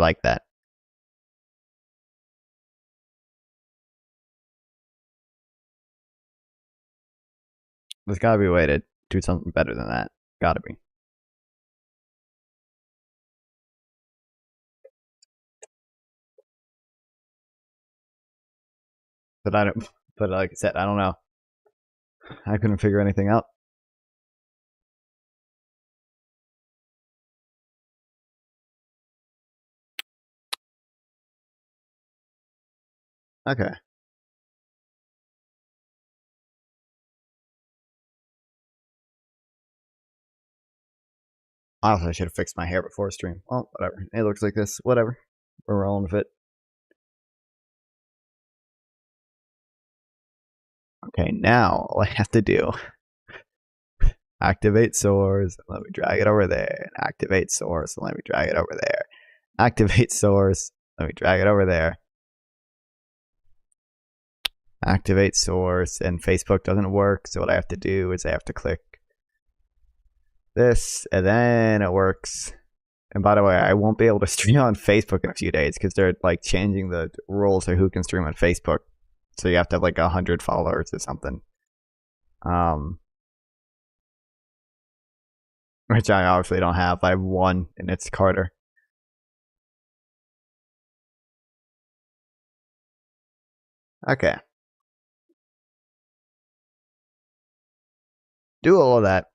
like that. There's gotta be a way to do something better than that. Gotta be. But I don't. But like I said, I don't know. I couldn't figure anything out. Okay. Honestly, I should have fixed my hair before stream. Well, whatever. It looks like this. Whatever. We're rolling with it. Okay, now all I have to do, activate source, let me drag it over there. Activate source, let me drag it over there. Activate source, let me drag it over there. Activate source, and Facebook doesn't work, so what I have to do is I have to click this, and then it works. And by the way, I won't be able to stream on Facebook in a few days because they're like changing the rules of who can stream on Facebook. So you have to have like 100 followers or something. Which I obviously don't have. I have one, and it's Carter. Okay. Do all of that.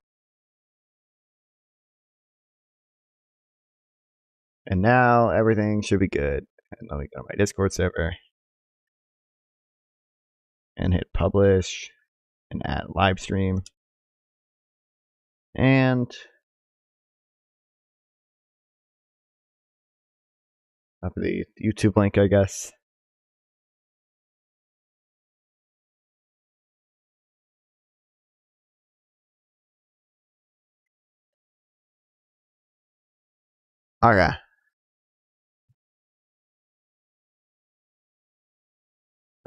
And now everything should be good. And let me go to my Discord server and hit publish and add live stream. And up the YouTube link, I guess. Okay.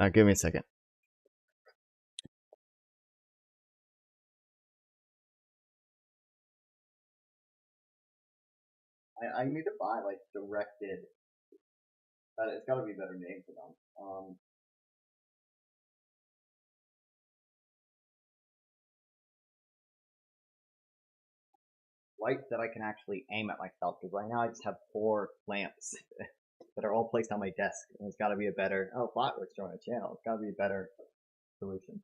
Now give me a second. I need to buy like directed. It's got to be a better name for them. Lights that I can actually aim at myself, because right now I just have 4 lamps that are all placed on my desk, and it's got to be a better. Oh, Botworks joined the channel. It's got to be a better solution.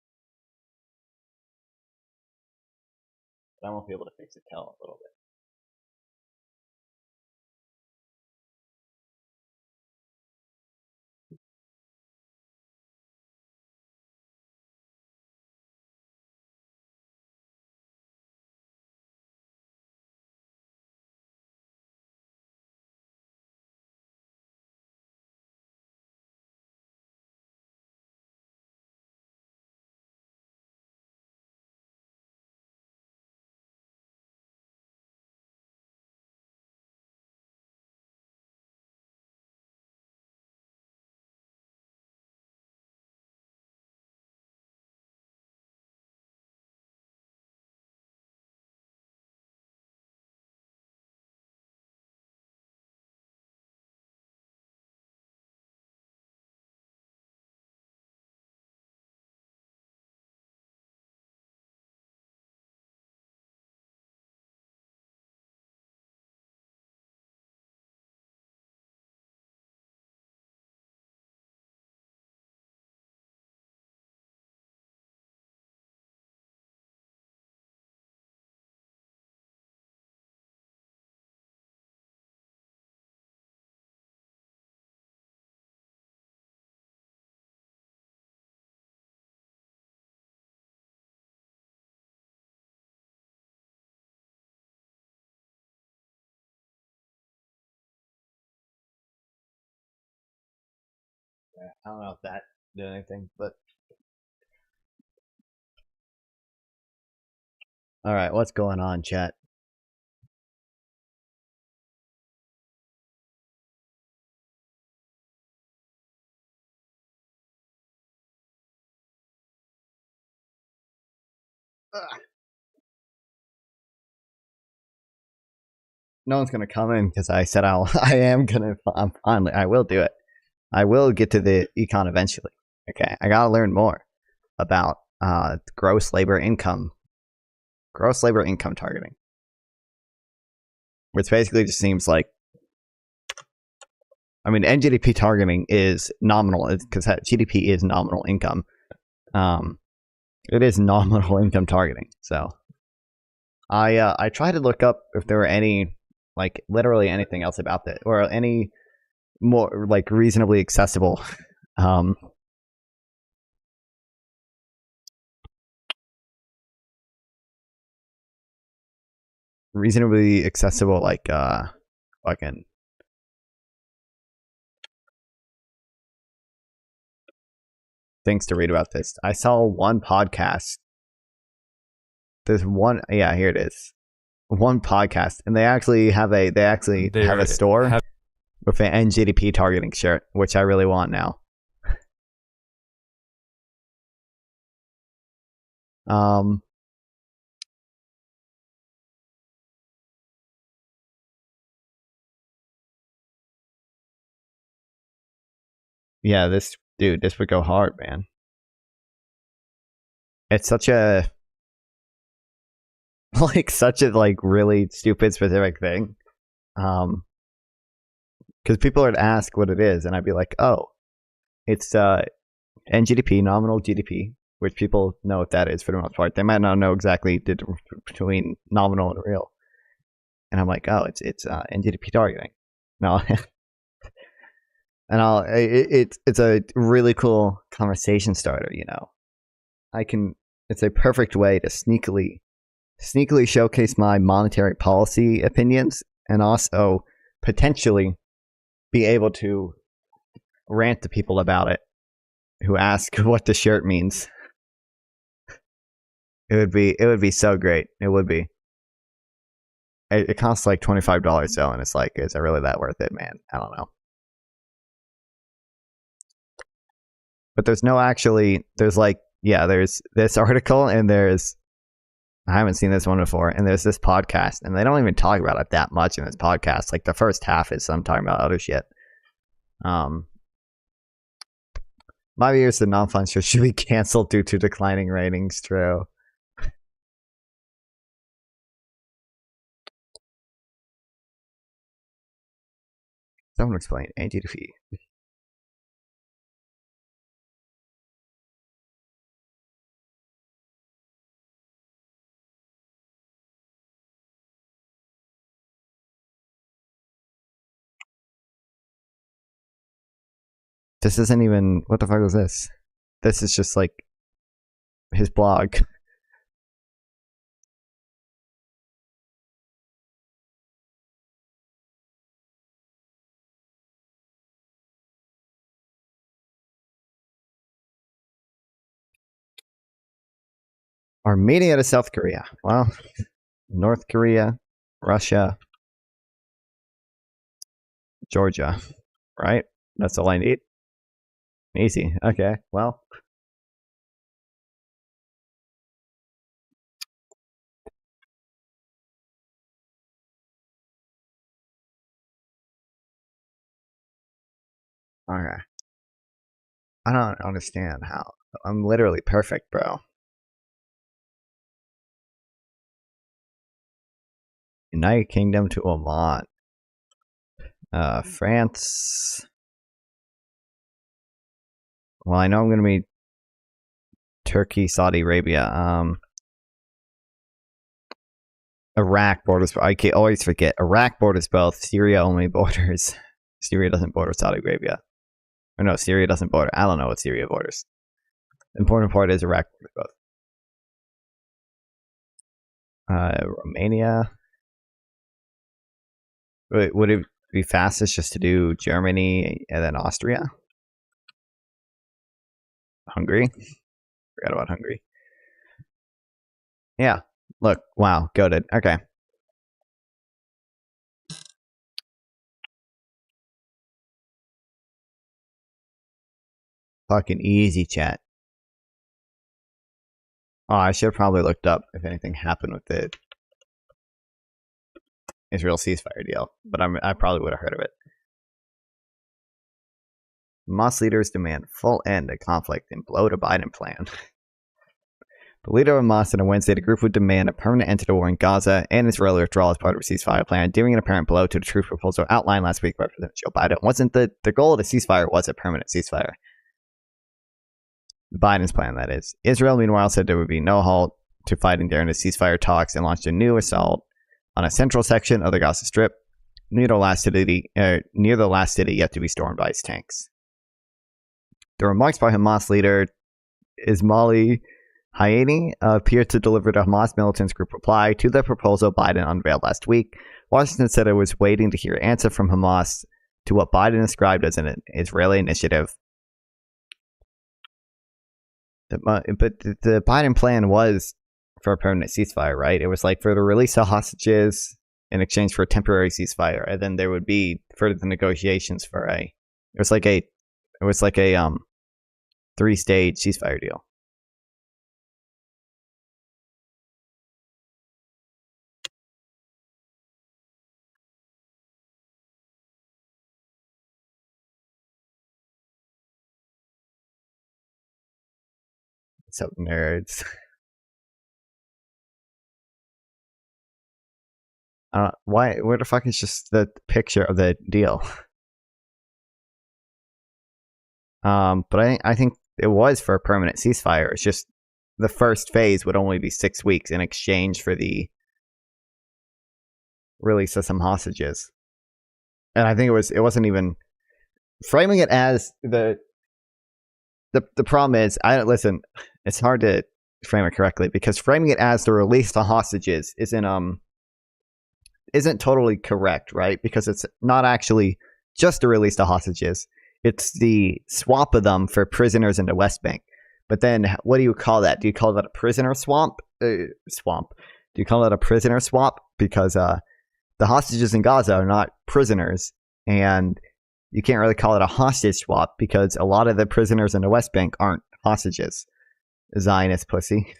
But I won't be able to fix it till a little bit. Yeah, I don't know if that did anything, but all right, what's going on, chat? Ugh. no one's gonna come in because I said I will do it. I will get to the econ eventually. Okay, I gotta learn more about gross labor income targeting, which basically just seems like, I mean, NGDP targeting is nominal because GDP is nominal income. It is nominal income targeting. So I tried to look up if there were any, like, literally anything else about that, or any more like reasonably accessible like fucking things to read about this. I saw one podcast. There's one, yeah, here it is. One podcast, and they actually have a store with an NGDP targeting shirt, which I really want now. Yeah, this would go hard, man. It's such a like really stupid specific thing. Because people would ask what it is, and I'd be like, oh, it's NGDP, nominal GDP, which people know what that is for the most part. They might not know exactly the difference between nominal and real. And I'm like, oh, it's NGDP targeting. No, and it's a really cool conversation starter. You know, it's a perfect way to sneakily showcase my monetary policy opinions, and also potentially be able to rant to people about it who ask what the shirt means. It would be so great. It would be. It costs like $25 though, and it's like, is it really that worth it, man? I don't know. But there's this article, and I haven't seen this one before, and there's this podcast, and they don't even talk about it that much in this podcast. Like, the first half is some talking about other shit. My view is the non-fun show should be canceled due to declining ratings. True. Someone explain AGDP. This isn't even, what the fuck was this? This is just like his blog. Armenia to South Korea. Well, North Korea, Russia, Georgia, right? That's all I need. Easy. Okay. Well. Okay. I don't understand how. I'm literally perfect, bro. United Kingdom to Oman. France. Well, I know I'm going to be Turkey, Saudi Arabia. Iraq borders. I always forget. Iraq borders both. Syria only borders. Syria doesn't border Saudi Arabia. Or no, Syria doesn't border. I don't know what Syria borders. The important part is Iraq borders both. Romania. Would it be fastest just to do Germany and then Austria? Hungary? Forgot about Hungary. Yeah. Look. Wow. Goated. Okay. Fucking easy, chat. Oh, I should have probably looked up if anything happened with it. Israel ceasefire deal, but I probably would have heard of it. Hamas leaders demand full end to conflict and blow to Biden plan. The leader of Hamas said on Wednesday the group would demand a permanent end to the war in Gaza and Israeli withdrawal as part of a ceasefire plan, doing an apparent blow to the truce proposal outlined last week by President Joe Biden. Wasn't the goal of the ceasefire was a permanent ceasefire? Biden's plan, that is. Israel, meanwhile, said there would be no halt to fighting during the ceasefire talks and launched a new assault on a central section of the Gaza Strip near the last city yet to be stormed by its tanks. The remarks by Hamas leader Ismaili Hayani appeared to deliver the Hamas militants group reply to the proposal Biden unveiled last week. Washington said it was waiting to hear an answer from Hamas to what Biden described as an Israeli initiative. But the Biden plan was for a permanent ceasefire, right? It was like for the release of hostages in exchange for a temporary ceasefire, and then there would be further negotiations for a. It was like a 3-stage ceasefire deal. So nerds. Why? Where the fuck is just the picture of the deal? But I think it was for a permanent ceasefire. It's just the first phase would only be 6 weeks in exchange for the release of some hostages. And I think it wasn't even framing it as the problem is listen, it's hard to frame it correctly because framing it as the release of hostages isn't totally correct, right? Because it's not actually just the release of hostages. It's the swap of them for prisoners in the West Bank. But then what do you call that? Do you call that a prisoner swap? Do you call that a prisoner swap? Because the hostages in Gaza are not prisoners, and you can't really call it a hostage swap because a lot of the prisoners in the West Bank aren't hostages. Zionist pussy.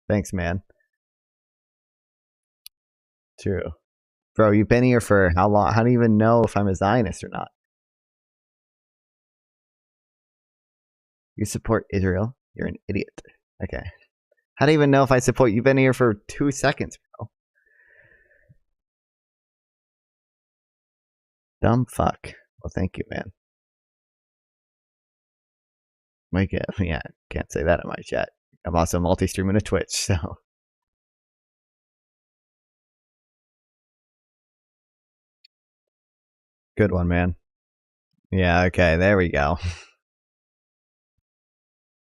Thanks, man. True. Bro, you've been here for how long? How do you even know if I'm a Zionist or not? You support Israel? You're an idiot. Okay. How do you even know if I support you? You've been here for 2 seconds, bro. Dumb fuck. Well, thank you, man. Yeah, can't say that in my chat. I'm also multi-streaming to Twitch, so. Good one, man. Yeah, okay, there we go.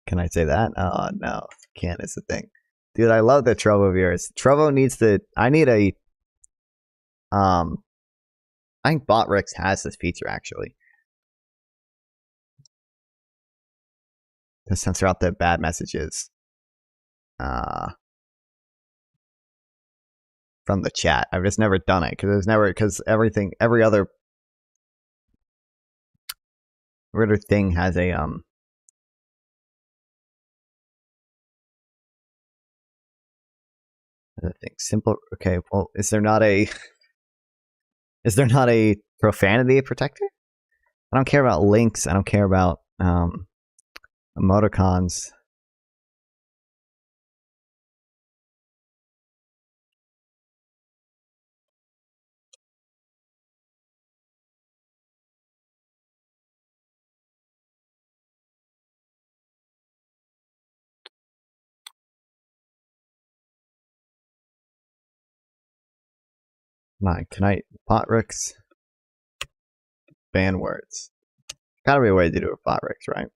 Can I say that? Oh, no. Can't is the thing. Dude, I love the Trovo of yours. Trovo needs to. I need a. I think Botrix has this feature actually. To censor out the bad messages. From the chat. I've just never done it because every other thing has a I think simple. Okay, well, is there not a profanity protector? I don't care about links. I don't care about emoticons. Can I Botrix ban words? Gotta be a way to do it with Botrix, right?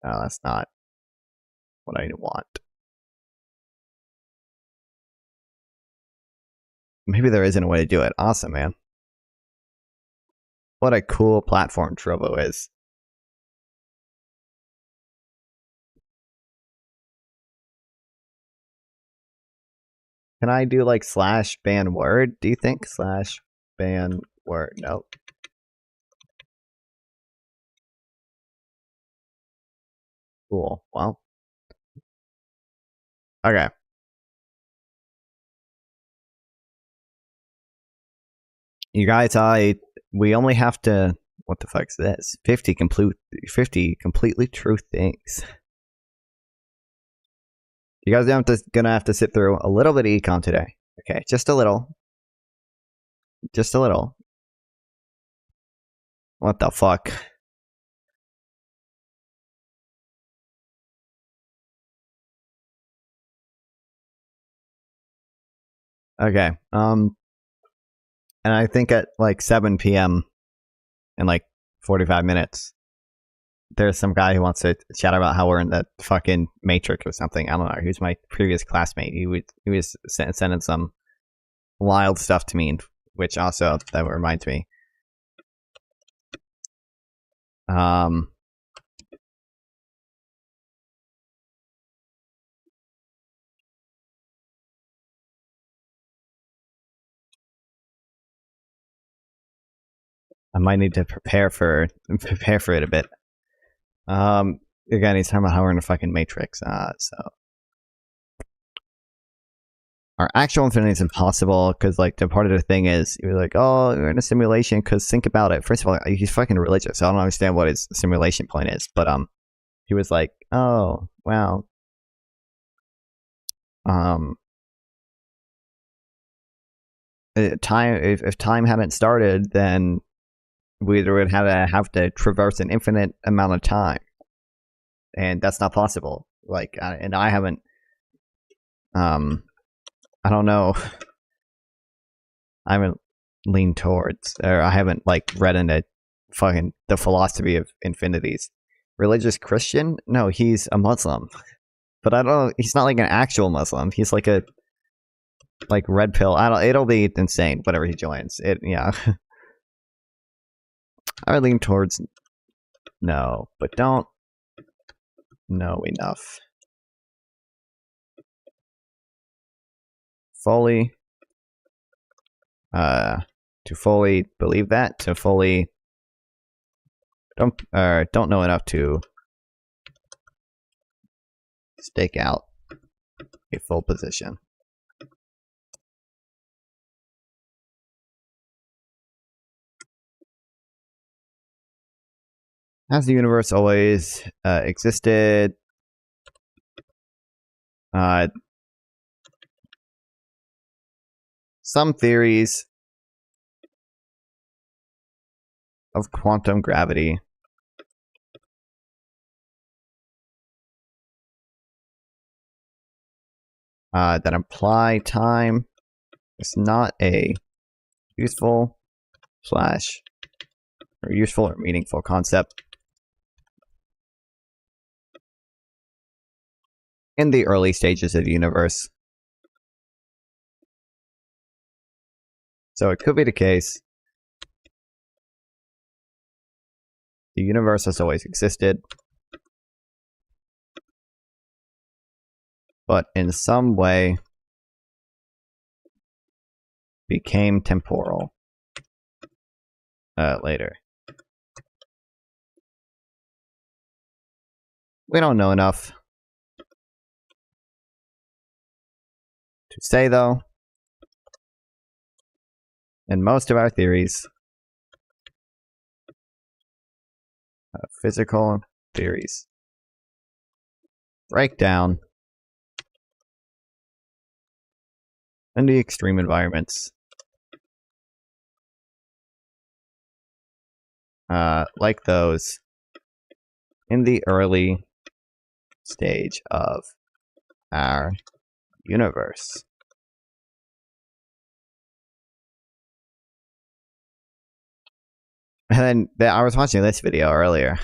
No, that's not what I want. Maybe there isn't a way to do it. Awesome, man. What a cool platform Trovo is. Can I do like / ban word? Do you think / ban word? Nope. Cool. Well, Okay. You guys, we only have to. What the fuck's this? 50 completely true things. You guys are gonna have to sit through a little bit of econ today. Okay, just a little. Just a little. What the fuck? Okay. And I think at like 7 p.m. in like 45 minutes, there's some guy who wants to chat about how we're in the fucking Matrix or something. I don't know. He was my previous classmate. He was sending some wild stuff to me, which also that reminds me. I might need to prepare for it a bit. Again, he's talking about how we're in a fucking Matrix. So our actual infinity is impossible because like the part of the thing is you're like, oh, we're in a simulation. Because think about it. First of all, he's fucking religious. So I don't understand what his simulation point is. But he was like, oh wow, time if time hadn't started, then we would have to traverse an infinite amount of time, and that's not possible. Like, and I haven't, I don't know, I haven't leaned towards, or I haven't like read into fucking the philosophy of infinities. Religious Christian? No, he's a Muslim, but I don't know. He's not like an actual Muslim. He's like a red pill. I don't. It'll be insane. Whatever he joins, yeah. I lean towards no, but don't know enough. Fully, to fully believe that, to fully don't know enough to stake out a full position. Has the universe always existed? Some theories of quantum gravity that imply time is not a useful or meaningful concept in the early stages of the universe. So it could be the case the universe has always existed, but in some way became temporal later. We don't know enough to say, though, in most of our theories, physical theories, break down in the extreme environments, like those in the early stage of our universe. And then I was watching this video earlier.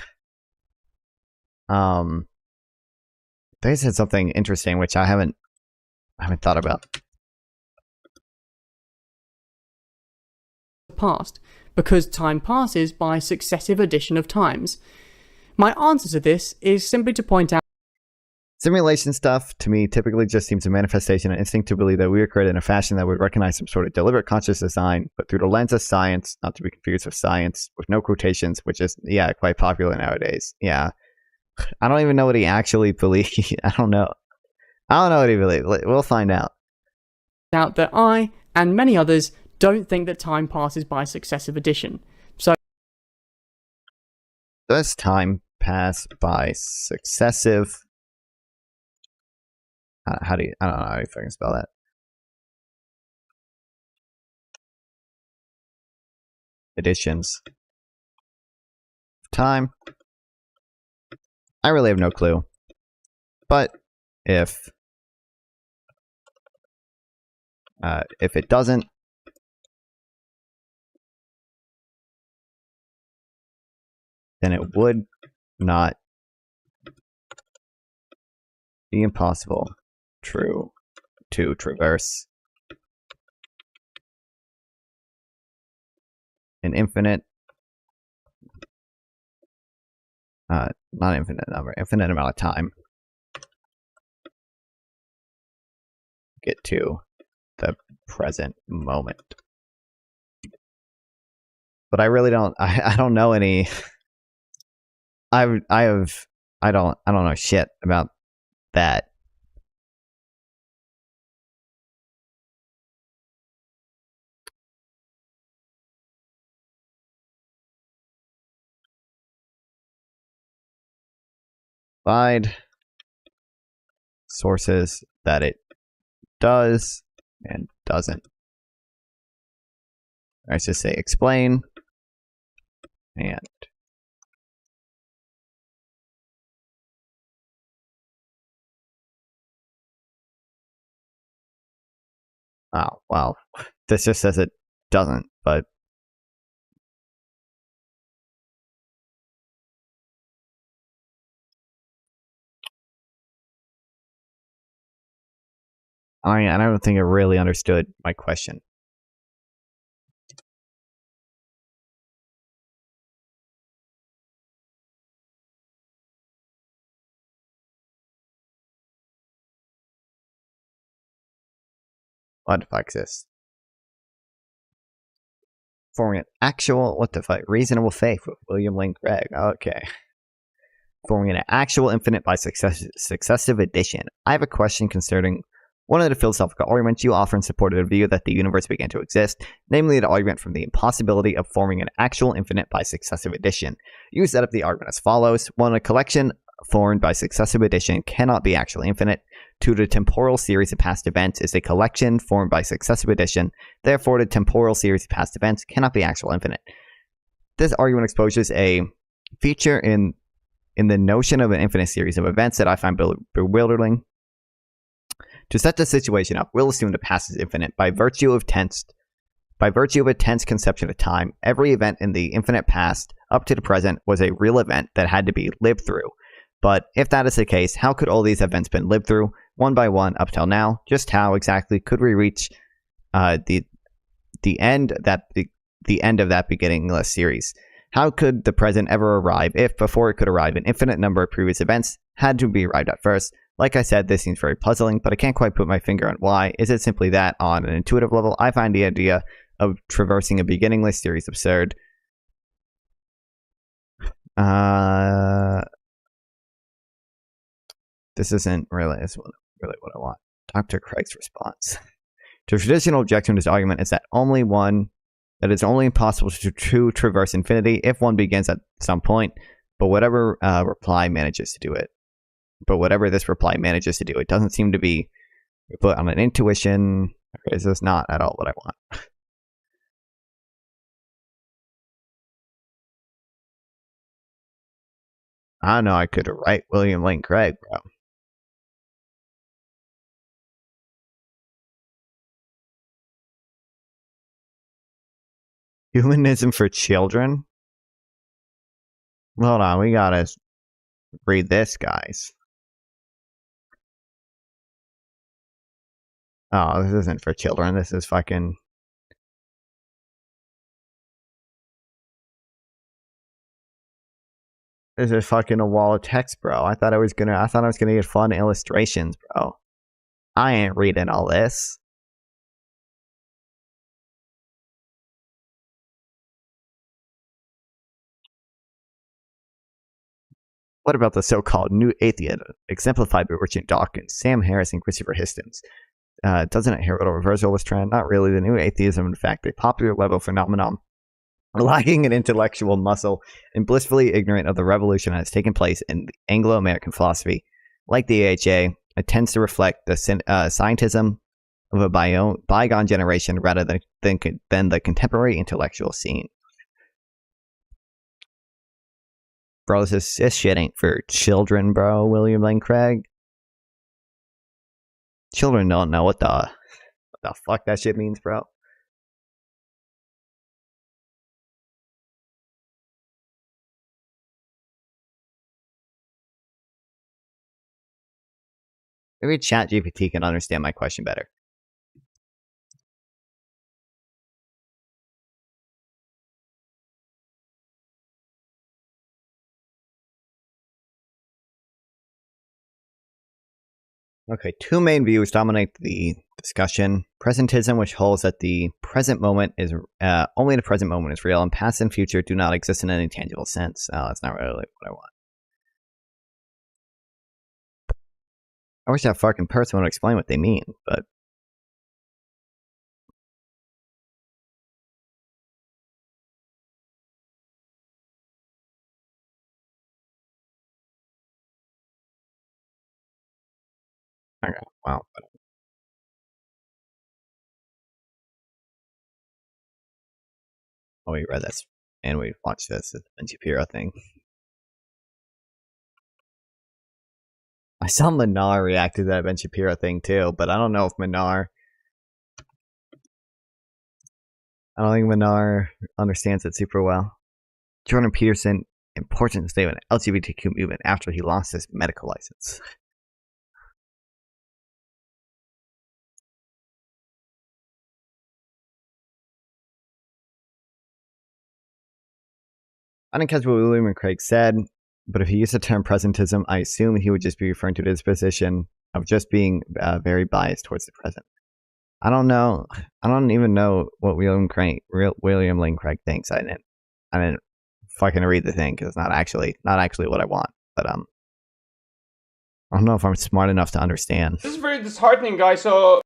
They said something interesting which I haven't thought about. Past, because time passes by successive addition of times. My answer to this is simply to point out simulation stuff, to me, typically just seems a manifestation and instinct to believe that we are created in a fashion that would recognize some sort of deliberate conscious design, but through the lens of science, not to be confused with science, with no quotations, which is, yeah, quite popular nowadays. Yeah. I don't even know what he actually believes. I don't know. I don't know what he believes. We'll find out. Out that I, and many others, don't think that time passes by successive addition. So, Does time pass by successive? How do you? I don't know how you fucking spell that. Additions. Time. I really have no clue. But if it doesn't, then it would not be impossible. True. To traverse an infinite, not infinite number, infinite amount of time. Get to the present moment. But I really don't. I don't know any. I don't know shit about that. Find sources that it does and doesn't. I should say explain and oh well, this just says it doesn't, but I don't think it really understood my question. What the fuck is this? Forming an actual, what the fuck, reasonable faith with William Lane Craig. Okay. Forming an actual infinite by successive addition. I have a question concerning one of the philosophical arguments you offer in support of the view that the universe began to exist, namely the argument from the impossibility of forming an actual infinite by successive addition. You set up the argument as follows. 1. A collection formed by successive addition cannot be actually infinite. 2. The temporal series of past events is a collection formed by successive addition. Therefore, the temporal series of past events cannot be actual infinite. This argument exposes a feature in the notion of an infinite series of events that I find bewildering. To set the situation up, we'll assume the past is infinite by virtue of a tense conception of time. Every event in the infinite past up to the present was a real event that had to be lived through. But if that is the case, how could all these events been lived through one by one up till now? Just how exactly could we reach the end of that beginningless series? How could the present ever arrive if, before it could arrive, an infinite number of previous events had to be arrived at first? Like I said, this seems very puzzling, but I can't quite put my finger on why. Is it simply that, on an intuitive level, I find the idea of traversing a beginningless series absurd? This isn't really what I want. Dr. Craig's response. The traditional objection to this argument is that it is only possible to traverse infinity if one begins at some point, but whatever reply manages to do it. But whatever this reply manages to do, it doesn't seem to be put on an intuition. Okay, this is not at all what I want. I don't know, I could write William Lane Craig, bro. Humanism for children? Hold on, we gotta read this, guys. Oh, this isn't for children. This is fucking... This is fucking a wall of text, bro. I thought I was gonna get fun illustrations, bro. I ain't reading all this. What about the so-called new atheism, exemplified by Richard Dawkins, Sam Harris, and Christopher Hitchens? Doesn't it herald a reversal of this trend? Not really. The new atheism, in fact, a popular level phenomenon, lacking in intellectual muscle and blissfully ignorant of the revolution that has taken place in Anglo-American philosophy. Like the AHA, it tends to reflect the scientism of a bygone generation rather than the contemporary intellectual scene. Bro, this shit ain't for children, bro, William Lane Craig. Children don't know what the fuck that shit means, bro. Maybe ChatGPT can understand my question better. Okay, two main views dominate the discussion. Presentism, which holds that the present moment is only the present moment is real, and past and future do not exist in any tangible sense. Oh, that's not really what I want. I wish that fucking person would explain what they mean, but okay, wow. Oh, we read this and we watched this Ben Shapiro thing. I saw Manar react to that Ben Shapiro thing too, but I don't know if Manar. I don't think Manar understands it super well. Jordan Peterson, important statement, LGBTQ movement after he lost his medical license. I didn't catch what William and Craig said, but if he used the term presentism, I assume he would just be referring to his position of just being very biased towards the present. I don't know. I don't even know what William Lane Craig thinks. I didn't fucking read the thing because it's not actually what I want. But I don't know if I'm smart enough to understand. This is very disheartening, guys. So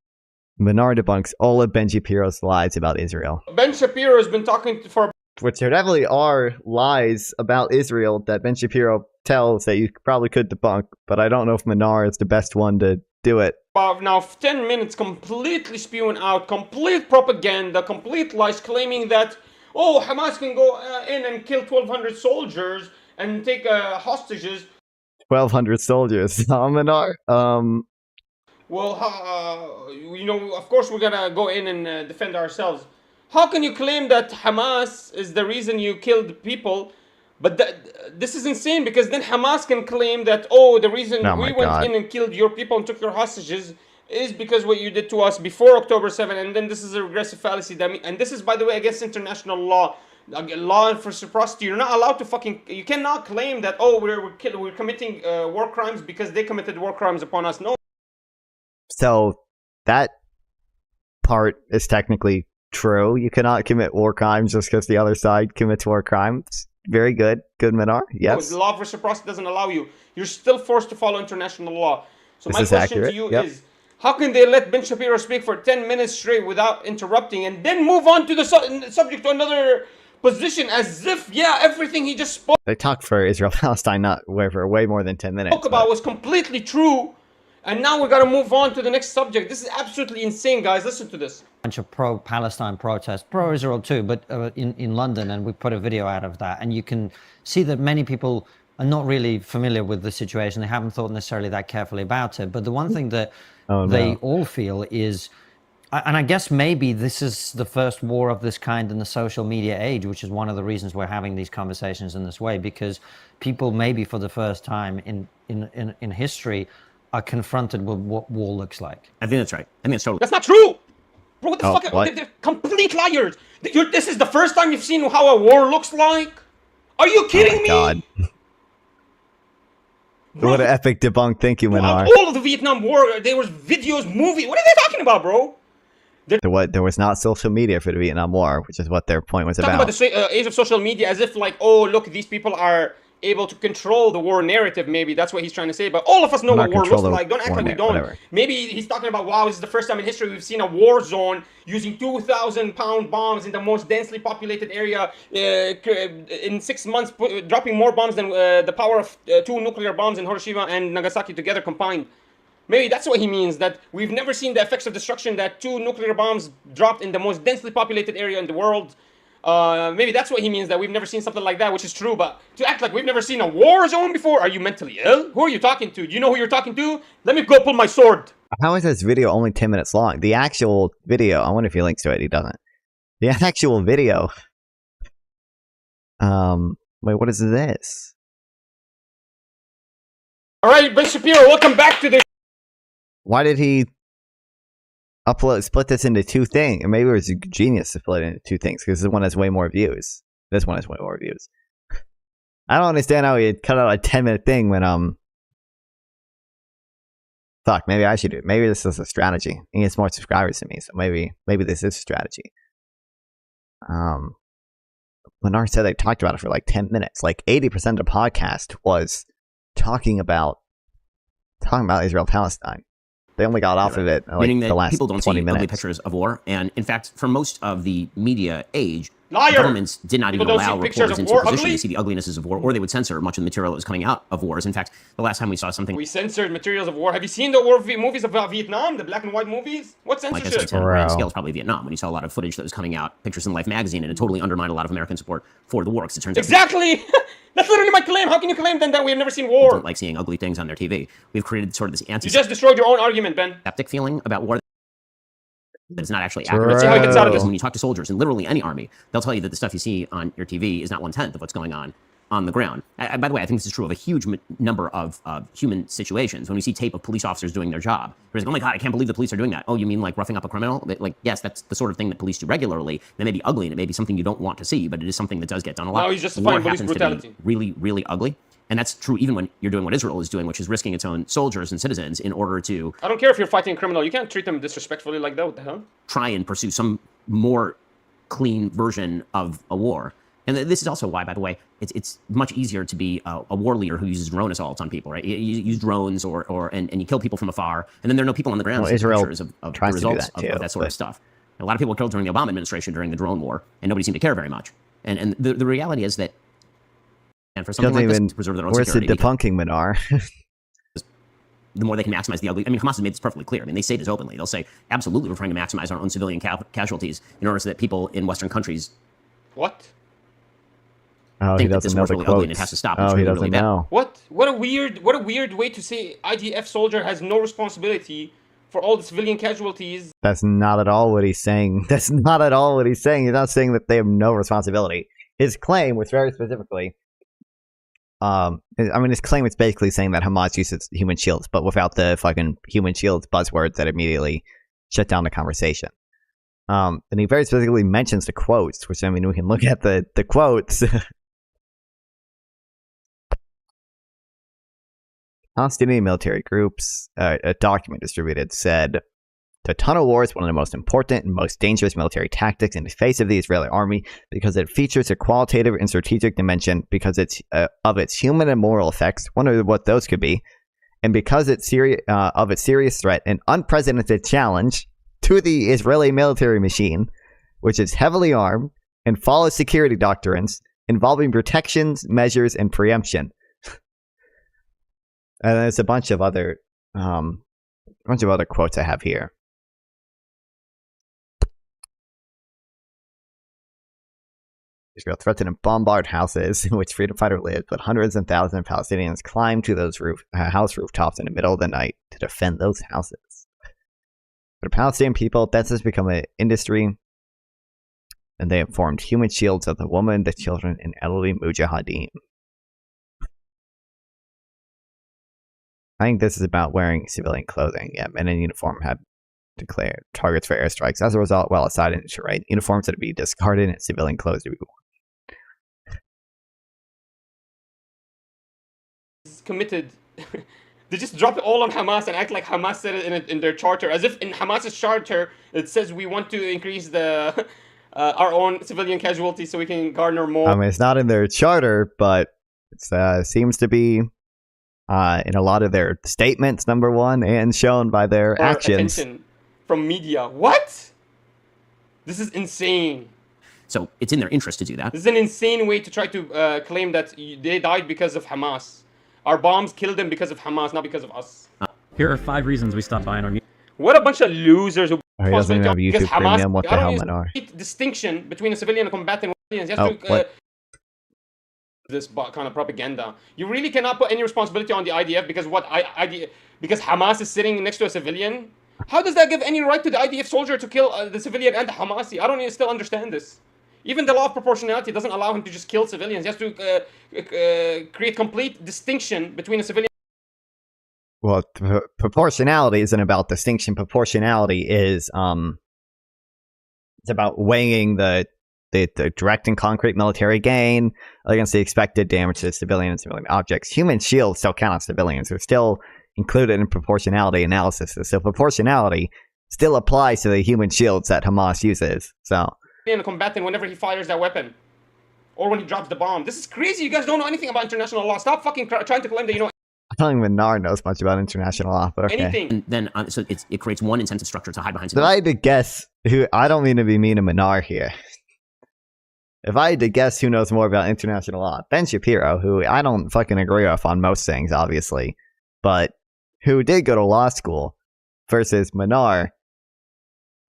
Manar debunks all of Ben Shapiro's lies about Israel. Ben Shapiro has been talking for. Which there definitely are lies about Israel that Ben Shapiro tells that you probably could debunk, but I don't know if Manar is the best one to do it. Now 10 minutes completely spewing out complete propaganda, complete lies, claiming that Hamas can go in and kill 1,200 soldiers and take hostages. 1,200 soldiers, Manar. Well, of course we're gonna go in and defend ourselves. How can you claim that Hamas is the reason you killed people? But this is insane, because then Hamas can claim that, the reason we went in and killed your people and took your hostages is because what you did to us before October 7, and then this is a regressive fallacy. And this is, by the way, against international law. Law for reciprocity. You're not allowed to you cannot claim that, we're committing war crimes because they committed war crimes upon us. No. So that part is technically true. You cannot commit war crimes just because the other side commits war crimes. Very good. Good, Manar. Yes. The law of reciprocity doesn't allow you. You're still forced to follow international law. So my question to you is, how can they let Ben Shapiro speak for 10 minutes straight without interrupting and then move on to the subject to another position as if, everything he just spoke. They talked for Israel-Palestine for way more than 10 minutes. Spoke about was completely true. And now we got to move on to the next subject. This is absolutely insane, guys. Listen to this. A bunch of pro-Palestine protests, pro-Israel too, but in London, and we put a video out of that. And you can see that many people are not really familiar with the situation. They haven't thought necessarily that carefully about it. But the one thing that they all feel is, and I guess maybe this is the first war of this kind in the social media age, which is one of the reasons we're having these conversations in this way, because people maybe for the first time in history are confronted with what war looks like. I think that's right. I think it's totally. That's not true! Bro, what the fuck? They're complete liars! This is the first time you've seen how a war looks like? Are you kidding me? God. Bro, what an epic debunk. Thank you, Manar. All of the Vietnam War, there was videos, movies. What are they talking about, bro? There was not social media for the Vietnam War, which is what their point was about. Talking about the age of social media as if look, these people are able to control the war narrative. Maybe that's what he's trying to say. But all of us know what war looks like. Don't act like we don't. Whatever. Maybe he's talking about, wow, this is the first time in history we've seen a war zone using 2,000-pound bombs in the most densely populated area in 6 months, dropping more bombs than the power of 2 nuclear bombs in Hiroshima and Nagasaki together combined. Maybe that's what he means, that we've never seen the effects of destruction that 2 nuclear bombs dropped in the most densely populated area in the world. Maybe that's what he means, that we've never seen something like that, which is true. But to act like we've never seen a war zone before, are you mentally ill? Who are you talking to? Do you know who you're talking to? Let me go pull my sword. How is this video only 10 minutes long? The actual video, I wonder if he links to it. He doesn't. The actual video. Wait, what is this? All right, Ben Shapiro, welcome back to the... Why did he split this into 2 things? Maybe it was a genius to split it into 2 things, because this one has way more views. This one has way more views. I don't understand how he cut out a 10-minute thing when fuck, maybe I should do it. Maybe this is a strategy. He gets more subscribers than me, so maybe this is a strategy. Leonard said they talked about it for like 10 minutes. Like 80% of the podcast was talking about Israel-Palestine. They only got off of it like meaning that the last people don't 20 see minutes. ugly pictures of war. And in fact, for most of the media age, Liar! governments did not People even don't see allow pictures reporters of into war a position ugly? to see the uglinesses of war, or they would censor much of the material that was coming out of wars. In fact, the last time we saw something We censored materials of war. Have you seen the war movies about Vietnam, the black and white movies? What like this censorship? on a grand Bro. scale is probably Vietnam, when you saw a lot of footage that was coming out, pictures in Life magazine, and it totally undermined a lot of American support for the war. Because it turns out Exactly! That's literally my claim. How can you claim then that we've never seen people war? don't like seeing ugly things on their TV. We've created sort of this You just anti-septic destroyed your own argument, Ben. feeling about war that is not actually accurate. Let's see how he gets out of this. When you talk to soldiers in literally any army, they'll tell you that the stuff you see on your TV is not 1/10 of what's going on the ground. By the way, I think this is true of a huge number of human situations. When we see tape of police officers doing their job, we're like, oh my God, I can't believe the police are doing that. Oh, you mean like roughing up a criminal? Like, yes, that's the sort of thing that police do regularly. That may be ugly and it may be something you don't want to see, but it is something that does get done a lot. Now he's justifying War police happens to brutality. be really, really ugly. And that's true even when you're doing what Israel is doing, which is risking its own soldiers and citizens in order to I don't care if you're fighting a criminal. You can't treat them disrespectfully like that. What the hell? try and pursue some more clean version of a war. And this is also why, by the way, it's much easier to be a war leader who uses drone assaults on people, right? You use drones and you kill people from afar, and then there are no people on the ground. Well, seeing Israel pictures of the tries to do results that too, of that sort of but- stuff. A lot of people were killed during the Obama administration during the drone war, and nobody seemed to care very much. And the reality is that, and for something like this, to preserve their own Where's the security, debunking, Minar? the more they can maximize the ugly. I mean, Hamas has made this perfectly clear. I mean, they say this openly. They'll say, absolutely, we're trying to maximize our own civilian casualties in order so that people in Western countries What? Oh, he think that doesn't this know war's the really ugly quotes. and it has to stop. Oh, It's he really, doesn't really bad. know. What? What a weird way to say IDF soldier has no responsibility for all the civilian casualties. That's not at all what he's saying. That's not at all what he's saying. He's not saying that they have no responsibility. His claim was very specifically, his claim is basically saying that Hamas uses human shields, but without the fucking human shields buzzwords that immediately shut down the conversation. And he very specifically mentions the quotes, which, I mean, we can look at the quotes. Palestinian military groups, a document distributed, said the tunnel war is one of the most important and most dangerous military tactics in the face of the Israeli army because it features a qualitative and strategic dimension because it's of its human and moral effects, wonder what those could be, and because of its serious threat and unprecedented challenge to the Israeli military machine, which is heavily armed and follows security doctrines involving protections, measures, and preemption. And there's a bunch of other quotes I have here. Israel threatened to bombard houses in which freedom fighters lived, but hundreds and thousands of Palestinians climbed to those house rooftops in the middle of the night to defend those houses. For the Palestinian people, that's has become an industry, and they have formed human shields of the women, the children, and elderly mujahideen. I think this is about wearing civilian clothing. Yeah, men in uniform have declared targets for airstrikes. As a result, while outside in right, uniforms are to be discarded and civilian clothes to be worn. Is committed. They just drop it all on Hamas and act like Hamas said it in their charter, as if in Hamas's charter it says we want to increase the our own civilian casualties so we can garner more. I mean, it's not in their charter, but It seems to be in a lot of their statements, number one, and shown by their actions. Attention from media. What? This is insane. So it's in their interest to do that. This is an insane way to try to claim that they died because of Hamas. Our bombs killed them because of Hamas, not because of us. Here are 5 reasons we stopped buying our meat. What a bunch of losers who He doesn't even have because YouTube Premium. What the hell, Manar? Distinction between a civilian and a combatant. Yes, what? This kind of propaganda. You really cannot put any responsibility on the IDF because because Hamas is sitting next to a civilian. How does that give any right to the IDF soldier to kill the civilian and the Hamasi? I don't even still understand this. Even the law of proportionality doesn't allow him to just kill civilians. He has to create complete distinction between a civilian. Well, proportionality isn't about distinction. Proportionality is it's about weighing the direct and concrete military gain against the expected damage to civilian and civilian objects. Human shields still count on civilians. They're still included in proportionality analysis. So proportionality still applies to the human shields that Hamas uses. So A combatant whenever he fires that weapon, or when he drops the bomb. This is crazy. You guys don't know anything about international law. Stop fucking trying to claim that you know I don't even Nar knows much about international law, but okay. anything. And then so it creates one incentive structure to hide behind. If I had to guess who, I don't mean to be mean to Manar here. If I had to guess who knows more about international law, Ben Shapiro, who I don't fucking agree with on most things, obviously, but who did go to law school, versus Manar,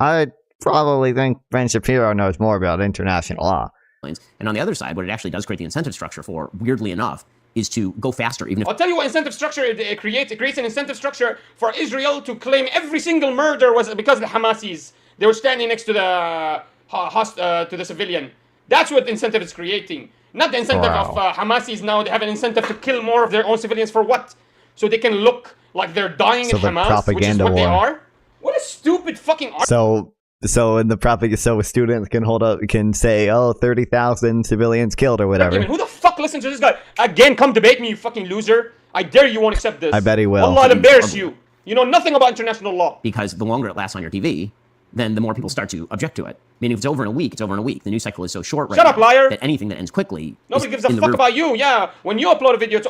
I'd probably think Ben Shapiro knows more about international law. And on the other side, what it actually does create the incentive structure for, weirdly enough, is to go faster, even if I'll tell you what incentive structure it creates. It creates an incentive structure for Israel to claim every single murder was because of the Hamasis. They were standing next to the civilian. That's what incentive is creating. Not the incentive of Hamasis now. They have an incentive to kill more of their own civilians for what? So they can look like they're dying So in the Hamas, propaganda which is what they war. are. What a stupid fucking argument. So in the propaganda, so students can say, oh, 30,000 civilians killed or whatever. Who the fuck listens to this guy? Again, come debate me, you fucking loser. I dare you won't accept this. I bet he will. Allah, I'll embarrass you. You know nothing about international law. because the longer it lasts on your TV, then the more people start to object to it. Meaning, if it's over in a week, it's over in a week. The news cycle is so short right Shut up, now liar. that anything that ends quickly Nobody is gives a in the fuck rear- about you. Yeah, when you upload a video, it's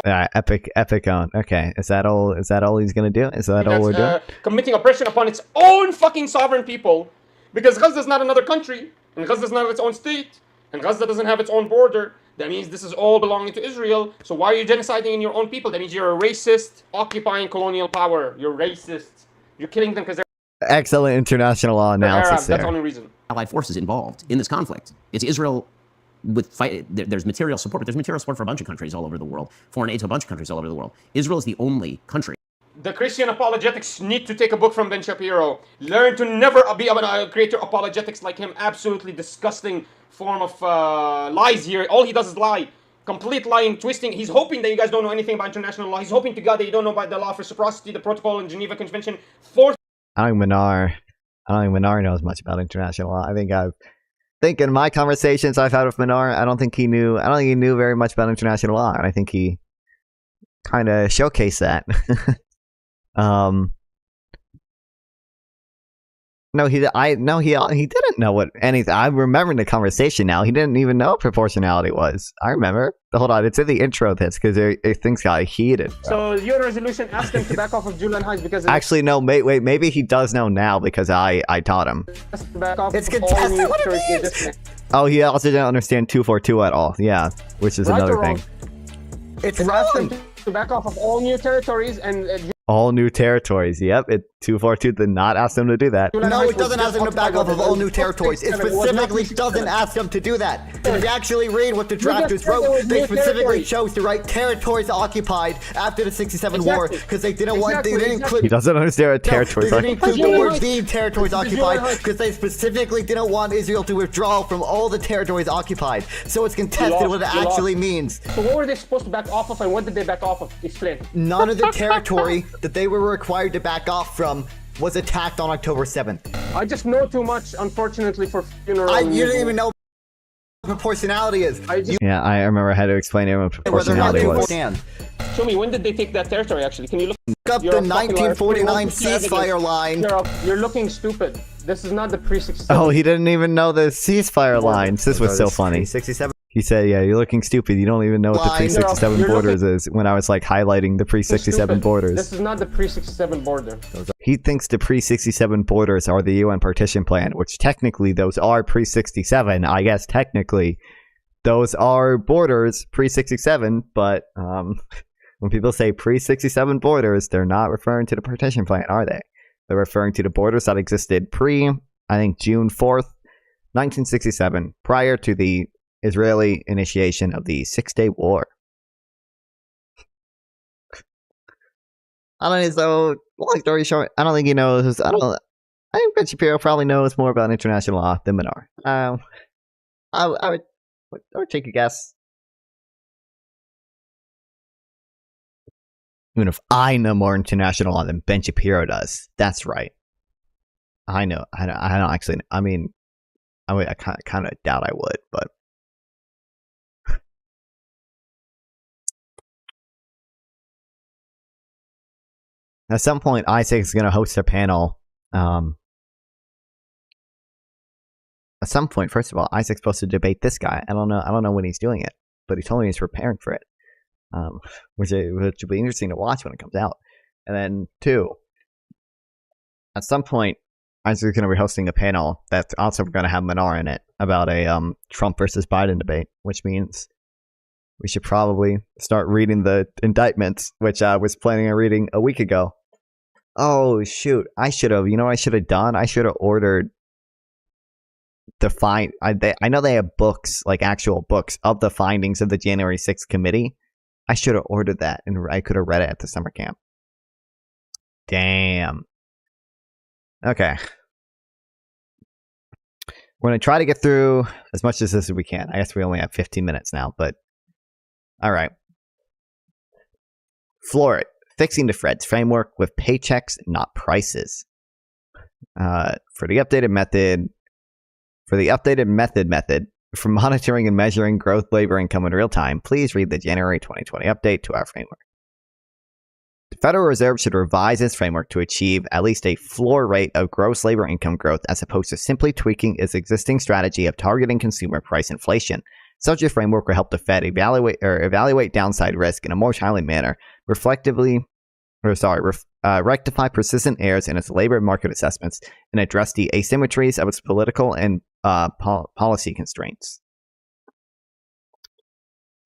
Epicon. Okay, is that all? Is that all he's gonna do? Is that all we're doing? committing oppression upon its own fucking sovereign people. Because Gaza is not another country, and Gaza is not its own state, and Gaza doesn't have its own border. That means this is all belonging to Israel. So why are you genociding in your own people? That means you're a racist, occupying colonial power. You're racist. You're killing them because they're Excellent international law analysis Arab. That's there. the only reason. Allied forces involved in this conflict. It's Israel with fight. There's material support, but there's material support for a bunch of countries all over the world. Foreign aid to a bunch of countries all over the world. Israel is the only country. The Christian apologetics need to take a book from Ben Shapiro. Learn to never be a creator apologetics like him. Absolutely disgusting form of lies here. All he does is lie. Complete lying, twisting. He's hoping that you guys don't know anything about international law. He's hoping to God that you don't know about the law of reciprocity, the protocol and Geneva Convention. I don't think Manar knows much about international law. I think in my conversations I've had with Manar, I don't think he knew very much about international law, and I think he kind of showcased that. No, he didn't know what anything. I remember the conversation now. He didn't even know what proportionality was. I remember. Hold on, it's in the intro of this because things got heated. So UN resolution asked him to back off of Julian Heights because Actually, no. Wait. Maybe he does know now because I taught him. back off It's of all contested. new What it territories. means. Oh, he also didn't understand 242 at all. Yeah, which is Right or another wrong? thing. It's Asked him wrong. to back off of all new territories and All new territories. Yep, 242 did not ask them to do that. No, it doesn't ask them to back off of all new territories. It specifically doesn't ask them to do that. And if you actually read what the drafters wrote, they specifically chose to write territories occupied after the 67 war because they didn't want, they didn't He include, doesn't understand what territories they are. didn't include the word the territories occupied because they specifically didn't want Israel to withdraw from all the territories occupied. So it's contested what it actually means. So what were they supposed to back off of and what did they back off of? Explain. None of the territory that they were required to back off from was attacked on October 7th. I just know too much, unfortunately, for funeral. You didn't even know what proportionality is. Yeah, I remember how to explain it what Whether or not proportionality you was. understand. Show me, when did they take that territory, actually? Can you look Look up You're the a fucking liar. 1949 What's the evidence? ceasefire line. You're looking stupid. This is not the pre-67. Oh, he didn't even know the ceasefire lines. This was so funny. 67 He said, "Yeah, you're looking stupid. You don't even know what the Lying. pre-67 You're borders is." When I was like highlighting the pre-67 Stupid. borders, This is not the pre-67 border. he thinks the pre-67 borders are the UN partition plan, which technically those are pre-67. I guess technically those are borders pre-67, but when people say pre-67 borders, they're not referring to the partition plan, are they? They're referring to the borders that existed I think, June 4th, 1967, prior to the Israeli initiation of the Six-Day War. I don't know, so, long story short, I don't think he knows. I think Ben Shapiro probably knows more about international law than Minar. I would take a guess. Even if I know more international law than Ben Shapiro does, that's right. I know. I don't actually. I mean, I kind of doubt I would, but at some point, Isaac's going to host a panel. At some point, first of all, Isaac's supposed to debate this guy. I don't know when he's doing it, but he told me he's preparing for it, which will be interesting to watch when it comes out. And then 2, at some point, Isaac's going to be hosting a panel that's also going to have Minar in it about a Trump versus Biden debate, which means we should probably start reading the indictments, which I was planning on reading a week ago. Oh, shoot. I should have. You know what I should have done? I should have ordered I know they have books, like actual books, of the findings of the January 6th committee. I should have ordered that, and I could have read it at the summer camp. Damn. Okay. We're going to try to get through as much of this as we can. I guess we only have 15 minutes now, but all right. Floor it. Fixing the Fed's framework with paychecks, not prices. For the updated method for monitoring and measuring growth labor income in real time, please read the January 2020 update to our framework. The Federal Reserve should revise its framework to achieve at least a floor rate of gross labor income growth as opposed to simply tweaking its existing strategy of targeting consumer price inflation. Such a framework will help the Fed evaluate downside risk in a more timely manner, rectify persistent errors in its labor market assessments, and address the asymmetries of its political and policy constraints.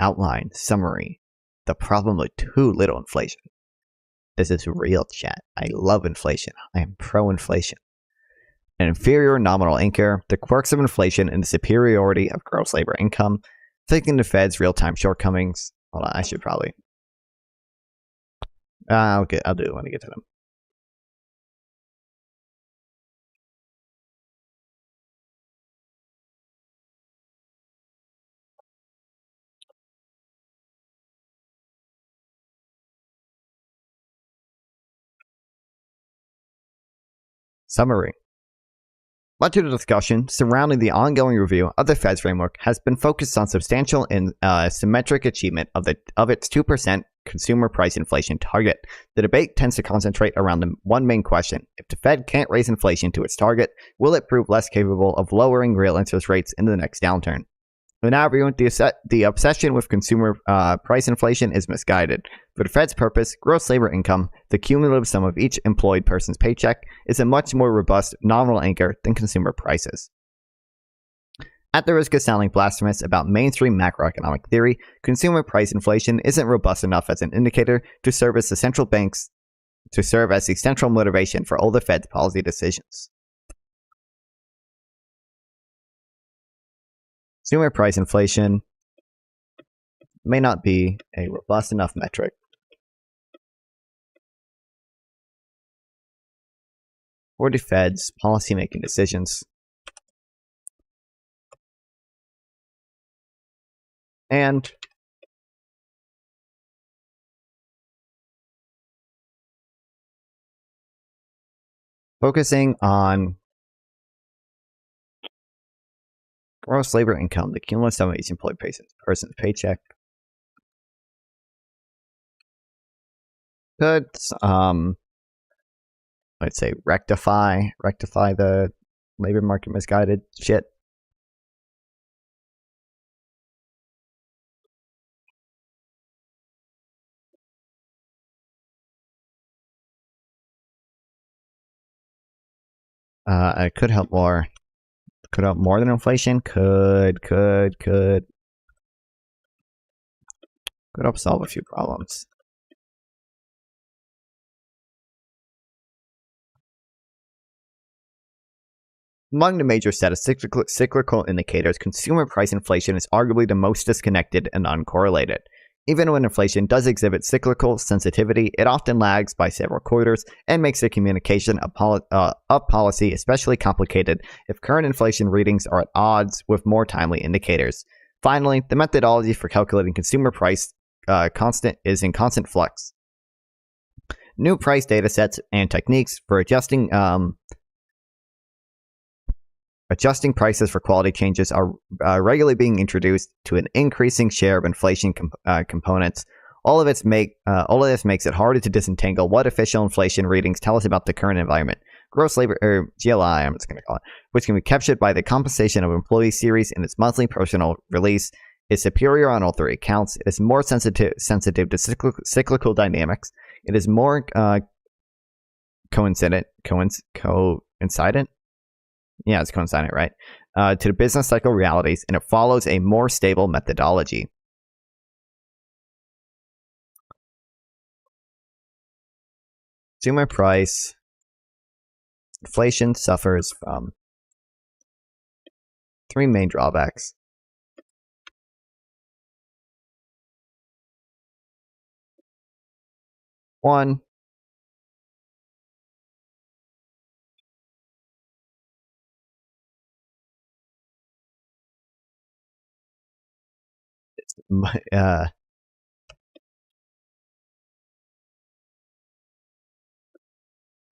Outline, summary, the problem with too little inflation. This is real, chat. I love inflation. I am pro-inflation. An inferior nominal anchor, the quirks of inflation, and the superiority of gross labor income, fixing the Fed's real-time shortcomings. Hold on, I should probably... I'll do it when I get to them. Summary. Much of the discussion surrounding the ongoing review of the Fed's framework has been focused on substantial and symmetric achievement of its 2% consumer price inflation target. The debate tends to concentrate around the one main question: if the Fed can't raise inflation to its target, will it prove less capable of lowering real interest rates in the next downturn? In our view, the obsession with consumer price inflation is misguided. For the Fed's purpose, gross labor income, the cumulative sum of each employed person's paycheck, is a much more robust nominal anchor than consumer prices. At the risk of sounding blasphemous about mainstream macroeconomic theory, consumer price inflation isn't robust enough as an indicator to serve as the central motivation for all the Fed's policy decisions. Consumer price inflation may not be a robust enough metric for the Fed's policymaking decisions. And focusing on gross labor income, the cumulative sum of each employed person's paycheck, could, let's say, rectify the labor market misguided shit. It could help more. Could help more than inflation. Could help solve a few problems. Among the major set of cyclical indicators, consumer price inflation is arguably the most disconnected and uncorrelated. Even when inflation does exhibit cyclical sensitivity, it often lags by several quarters and makes the communication of policy especially complicated if current inflation readings are at odds with more timely indicators. Finally, the methodology for calculating consumer price constant is in constant flux. New price data sets and techniques for adjusting prices for quality changes are regularly being introduced to an increasing share of inflation components. All of this makes it harder to disentangle what official inflation readings tell us about the current environment. Gross labor, or GLI, I'm just going to call it, which can be captured by the compensation of employee series in its monthly personal release, is superior on all three accounts. It is more sensitive to cyclical dynamics. It is more coincident. Yeah, it's coincident, right? To the business cycle realities, and it follows a more stable methodology. Consumer price inflation suffers from three main drawbacks. One,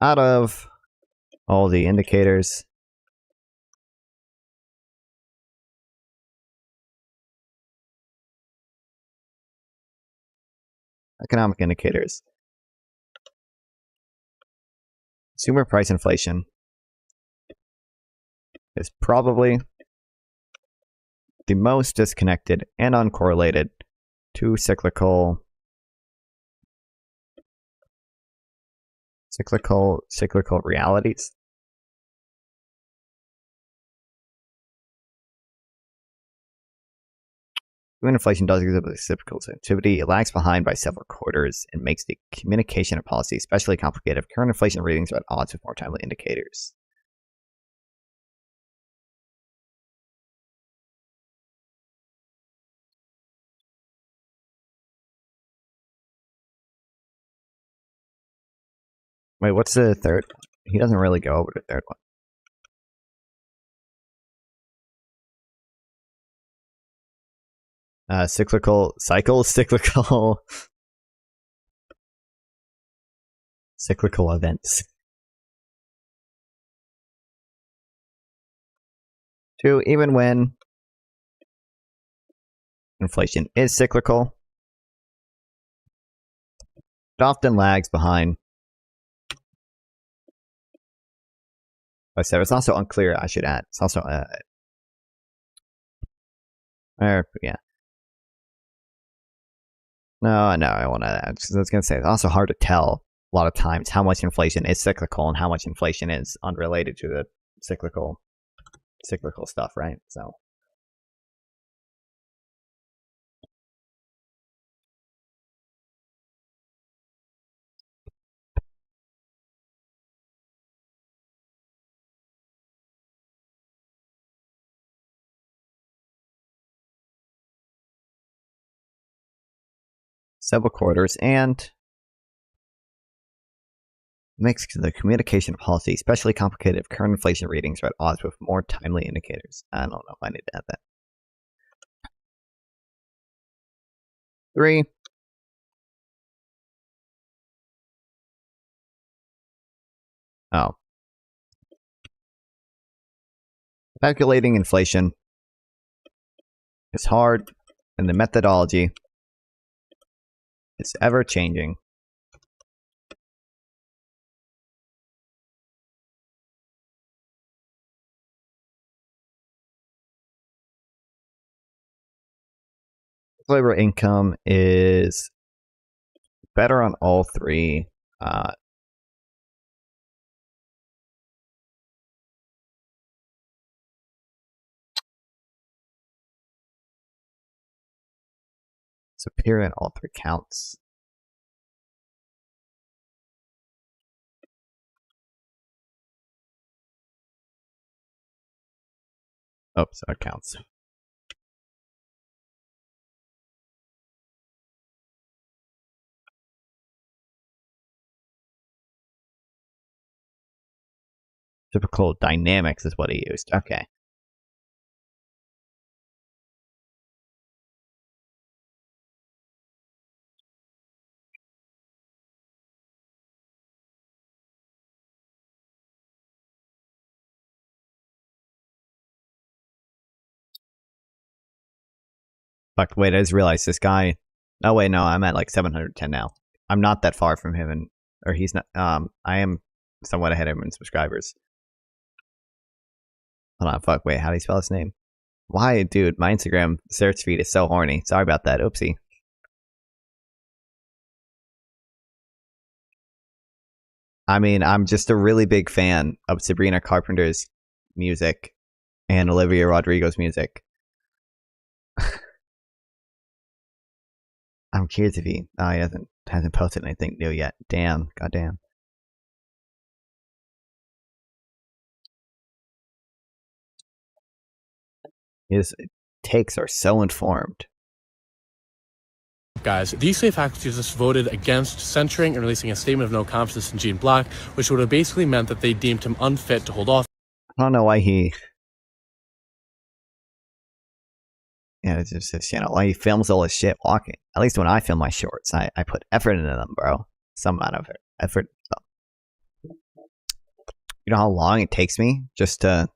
out of all the indicators, economic indicators, consumer price inflation is probably the most disconnected and uncorrelated to cyclical realities. When inflation does exhibit cyclical sensitivity, it lags behind by several quarters and makes the communication of policy especially complicated if current inflation readings are at odds with more timely indicators. Wait, what's the third one? He doesn't really go over the third one. Cyclical events. 2, even when inflation is cyclical, it often lags behind. I said it's also unclear. I should add. It's also yeah. No, I want to add. I was going to say it's also hard to tell a lot of times how much inflation is cyclical and how much inflation is unrelated to the cyclical stuff, right? So. Several quarters and makes the communication policy especially complicated if current inflation readings are at odds with more timely indicators. I don't know if I need to add that. 3. Oh. Calculating inflation is hard, and the methodology is ever changing. Labor income is better on all three. Superior in all 3 counts. Oops, that counts. Typical dynamics is what he used. Okay. Fuck, wait, I just realized this guy. Oh, wait, no, I'm at like 710 now. I'm not that far from him, or he's not. I am somewhat ahead of him in subscribers. Hold on, fuck, wait, how do you spell his name? Why, dude, my Instagram search feed is so horny. Sorry about that, oopsie. I mean, I'm just a really big fan of Sabrina Carpenter's music and Olivia Rodrigo's music. I'm curious if he hasn't posted anything new yet. Damn, goddamn. His takes are so informed. Guys, the Safe Faculty just voted against censuring and releasing a statement of no confidence in Gene Black, which would have basically meant that they deemed him unfit to hold office. I don't know why he. Yeah, it's just, why he films all his shit walking. At least when I film my shorts, I put effort into them, bro. Some amount of effort. You know how long it takes me just to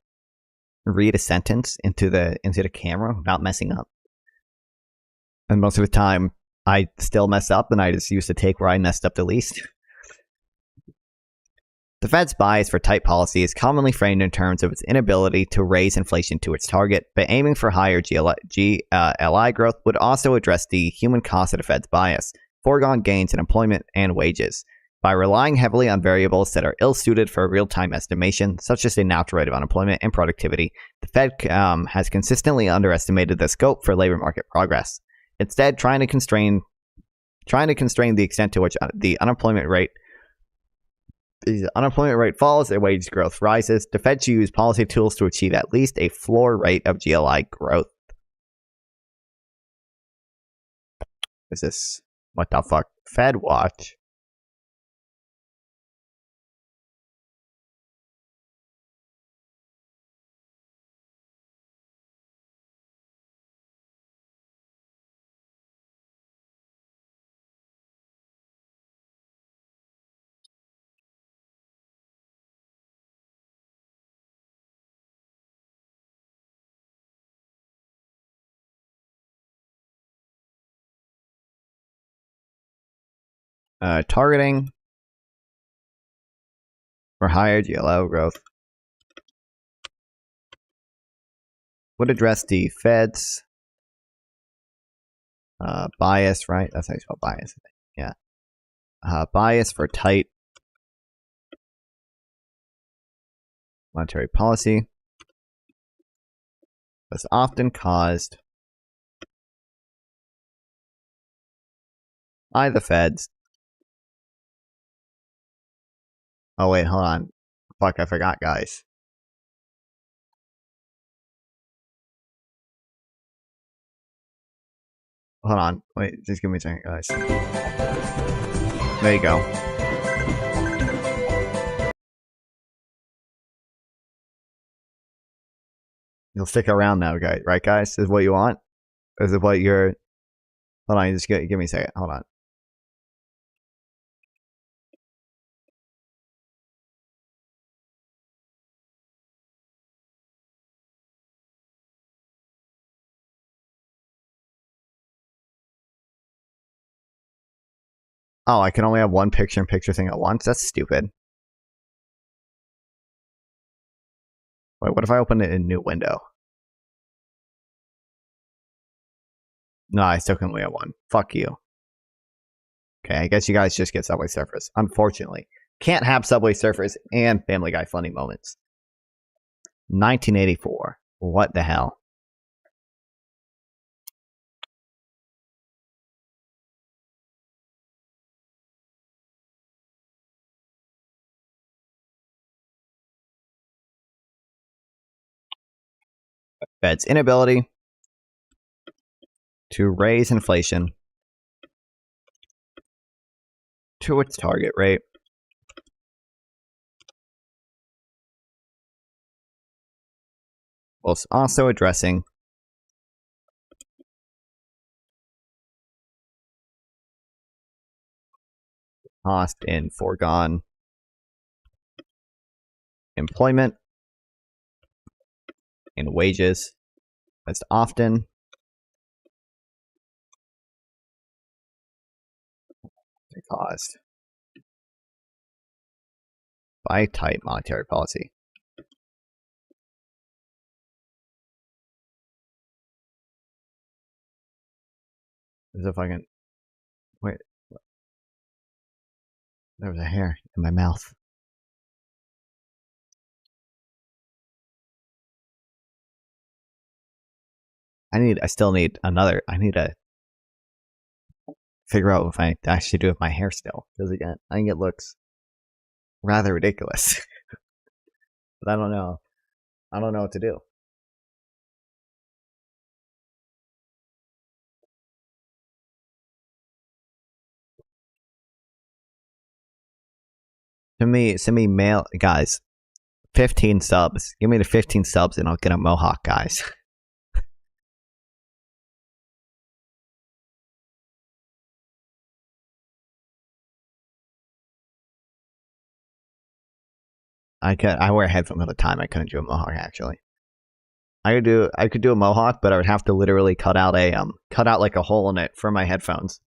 read a sentence into the camera without messing up? And most of the time, I still mess up, and I just use the take where I messed up the least. The Fed's bias for tight policy is commonly framed in terms of its inability to raise inflation to its target, but aiming for higher GLI growth would also address the human cost of the Fed's bias, foregone gains in employment and wages. By relying heavily on variables that are ill-suited for real-time estimation, such as the natural rate of unemployment and productivity, the Fed has consistently underestimated the scope for labor market progress. Instead, trying to constrain the extent to which the unemployment rate falls and wage growth rises, the Fed should use policy tools to achieve at least a floor rate of GLI growth. Is this what the fuck? Fed Watch. Targeting for higher GLO growth would address the Fed's bias, right? That's how you spell bias. Yeah. Bias for tight monetary policy was often caused by the Fed's. Oh wait, hold on. Fuck, I forgot, guys. Hold on. Wait, just give me a second, guys. There you go. You'll stick around now, guys. Right, guys? This is what you want? Is it what you're... Hold on, just give me a second. Hold on. Oh, I can only have one picture-in-picture thing at once? That's stupid. Wait, what if I open it in a new window? No, I still can only have one. Fuck you. Okay, I guess you guys just get Subway Surfers. Unfortunately. Can't have Subway Surfers and Family Guy funny moments. 1984. What the hell? Fed's inability to raise inflation to its target rate whilst also addressing cost in foregone employment and wages most often caused by tight monetary policy. As if I can wait. There was a hair in my mouth. I still need another. I need to figure out if I actually do with my hair still. Because again, I think it looks rather ridiculous. But I don't know. I don't know what to do. Send me mail, guys. 15 subs. Give me the 15 subs and I'll get a mohawk, guys. I wear headphones all the time. I couldn't do a mohawk actually. I could do a mohawk, but I would have to literally cut out like a hole in it for my headphones.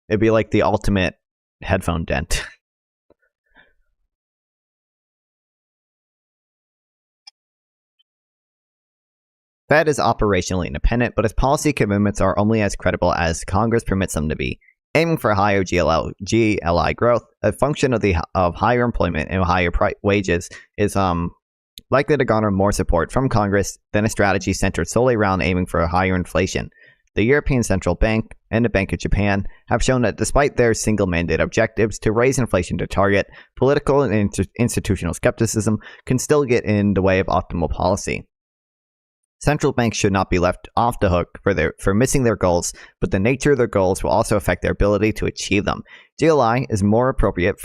It'd be like the ultimate headphone dent. Fed is operationally independent, but its policy commitments are only as credible as Congress permits them to be. Aiming for higher GLI growth, a function of higher employment and higher wages, is likely to garner more support from Congress than a strategy centered solely around aiming for a higher inflation. The European Central Bank and the Bank of Japan have shown that despite their single-minded objectives to raise inflation to target, political and institutional skepticism can still get in the way of optimal policy. Central banks should not be left off the hook for missing their goals, but the nature of their goals will also affect their ability to achieve them. GLI is the more appropriate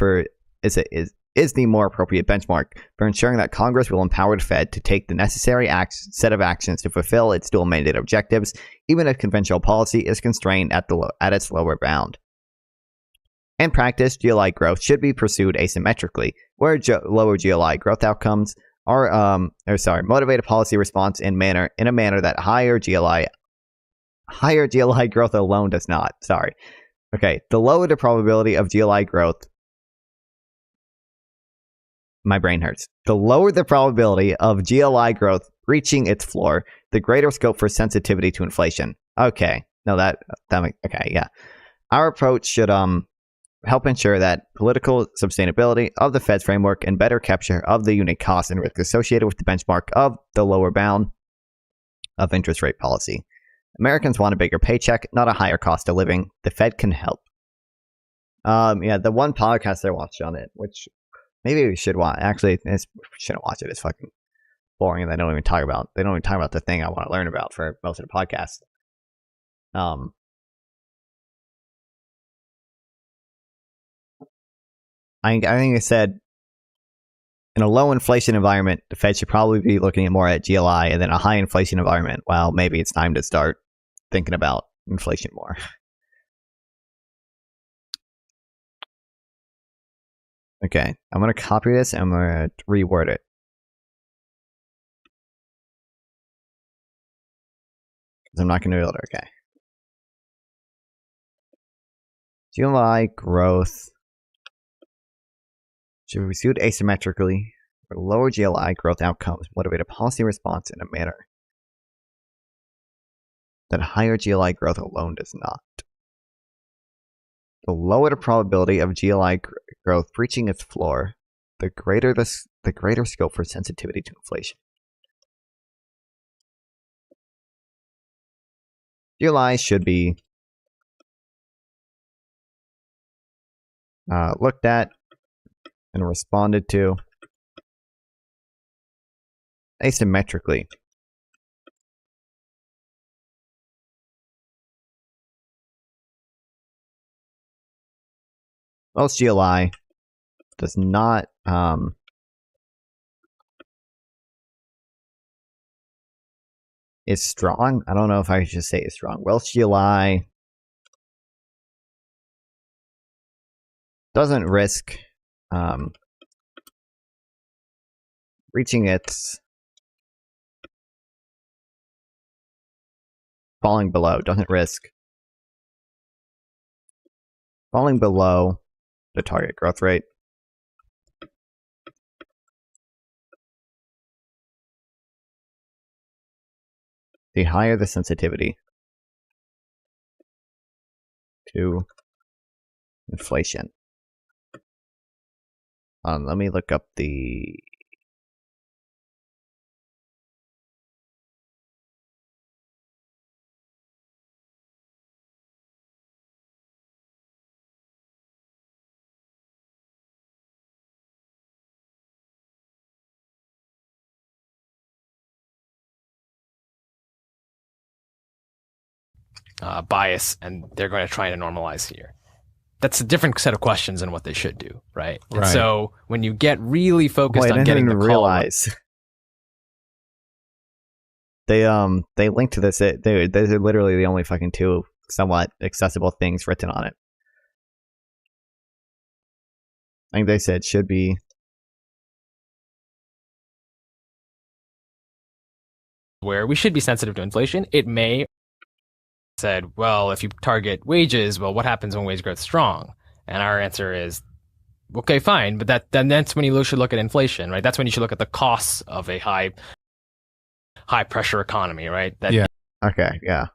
benchmark for ensuring that Congress will empower the Fed to take the necessary set of actions to fulfill its dual-minded objectives, even if conventional policy is constrained at its lower bound. In practice, GLI growth should be pursued asymmetrically, where lower GLI growth outcomes motivate a policy response in a manner that higher GLI growth alone does not. The lower the probability of GLI growth, my brain hurts. The lower the probability of GLI growth reaching its floor, the greater scope for sensitivity to inflation. Okay, no, yeah. Our approach should help ensure that political sustainability of the Fed's framework and better capture of the unit cost and risk associated with the benchmark of the lower bound of interest rate policy. Americans want a bigger paycheck, not a higher cost of living. The Fed can help. The one podcast I watched on it, which maybe we should watch. Actually, we shouldn't watch it. It's fucking boring, and they don't even talk about the thing I want to learn about for most of the podcast. I think it said in a low inflation environment, the Fed should probably be looking more at GLI, and then a high inflation environment, well, maybe it's time to start thinking about inflation more. Okay, I'm going to copy this and I'm going to reword it. Because I'm not going to do it. Okay. GLI growth should be pursued asymmetrically, where lower GLI growth outcomes motivate a policy response in a manner that higher GLI growth alone does not. The lower the probability of GLI growth reaching its floor, the greater scope for sensitivity to inflation. GLI should be looked at and responded to asymmetrically, Welsh GLI does not is strong. I don't know if I should say it's strong. Welsh GLI doesn't risk reaching its falling below. Doesn't risk falling below the target growth rate. The higher the sensitivity to inflation. Let me look up the bias, and they're going to try to normalize here. That's a different set of questions than what they should do, right? And so when you get really focused on getting the call, realize they linked to this. Those are literally the only fucking two somewhat accessible things written on it. I think they said should be where we should be sensitive to inflation. It may said, well, if you target wages, well, what happens when wage growth is strong? And our answer is, okay, fine, but then that's when you should look at inflation, right? That's when you should look at the costs of a high pressure economy, right? Yeah. Okay. Yeah.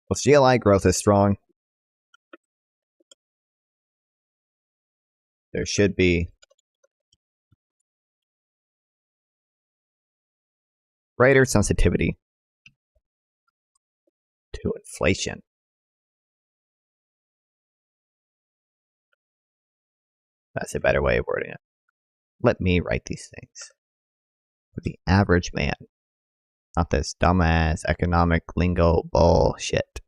Well, CLI growth is strong. There should be greater sensitivity to inflation. That's a better way of wording it. Let me write these things. For the average man. Not this dumbass economic lingo bullshit.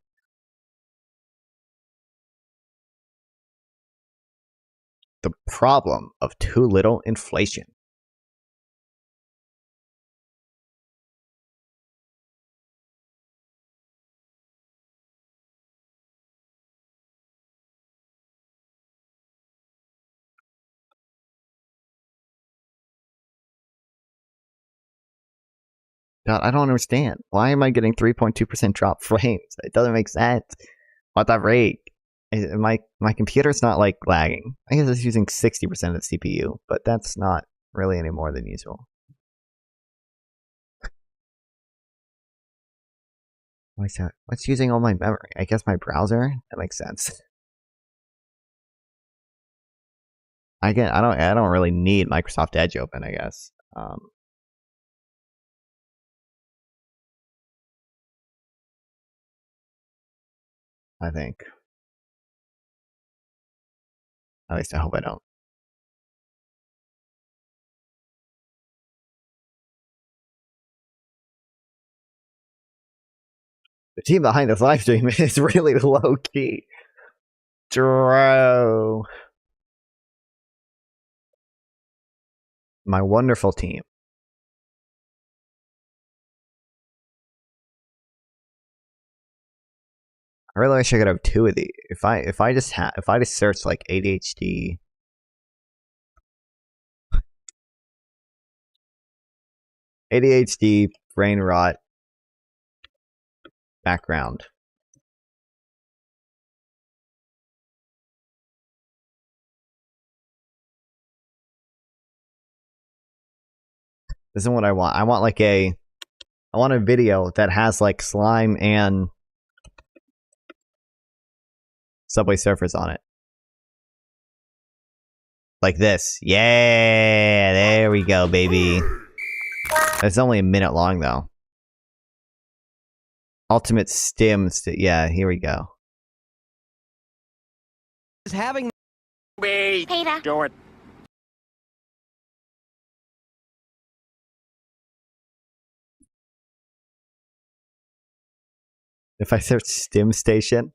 The problem of too little inflation. God, I don't understand. Why am I getting 3.2% drop frames? It doesn't make sense. At that rate, my computer's not like lagging. I guess it's using 60% of the CPU, but that's not really any more than usual. What's that? What's using all my memory? I guess my browser? That makes sense. I don't really need Microsoft Edge open, I guess. I think. At least I hope I don't. The team behind this live stream is really low key. Dro. My wonderful team. I really wish I could have two of these. If I just search like ADHD, brain rot, background. This isn't what I want. I want a video that has like slime and Subway Surfers on it. Like this. Yeah, there we go, baby. It's only a minute long though. Ultimate stims. Yeah, here we go. Is having Wait, Peter. do it. If I search stim station,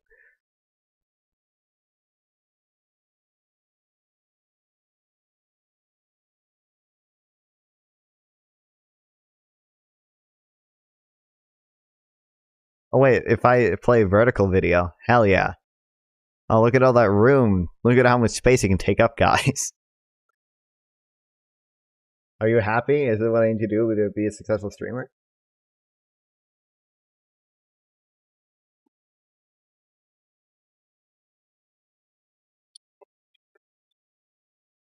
oh wait, if I play vertical video, hell yeah. Oh, look at all that room. Look at how much space it can take up, guys. Are you happy? Is it what I need to do to be a successful streamer?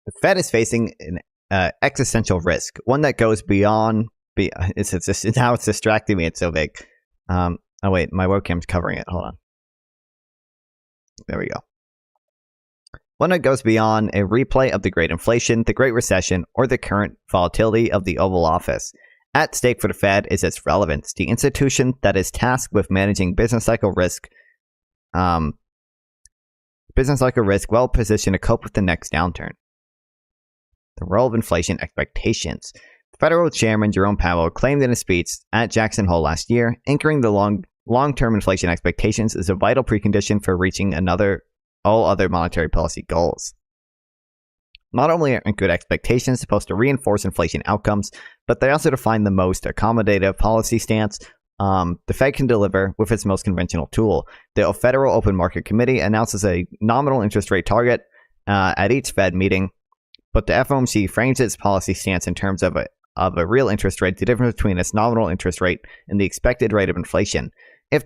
The Fed is facing an existential risk, one that goes beyond. Now it's distracting me. It's so big. Oh wait, my webcam's covering it. Hold on. There we go. One that goes beyond a replay of the Great Inflation, the Great Recession, or the current volatility of the Oval Office. At stake for the Fed is its relevance, the institution that is tasked with managing business cycle risk. Well positioned to cope with the next downturn. The role of inflation expectations. Federal Chairman Jerome Powell claimed in a speech at Jackson Hole last year, anchoring the long-term inflation expectations is a vital precondition for reaching all other monetary policy goals. Not only are good expectations supposed to reinforce inflation outcomes, but they also define the most accommodative policy stance the Fed can deliver with its most conventional tool. The Federal Open Market Committee announces a nominal interest rate target at each Fed meeting, but the FOMC frames its policy stance in terms of a real interest rate, the difference between its nominal interest rate and the expected rate of inflation. If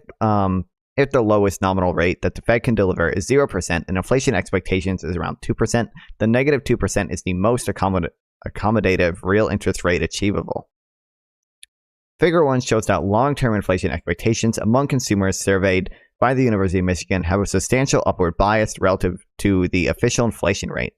the lowest nominal rate that the Fed can deliver is 0% and inflation expectations is around 2%, the negative 2% is the most accommodative real interest rate achievable. Figure 1 shows that long-term inflation expectations among consumers surveyed by the University of Michigan have a substantial upward bias relative to the official inflation rate.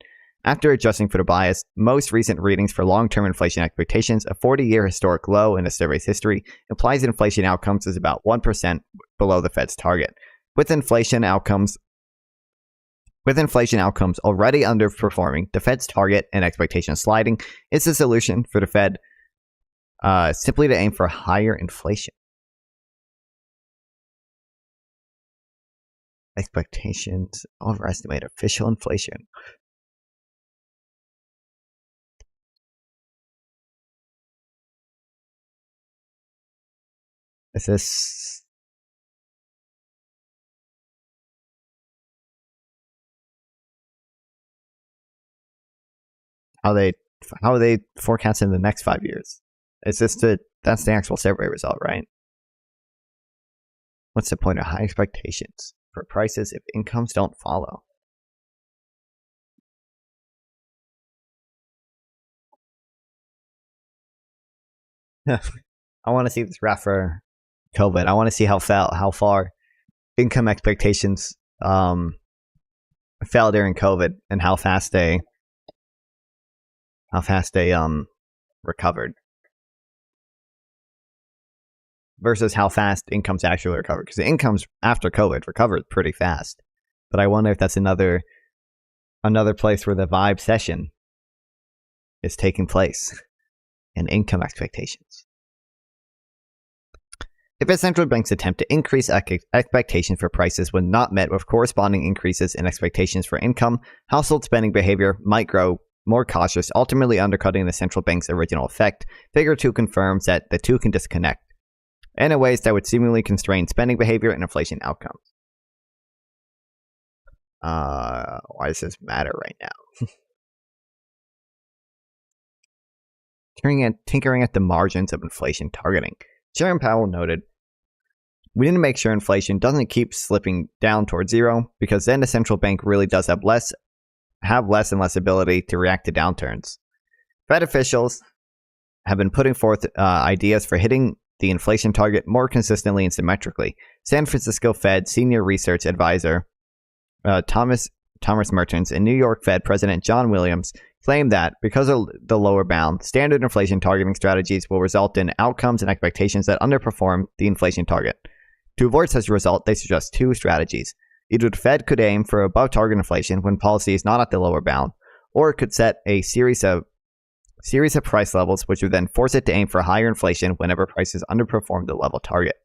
After adjusting for the bias, most recent readings for long-term inflation expectations, a 40-year historic low in the survey's history, implies inflation outcomes is about 1% below the Fed's target. With inflation outcomes already underperforming the Fed's target and expectation sliding, is the solution for the Fed simply to aim for higher inflation. Expectations overestimate official inflation. Is this how are they forecasting the next 5 years? Is this that's the actual survey result, right? What's the point of high expectations for prices if incomes don't follow? I want to see this graph for COVID. I want to see how far income expectations fell during COVID and how fast they recovered versus how fast incomes actually recovered. Because the incomes after COVID recovered pretty fast. But I wonder if that's another place where the vibe session is taking place and income expectations. If a central bank's attempt to increase expectations for prices when not met with corresponding increases in expectations for income, household spending behavior might grow more cautious, ultimately undercutting the central bank's original effect. Figure 2 confirms that the two can disconnect in ways that would seemingly constrain spending behavior and inflation outcomes. Why does this matter right now? Tinkering at the margins of inflation targeting. Jerome Powell noted, "We need to make sure inflation doesn't keep slipping down towards zero, because then the central bank really does have less and less ability to react to downturns." Fed officials have been putting forth ideas for hitting the inflation target more consistently and symmetrically. San Francisco Fed senior research advisor Thomas Mertens and New York Fed President John Williams claimed that because of the lower bound, standard inflation targeting strategies will result in outcomes and expectations that underperform the inflation target. To avoid such a result, they suggest two strategies. Either the Fed could aim for above target inflation when policy is not at the lower bound, or it could set a series of price levels which would then force it to aim for higher inflation whenever prices underperform the level target.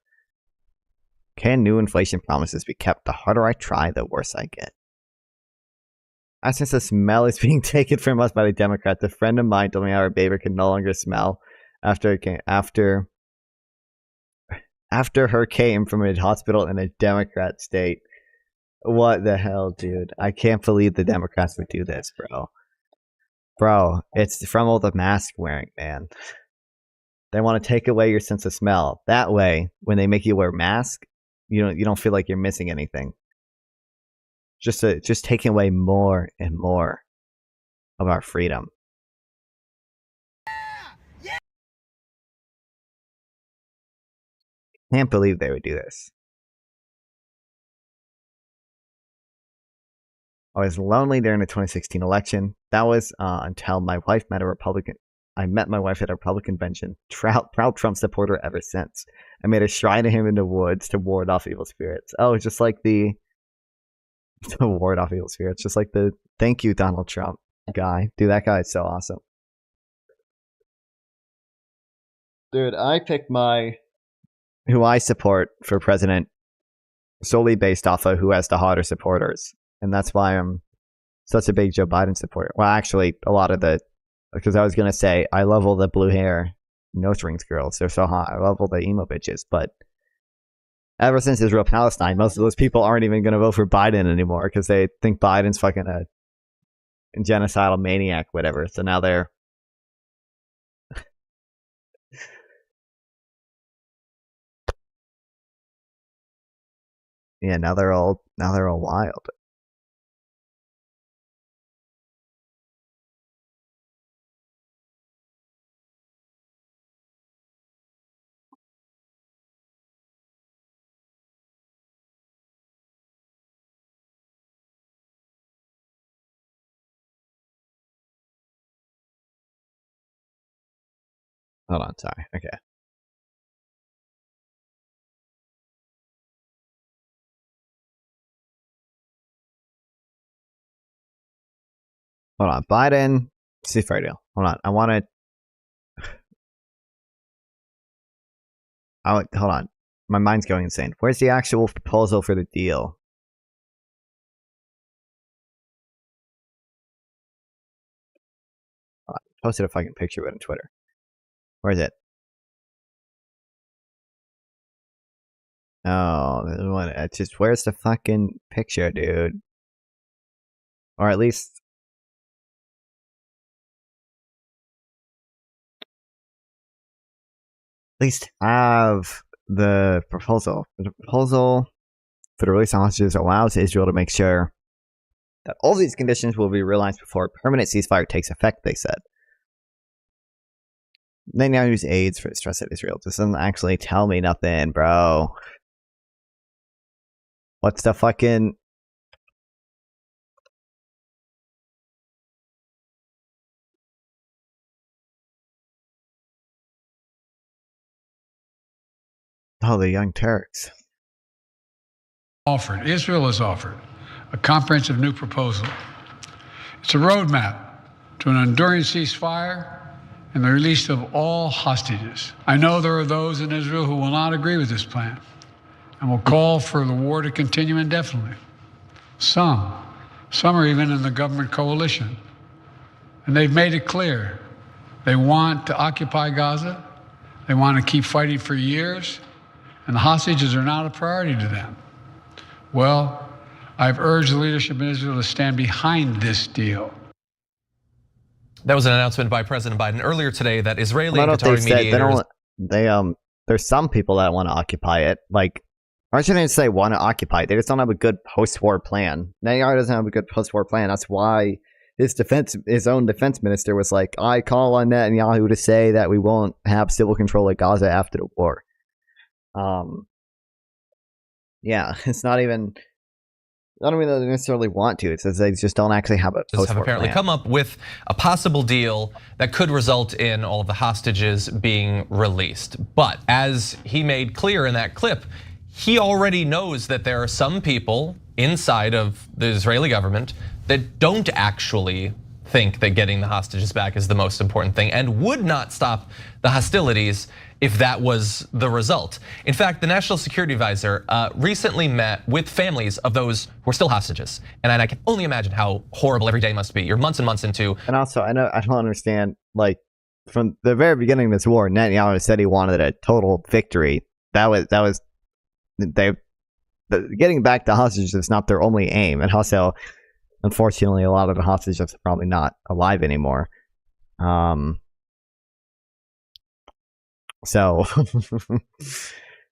Can new inflation promises be kept? The harder I try, the worse I get. Since the smell is being taken from us by the Democrats, a friend of mine told me how her baby could no longer smell after her came from a hospital in a Democrat state. What the hell, dude? I can't believe the Democrats would do this, bro. Bro, it's from all the mask wearing, man. They want to take away your sense of smell. That way, when they make you wear a mask, you don't feel like you're missing anything. Just taking away more and more of our freedom. Can't believe they would do this. I was lonely during the 2016 election. That was until my wife met a Republican. I met my wife at a Republican convention. Proud Trump supporter ever since. I made a shrine to him in the woods to ward off evil spirits. Oh, just like to ward off evil spirits. Just like the thank you, Donald Trump guy. Dude, that guy is so awesome. Dude, I picked who I support for president solely based off of who has the hotter supporters. And that's why I'm such a big Joe Biden supporter. Well, actually, because I was going to say, I love all the blue hair, nose rings girls. They're so hot. I love all the emo bitches. But ever since Israel Palestine, most of those people aren't even going to vote for Biden anymore because they think Biden's fucking a genocidal maniac, whatever. So now they're. Yeah, now they're all wild. Hold on, sorry. Okay. Hold on, Biden. See fair deal. Hold on, hold on. My mind's going insane. Where's the actual proposal for the deal? I posted a fucking picture of it on Twitter. Where is it? Oh, where's the fucking picture, dude? Or at least. Have the proposal. The proposal for the release of hostages allows Israel to make sure that all these conditions will be realized before a permanent ceasefire takes effect, they said. They now use AIDS for stress at Israel. This doesn't actually tell me nothing, bro. What's the fucking... Oh, the Young Turks. Israel has offered a comprehensive new proposal. It's a roadmap to an enduring ceasefire and the release of all hostages. I know there are those in Israel who will not agree with this plan and will call for the war to continue indefinitely. Some are even in the government coalition. And they've made it clear they want to occupy Gaza. They want to keep fighting for years. And the hostages are not a priority to them. Well, I've urged the leadership in Israel to stand behind this deal. That was an announcement by President Biden earlier today that Israeli and Qatari mediators. There's some people that want to occupy it. Like, I shouldn't say want to occupy it. They just don't have a good post-war plan. Netanyahu doesn't have a good post-war plan. That's why his own defense minister was like, I call on Netanyahu to say that we won't have civil control of Gaza after the war. Yeah, it's not even. I don't mean they necessarily want to. It says they just don't actually have a post-war have apparently plan. Come up with a possible deal that could result in all of the hostages being released. But as he made clear in that clip, he already knows that there are some people inside of the Israeli government that don't actually think that getting the hostages back is the most important thing and would not stop the hostilities if that was the result. In fact, the National Security Advisor recently met with families of those who are still hostages. And I can only imagine how horrible every day must be. You're months and months into. And also, I don't understand, like, from the very beginning of this war, Netanyahu said he wanted a total victory. Getting back the hostages is not their only aim. And also, unfortunately, a lot of the hostages are probably not alive anymore. So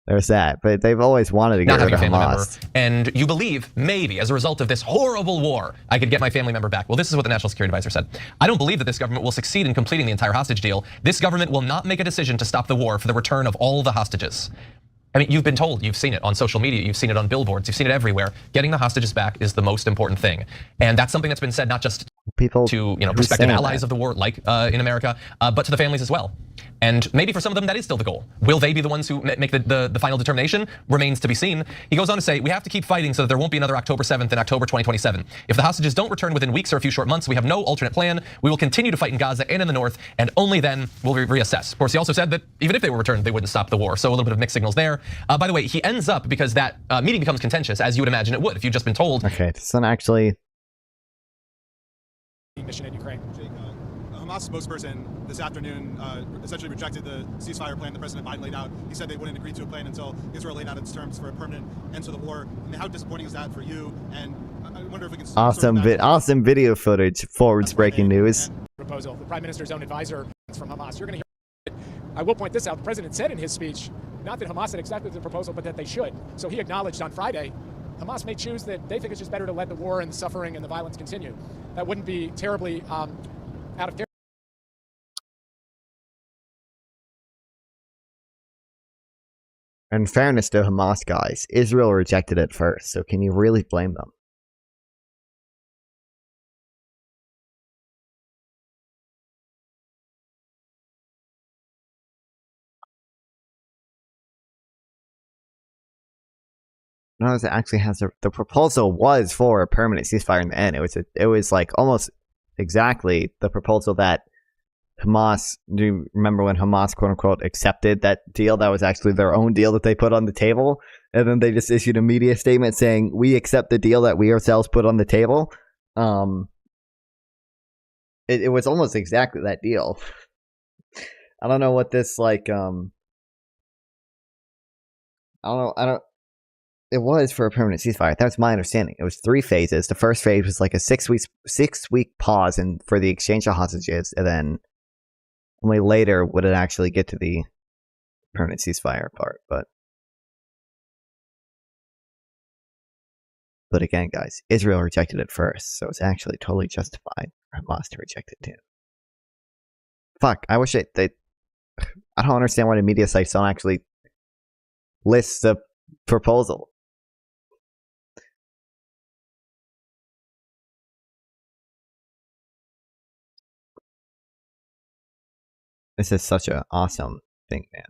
there's that. But they've always wanted to get rid of Hamas. And you believe maybe as a result of this horrible war, I could get my family member back. Well, this is what the National Security Advisor said. I don't believe that this government will succeed in completing the entire hostage deal. This government will not make a decision to stop the war for the return of all the hostages. I mean, you've been told, you've seen it on social media, you've seen it on billboards, you've seen it everywhere. Getting the hostages back is the most important thing. And that's something that's been said not just to prospective allies of the war, like in America, but to the families as well. And maybe for some of them, that is still the goal. Will they be the ones who make the final determination? Remains to be seen. He goes on to say, we have to keep fighting so that there won't be another October 7th in October 2027. If the hostages don't return within weeks or a few short months, we have no alternate plan. We will continue to fight in Gaza and in the north, and only then will we reassess. Of course, he also said that even if they were returned, they wouldn't stop the war. So a little bit of mixed signals there. By the way, he ends up, because that meeting becomes contentious, as you would imagine it would if you'd just been told. Okay, this one actually... mission in Ukraine. Jake, Hamas spokesperson this afternoon essentially rejected the ceasefire plan that President Biden laid out. He said they wouldn't agree to a plan until Israel laid out its terms for a permanent end to the war. I mean, how disappointing is that for you? And I wonder if we can... Awesome video footage. Forwards breaking news. Proposal. The Prime Minister's own advisor from Hamas. You're going to hear... I will point this out. The President said in his speech, not that Hamas had accepted the proposal, but that they should. So he acknowledged on Friday Hamas may choose that they think it's just better to let the war and the suffering and the violence continue. That wouldn't be terribly out of character. In fairness to Hamas guys, Israel rejected it first, so can you really blame them? No, it actually has the proposal was for a permanent ceasefire in the end. It was like almost exactly the proposal that Hamas. Do you remember when Hamas quote unquote accepted that deal? That was actually their own deal that they put on the table, and then they just issued a media statement saying we accept the deal that we ourselves put on the table. It was almost exactly that deal. I don't know what this like. I don't. It was for a permanent ceasefire. That's my understanding. It was 3 phases. The first phase was like a 6-week pause and for the exchange of hostages, and then only later would it actually get to the permanent ceasefire part. But again, guys, Israel rejected it first, so it's actually totally justified for Hamas to reject it too. Fuck, I wish I don't understand why the media sites don't actually list the proposal. This is such an awesome thing, man.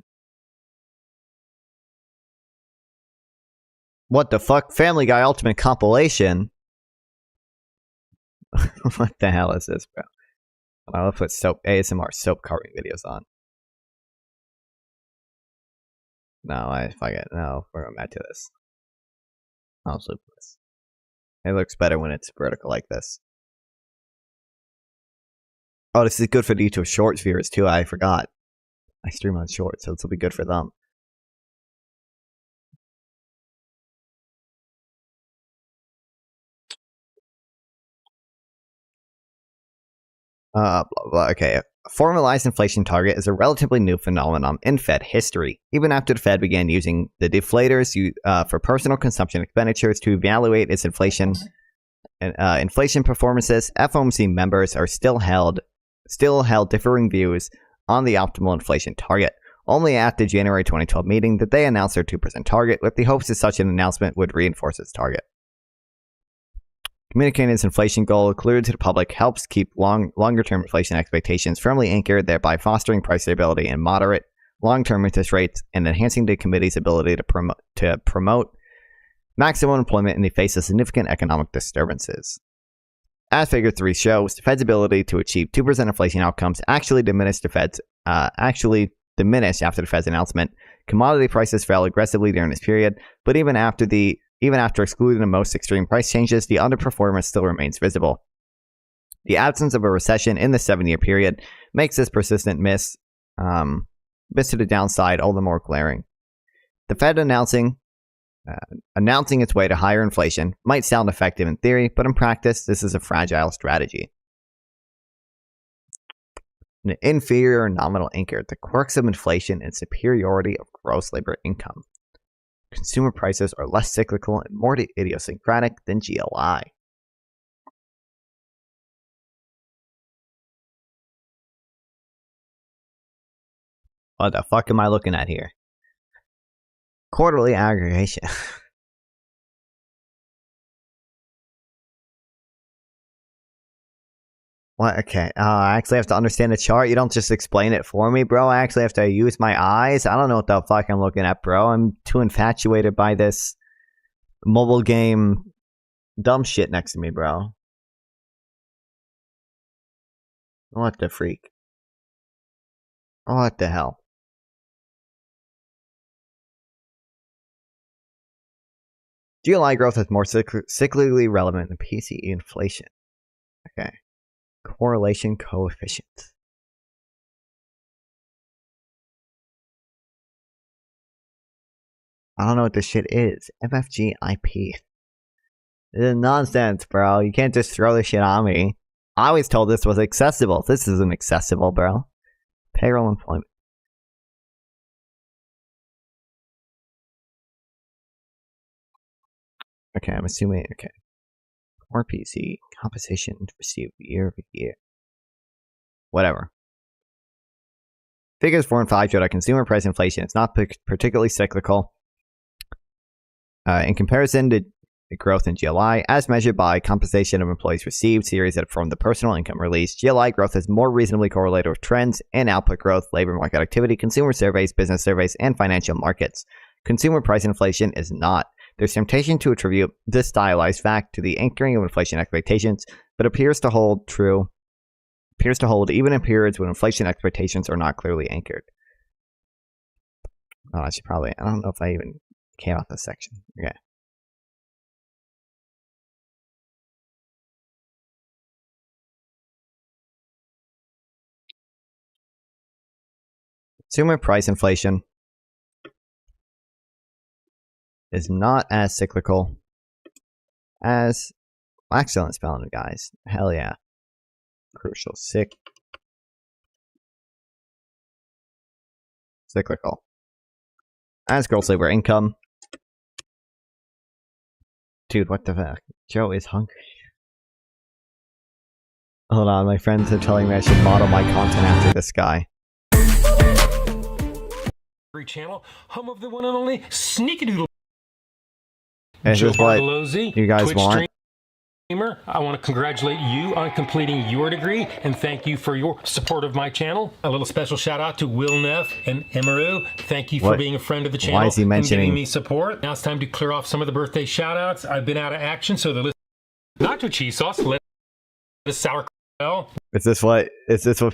What the fuck? Family Guy Ultimate Compilation? What the hell is this, bro? I'll put ASMR soap carving videos on. No, fuck it. No, we're going back to this. I'll flip this. It looks better when it's vertical like this. Oh, this is good for the YouTube Shorts viewers too. I forgot. I stream on Shorts, so this will be good for them. Blah, blah. Okay, a formalized inflation target is a relatively new phenomenon in Fed history, even after the Fed began using the deflators for personal consumption expenditures to evaluate its inflation performances. FOMC members are still held differing views on the optimal inflation target. Only at the January 2012 meeting did they announce their 2% target, with the hopes that such an announcement would reinforce its target. Communicating its inflation goal clear to the public helps keep longer-term inflation expectations firmly anchored, thereby fostering price stability and moderate long-term interest rates and enhancing the committee's ability to promote maximum employment in the face of significant economic disturbances. As Figure 3 shows, the Fed's ability to achieve 2% inflation outcomes actually diminished the Fed's diminished after the Fed's announcement. Commodity prices fell aggressively during this period, but even after excluding the most extreme price changes, the underperformance still remains visible. The absence of a recession in the 7-year period makes this persistent miss to the downside all the more glaring. The Fed announcing its way to higher inflation might sound effective in theory, but in practice, this is a fragile strategy. An inferior nominal anchor, the quirks of inflation and superiority of gross labor income. Consumer prices are less cyclical and more idiosyncratic than GLI. What the fuck am I looking at here? Quarterly aggregation. What? Okay. I actually have to understand the chart. You don't just explain it for me, bro. I actually have to use my eyes. I don't know what the fuck I'm looking at, bro. I'm too infatuated by this mobile game dumb shit next to me, bro. What the freak? What the hell? GLI growth is more cyclically relevant than PCE inflation. Okay. Correlation coefficient. I don't know what this shit is. FFG IP. This is nonsense, bro. You can't just throw this shit on me. I always told this was accessible. This isn't accessible, bro. Payroll employment. Okay, I'm assuming, okay. Core PC, compensation received year over year. Whatever. Figures 4 and 5 show that consumer price inflation is not particularly cyclical. In comparison to the growth in GLI, as measured by compensation of employees received, series that from the personal income release, GLI growth is more reasonably correlated with trends in output growth, labor market activity, consumer surveys, business surveys, and financial markets. Consumer price inflation is not. There's temptation to attribute this stylized fact to the anchoring of inflation expectations, but appears to hold even in periods when inflation expectations are not clearly anchored. Oh, I don't know if I even came out this section. Okay. Consumer price inflation is not as cyclical as excellent spelling, guys. Hell yeah. Crucial. Cyclical. As gross labor income. Dude, what the fuck? Joe is hungry. Hold on, my friends are telling me I should model my content after this guy. Channel, home of the one and only Sneaky Doodle. This is what you guys Twitch want. Streamer, I want to congratulate you on completing your degree and thank you for your support of my channel. A little special shout out to Will Neff and Emaru. Thank you for being a friend of the channel. Why is he mentioning and giving me support? Now it's time to clear off some of the birthday shout outs. I've been out of action, so the list nacho cheese sauce, lettuce, sour cream. Is this what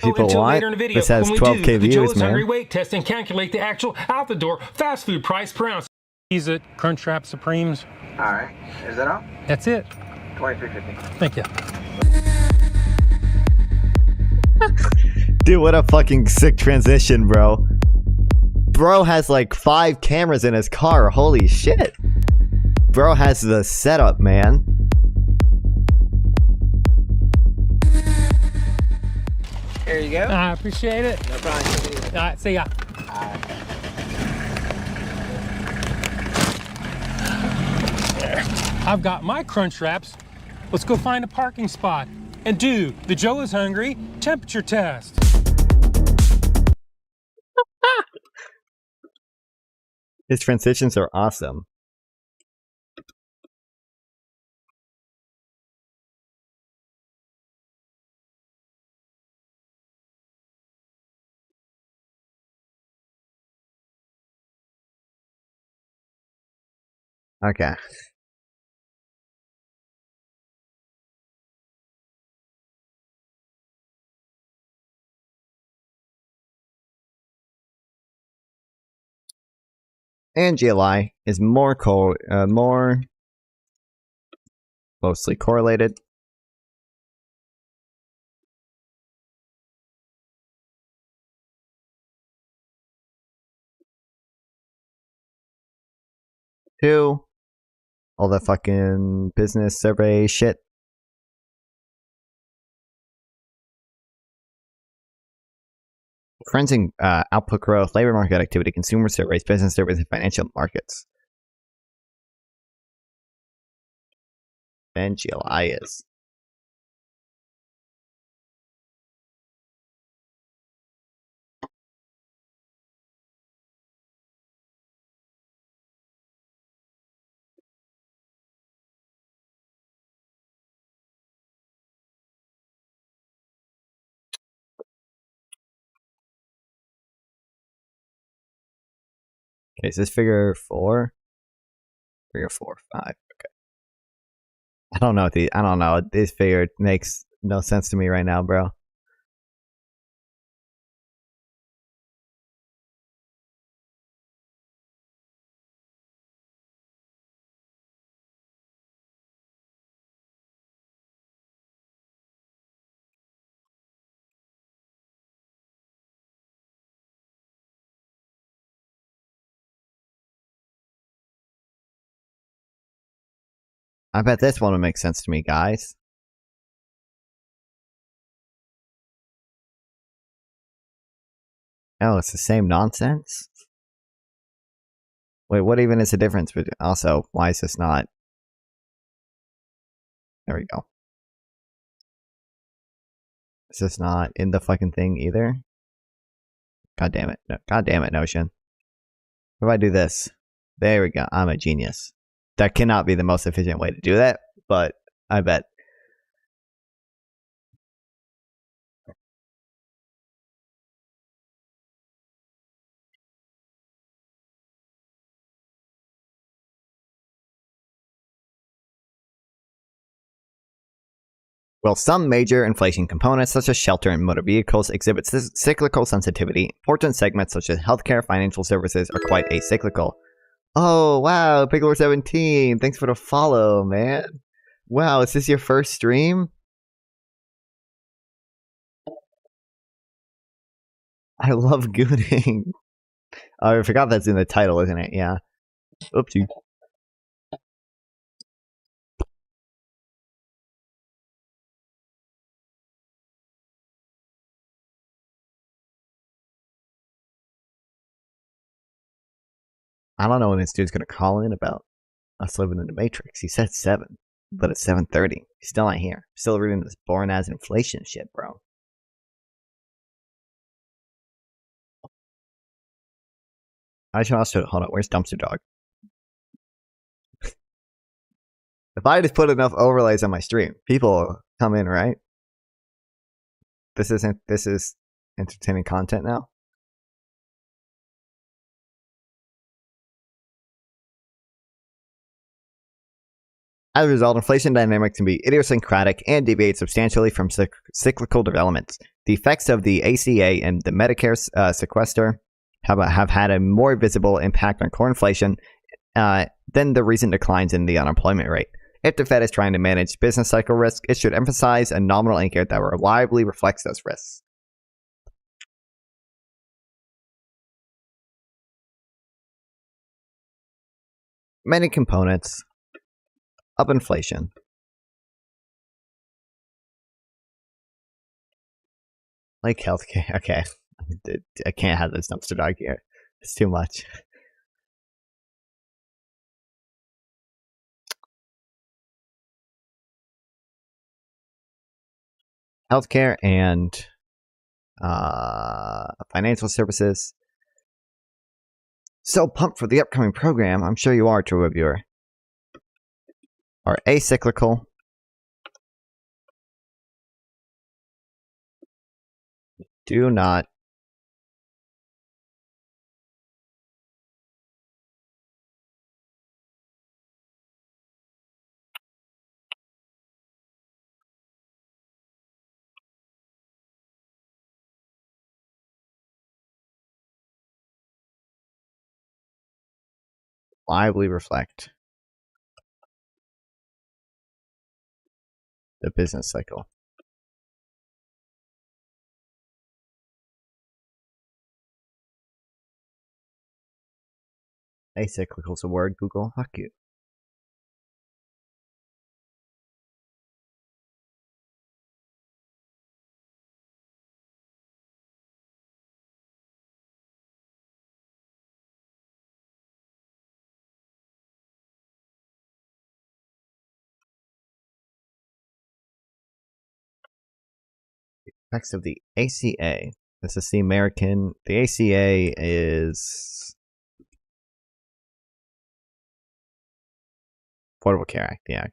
people want? Later in the video, This has 12K the views, Joe's Hungry man. weight test and calculate the actual out the door fast food price per ounce. These at Crunchwrap Supremes. All right, is that all? That's it. $23.50. Thank you. Dude, what a fucking sick transition, bro. Bro has like 5 cameras in his car. Holy shit. Bro has the setup, man. Here you go. I appreciate it. No problem. All right, see ya. I've got my crunch wraps. Let's go find a parking spot and do the Joe is Hungry temperature test. His transitions are awesome. Okay. and GLI is more closely correlated. To all the fucking business survey shit. Trends in output growth, labor market activity, consumer surveys, business surveys, and financial markets. And GLI is. Okay, is this figure 4? Figure 4, 5. Okay. I don't know. I don't know. This figure makes no sense to me right now, bro. I bet this one would make sense to me, guys. Oh, it's the same nonsense? Wait, what even is the difference? But also, why is this not? There we go. Is this not in the fucking thing either? God damn it. No, God damn it, Notion. What if I do this? There we go. I'm a genius. That cannot be the most efficient way to do that, but I bet. Well, some major inflation components, such as shelter and motor vehicles, exhibit cyclical sensitivity. Important segments, such as healthcare, financial services, are quite acyclical. Oh, wow, Pickler17, thanks for the follow, man. Wow, is this your first stream? I love gooning. Oh, I forgot that's in the title, isn't it? Yeah. Oopsie. I don't know when this dude's gonna call in about us living in the Matrix. He said 7, but it's 7:30. He's still not here. Still reading this boring ass inflation shit, bro. I should also hold on. Where's Dumpster Dog? If I just put enough overlays on my stream, people come in, right? This is entertaining content now. As a result, inflation dynamics can be idiosyncratic and deviate substantially from cyclical developments. The effects of the ACA and the Medicare sequester have had a more visible impact on core inflation than the recent declines in the unemployment rate. If the Fed is trying to manage business cycle risk, it should emphasize a nominal anchor that reliably reflects those risks. Many components of inflation like healthcare. Okay, I can't have this Dumpster Dog here. It's too much. Healthcare and financial services. So pumped for the upcoming program. I'm sure you are, true reviewer. Are acyclical. Do not reliably reflect the business cycle. Acyclical is a word, Google. Fuck you. Effects of the ACA. This is the American. The ACA is Affordable Care Act. Yeah. Okay.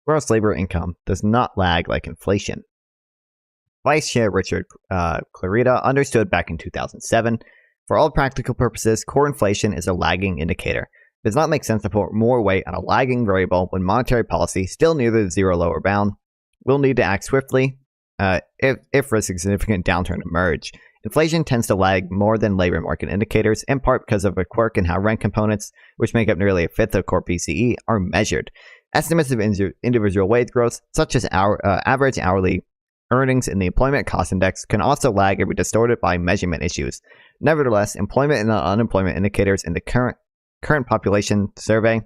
Gross labor income does not lag like inflation. Vice Chair Richard Clarida understood back in 2007, for all practical purposes, core inflation is a lagging indicator. It does not make sense to put more weight on a lagging variable when monetary policy, still near the zero lower bound, will need to act swiftly if risks a significant downturn emerge. Inflation tends to lag more than labor market indicators, in part because of a quirk in how rent components, which make up nearly a fifth of core PCE, are measured. Estimates of individual wage growth, such as average hourly earnings in the employment cost index, can also lag and be distorted by measurement issues. Nevertheless, employment and unemployment indicators in the current population survey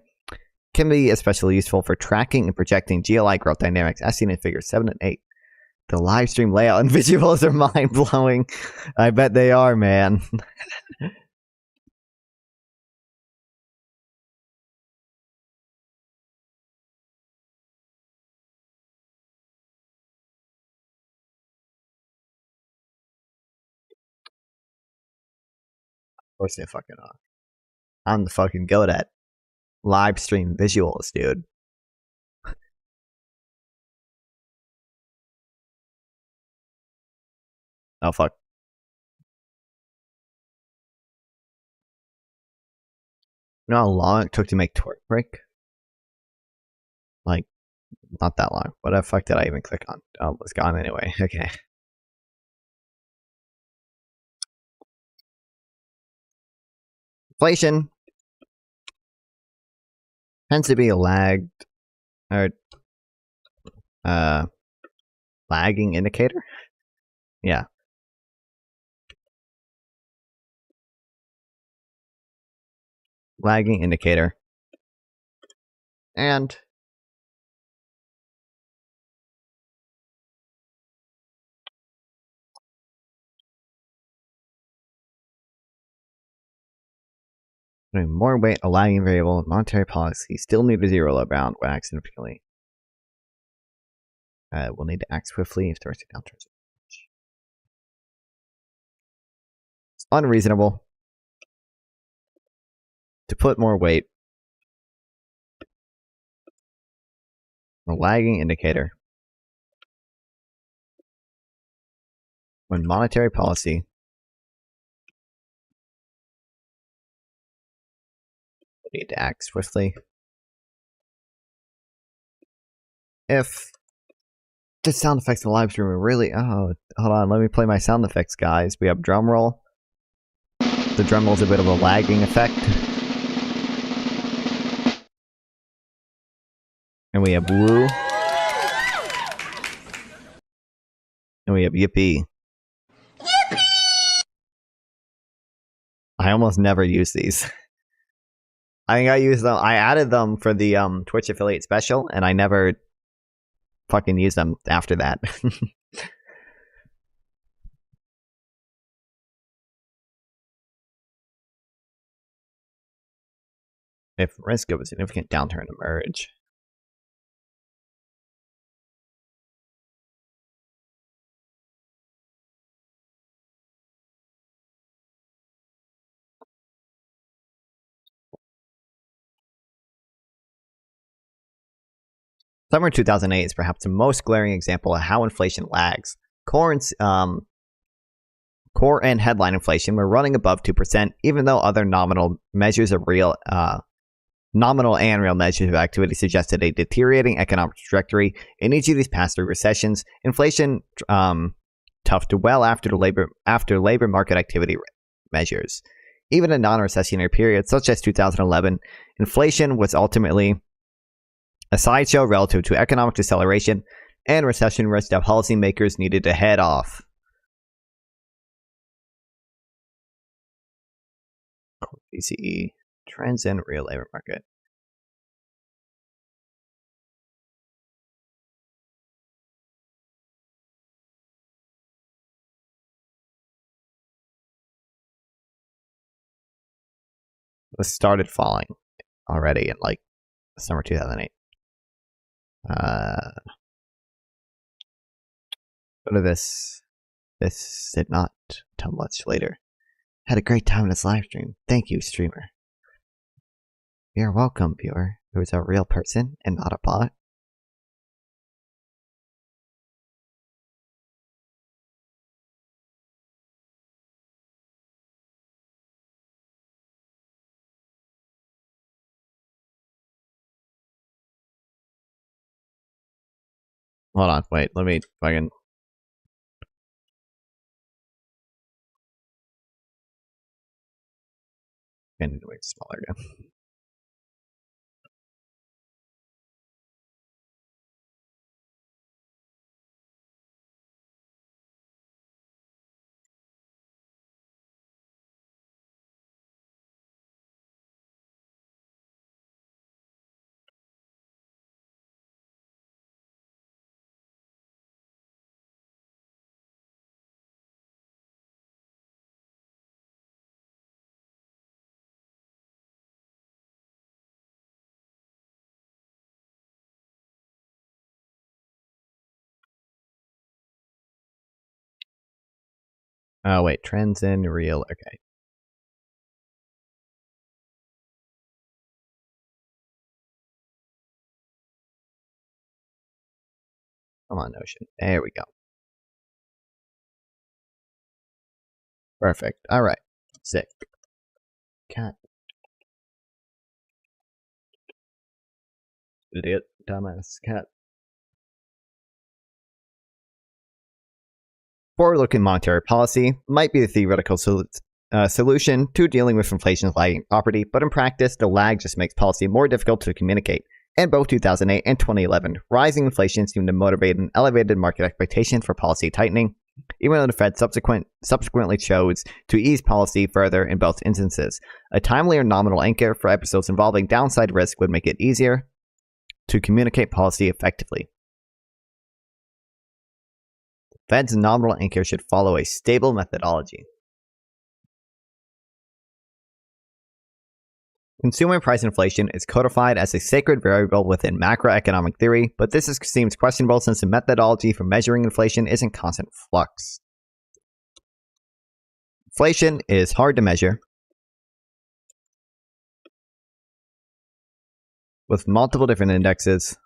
can be especially useful for tracking and projecting GLI growth dynamics, as seen in figures 7 and 8. The live stream layout and visuals are mind-blowing. I bet they are, man. Of course they fucking are. I'm the fucking goat at live stream visuals, dude. Oh, fuck. You know how long it took to make Twerk Break? Like, not that long. What the fuck did I even click on? Oh, it was gone anyway. Okay. Inflation tends to be a lagged or lagging indicator. Yeah. Lagging indicator. And putting more weight a lagging variable, monetary policy still need a zero low bound when act significantly. We'll need to act swiftly if there is a downturn. It's unreasonable to put more weight on a lagging indicator when monetary policy will need to act swiftly if the sound effects in the live stream are really... Oh, hold on. Let me play my sound effects, guys. We have drum roll. The drum roll is a bit of a lagging effect. And we have woo. And we have yippee. Yippee! I almost never use these. I think I used them. I added them for the Twitch affiliate special, and I never fucking use them after that. If risk of a significant downturn emerge. Summer 2008 is perhaps the most glaring example of how inflation lags. Core and headline inflation were running above 2%, even though other nominal measures of nominal and real measures of activity suggested a deteriorating economic trajectory. In each of these past three recessions, inflation tough to well after labor market activity measures. Even in non-recessionary periods such as 2011, inflation was ultimately a sideshow relative to economic deceleration and recession risk that policymakers needed to head off. PCE trends in real labor market. This started falling already in like summer 2008. Go to this. This did not tell much later. Had a great time in this live stream. Thank you, streamer. You're welcome, viewer, who is a real person and not a bot. Hold on, wait, let me fucking... I need to make it smaller again. Oh wait, trends in real, okay. Come on, Notion. There we go. Perfect. Alright. Sick. Cat. Idiot. Dumbass cat. Forward-looking monetary policy might be the theoretical solution to dealing with inflation's lagging property, but in practice, the lag just makes policy more difficult to communicate. In both 2008 and 2011, rising inflation seemed to motivate an elevated market expectation for policy tightening, even though the Fed subsequently chose to ease policy further in both instances. A timely or nominal anchor for episodes involving downside risk would make it easier to communicate policy effectively. The Fed's nominal anchor should follow a stable methodology. Consumer price inflation is codified as a sacred variable within macroeconomic theory, but this seems questionable since the methodology for measuring inflation is in constant flux. Inflation is hard to measure, with multiple different indexes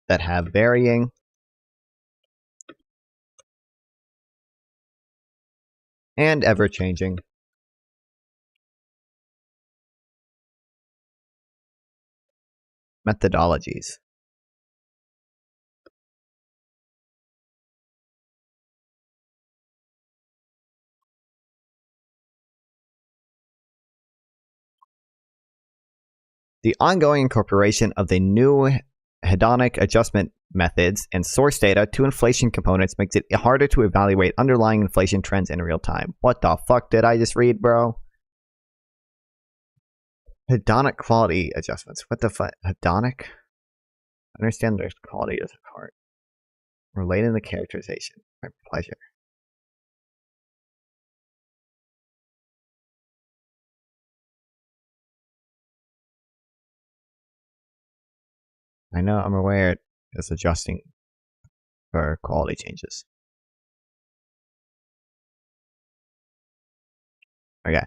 that have varying and ever-changing methodologies. The ongoing incorporation of the new hedonic adjustment methods and source data to inflation components makes it harder to evaluate underlying inflation trends in real time. What the fuck did I just read, bro? Hedonic quality adjustments. What the fuck? Hedonic? I understand there's quality as a part. Relating the characterization. My pleasure. I know, I'm aware it's adjusting for quality changes. Okay.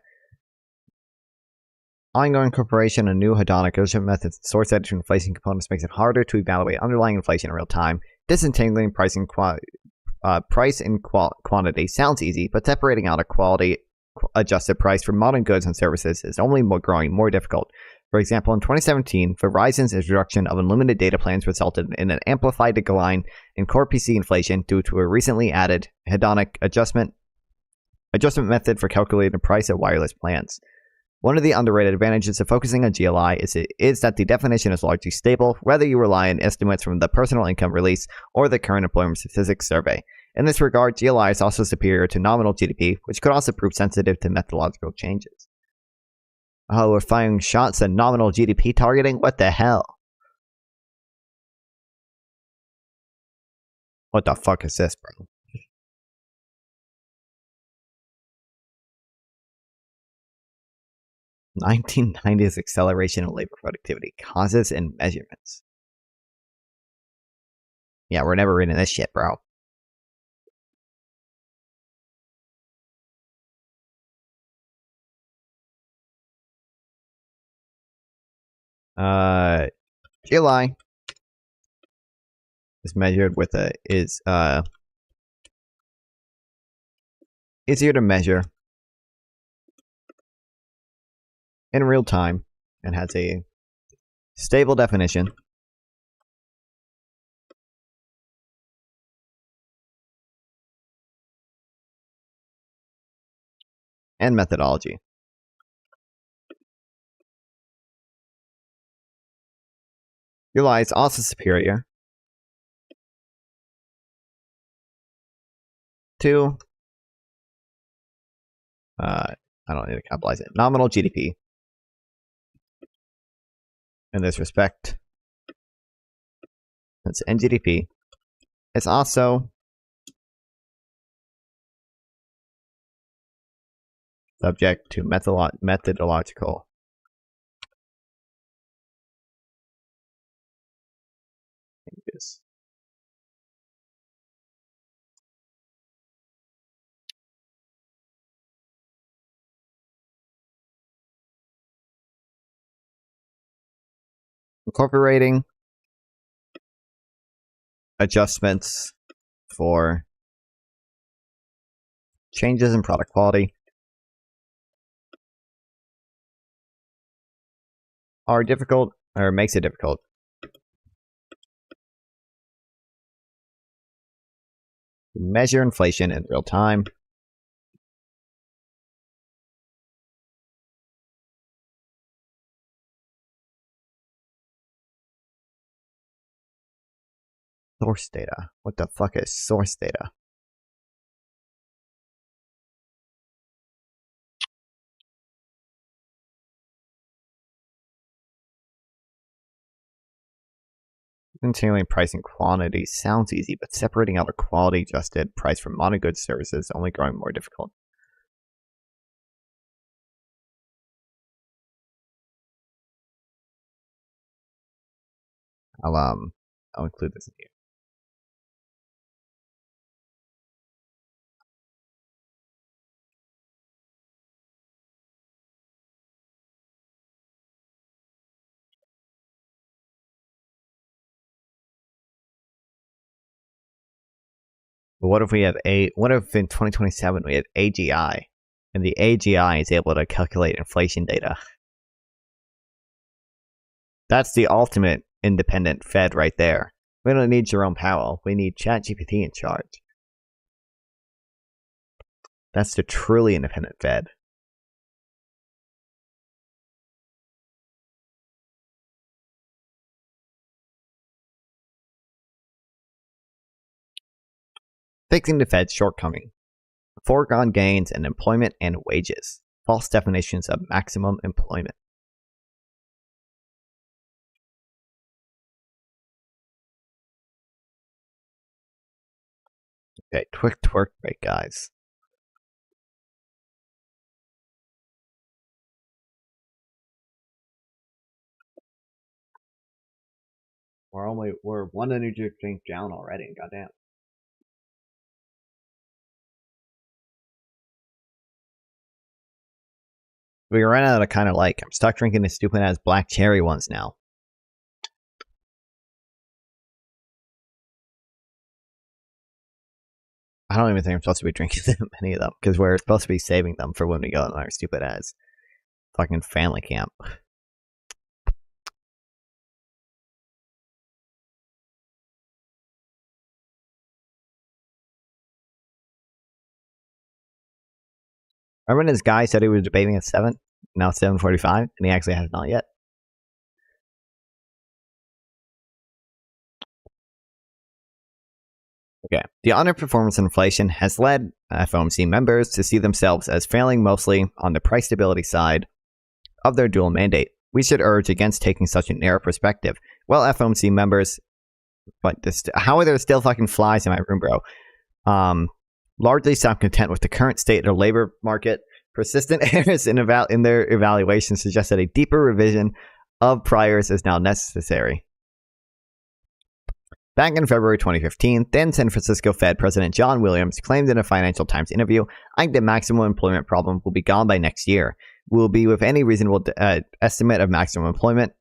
Ongoing incorporation of new hedonic adjustment methods and source data to inflation components makes it harder to evaluate underlying inflation in real time. Disentangling price and quantity sounds easy, but separating out a quality adjusted price for modern goods and services is only growing more difficult. For example, in 2017, Verizon's introduction of unlimited data plans resulted in an amplified decline in core PC inflation due to a recently added hedonic adjustment method for calculating the price of wireless plans. One of the underrated advantages of focusing on GLI is that the definition is largely stable, whether you rely on estimates from the Personal Income Release or the Current Employment Statistics Survey. In this regard, GLI is also superior to nominal GDP, which could also prove sensitive to methodological changes. Oh, we're firing shots at nominal GDP targeting? What the hell? What the fuck is this, bro? "1990s acceleration of labor productivity, causes and measurements." Yeah, we're never reading this shit, bro. GLI is measured with easier to measure in real time and has a stable definition. And methodology. GLI is also superior to I don't need to capitalize it. Nominal GDP. In this respect, that's NGDP. It's also subject to methodological changes. Incorporating adjustments for changes in product quality are difficult, or makes it difficult to measure inflation in real time. Source data. What the fuck is source data? Continuing pricing quantity sounds easy, but separating out a quality adjusted price from monogoods services is only growing more difficult. I'll include this in here. But what if we have what if in 2027 we have AGI, and the AGI is able to calculate inflation data? That's the ultimate independent Fed right there. We don't need Jerome Powell. We need ChatGPT in charge. That's the truly independent Fed. Fixing the Fed's shortcoming. Foregone gains in employment and wages. False definitions of maximum employment. Okay, twerk break, guys. We're one energy drink down already. Goddamn. We ran out of kind of like. I'm stuck drinking the stupid ass black cherry ones now. I don't even think I'm supposed to be drinking many of them because we're supposed to be saving them for when we go on our stupid ass fucking family camp. Remember when this guy said he was debating at 7? Now it's 7:45, and he actually has not yet. Okay. The underperformance in inflation has led FOMC members to see themselves as failing mostly on the price stability side of their dual mandate. We should urge against taking such a narrow perspective. Well, FOMC members, but how are there still fucking flies in my room, bro? Largely sound content with the current state of the labor market. Persistent errors in their evaluation suggest that a deeper revision of priors is now necessary. Back in February 2015, then San Francisco Fed President John Williams claimed in a Financial Times interview, I think the maximum employment problem will be gone by next year. We will be with any reasonable estimate of maximum employment.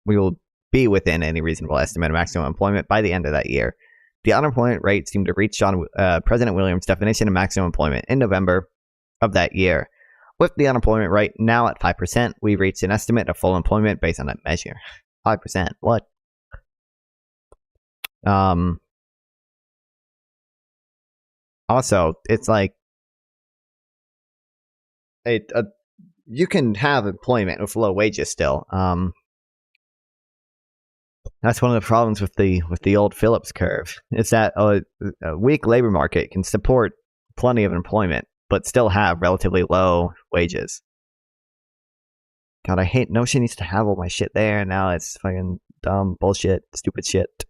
We will be within any reasonable estimate of maximum employment by the end of that year. The unemployment rate seemed to reach President Williams' definition of maximum employment in November of that year. With the unemployment rate now at 5%, we reached an estimate of full employment based on that measure. 5%. What? Also, it's like you can have employment with low wages still. That's one of the problems with the old Phillips curve. Is that a weak labor market can support plenty of employment, but still have relatively low wages. God, I hate Notion used to have all my shit there, and now it's fucking dumb bullshit, stupid shit.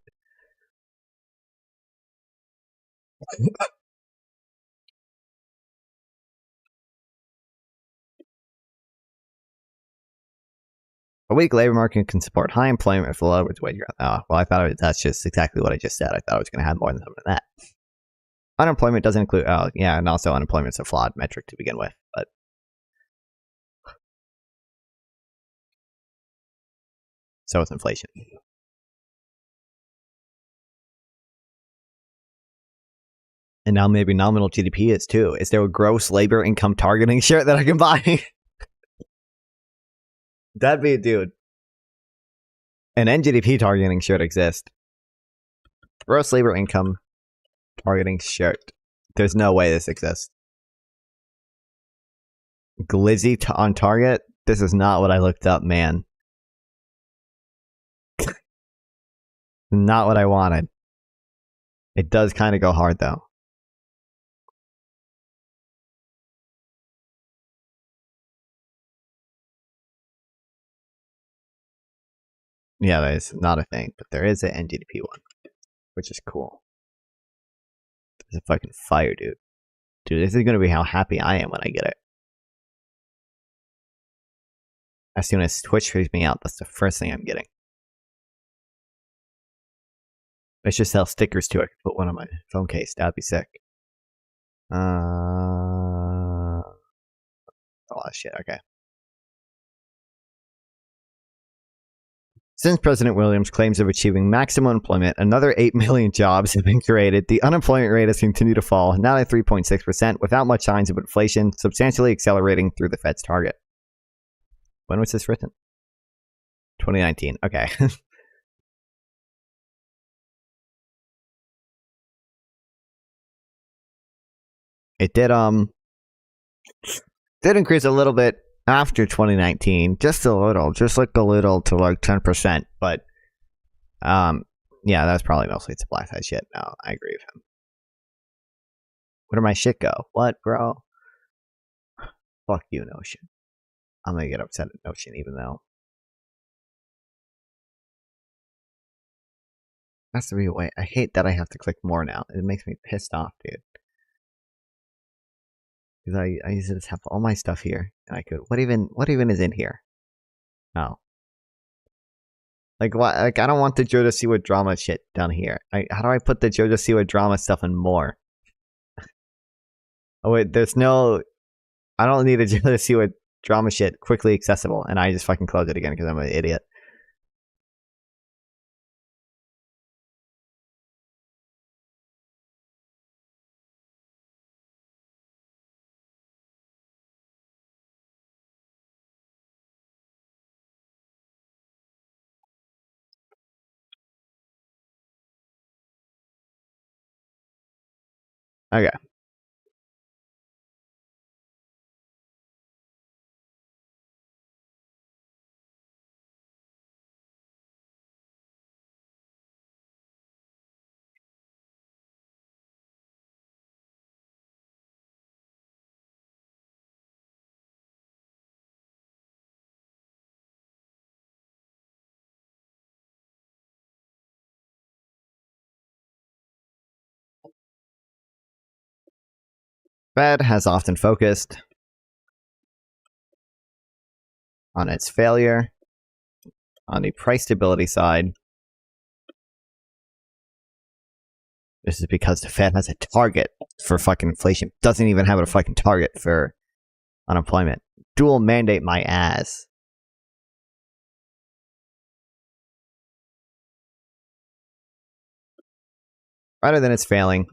A weak labor market can support high employment with low wage growth. Oh, well, I thought that's just exactly what I just said. I thought I was going to have more than that. Unemployment doesn't include. Oh, yeah, and also unemployment's a flawed metric to begin with. But so is inflation. And now maybe nominal GDP is too. Is there a gross labor income targeting shirt that I can buy? That'd be, dude. An NGDP targeting shirt exists. Gross labor income targeting shirt. There's no way this exists. Glizzy on Target? This is not what I looked up, man. Not what I wanted. It does kind of go hard, though. Yeah, that is not a thing, but there is an NGDP one, which is cool. It's a fucking fire, dude. Dude, this is going to be how happy I am when I get it. As soon as Twitch freaks me out, that's the first thing I'm getting. I should sell stickers too. I could put one on my phone case. That'd be sick. A lot of shit. Okay. Since President Williams' claims of achieving maximum employment, another 8 million jobs have been created. The unemployment rate has continued to fall, now at 3.6%, without much signs of inflation, substantially accelerating through the Fed's target. When was this written? 2019. Okay. It did increase a little bit after 2019, just a little, just like a little to like 10%, but yeah, that's probably mostly it's black side shit. No, I agree with him. Where did my shit go? What, bro? Fuck you, Notion. I'm gonna get upset at Notion, even though that's the real way. I hate that I have to click more now. It makes me pissed off, dude. Because I used to just have all my stuff here, and I could. What even is in here? Oh. Like what? Like I don't want the JoJo Siwa drama shit down here. How do I put the JoJo Siwa drama stuff in more? Oh wait, there's no. I don't need the JoJo Siwa drama shit quickly accessible, and I just fucking close it again because I'm an idiot. Okay. Fed has often focused on its failure on the price stability side. This is because the Fed has a target for fucking inflation. Doesn't even have a fucking target for unemployment. Dual mandate my ass. Rather than it's failing,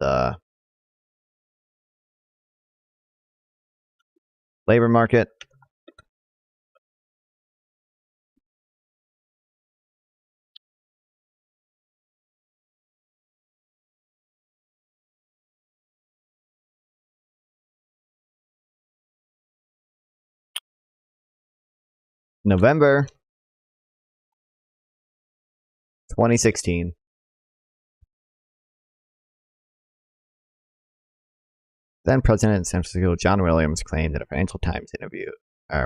the labor market. November 2016. Then President of San Francisco John Williams claimed in a Financial Times interview.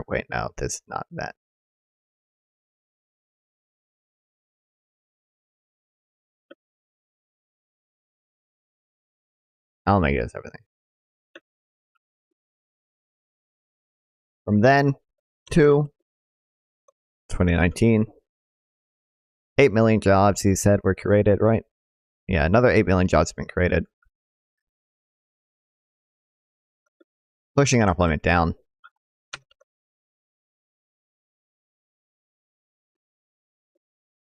Wait, no, this is not that. I'll make it as everything. From then to 2019, 8 million jobs, he said, were created, right? Yeah, another 8 million jobs have been created. Pushing unemployment down.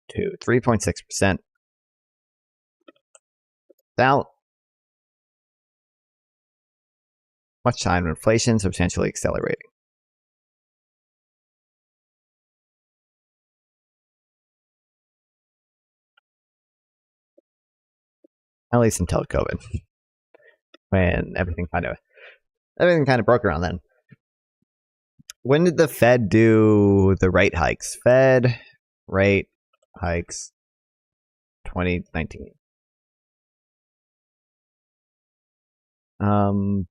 To 3.6%. Without much time, inflation substantially accelerating. At least until COVID, when everything kind of broke around then. When did the Fed do the rate hikes? Fed rate hikes 2019. No,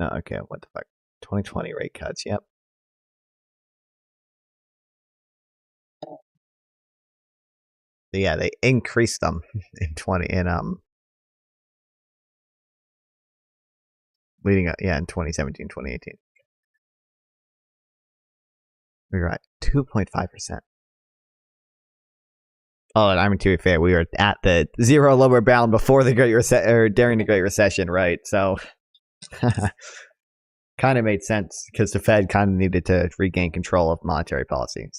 okay, what the fuck? 2020 rate cuts, yep. Yeah, they increased them in leading up, yeah, in 2017, 2018. We were at 2.5%. Oh, and I mean, to be fair, we were at the zero lower bound before the Great Recession, or during the Great Recession, right? So, kind of made sense because the Fed kind of needed to regain control of monetary policy.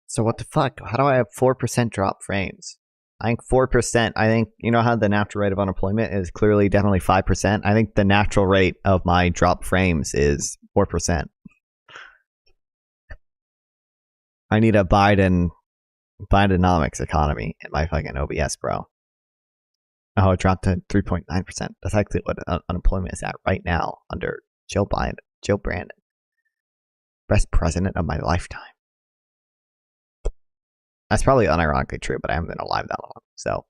So what the fuck? How do I have 4% drop frames? I think 4%. I think, you know how the natural rate of unemployment is clearly definitely 5%. I think the natural rate of my drop frames is 4%. I need a Bidenomics economy in my fucking OBS, bro. Oh, it dropped to 3.9%. That's actually what unemployment is at right now under Joe Brandon. Best president of my lifetime. That's probably unironically true, but I haven't been alive that long, so.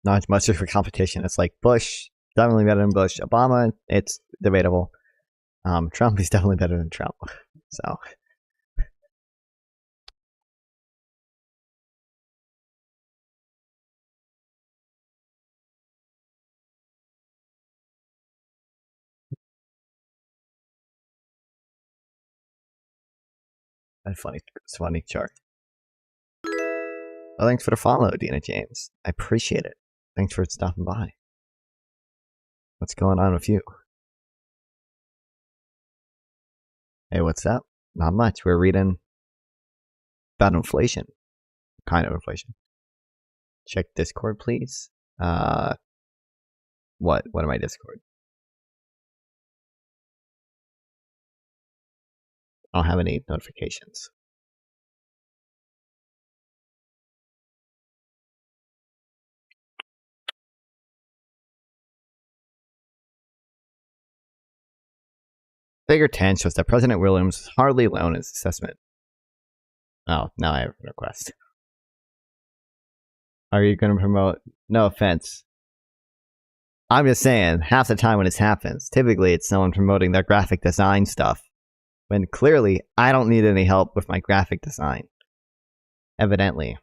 Not much of a competition. It's like Bush, definitely better than Bush. Obama, it's debatable. Trump is definitely better than Trump. So. That's funny chart. Well, thanks for the follow, Dina James. I appreciate it. Thanks for stopping by. What's going on with you? Hey, what's up? Not much. We're reading about inflation. Kind of inflation. Check Discord, please. What am I Discord? I don't have any notifications. Figure 10 shows that President Williams is hardly alone in his assessment Oh, now I have a request. Are you going to promote? No offense. I'm just saying, half the time when this happens, typically it's someone promoting their graphic design stuff. When clearly, I don't need any help with my graphic design. Evidently.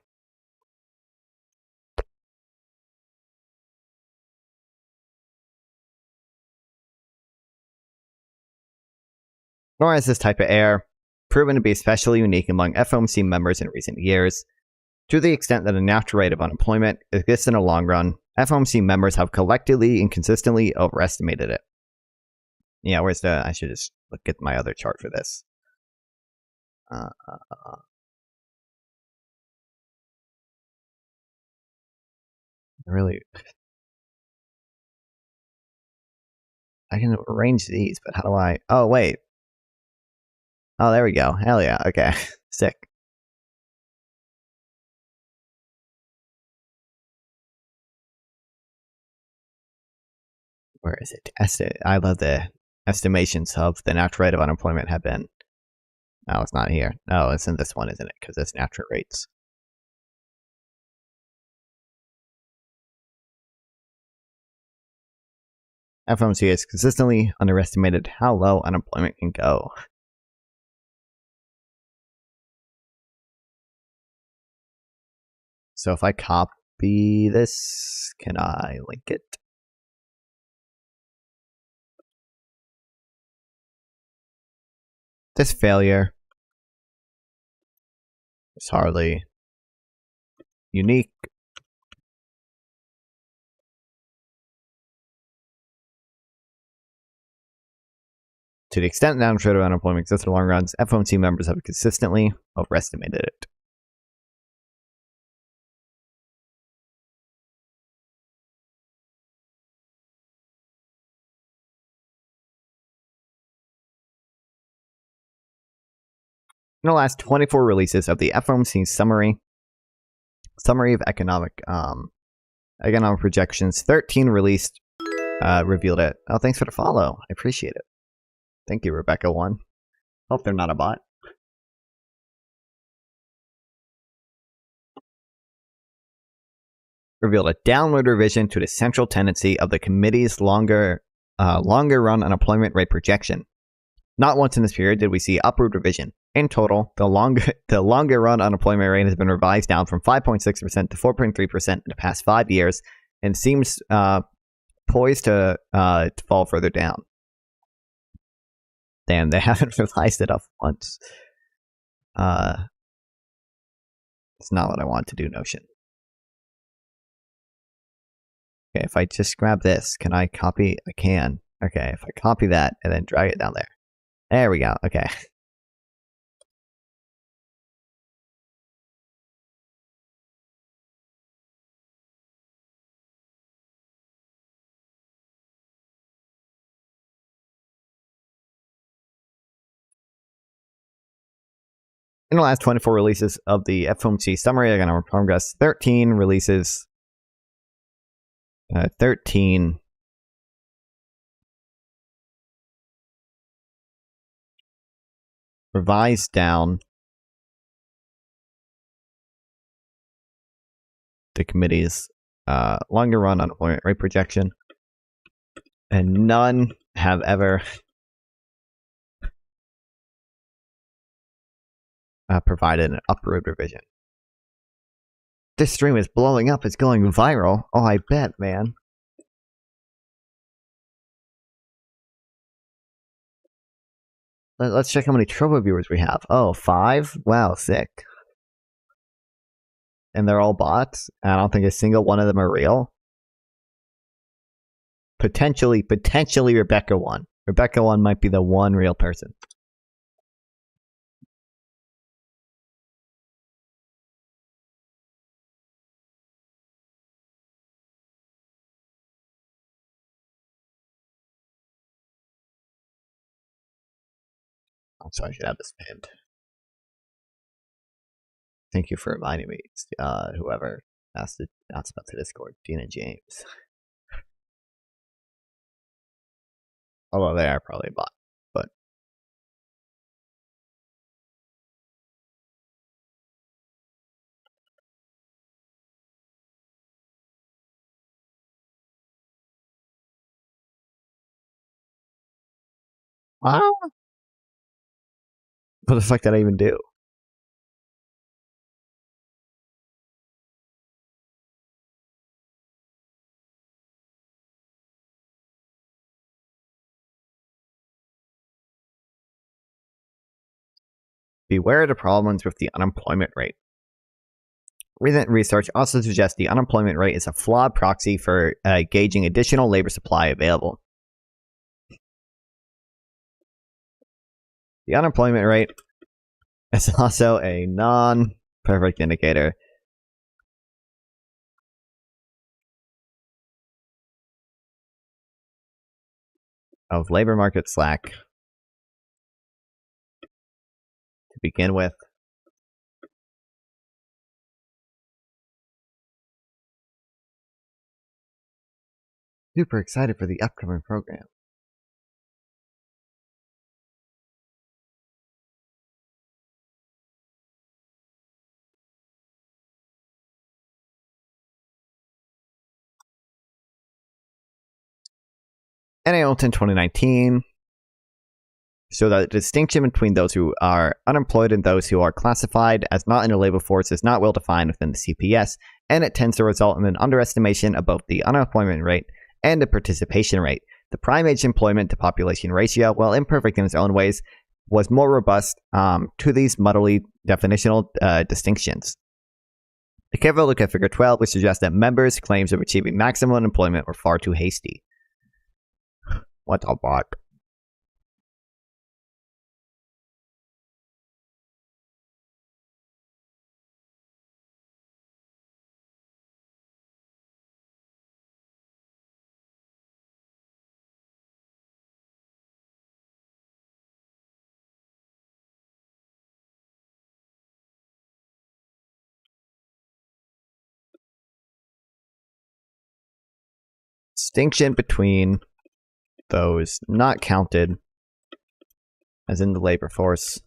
Nor has this type of error proven to be especially unique among FOMC members in recent years. To the extent that a natural rate of unemployment exists in the long run, FOMC members have collectively and consistently overestimated it. Yeah, where's the... I should just look at my other chart for this. Really... I can arrange these, but how do I... Oh, wait. Oh, there we go. Hell yeah. Okay. Sick. Where is it? I love the estimations of the natural rate of unemployment have been... No, it's not here. No, it's in this one, isn't it? Because it's natural rates. FOMC has consistently underestimated how low unemployment can go. So if I copy this, can I link it? This failure is hardly unique. To the extent that natural rate of unemployment exists in the long runs, FOMC members have consistently overestimated it. In the last 24 releases of the FOMC summary of economic projections, 13 released revealed it. Oh, thanks for the follow. I appreciate it. Thank you, Rebecca1. Hope they're not a bot. Revealed a downward revision to the central tendency of the committee's longer run unemployment rate projection. Not once in this period did we see upward revision. In total, the longer run unemployment rate has been revised down from 5.6% to 4.3% in the past 5 years, and seems poised to fall further down. Damn, they haven't revised it up once. It's not what I want to do, Notion. Okay, if I just grab this, can I copy? I can. Okay, if I copy that and then drag it down there. There we go. Okay. In the last 24 releases of the FOMC summary, I'm going to progress 13 releases. 13 revised down the committee's longer run unemployment rate projection, and none have ever provided an upward revision. This stream is blowing up. It's going viral. Oh, I bet, man. Let's check how many Trovo viewers we have. Oh, 5? Wow, sick. And they're all bots. I don't think a single one of them are real. Potentially Rebecca1. Rebecca1 might be the one real person. I'm sorry, I should have this pinned. Thank you for reminding me, whoever asked about the Discord, Dina James. Although they are probably a bot, but What the fuck did I even do? Beware of the problems with the unemployment rate. Recent research also suggests the unemployment rate is a flawed proxy for gauging additional labor supply available. The unemployment rate is also a non-perfect indicator of labor market slack to begin with. Super excited for the upcoming program. NAOLTON 2019 showed that the distinction between those who are unemployed and those who are classified as not in the labor force is not well defined within the CPS, and it tends to result in an underestimation of both the unemployment rate and the participation rate. The prime age employment to population ratio, while imperfect in its own ways, was more robust to these muddly definitional distinctions. A careful look at Figure 12, which suggests that members' claims of achieving maximum unemployment were far too hasty. What the fuck? Distinction between those not counted as in the labor force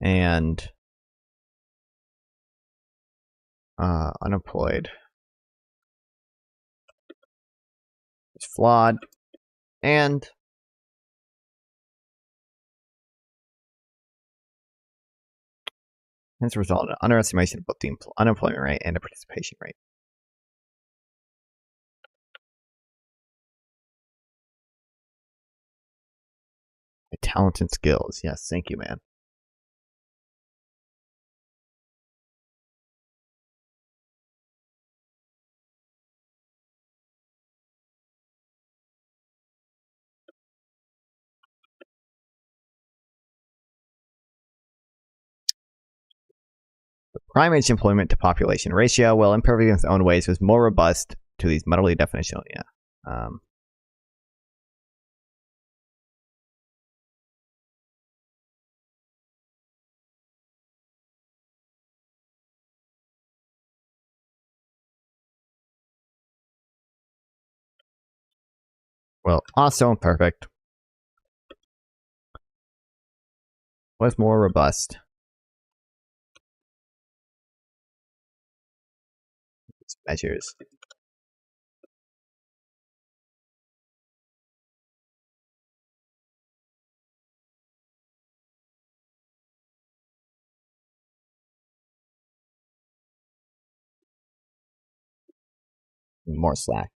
and unemployed is flawed, and as a result, an underestimation of both the unemployment rate and the participation rate. Talent and skills. Yes, thank you, man. The prime age employment to population ratio, while imperfect in its own ways, was more robust to these muddly definitional. Yeah. Well, also imperfect was more robust. These measures. More slack.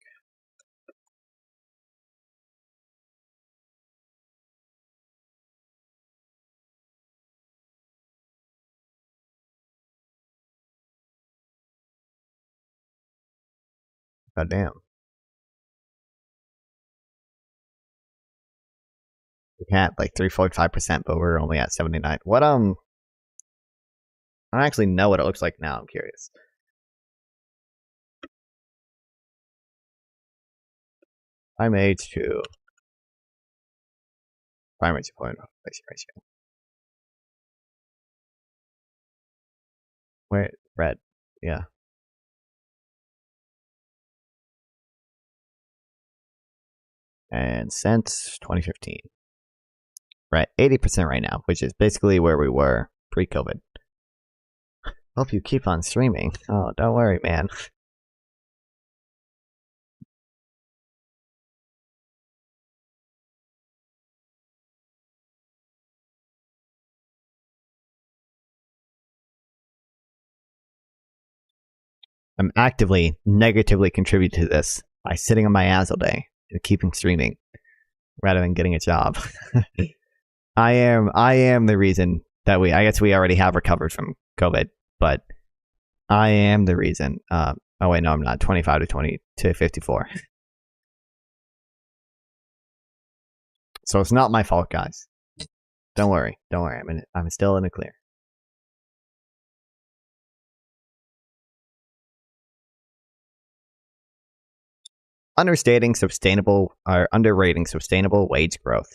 God damn. We had like 3.5%, but we're only at 79. What I don't actually know what it looks like now. I'm curious. Prime age to prime age employment population ratio. Wait, red. Yeah. And since 2015. We're at 80% right now, which is basically where we were pre-COVID. Hope you keep on streaming. Oh, don't worry, man. I'm actively negatively contributing to this by sitting on my ass all day and keeping streaming rather than getting a job. I am the reason that I guess we already have recovered from COVID, but I am the reason. Oh wait, no, I'm not. 25 to 20 to 54. So it's not my fault, guys. Don't worry. Don't worry. I'm still in the clear. Underrating sustainable wage growth.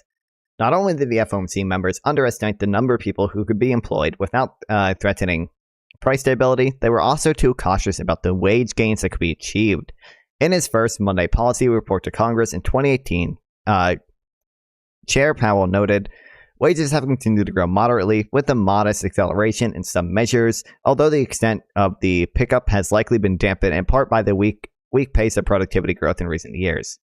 Not only did the FOMC members underestimate the number of people who could be employed without threatening price stability, they were also too cautious about the wage gains that could be achieved. In his first Monday policy report to Congress in 2018, Chair Powell noted, wages have continued to grow moderately, with a modest acceleration in some measures, although the extent of the pickup has likely been dampened in part by the weak pace of productivity growth in recent years.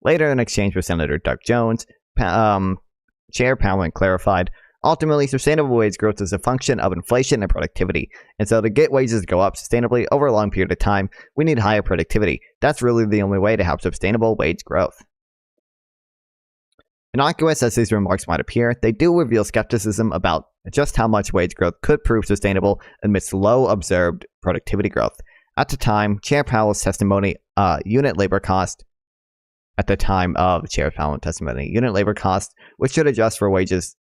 Later in an exchange with Senator Doug Jones, Chair Powell clarified, ultimately, sustainable wage growth is a function of inflation and productivity, and so to get wages to go up sustainably over a long period of time, we need higher productivity. That's really the only way to have sustainable wage growth. Innocuous as these remarks might appear, they do reveal skepticism about just how much wage growth could prove sustainable amidst low observed productivity growth. At the time, Chair Powell's testimony, unit labor cost, which should adjust wages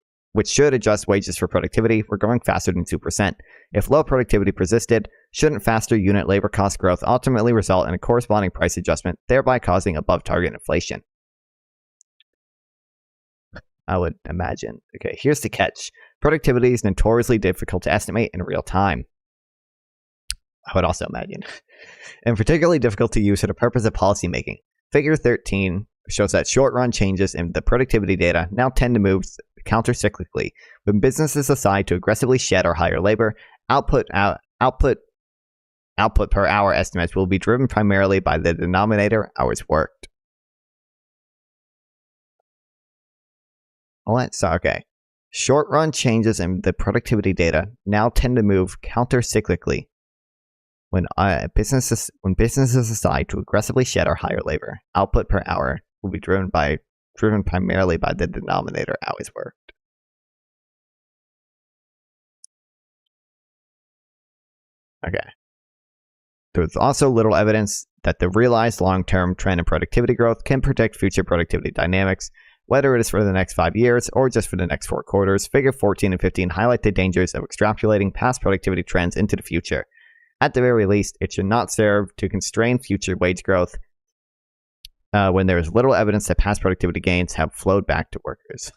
for productivity, were growing faster than 2%. If low productivity persisted, shouldn't faster unit labor cost growth ultimately result in a corresponding price adjustment, thereby causing above target inflation? I would imagine. Okay, here's the catch. Productivity is notoriously difficult to estimate in real time. I would also imagine. And particularly difficult to use for the purpose of policymaking. Figure 13 shows that short-run changes in the productivity data now tend to move counter-cyclically. When businesses decide to aggressively shed or hire labor, output per hour estimates will be driven primarily by the denominator, hours worked. Okay. Short-run changes in the productivity data now tend to move counter-cyclically. When businesses decide to aggressively shed or hire labor, output per hour will be driven primarily by the denominator, hours worked. Okay. There's also little evidence that the realized long-term trend in productivity growth can predict future productivity dynamics, whether it is for the next 5 years or just for the next 4 quarters. Figure 14 and 15 highlight the dangers of extrapolating past productivity trends into the future. At the very least, it should not serve to constrain future wage growth when there is little evidence that past productivity gains have flowed back to workers.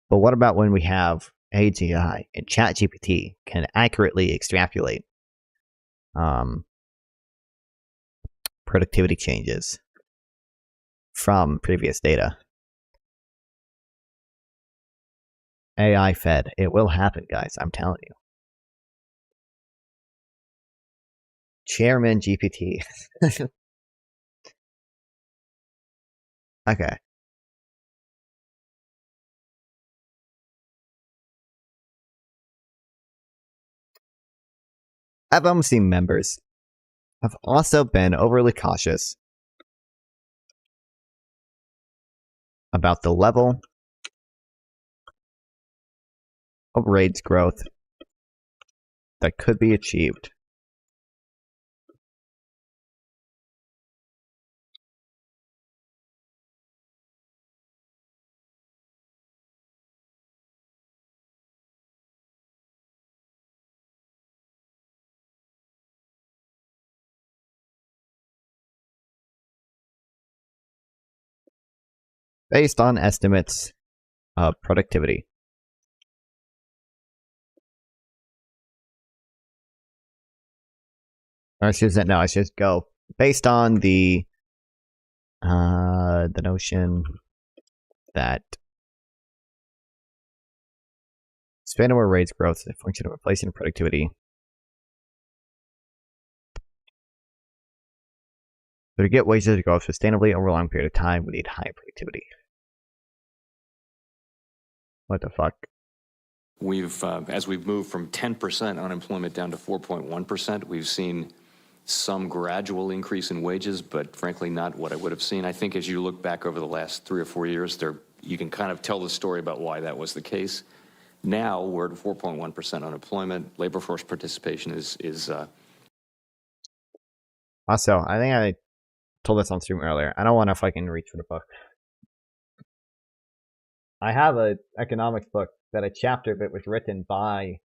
But what about when we have AGI and ChatGPT can accurately extrapolate productivity changes from previous data? AI fed. It will happen, guys. I'm telling you. Chairman GPT. Okay. FOMC members have also been overly cautious about the level of wage growth that could be achieved. Based on estimates of productivity. Or excuse me, no, I should go based on the notion that sustainable wage growth is a function of inflation and productivity. So to get wages to grow sustainably over a long period of time, we need high productivity. What the fuck? as we've moved from 10% unemployment down to 4.1%, we've seen some gradual increase in wages, but frankly, not what I would have seen. I think as you look back over the last 3 or 4 years, you can kind of tell the story about why that was the case. Now we're at 4.1% unemployment. Labor force participation is. Also, I think I told this on stream earlier. I don't want to fucking reach for the book. I have an economics book that a chapter of it was written by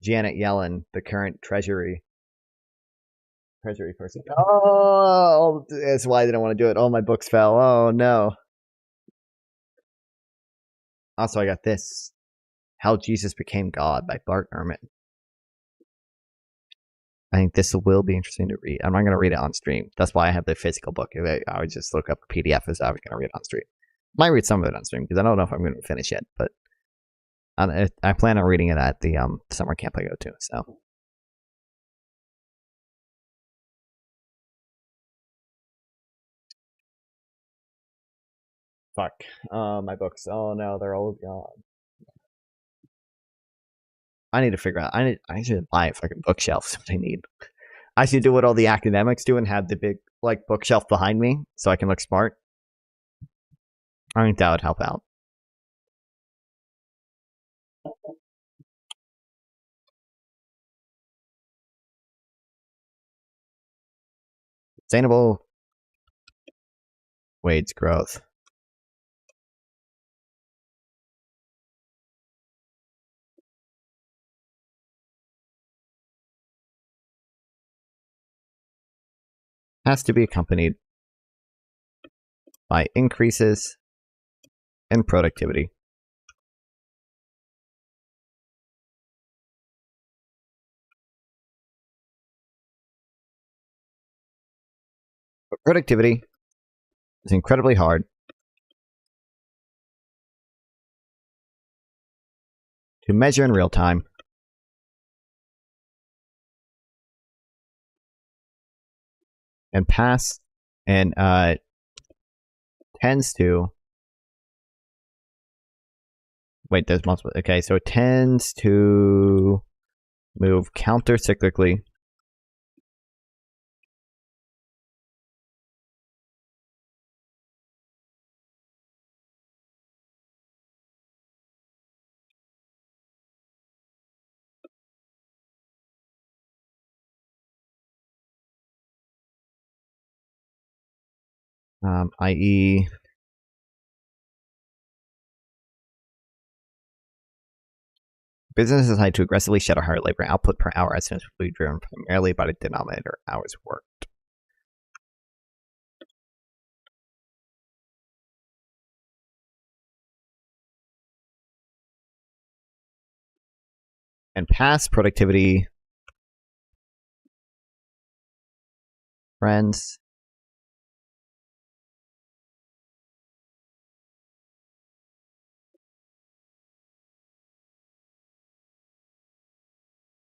Janet Yellen, the current Treasury person. Oh, that's why I didn't want to do it. All my books fell. Oh no. Also, I got this. How Jesus Became God by Bart Ehrman. I think this will be interesting to read. I'm not going to read it on stream. That's why I have the physical book. I would just look up a PDF as I was going to read it on stream. Might read some of it on stream because I don't know if I'm going to finish it, but I plan on reading it at the summer camp I go to. So. Fuck. My books. Oh no, they're all gone. I need to figure out. I should buy a fucking bookshelf. That's what I need. I should do what all the academics do and have the big like bookshelf behind me so I can look smart. I think that would help out. Sustainable wage growth. Has to be accompanied by increases in productivity. But productivity is incredibly hard to measure in real time. And pass and tends to wait, there's multiple. Okay, so it tends to move counter-cyclically i.e. business is tied to aggressively shadow higher labor output per hour estimates will be driven primarily by the denominator hours worked. And past productivity trends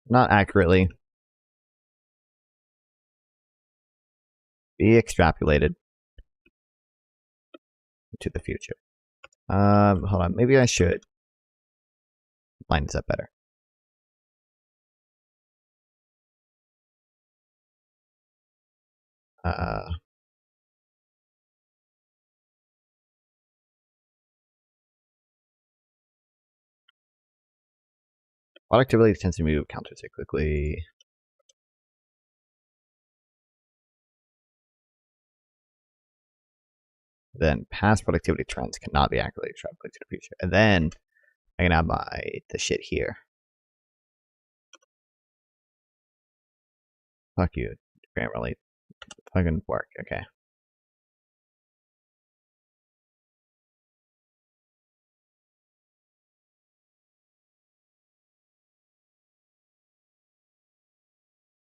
not accurately be extrapolated into the future. Hold on, maybe I should line this up better. Productivity tends to move countercyclically. Then past productivity trends cannot be accurately extrapolated to the future. And then I can have the shit here. Fuck you, Grammarly. Fucking work. Okay.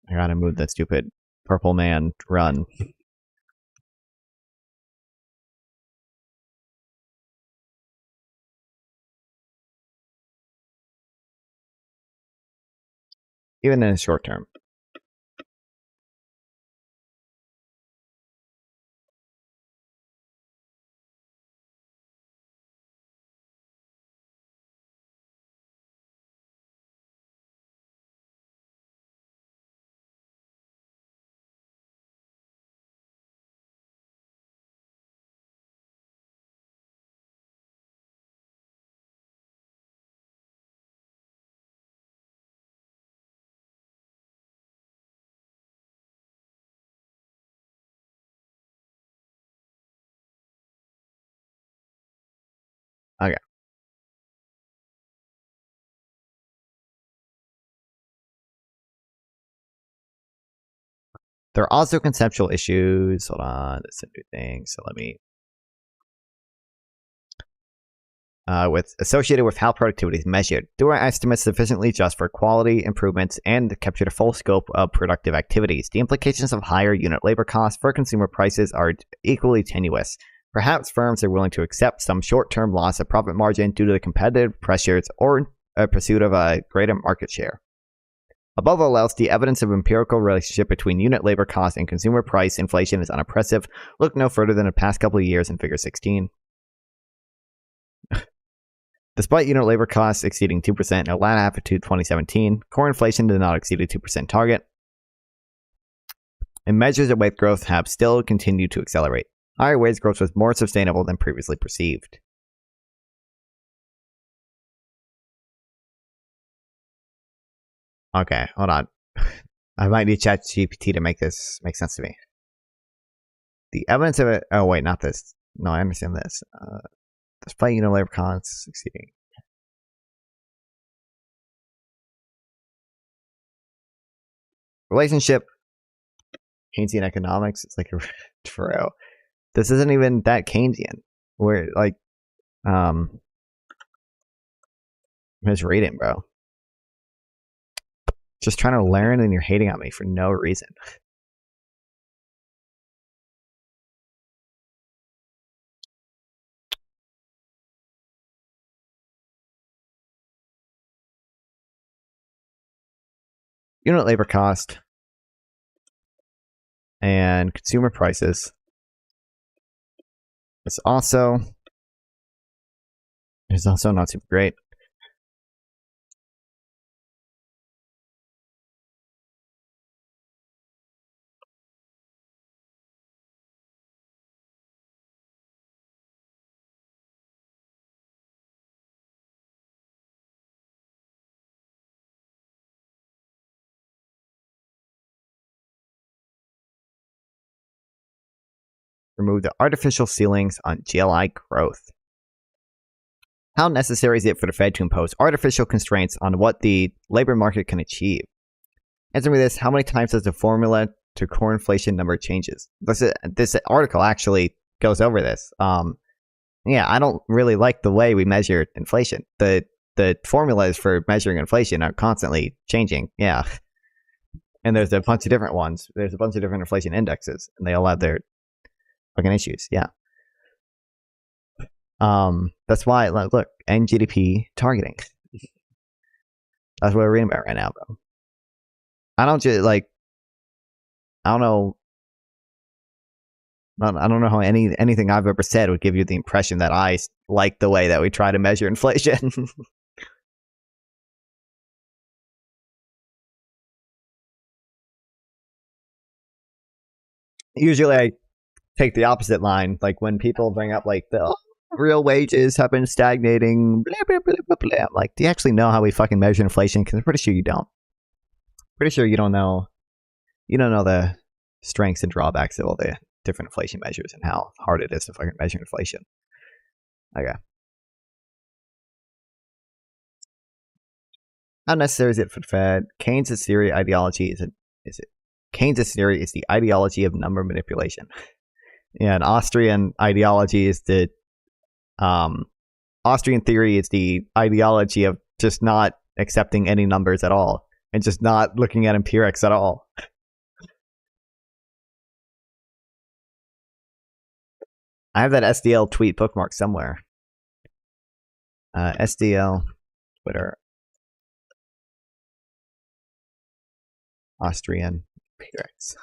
I gotta move that stupid purple man run. Even in the short term. There are also conceptual issues. Hold on, that's a new thing. So let me. Associated with how productivity is measured. Do our estimates sufficiently adjust for quality improvements and capture the full scope of productive activities? The implications of higher unit labor costs for consumer prices are equally tenuous. Perhaps firms are willing to accept some short-term loss of profit margin due to the competitive pressures or a pursuit of a greater market share. Above all else, the evidence of empirical relationship between unit labor costs and consumer price inflation is unimpressive. Look no further than the past couple of years in Figure 16. Despite unit labor costs exceeding 2% in the latter half of 2017, core inflation did not exceed a 2% target, and measures of wage growth have still continued to accelerate. Higher wage growth was more sustainable than previously perceived. Okay, hold on. I might need ChatGPT to make this make sense to me. The evidence of it. Oh, wait, not this. No, I understand this. Despite unit labor costs exceeding. Relationship. Keynesian economics. It's like a for this isn't even that Keynesian. We're like, misreading, bro. Just trying to learn and you're hating on me for no reason. Unit labor cost and consumer prices is also not super great. Remove the artificial ceilings on GLI growth. How necessary is it for the Fed to impose artificial constraints on what the labor market can achieve? Answer me this: how many times does the formula to core inflation number changes? This article actually goes over this. Yeah, I don't really like the way we measure inflation. The formulas for measuring inflation are constantly changing. Yeah, and there's a bunch of different ones. There's a bunch of different inflation indexes, and they all have their fucking issues. Yeah. That's why, look, NGDP targeting. That's what we're reading about right now, bro. I don't know. I don't know how anything I've ever said would give you the impression that I like the way that we try to measure inflation. Usually I take the opposite line, like when people bring up like the real wages have been stagnating, blah, blah, blah, blah, blah. I'm like, do you actually know how we fucking measure inflation? Because I'm pretty sure you don't. Pretty sure you don't know. You don't know the strengths and drawbacks of all the different inflation measures and how hard it is to fucking measure inflation. Okay. How necessary is it for the Fed? Keynes' theory ideology Keynes' theory is the ideology of number manipulation. And Austrian ideology is the Austrian theory is the ideology of just not accepting any numbers at all and just not looking at empirics at all. I have that SDL tweet bookmark somewhere. SDL Twitter Austrian empirics.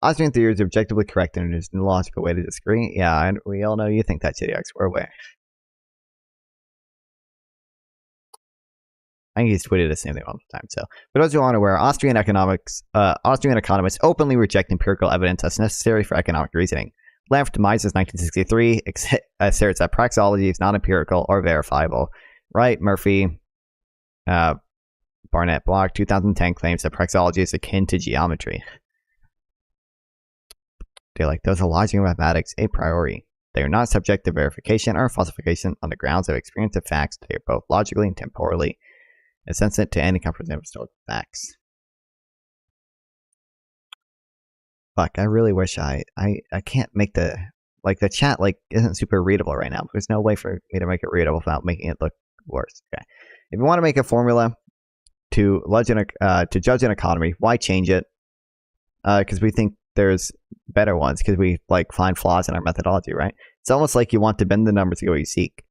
Austrian theory is objectively correct and it is no logical way to disagree. Yeah, we all know you think that, JDX. We're aware. I think he's tweeted the same thing all the time. So, for those who aren't aware, Austrian economists openly reject empirical evidence as necessary for economic reasoning. Left, Mises 1963 asserts that praxeology is not empirical or verifiable. Right, Murphy, Barnett, Block 2010 claims that praxeology is akin to geometry. They're like, those are logic and mathematics a priori. They are not subject to verification or falsification on the grounds of experience of facts. They are both logically and temporally insensitive to any comprehensive historical facts. Fuck, I really wish I can't make the chat isn't super readable right now. There's no way for me to make it readable without making it look worse. Okay. If you want to make a formula to judge an economy, why change it? Because we think there's better ones, because we find flaws in our methodology, right? It's almost like you want to bend the numbers to get what you seek.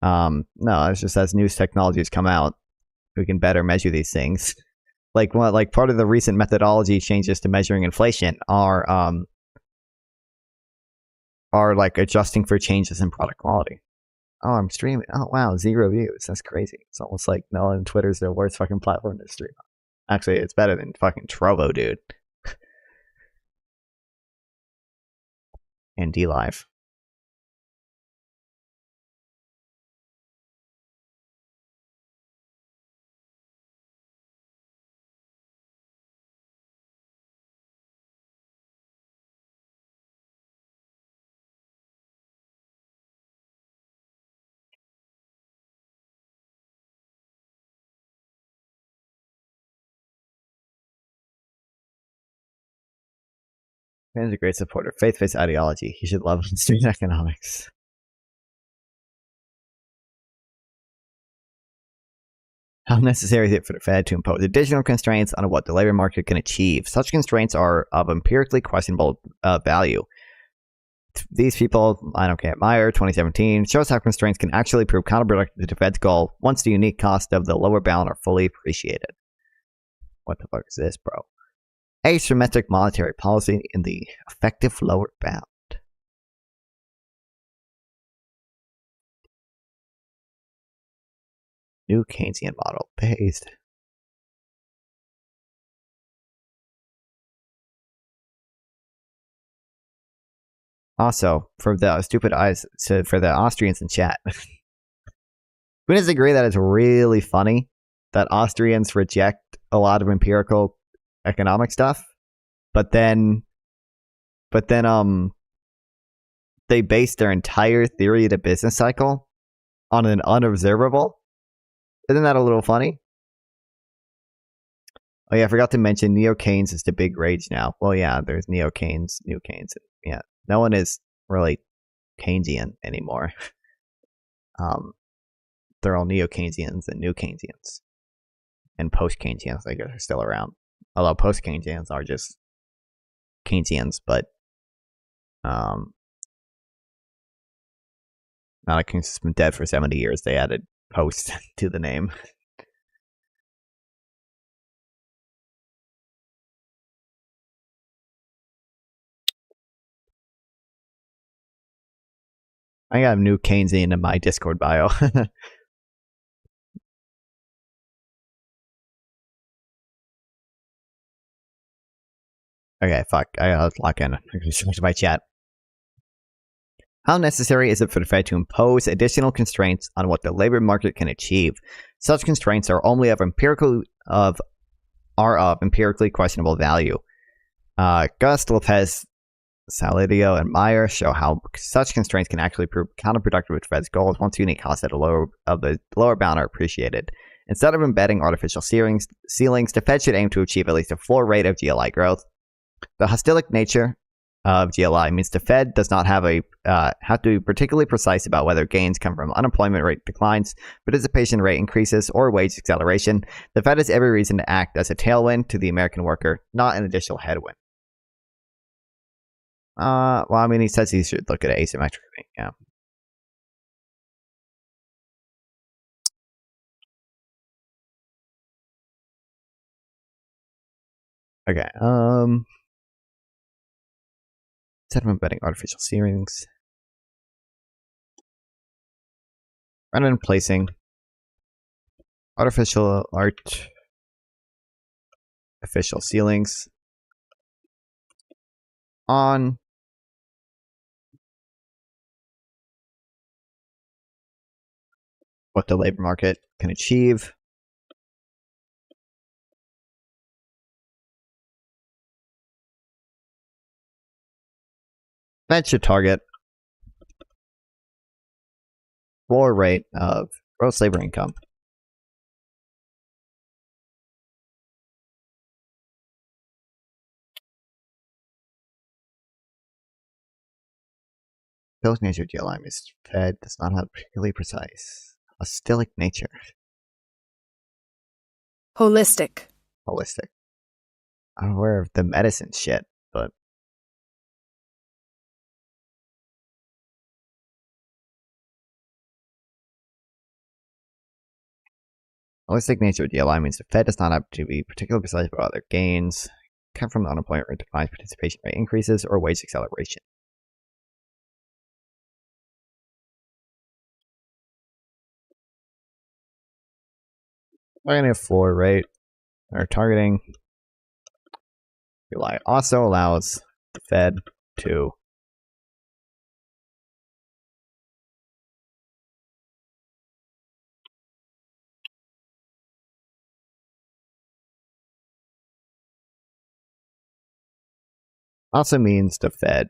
No, it's just as new technologies come out, we can better measure these things. Part of the recent methodology changes to measuring inflation are adjusting for changes in product quality. Oh, I'm streaming. Oh, wow, 0 views. That's crazy. It's almost like no, and Twitter's the worst fucking platform to stream on. Actually, it's better than fucking Trovo, dude. And DLive. Man's a great supporter. Faith-based ideology. He should love student economics. How necessary is it for the Fed to impose additional constraints on what the labor market can achieve? Such constraints are of empirically questionable value. These people, I don't care, Meyer, 2017, shows how constraints can actually prove counterproductive to the Fed's goal once the unique costs of the lower bound are fully appreciated. What the fuck is this, bro? Asymmetric monetary policy in the effective lower bound. New Keynesian model based. Also, for the stupid eyes, so for the Austrians in chat, we disagree that it's really funny that Austrians reject a lot of empirical economic stuff, but then they base their entire theory of the business cycle on an unobservable. Isn't that a little funny? Oh yeah, I forgot to mention neo-Keynes is the big rage now. Well, yeah, there's neo-Keynes, new Keynes. Yeah, no one is really Keynesian anymore. They're all neo-Keynesians and new Keynesians. And post-Keynesians, I guess, are still around. Although post-Keynesians are just Keynesians, but now that Keynes has been dead for 70 years, they added post to the name. I got a new Keynesian in my Discord bio. Okay, fuck. I gotta lock in. I can switch my chat. How necessary is it for the Fed to impose additional constraints on what the labor market can achieve? Such constraints are only of empirically questionable value. Gus, Lopez, Salidio, and Meyer show how such constraints can actually prove counterproductive with Fed's goals once unit costs at the lower bound are appreciated. Instead of embedding artificial ceilings, the Fed should aim to achieve at least a floor rate of GLI growth. The hostilic nature of GLI means the Fed does not have to be particularly precise about whether gains come from unemployment rate declines, participation rate increases, or wage acceleration. The Fed has every reason to act as a tailwind to the American worker, not an additional headwind. Well, I mean, he says he should look at it asymmetrically, yeah. Okay, instead of embedding artificial ceilings, rather than placing artificial ceilings on what the labor market can achieve, Fed should target floor rate of gross labor income stoic nature of GLI means the Fed does not have a particularly precise, a stoic nature. Holistic. Holistic. I'm aware of the medicine shit, but holistic nature of DLI means the Fed does not have to be particularly precise about other gains come from the unemployment rate, defines participation rate increases, or wage acceleration. Targeting a floor rate, or targeting DLI also allows the Fed to also means the Fed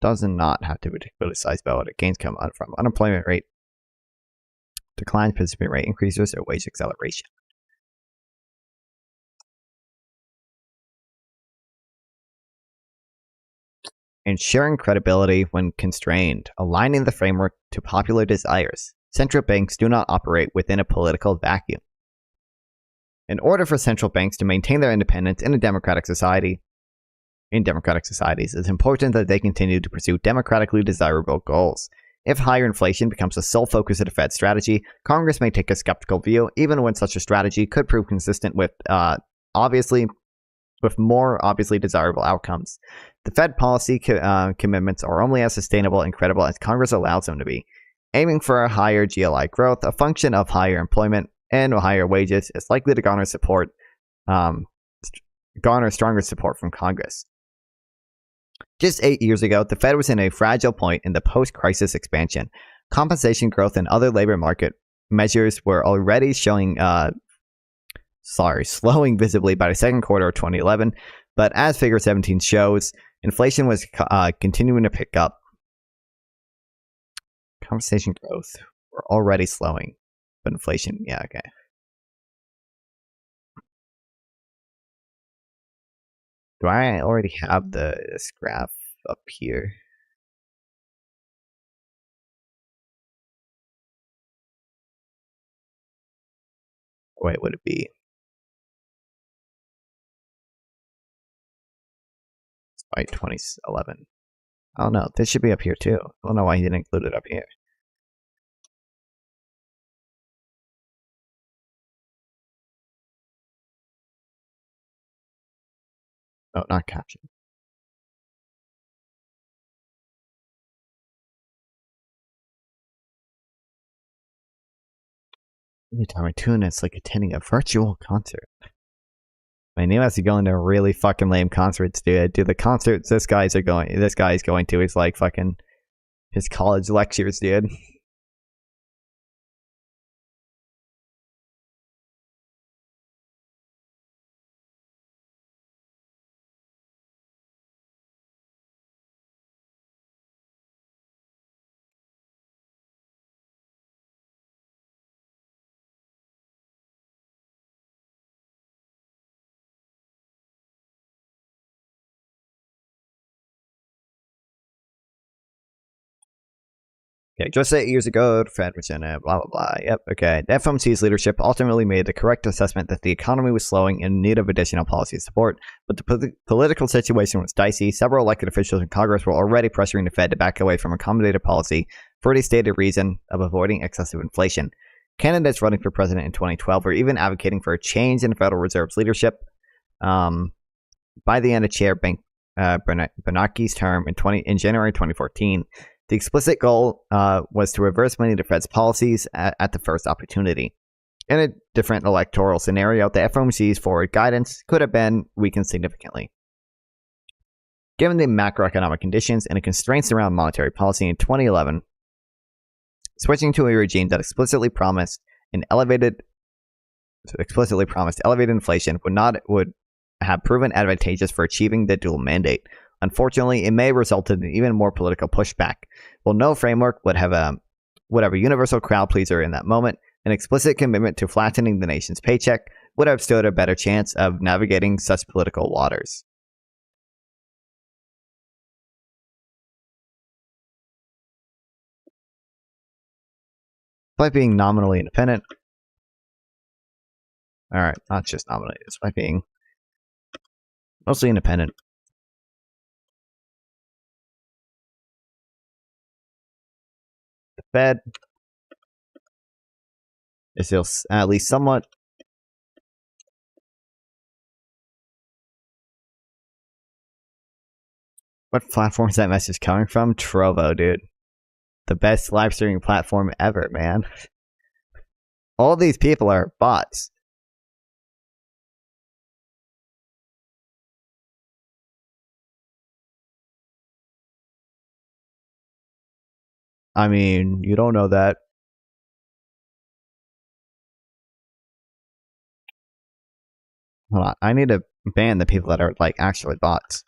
does not have to be particularly precise about what it gains come from unemployment rate, declines, participation rate increases, or wage acceleration. Ensuring credibility when constrained, aligning the framework to popular desires. Central banks do not operate within a political vacuum. In order for central banks to maintain their independence in democratic societies, it's important that they continue to pursue democratically desirable goals. If higher inflation becomes the sole focus of the Fed's strategy, Congress may take a skeptical view, even when such a strategy could prove consistent with more obviously desirable outcomes. The Fed policy commitments are only as sustainable and credible as Congress allows them to be. Aiming for a higher GLI growth, a function of higher employment and higher wages, is likely to garner stronger support from Congress. Just 8 years ago, the Fed was in a fragile point in the post-crisis expansion. Compensation growth and other labor market measures were already slowing visibly by the second quarter of 2011, but as Figure 17 shows, inflation was continuing to pick up. Compensation growth were already slowing, but inflation, yeah, okay. Do I already have this graph up here? Wait, would it be? It's by 2011. Oh no, this should be up here too. I don't know why he didn't include it up here. Oh, not caption. Every time I tune, it's like attending a virtual concert. I knew I was going to really fucking lame concerts, dude. Dude, the concerts this guy is going to is like fucking his college lectures, dude. Okay, just 8 years ago, the Fed was in a blah, blah, blah. Yep, okay. The FOMC's leadership ultimately made the correct assessment that the economy was slowing and in need of additional policy support, but the political situation was dicey. Several elected officials in Congress were already pressuring the Fed to back away from accommodative policy for the stated reason of avoiding excessive inflation. Candidates running for president in 2012 were even advocating for a change in the Federal Reserve's leadership. By the end of Chair Bernanke's term in January 2014, the explicit goal was to reverse many of the Fed's policies at the first opportunity. In a different electoral scenario, the FOMC's forward guidance could have been weakened significantly. Given the macroeconomic conditions and the constraints around monetary policy in 2011, switching to a regime that explicitly promised elevated inflation would have proven advantageous for achieving the dual mandate. Unfortunately, it may result in even more political pushback. While no framework would have a universal crowd pleaser in that moment, an explicit commitment to flattening the nation's paycheck would have stood a better chance of navigating such political waters. By being nominally independent. Alright, not just nominally, it's by being mostly independent. The Fed is still at least somewhat. What platform is that message coming from? Trovo, dude. The best live streaming platform ever, man. All these people are bots. I mean, you don't know that. Hold on, I need to ban the people that are like actually bots.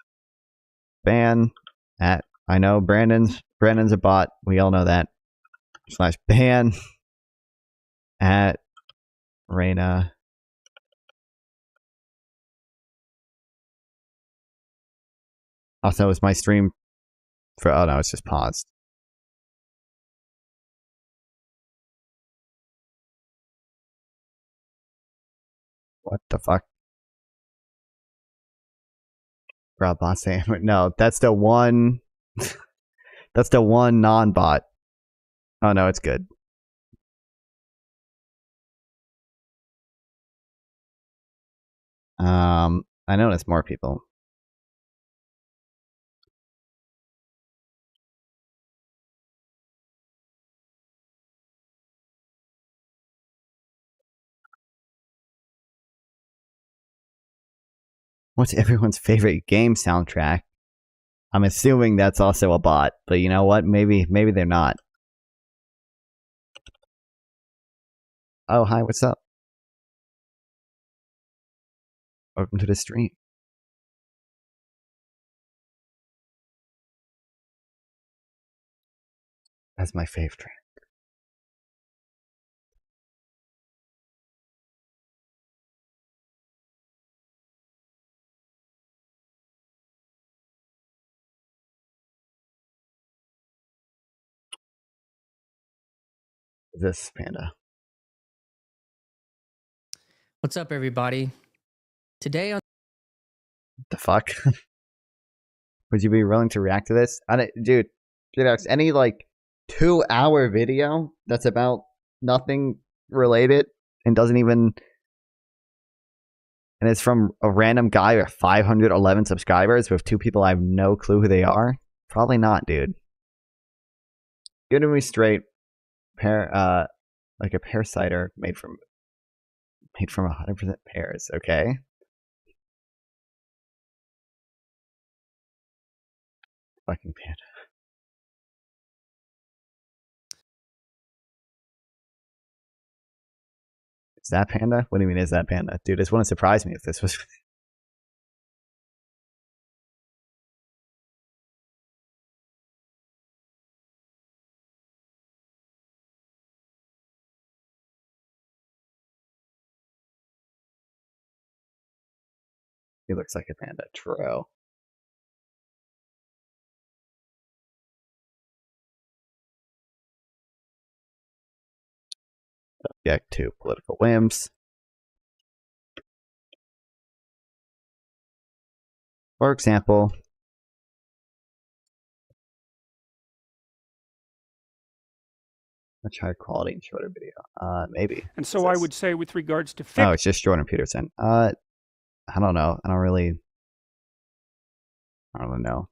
Ban at, I know Brandon's a bot. We all know that. / ban at Reina. Also, is my stream for? Oh no, it's just paused. What the fuck? Rob bot saying no. That's the one. That's the one non-bot. Oh no, it's good. I noticed more people. What's everyone's favorite game soundtrack? I'm assuming that's also a bot, but you know what? Maybe they're not. Oh, hi, what's up? Welcome to the stream. That's my favorite track. This panda. What's up, everybody? Today on The fuck? Would you be willing to react to this? Dude, any like 2-hour video that's about nothing related and doesn't even, and it's from a random guy with 511 subscribers with 2 people I have no clue who they are? Probably not, dude. Giving me straight like a pear cider made from 100% pears, okay? Fucking panda. Is that panda? What do you mean is that panda? Dude, this wouldn't surprise me if this was... He looks like a panda. True. Subject to political whims. For example, much higher quality and shorter video. Maybe. And so I would say with regards to Oh, it's just Jordan Peterson. I don't know. I don't know.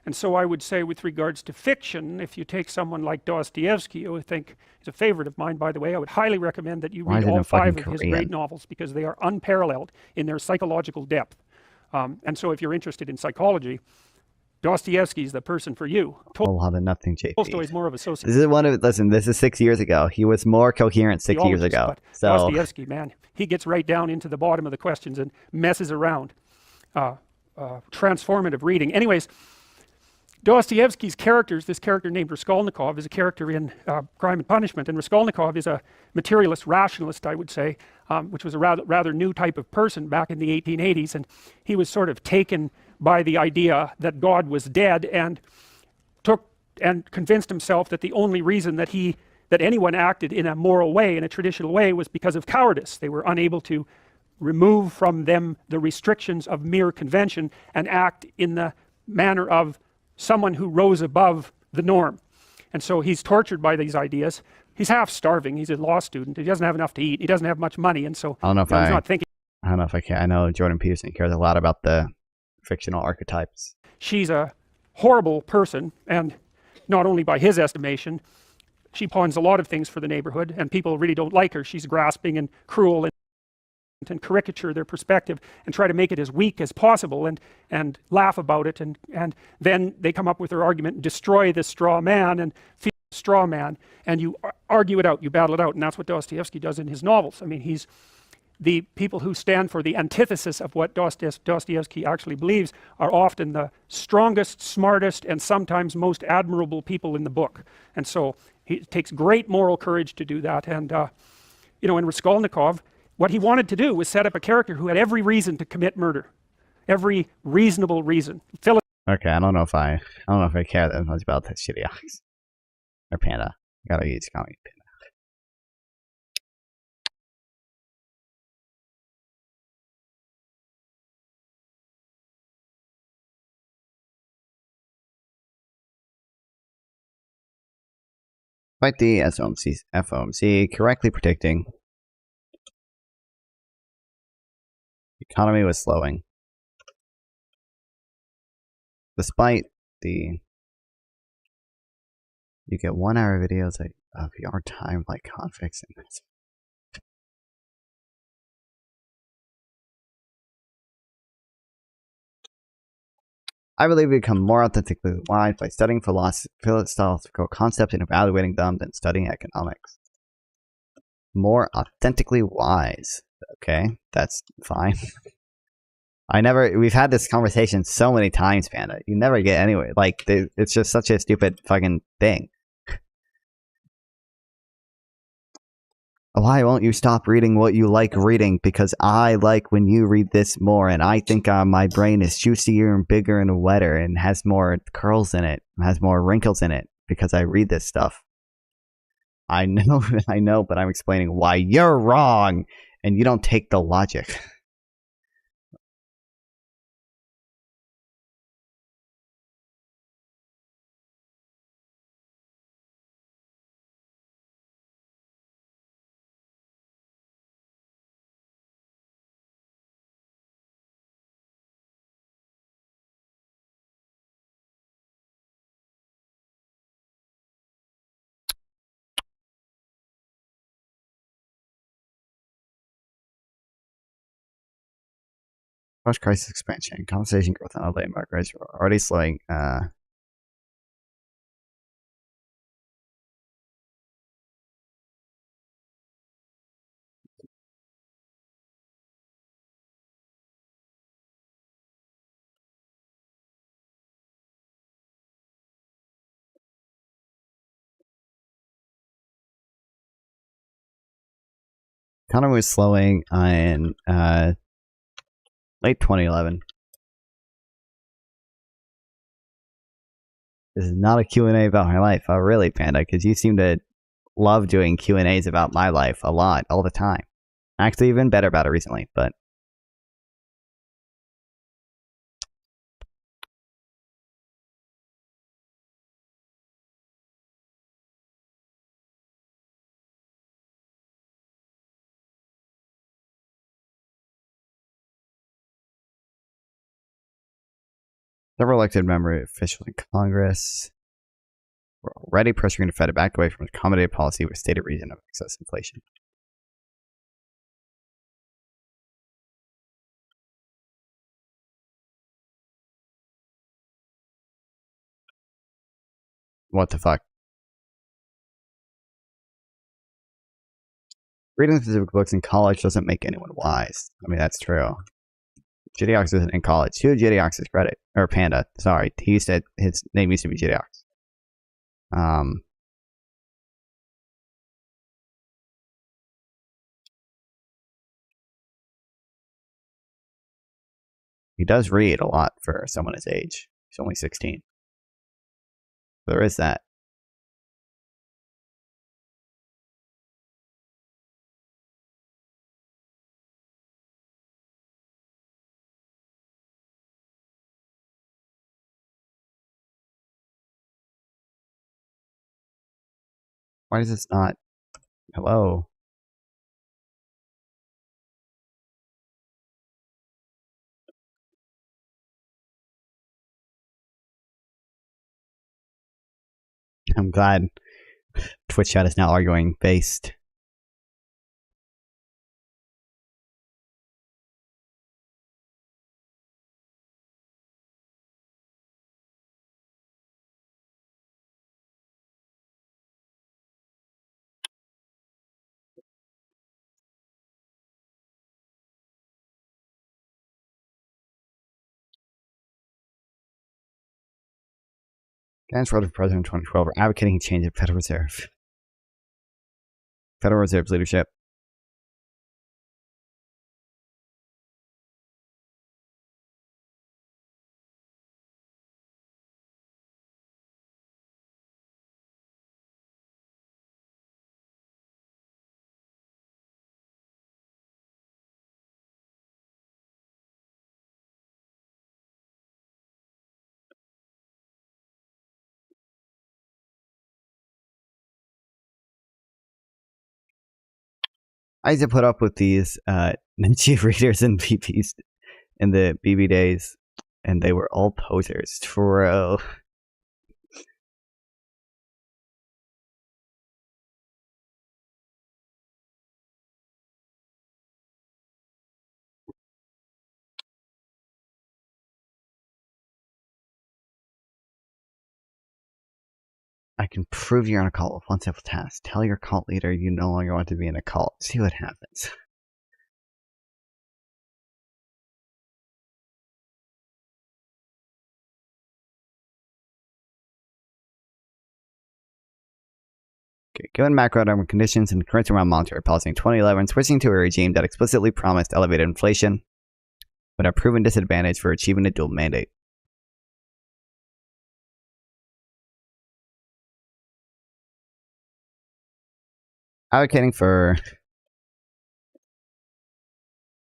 And so I would say with regards to fiction, if you take someone like Dostoevsky, who I think is a favorite of mine, by the way, I would highly recommend that you read all 5 of his great novels because they are unparalleled in their psychological depth. And so if you're interested in psychology, Dostoevsky is the person for you. We'll have nothing, JP. Tolstoy is more of a sociologist. This is one of, listen, this is 6 years ago. He was more coherent 6 years ago. So Dostoevsky, man, he gets right down into the bottom of the questions and messes around. Transformative reading. Anyways, Dostoevsky's characters, this character named Raskolnikov is a character in Crime and Punishment, and Raskolnikov is a materialist rationalist, I would say, which was a rather new type of person back in the 1880s, and he was sort of taken by the idea that God was dead and convinced himself that the only reason that he that anyone acted in a moral way, in a traditional way, was because of cowardice. They were unable to remove from them the restrictions of mere convention and act in the manner of someone who rose above the norm. And so he's tortured by these ideas. He's half starving. He's a law student. He doesn't have enough to eat. He doesn't have much money, and so I don't know if he's not thinking. I don't know if I can. I know Jordan Peterson cares a lot about the fictional archetypes. She's a horrible person, and not only by his estimation, she pawns a lot of things for the neighborhood, and people really don't like her. She's grasping and cruel and caricature their perspective and try to make it as weak as possible and laugh about it, and then they come up with their argument and destroy the straw man and feel the straw man, and you argue it out, you battle it out, and that's what Dostoevsky does in his novels. I mean, he's the people who stand for the antithesis of what Dostoevsky actually believes are often the strongest, smartest, and sometimes most admirable people in the book. And so it takes great moral courage to do that. And you know, in Raskolnikov, what he wanted to do was set up a character who had every reason to commit murder, every reasonable reason. Okay, I don't know if I care that much about this shitty ox or panda. Gotta use comic panda. Despite the FOMC correctly predicting the economy was slowing. Despite the you get 1 hour videos of your time like conflicts and this. I believe we become more authentically wise by studying philosophical concepts and evaluating them than studying economics. More authentically wise. Okay, that's fine. We've had this conversation so many times, Panda. You never get anywhere. Like, it's just such a stupid fucking thing. Why won't you stop reading what you like reading? Because I like when you read this more, and I think my brain is juicier and bigger and wetter and has more curls in it, has more wrinkles in it, because I read this stuff. I know, but I'm explaining why you're wrong, and you don't take the logic. Post-crisis expansion, compensation growth on labor markets are already slowing. Economy was slowing in late 2011. This is not a Q&A about my life. Oh, really, Panda? Because you seem to love doing Q&As about my life a lot, all the time. Actually, even better about it recently, but... Several elected member officials in Congress were already pressuring the Fed to back away from its accommodative policy with stated reason of excess inflation. What the fuck? Reading specific books in college doesn't make anyone wise. I mean, that's true. Jidiox isn't in college. To Jidiox's credit, or Panda, sorry, he said his name used to be Jidiox. He does read a lot for someone his age. He's only 16. There is that. Why does this not? Hello. I'm glad Twitch chat is now arguing based. Guys voted for president in 2012 are advocating change of Federal Reserve. Federal Reserve's leadership. I used to put up with these chief readers and BBs in the BB days, and they were all posers. True. I can prove you're in a cult with one simple task. Tell your cult leader you no longer want to be in a cult. See what happens. Okay, given macroeconomic conditions and currents around monetary policy in 2011, switching to a regime that explicitly promised elevated inflation would have proven disadvantage for achieving a dual mandate. Advocating for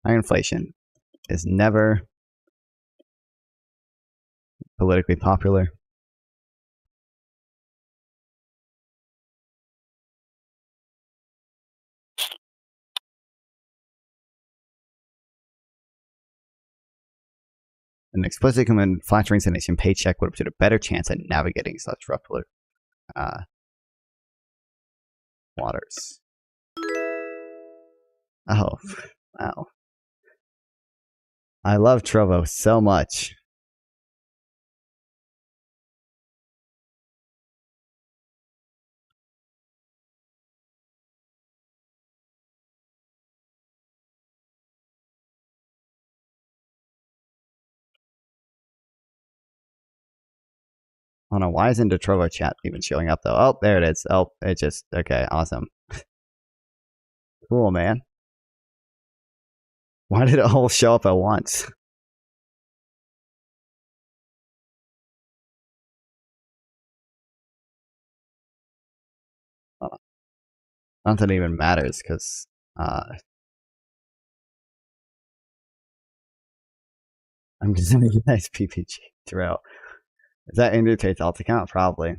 high inflation is never politically popular. An explicit command flattering the nation paycheck would have stood a better chance at navigating such rough waters. Oh, wow. I love Trovo so much. I don't know, why isn't the Trovo chat even showing up though? Oh, there it is. Oh, it just, okay, awesome. Cool, man. Why did it all show up at once? Not that it even matters, because I'm just in a nice PPG throw. Is that Andrew Tate's alt account? Probably.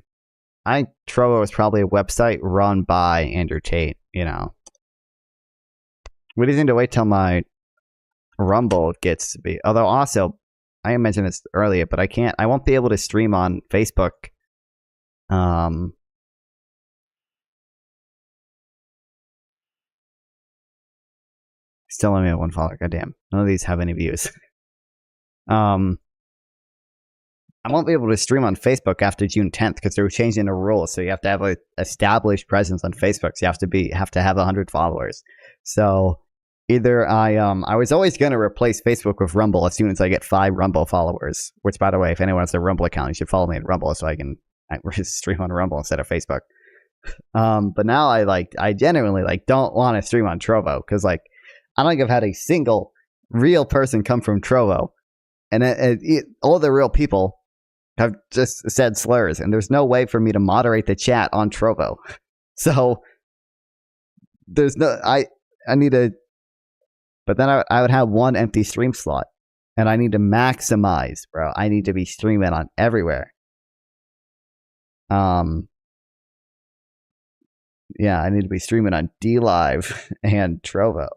I think Trovo is probably a website run by Andrew Tate, you know. We just need to wait till my Rumble gets to be. Although also, I mentioned this earlier, but I won't be able to stream on Facebook. Still only have one follower. Goddamn. None of these have any views. I won't be able to stream on Facebook after June 10th because they're changing the rules. So you have to have an established presence on Facebook. So you have to have 100 followers. So either I was always going to replace Facebook with Rumble as soon as I get 5 Rumble followers. Which, by the way, if anyone has a Rumble account, you should follow me at Rumble so I can stream on Rumble instead of Facebook. But now I genuinely don't want to stream on Trovo because I don't think I've had a single real person come from Trovo, and all the real people have just said slurs, and there's no way for me to moderate the chat on Trovo. So there's no I need to, but then I would have one empty stream slot, and I need to maximize, bro. I need to be streaming on everywhere. Yeah, I need to be streaming on DLive and Trovo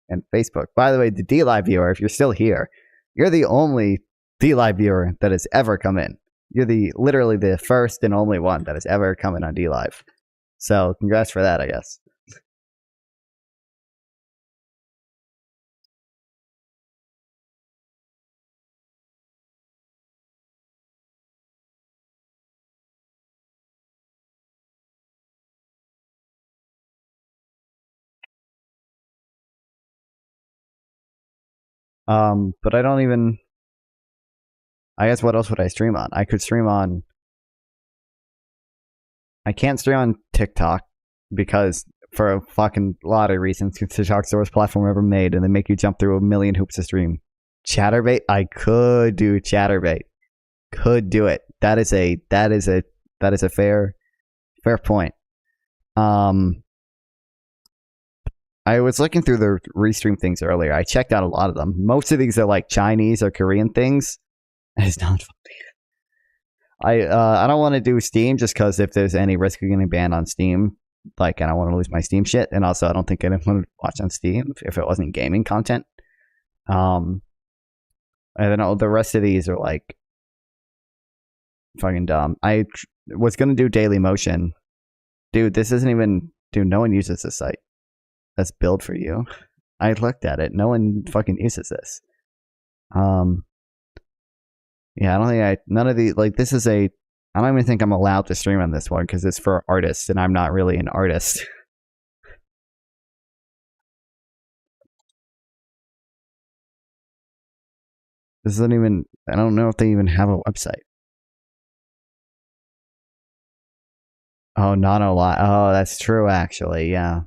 and Facebook. By the way, the DLive viewer, if you're still here, you're the only DLive viewer that has ever come in. You're literally the first and only one that has ever come in on DLive. So congrats for that, I guess. But I don't even. I guess what else would I stream on? I could stream on. I can't stream on TikTok because for a fucking lot of reasons. It's TikTok's the worst platform ever made, and they make you jump through a million hoops to stream. Chatterbait, I could do Chatterbait. Could do it. That is a fair point. I was looking through the restream things earlier. I checked out a lot of them. Most of these are like Chinese or Korean things. It's not funny. I don't want to do Steam just because if there's any risk of getting banned on Steam, like I don't want to lose my Steam shit, and also I don't think anyone would watch on Steam if it wasn't gaming content. I don't know. The rest of these are like fucking dumb. I was gonna do Daily Motion, dude. This isn't even. Dude, no one uses this site. That's built for you. I looked at it. No one fucking uses this. Yeah, I don't think none of the, like, this is I don't even think I'm allowed to stream on this one because it's for artists and I'm not really an artist. This isn't even, I don't know if they even have a website. Oh, not a lot. Oh, that's true, actually, yeah.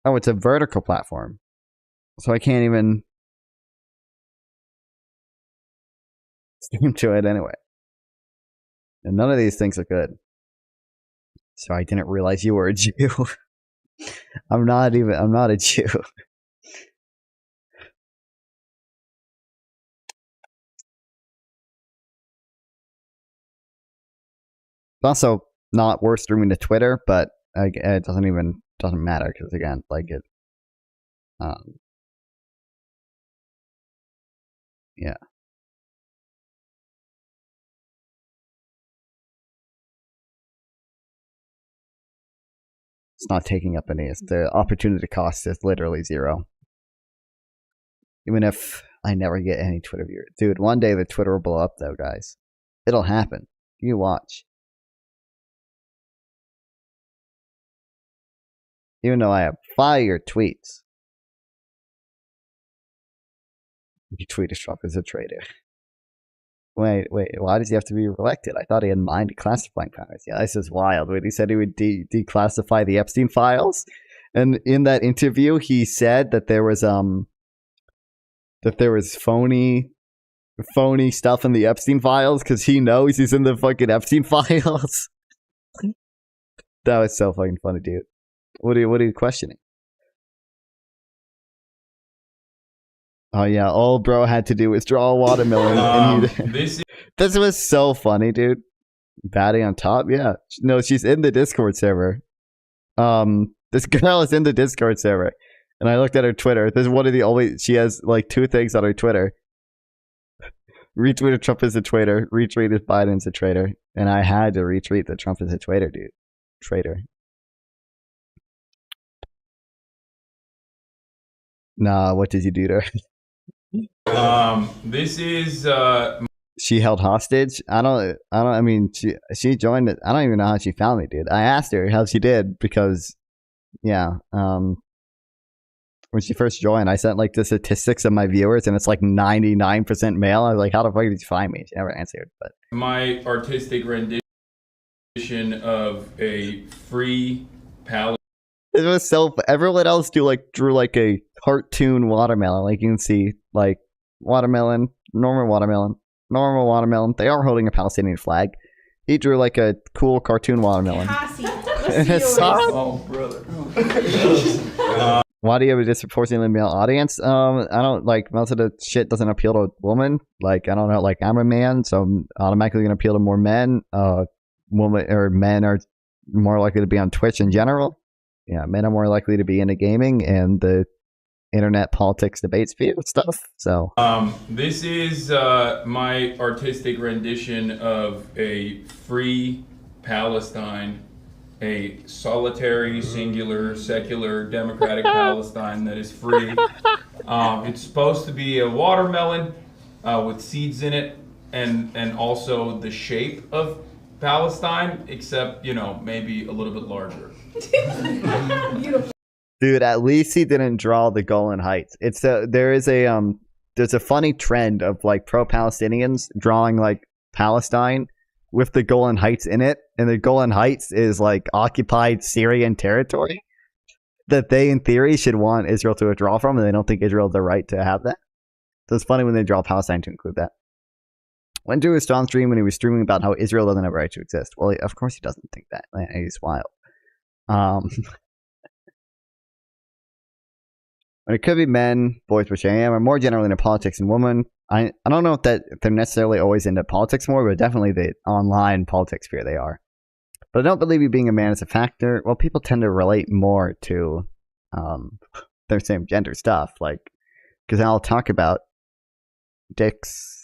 Oh, it's a vertical platform. So I can't even stream to it anyway. And none of these things are good. So I didn't realize you were a Jew. I'm not a Jew. It's also not worth streaming to Twitter, but it doesn't matter because again, like it. Yeah. It's not taking up any. The opportunity cost is literally zero. Even if I never get any Twitter viewers. Dude, one day the Twitter will blow up though, guys. It'll happen. You watch. Even though I have fire tweets. You tweeted Trump as a traitor. Wait, why does he have to be reelected? I thought he had mind declassifying powers. Yeah, this is wild. When he said he would declassify the Epstein files, and in that interview, he said that there was phony stuff in the Epstein files because he knows he's in the fucking Epstein files. That was so fucking funny, dude. What are you questioning? Oh yeah, all bro had to do was draw a watermelon. And this was so funny, dude. Batty on top, yeah. No, she's in the Discord server. This girl is in the Discord server, and I looked at her Twitter. This is one of the only. She has like 2 things on her Twitter. Retweeted Trump is a traitor. Retweeted Biden's a traitor, and I had to retweet that Trump is a traitor, dude. Traitor. Nah, what did you do to her? This is she held hostage. I mean she joined it. I don't even know how she found me, dude. I asked her how she did because yeah, when she first joined, I sent like the statistics of my viewers and it's like 99% male. I was like, how the fuck did you find me? She never answered, but my artistic rendition of a free palette. It was so. Everyone else drew like a cartoon watermelon. Like you can see, like watermelon, normal watermelon. They are holding a Palestinian flag. He drew like a cool cartoon watermelon. Oh, brother. Why do you have a disproportionately male audience? I don't like most of the shit doesn't appeal to women. Like I don't know, like I'm a man, so I'm automatically gonna appeal to more men. Women or men are more likely to be on Twitch in general. Yeah, men are more likely to be into gaming and the internet politics debates stuff. So this is my artistic rendition of a free Palestine. A solitary, singular, secular, democratic Palestine that is free. It's supposed to be a watermelon with seeds in it, and also the shape of Palestine, except maybe a little bit larger. Dude, at least he didn't draw the Golan Heights. There's a funny trend of like pro-Palestinians drawing like Palestine with the Golan Heights in it, and the Golan Heights is like occupied Syrian territory that they in theory should want Israel to withdraw from, and they don't think Israel has the right to have that. So it's funny when they draw Palestine to include that. Went to his Dawn stream when he was streaming about how Israel doesn't have a right to exist. Well, of course he doesn't think that. He's wild. When it could be men, boys, which I am, or more generally into politics and women. I don't know if they're necessarily always into politics more, but definitely the online politics sphere they are. But I don't believe you being a man is a factor. Well, people tend to relate more to their same gender stuff, like because I'll talk about dicks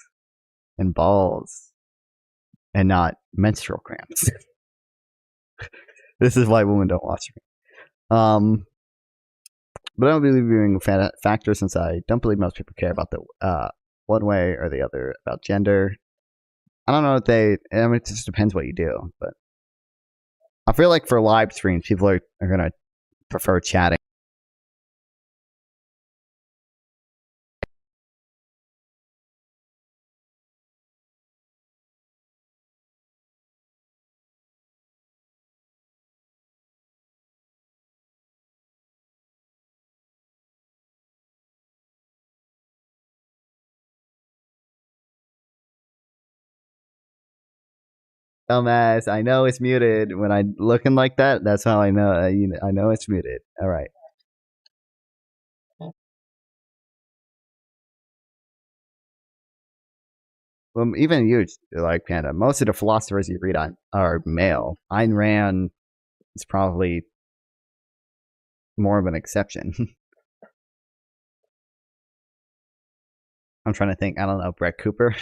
and balls and not menstrual cramps. This is why women don't watch me. But I don't believe being a factor since I don't believe most people care about the one way or the other about gender. I don't know if it just depends what you do, but I feel like for live streams, people are going to prefer chatting. Dumbass, I know it's muted. When I'm looking like that, that's how I know. I know it's muted. All right. Well, even you, like Panda, most of the philosophers you read on are male. Ayn Rand is probably more of an exception. I'm trying to think. I don't know. Brett Cooper.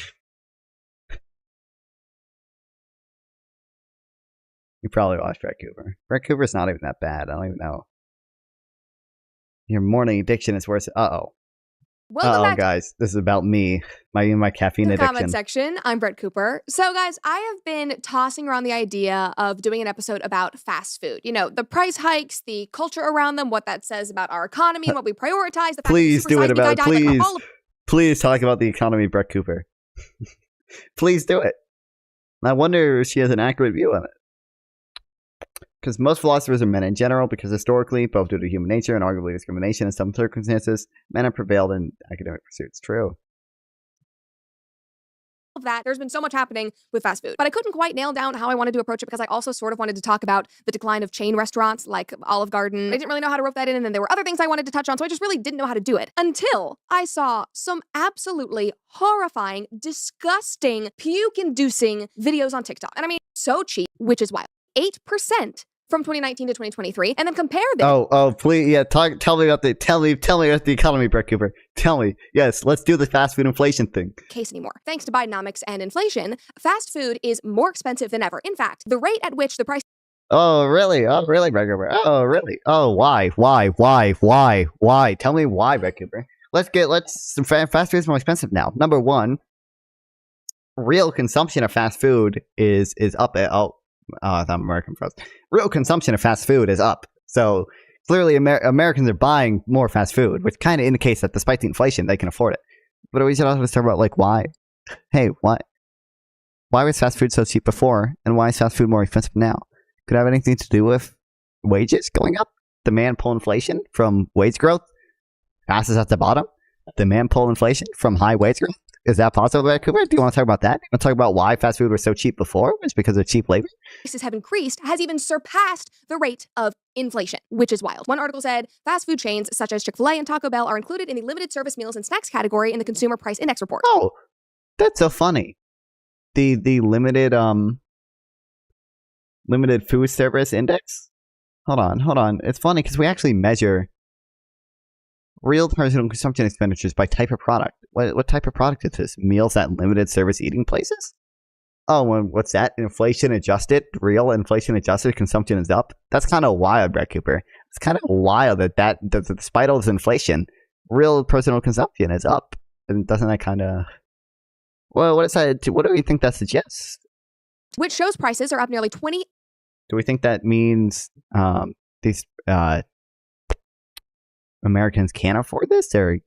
You probably watched Brett Cooper. Brett Cooper's not even that bad. I don't even know. Your morning addiction is worse. Uh-oh. Uh-oh, guys. This is about me. My caffeine addiction. Comment section. I'm Brett Cooper. So, guys, I have been tossing around the idea of doing an episode about fast food. You know, the price hikes, the culture around them, what that says about our economy and what we prioritize. Please do it about it. Please talk about the economy, Brett Cooper. Please do it. I wonder if she has an accurate view on it. Because most philosophers are men in general, because historically, both due to human nature and arguably discrimination in some circumstances, men have prevailed in academic pursuits. True. That there's been so much happening with fast food, but I couldn't quite nail down how I wanted to approach it because I also sort of wanted to talk about the decline of chain restaurants like Olive Garden. I didn't really know how to rope that in, and then there were other things I wanted to touch on, so I just really didn't know how to do it until I saw some absolutely horrifying, disgusting, puke-inducing videos on TikTok. And I mean, so cheap, which is wild. 8% from 2019 to 2023, and then compare them. Oh, please, yeah. Tell me about the economy, Brett Cooper. Tell me, yes. Let's do the fast food inflation thing. Case anymore. Thanks to Bidenomics and inflation, fast food is more expensive than ever. In fact, the rate at which the price. Oh, really? Oh, really, Brett Cooper? Oh, really? Oh, why? Tell me why, Brett Cooper. Fast food is more expensive now. Number one, real consumption of fast food is up. I thought American froze. Real consumption of fast food is up. So clearly Americans are buying more fast food, which kind of indicates that despite the inflation, they can afford it. But we should also talk about, like, why? Hey, why was fast food so cheap before, and why is fast food more expensive now? Could it have anything to do with wages going up? Demand pull inflation from wage growth? Fastest at the bottom? Demand pull inflation from high wage growth? Is that possible, Cooper? Do you want to talk about that? You want to talk about why fast food was so cheap before? It's because of cheap labor? Prices have increased, has even surpassed the rate of inflation, which is wild. One article said fast food chains such as Chick-fil-A and Taco Bell are included in the limited service meals and snacks category in the Consumer Price Index report. Oh, that's so funny. The limited food service index? Hold on. It's funny because we actually measure real personal consumption expenditures by type of product. What type of product is this? Meals at limited service eating places? Oh, what's that? Inflation adjusted? Real inflation adjusted consumption is up? That's kind of wild, Brett Cooper. It's kind of wild that despite all this inflation, real personal consumption is up. And doesn't that kind of... Well, what do you think that suggests? Which shows prices are up nearly 20... Do we think that means these Americans can't afford this, or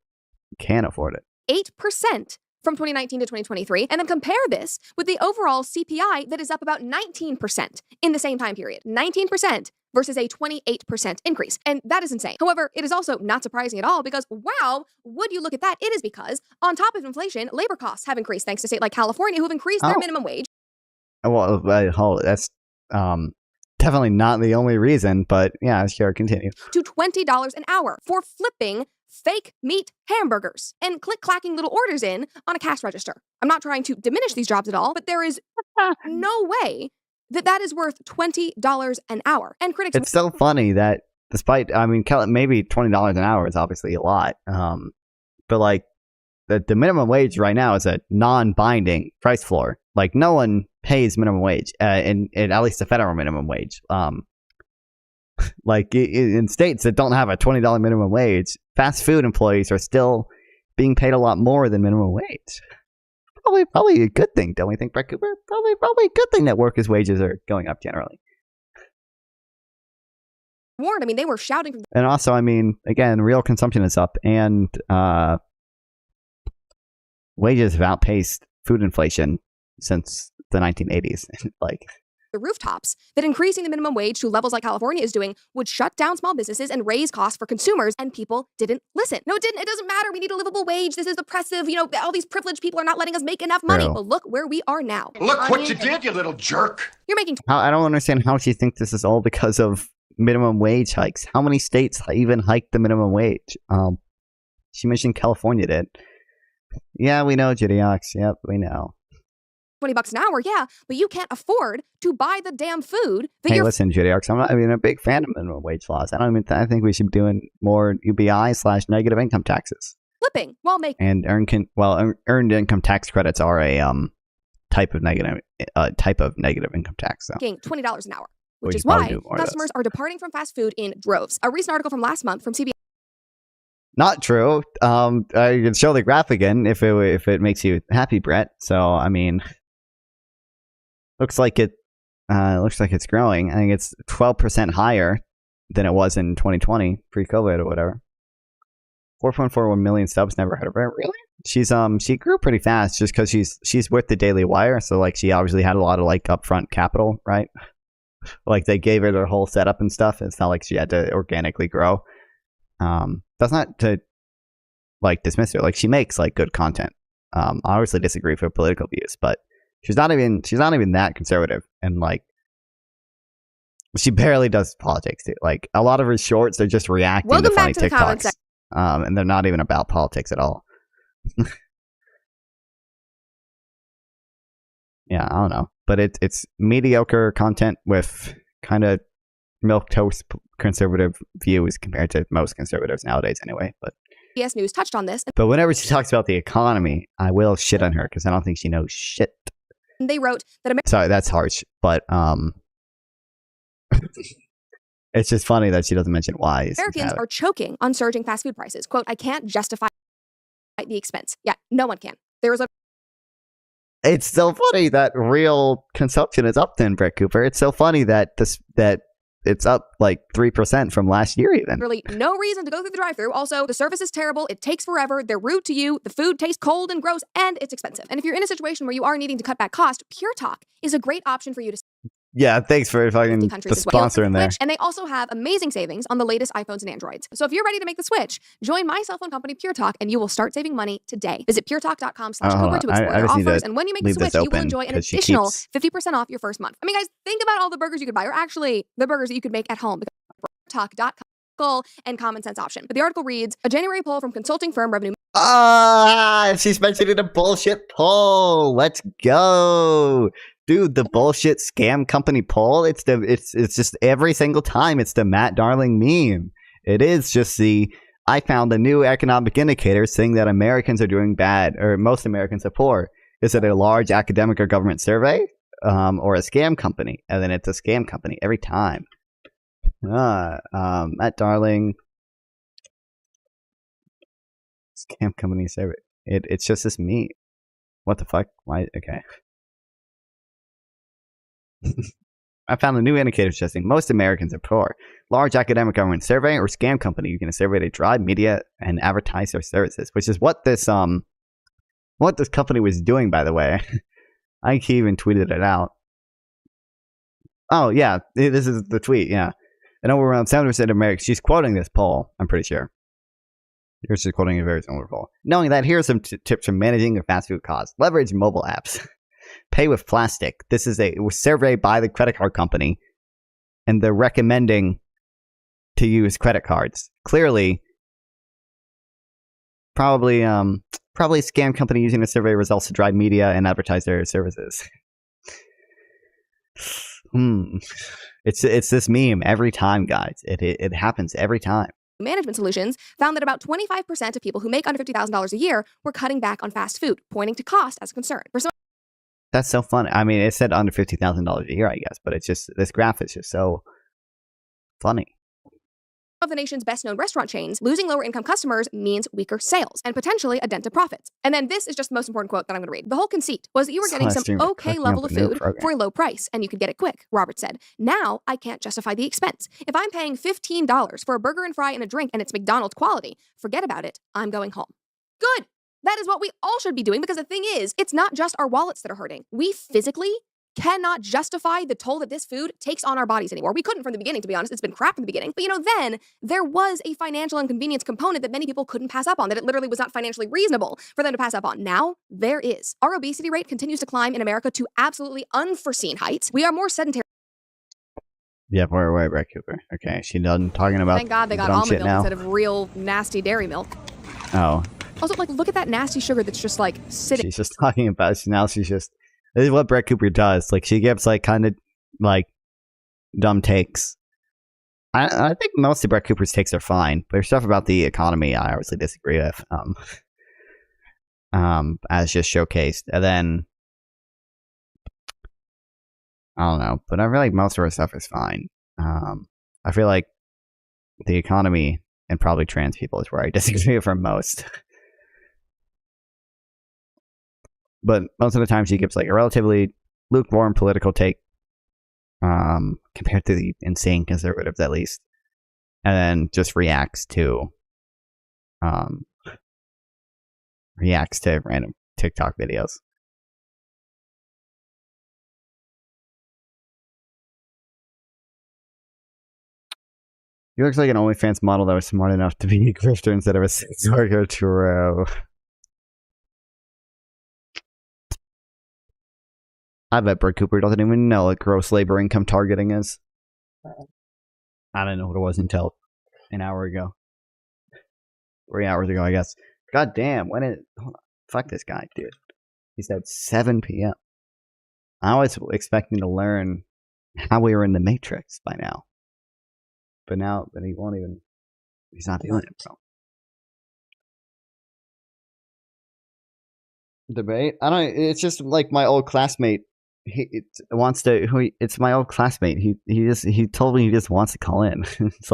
can't afford it? 8% from 2019 to 2023, and then compare this with the overall CPI that is up about 19% in the same time period. 19% versus a 28% increase. And that is insane. However, it is also not surprising at all because, wow, would you look at that? It is because, on top of inflation, labor costs have increased thanks to states like California who have increased their minimum wage. Well, that's definitely not the only reason, but yeah, sure, continue. To $20 an hour for flipping fake meat hamburgers and click-clacking little orders in on a cash register. I'm not trying to diminish these jobs at all, but there is no way that is worth $20 an hour. And critics... It's so funny that despite, I mean, maybe $20 an hour is obviously a lot, but like the minimum wage right now is a non-binding price floor. Like no one pays minimum wage, in at least the federal minimum wage. Like in states that don't have a $20 minimum wage, fast food employees are still being paid a lot more than minimum wage. Probably a good thing, don't we think, Brett Cooper? Probably a good thing that workers' wages are going up generally. Warned, I mean, they were shouting from... And also, I mean, again, real consumption is up, and wages have outpaced food inflation since the 1980s. Like... the rooftops that increasing the minimum wage to levels like California is doing would shut down small businesses and raise costs for consumers, and people didn't listen. No, it didn't. It doesn't matter. We need a livable wage. This is oppressive. You know, all these privileged people are not letting us make enough money. True. Well, look where we are now. Look what you did, you little jerk. You're making... I don't understand how she thinks this is all because of minimum wage hikes. How many states even hiked the minimum wage? She mentioned California did. Yeah, we know, Jidiox. Yep, we know. $20 an hour, yeah, but you can't afford to buy the damn food that Hey, listen, Jidiox, I'm not even a big fan of minimum wage laws. I think we should be doing more UBI/negative income taxes. flipping while making... And earned income tax credits are a type of negative income tax. So. Making $20 an hour, which is why customers are departing from fast food in droves. A recent article from last month from CBS... Not true. I can show the graph again if it makes you happy, Brett. So, I mean... Looks like it's growing. I think it's 12% higher than it was in 2020, pre-COVID or whatever. 4.41 million subs. Never heard of her. Really? She grew pretty fast just because she's with the Daily Wire, so like she obviously had a lot of like upfront capital, right? Like they gave her their whole setup and stuff. It's not like she had to organically grow. That's not to like dismiss her. Like she makes like good content. I obviously disagree with her political views, but she's not even that conservative, and like she barely does politics too. Like a lot of her shorts are just reacting to funny TikToks, and they're not even about politics at all. Yeah, I don't know, but it's mediocre content with kind of milquetoast conservative views compared to most conservatives nowadays, anyway. But CBS News touched on this. But whenever she talks about the economy, I will shit on her because I don't think she knows shit. They wrote that Sorry, that's harsh, but it's just funny that she doesn't mention why. Americans are choking on surging fast food prices. Quote, I can't justify the expense. Yeah, no one can. It's so funny that real consumption is up then, Brett Cooper. It's so funny that it's up like 3% from last year even. Really no reason to go through the drive-thru. Also, the service is terrible. It takes forever. They're rude to you. The food tastes cold and gross, and it's expensive. And if you're in a situation where you are needing to cut back cost, Pure Talk is a great option for you to... Yeah, thanks for fucking the sponsor in there. And they also have amazing savings on the latest iPhones and Androids. So if you're ready to make the switch, join my cell phone company, Pure Talk, and you will start saving money today. Visit puretalk.com/Cooper to explore their offers. And when you make the switch, you will enjoy an additional 50% off your first month. I mean, guys, think about all the burgers you could buy, or actually the burgers that you could make at home. talk.com and common sense option. But the article reads, a January poll from consulting firm Revenue. She's mentioning a bullshit poll. Let's go. Dude, the bullshit scam company poll, it's just every single time it's the Matt Darling meme. It is just I found a new economic indicator saying that Americans are doing bad, or most Americans are poor. Is it a large academic or government survey? Or a scam company? And then it's a scam company every time. Matt Darling. Scam company survey. It's just this meme. What the fuck? Why? Okay. I found a new indicator suggesting most Americans are poor. Large academic government survey or scam company using a survey to drive media and advertise their services, which is what this company was doing, by the way. I even tweeted it out. Oh yeah, this is the tweet. Yeah, and over around 70% of Americans. She's quoting this poll. I'm pretty sure. Here's just quoting a very similar poll. Knowing that, here are some tips for managing your fast food costs. Leverage mobile apps. Pay with plastic. This is a survey by the credit card company, and they're recommending to use credit cards. Clearly, probably a scam company using the survey results to drive media and advertise their services. It's this meme every time, guys. It happens every time. Management Solutions found that about 25% of people who make under $50,000 a year were cutting back on fast food, pointing to cost as a concern. For some That's so funny. I mean, it said under $50,000 a year, I guess, but it's just, this graph is just so funny. of the nation's best-known restaurant chains, losing lower-income customers means weaker sales and potentially a dent to profits. And then this is just the most important quote that I'm going to read. The whole conceit was that you were getting some okay level of food for a low price, and you could get it quick, Robert said. Now, I can't justify the expense. If I'm paying $15 for a burger and fry and a drink and it's McDonald's quality, forget about it. I'm going home. Good! That is what we all should be doing, because the thing is, it's not just our wallets that are hurting. We physically cannot justify the toll that this food takes on our bodies anymore. We couldn't from the beginning, to be honest. It's been crap from the beginning. But then there was a financial inconvenience component that many people couldn't pass up on, that it literally was not financially reasonable for them to pass up on. Now, there is. Our obesity rate continues to climb in America to absolutely unforeseen heights. We are more sedentary. Yeah, wait, Brett Cooper. Okay, she done talking about. Thank God they got almond milk now instead of real nasty dairy milk. Oh. Also, look at that nasty sugar that's just, sitting. She's just talking about, she's just, this is what Brett Cooper does. She gives, kind of, dumb takes. I think most of Brett Cooper's takes are fine, but there's stuff about the economy I obviously disagree with, as just showcased. And then, I don't know, but I feel like most of her stuff is fine. I feel like the economy and probably trans people is where I disagree with her most. But most of the time she gives a relatively lukewarm political take, compared to the insane conservatives at least, and then just reacts to random TikTok videos. He looks like an OnlyFans model that was smart enough to be a grifter instead of a sex worker. True. I bet Brett Cooper doesn't even know what gross labor income targeting is. I didn't know what it was until an hour ago. 3 hours ago, I guess. God damn, fuck this guy, dude. He said 7 p.m. I was expecting to learn how we were in the Matrix by now. But now, he won't even, he's not doing it, bro. Debate? It's just my old classmate. It's my old classmate. He told me he just wants to call in. It's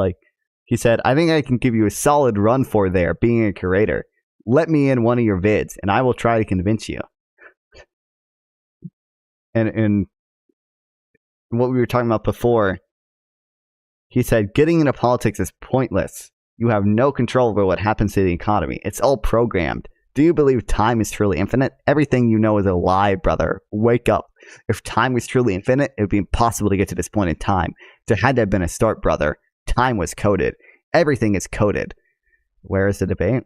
he said, I think I can give you a solid run for there, being a curator. Let me in one of your vids, and I will try to convince you. And what we were talking about before, he said, getting into politics is pointless. You have no control over what happens to the economy. It's all programmed. Do you believe time is truly infinite? Everything you know is a lie, brother. Wake up. If time was truly infinite, it would be impossible to get to this point in time. There had to have been a start, brother. Time was coded. Everything is coded. Where is the debate?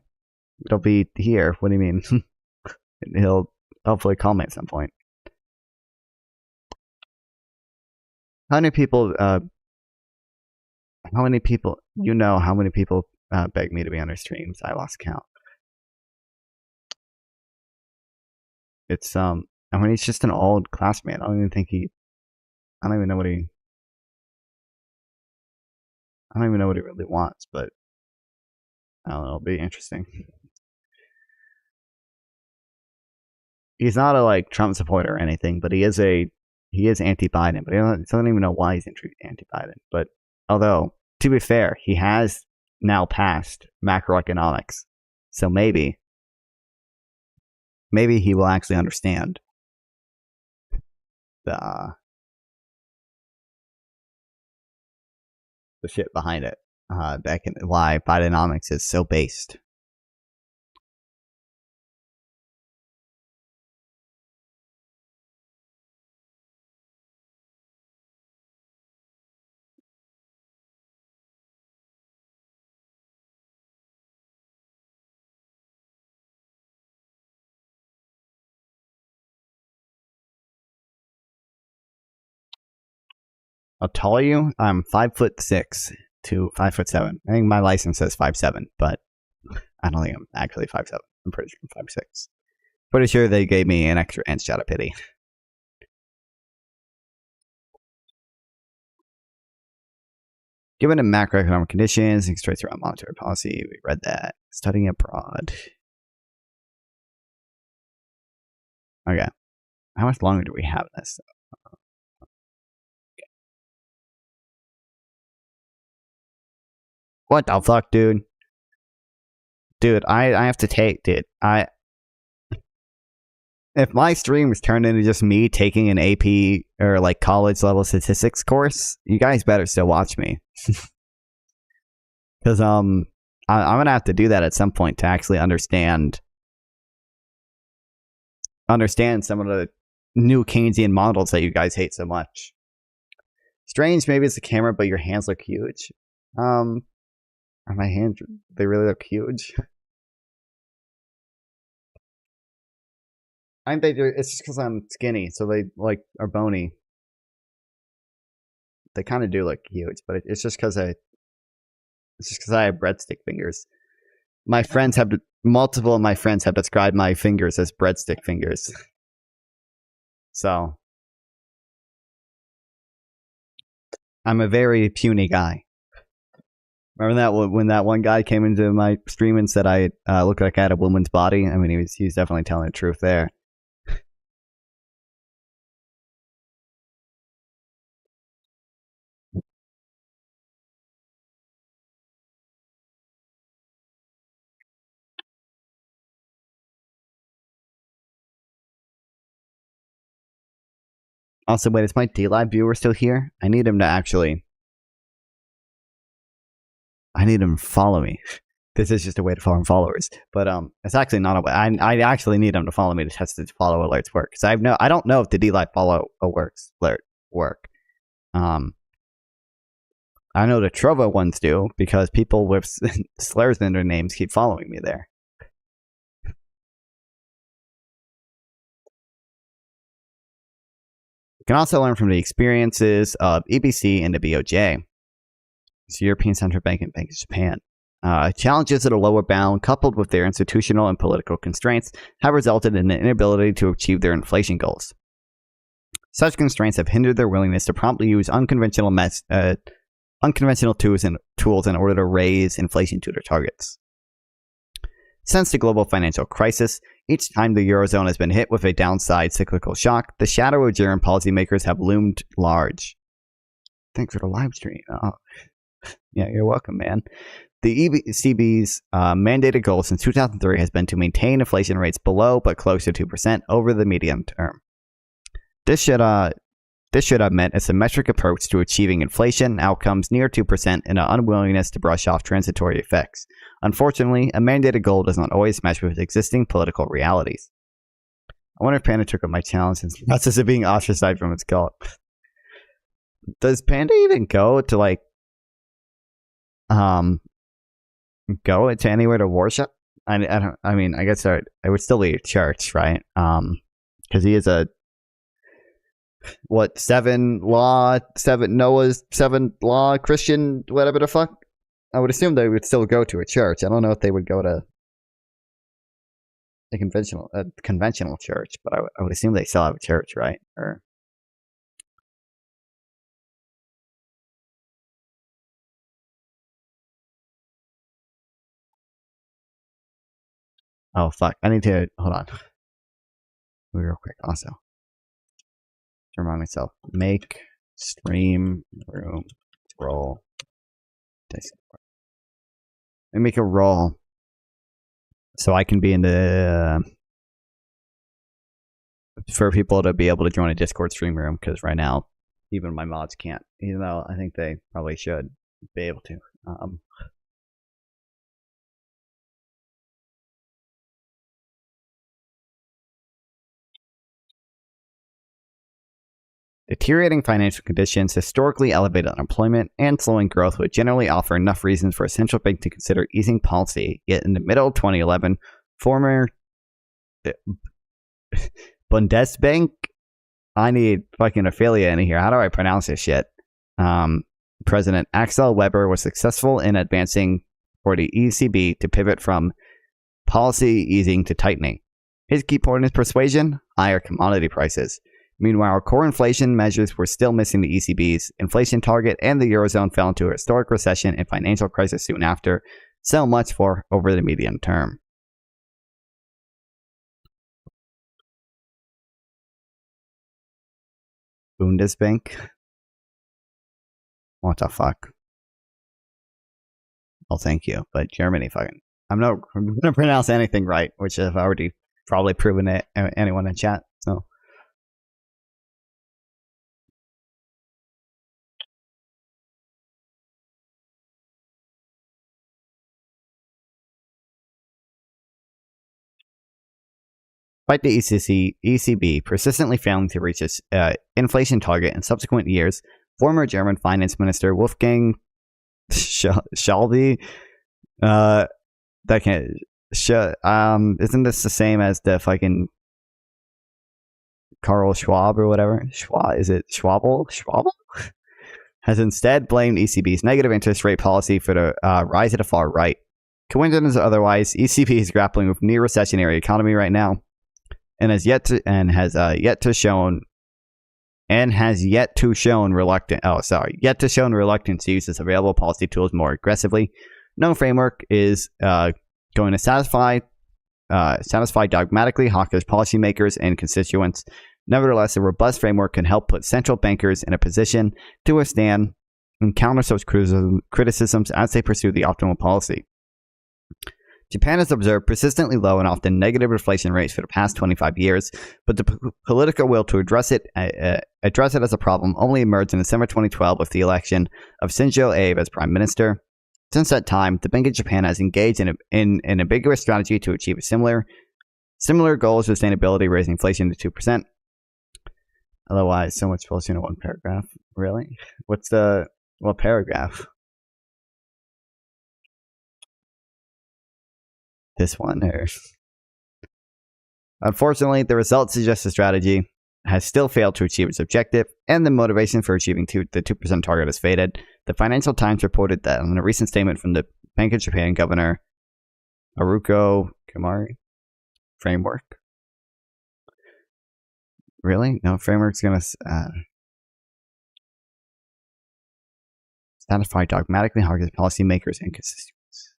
It'll be here. What do you mean? He'll hopefully call me at some point. How many people How many people, how many people beg me to be on their streams? I lost count. It's, I mean, he's just an old classmate. I don't even know what he really wants, but I don't know, it'll be interesting. He's not a, like, Trump supporter or anything, but he is anti-Biden, but he doesn't even know why he's anti-Biden. But, although, to be fair, he has now passed macroeconomics, so maybe he will actually understand the shit behind it, why Bidenomics is so based. How tall are you? I'm 5'6" to 5'7". I think my license says 5'7", but I don't think I'm actually 5'7". I'm pretty sure I'm 5'6". Pretty sure they gave me an extra inch out of pity. Given the macroeconomic conditions, constraints around monetary policy, we read that. Studying abroad. Okay. How much longer do we have this? What the fuck, dude? Dude, I have to take, dude. If my stream was turned into just me taking an AP or like college level statistics course, you guys better still watch me. Because I'm gonna have to do that at some point to actually understand some of the new Keynesian models that you guys hate so much. Strange, maybe it's the camera, but your hands look huge. Are my hands, they really look huge? I think they do. It's just because I'm skinny, so they like are bony. They kind of do look huge, but it's just because I have breadstick fingers. Multiple of my friends have described my fingers as breadstick fingers. So I'm a very puny guy. Remember that when that one guy came into my stream and said I looked like I had a woman's body? I mean, he was definitely telling the truth there. Also, wait, is my D-Live viewer still here? I need him to follow me. This is just a way to farm followers, but it's actually not a way. I actually need him to follow me to test if follow alerts work. So I don't know if the D-Live follow alerts work. I know the Trovo ones do because people with slurs in their names keep following me there. You can also learn from the experiences of EBC and the BOJ. It's the European Central Bank and Bank of Japan. Challenges at a lower bound, coupled with their institutional and political constraints, have resulted in an inability to achieve their inflation goals. Such constraints have hindered their willingness to promptly use unconventional tools in order to raise inflation to their targets. Since the global financial crisis, each time the Eurozone has been hit with a downside cyclical shock, the shadow of German policymakers have loomed large. Thanks for the live stream. Oh. Yeah, you're welcome, man. The ECB's mandated goal since 2003 has been to maintain inflation rates below but close to 2% over the medium term. This should have meant a symmetric approach to achieving inflation outcomes near 2% and an unwillingness to brush off transitory effects. Unfortunately, a mandated goal does not always mesh with existing political realities. I wonder if Panda took up my challenge since the process of being ostracized from its cult. Does Panda even go to like go to anywhere to worship? I mean, I guess I would still be a church, right? Because he is a what, Noah's 7 law Christian, whatever the fuck. I would assume they would still go to a church. I don't know if they would go to a conventional church, but I would assume they still have a church, right? Or oh fuck! I need to hold on. Real quick, also to remind myself, make stream room roll. Let me make a roll so I can be in the for people to be able to join a Discord stream room, because right now even my mods can't, even though I think they probably should be able to. Deteriorating financial conditions, historically elevated unemployment, and slowing growth would generally offer enough reasons for a central bank to consider easing policy. Yet in the middle of 2011, former Bundesbank, I need fucking affiliate in here. How do I pronounce this shit? President Axel Weber was successful in advancing for the ECB to pivot from policy easing to tightening. His key point is persuasion, higher commodity prices. Meanwhile, core inflation measures were still missing the ECB's inflation target, and the Eurozone fell into a historic recession and financial crisis soon after. So much for over the medium term. Bundesbank? What the fuck? Well, thank you, but Germany fucking... I'm not going to pronounce anything right, which I've already probably proven it anyone in chat, so... Despite the ECB persistently failing to reach its inflation target in subsequent years, former German Finance Minister Wolfgang Schäuble, isn't this the same as the fucking Karl Schwab or whatever? Is it Schwabel? Has instead blamed ECB's negative interest rate policy for the rise of the far right. Coincidence or otherwise, ECB is grappling with near recessionary economy right now, and has yet to shown reluctance to use its available policy tools more aggressively. No framework is going to satisfy dogmatically hawkish policymakers and constituents. Nevertheless, a robust framework can help put central bankers in a position to withstand and counter such criticisms as they pursue the optimal policy. Japan has observed persistently low and often negative inflation rates for the past 25 years, but the political will to address it as a problem only emerged in December 2012 with the election of Shinzo Abe as prime minister. Since that time, the Bank of Japan has engaged in an ambiguous strategy to achieve a similar goal of sustainability, raising inflation to 2%. Otherwise, so much bullshit in one paragraph. Really? What paragraph? This one here. Unfortunately, the results suggest the strategy has still failed to achieve its objective, and the motivation for achieving the 2% target has faded. The Financial Times reported that in a recent statement from the Bank of Japan Governor Haruko Kimari, framework. Really? No, framework's going to satisfy dogmatically hawkish policymakers and constituents.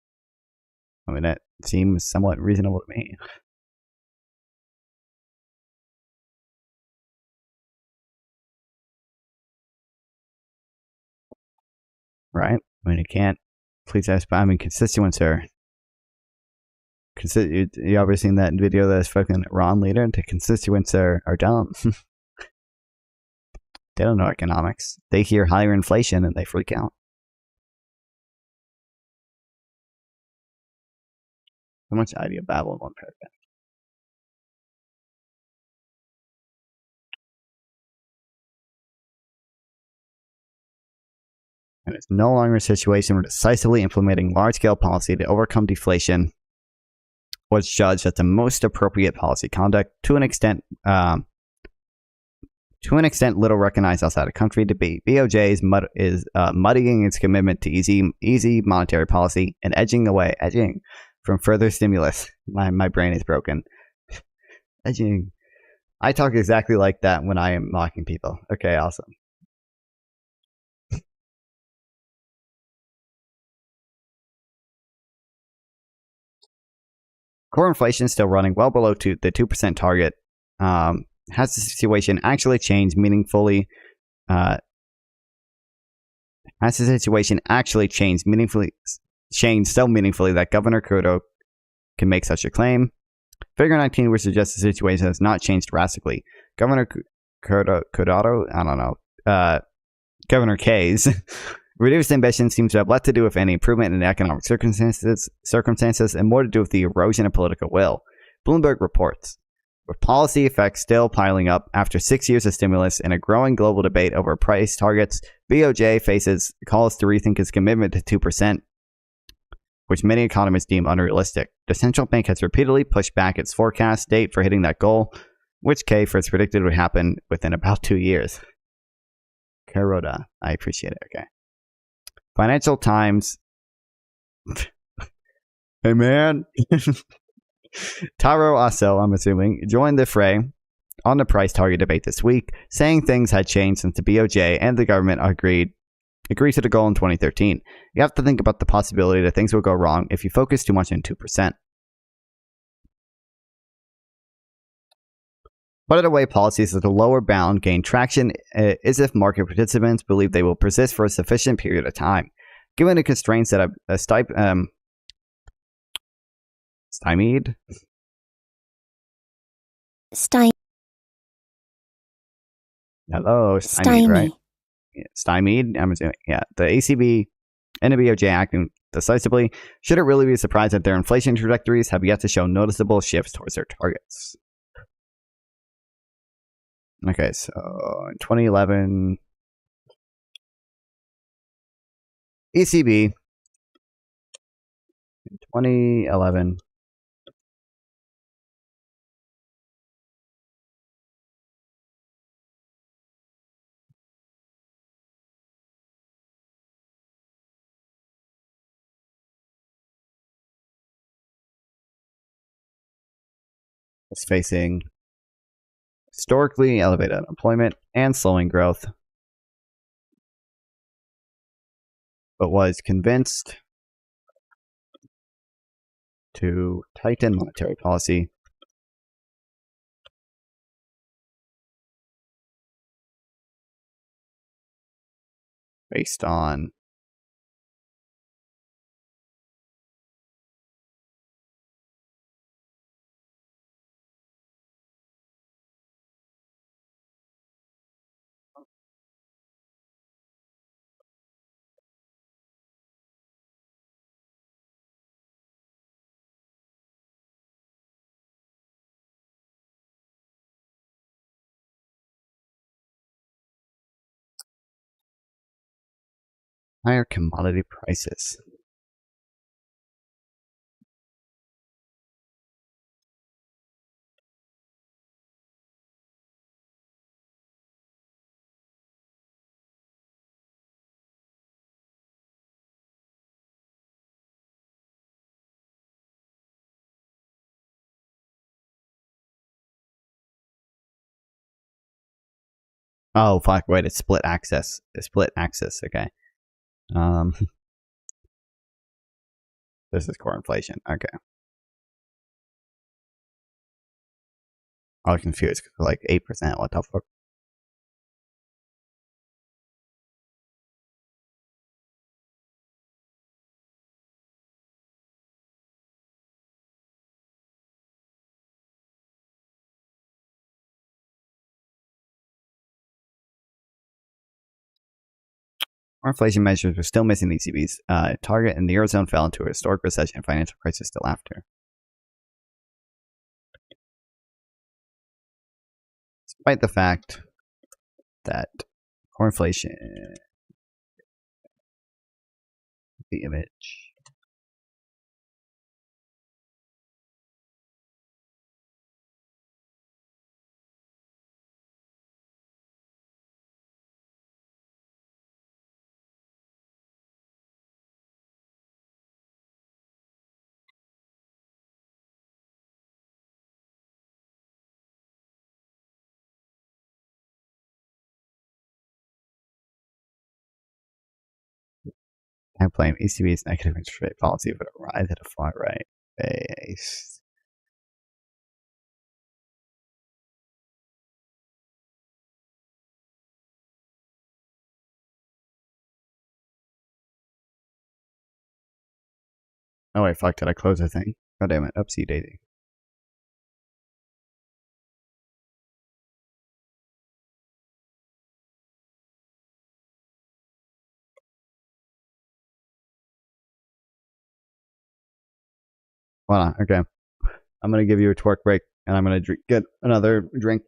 I mean, that seems somewhat reasonable to me. Right? I mean, it can't please ask, I mean, constituents are... You ever seen that video that's fucking Ron leader? The constituents are dumb. They don't know economics. They hear higher inflation and they freak out. So much idea babble in one paragraph. And it's no longer a situation where decisively implementing large-scale policy to overcome deflation was judged as the most appropriate policy conduct. To an extent, to an extent little recognized outside the country. BOJ is muddying its commitment to easy monetary policy and edging from further stimulus. My brain is broken. Edging. I talk exactly like that when I am mocking people. Okay, awesome. Core inflation is still running well below the 2% target. Has the situation actually changed meaningfully? Has the situation actually changed so meaningfully that Governor Curto can make such a claim? Figure 19 would suggest the situation has not changed drastically. Governor Curto, I don't know, Governor K's reduced ambition seems to have less to do with any improvement in economic circumstances and more to do with the erosion of political will. Bloomberg reports, with policy effects still piling up after 6 years of stimulus and a growing global debate over price targets, BOJ faces calls to rethink its commitment to 2%, which many economists deem unrealistic. The central bank has repeatedly pushed back its forecast date for hitting that goal, which K first predicted would happen within about 2 years. Carota, I appreciate it. Okay. Financial Times. Hey man. Taro Aso, I'm assuming, joined the fray on the price target debate this week, saying things had changed since the BOJ and the government agreed to the goal in 2013. You have to think about the possibility that things will go wrong if you focus too much on 2%. One of the way policies at the lower bound gain traction is if market participants believe they will persist for a sufficient period of time. Given the constraints that stymied? Hello, stymied, right? Yeah, stymied, I'm assuming. Yeah, the ACB and the BOJ acting decisively. Should it really be a surprise that their inflation trajectories have yet to show noticeable shifts towards their targets? Okay, so in 2011, ECB, in 2011, was facing historically elevated unemployment and slowing growth, but was convinced to tighten monetary policy based on higher commodity prices. Oh, fuck, wait, it's split axis. It's split axis, okay. This is core inflation, okay. I was confused, like 8%, what the fuck? Core inflation measures were still missing the ECB's target, and the Eurozone fell into a historic recession and financial crisis still after. Despite the fact that core inflation, the image, I blame ECB's negative interest rate policy for a rise at a far right base. Oh wait, fuck, did I close the thing? God damn it, upsie daisy. Hold on, okay. I'm gonna give you a twerk break, and I'm gonna get another drink.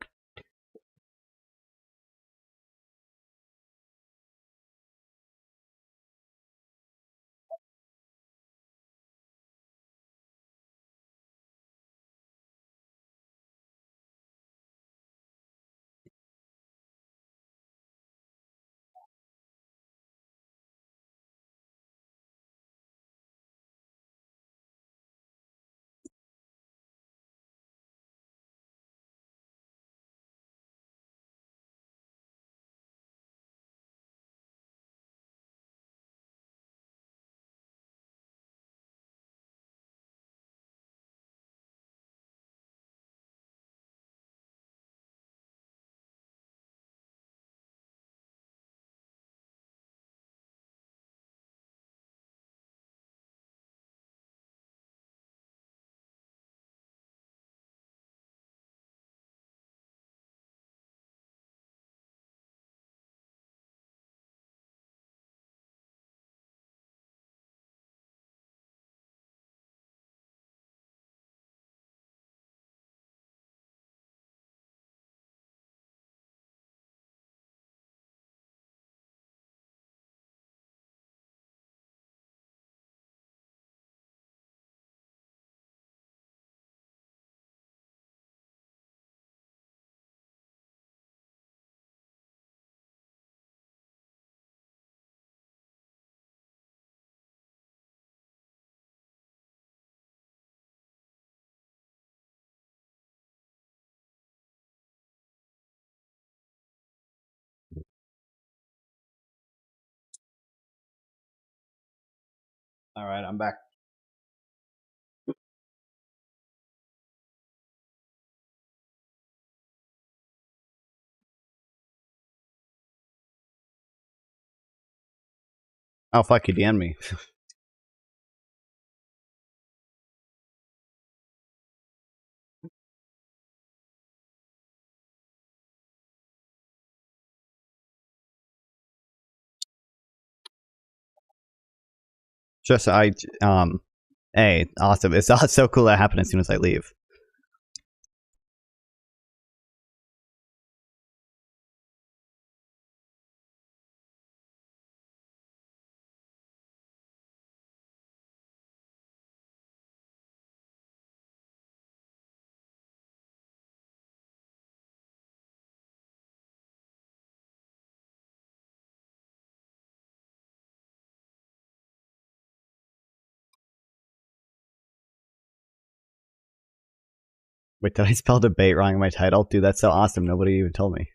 All right, I'm back. Oh fuck, you DM'd me. Just hey, awesome. It's so cool that happened as soon as I leave. Wait, did I spell debate wrong in my title? Dude, that's so awesome. Nobody even told me.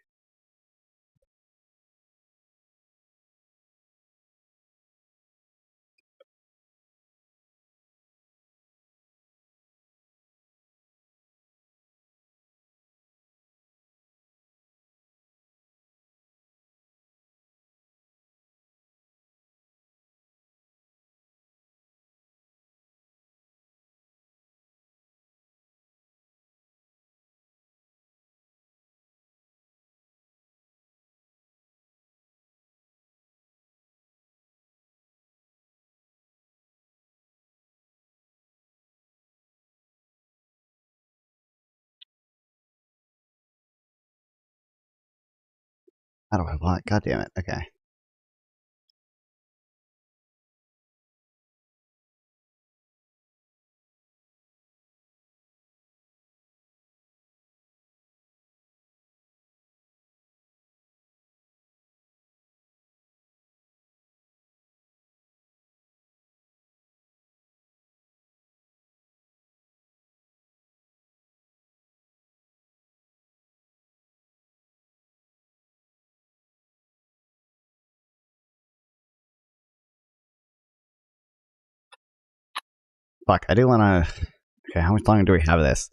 How do I want? God damn it. Okay. Fuck, I do want to. Okay, how much longer do we have this?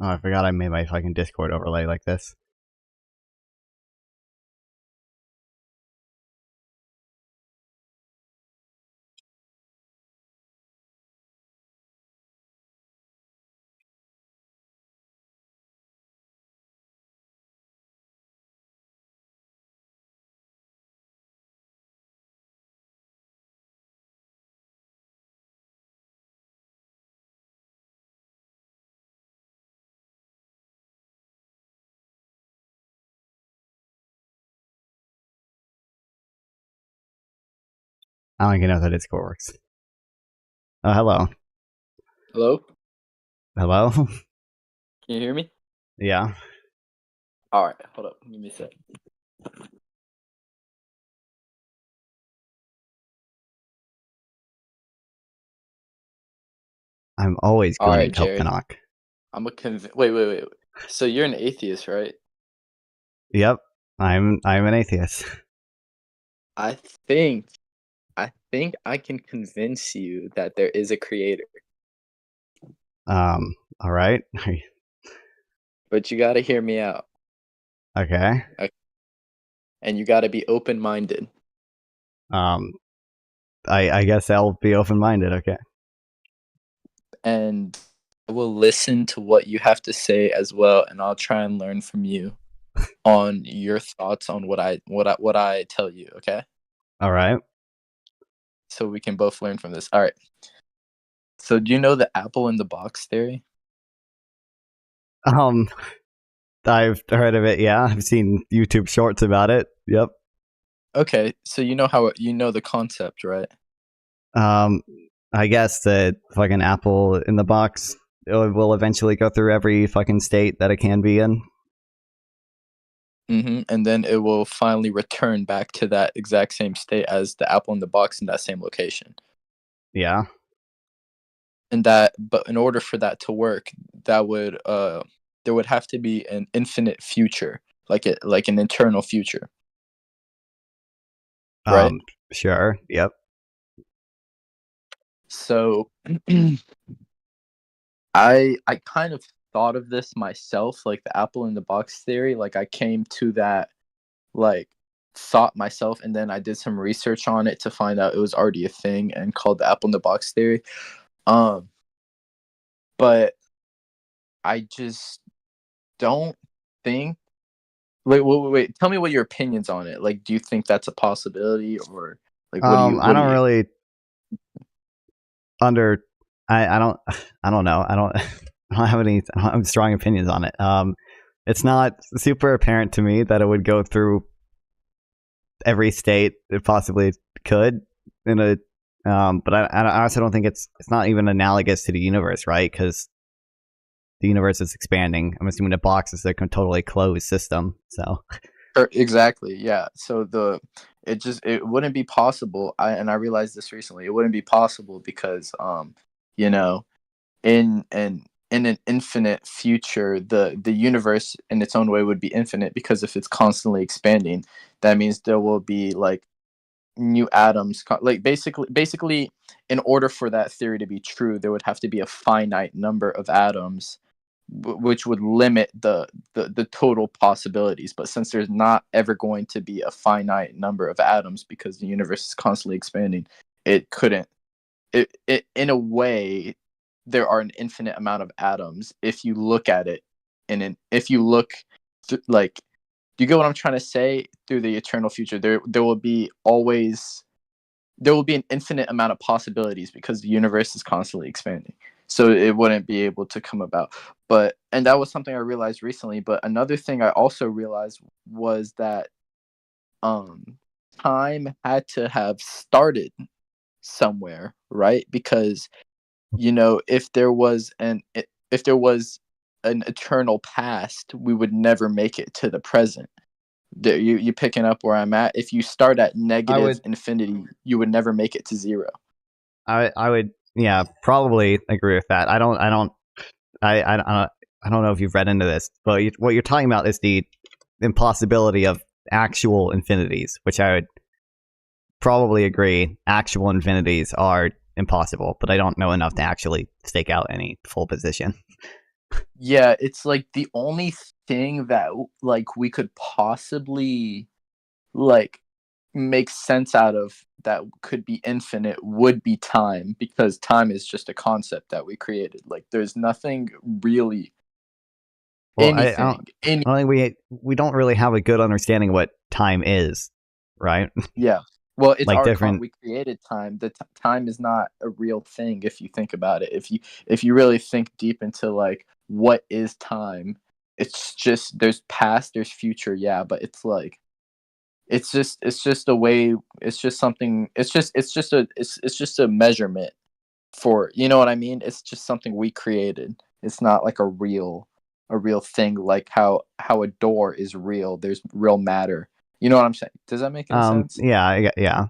Oh, I forgot I made my fucking Discord overlay like this. I don't even know how Discord works. Oh, hello. Hello? Hello? Can you hear me? Yeah. Alright, hold up. Give me a sec. I'm always Alright, gooning Jerry. Telpanok. I'm a wait. So you're an atheist, right? Yep. I'm an atheist. I think I can convince you that there is a creator. Alright. But you gotta hear me out. Okay. And you gotta be open-minded. I guess I'll be open-minded, okay. And I will listen to what you have to say as well, and I'll try and learn from you on your thoughts on what I tell you, okay? Alright. So we can both learn from this. Alright. So do you know the apple in the box theory? I've heard of it, yeah. I've seen YouTube shorts about it. Yep. Okay, so you know the concept, right? I guess the fucking apple in the box will eventually go through every fucking state that it can be in. And then it will finally return back to that exact same state as the apple in the box in that same location. Yeah. But in order for that to work, that would there would have to be an infinite future, like an eternal future. Right? Sure. Yep. So I kind of thought of this myself, like the apple in the box theory. Like I came to that thought myself, and then I did some research on it to find out it was already a thing and called the apple in the box theory. But I just don't think. Wait. Tell me what your opinions on it. Like, do you think that's a possibility, or like what do you? I don't really I don't know. I don't have any strong opinions on it. It's not super apparent to me that it would go through every state it possibly could in a but I also don't think it's not even analogous to the universe, right? Because the universe is expanding. I'm assuming the box is a totally closed system. So exactly, yeah. So it wouldn't be possible. I realized this recently. It wouldn't be possible because in an infinite future, the universe in its own way would be infinite, because if it's constantly expanding, that means there will be like new atoms. Like basically, in order for that theory to be true, there would have to be a finite number of atoms, which would limit the total possibilities. But since there's not ever going to be a finite number of atoms because the universe is constantly expanding, it couldn't. It in a way, there are an infinite amount of atoms if you look at it if you look like, do you get what I'm trying to say? Through the eternal future, there will be an infinite amount of possibilities because the universe is constantly expanding. So it wouldn't be able to come about. And that was something I realized recently. But another thing I also realized was that time had to have started somewhere, right? Because if there was an eternal past, we would never make it to the present. You picking up where I'm at? If you start at negative infinity, you would never make it to zero. I would, yeah, probably agree with that. I don't know if you've read into this, but what you're talking about is the impossibility of actual infinities, which I would probably agree. Actual infinities are impossible, but I don't know enough to actually stake out any full position. Yeah, it's like the only thing that like we could possibly like make sense out of that could be infinite would be time, because time is just a concept that we created. Like there's nothing really I don't think we don't really have a good understanding of what time is, right? Yeah. Well, it's like different. We created time. The time is not a real thing if you think about it. If you really think deep into like what is time, it's just there's past, there's future, yeah, but it's like it's just a way. It's just something. It's just a measurement for, you know what I mean. It's just something we created. It's not like a real thing, like how a door is real. There's real matter. You know what I'm saying? Does that make any sense? Yeah.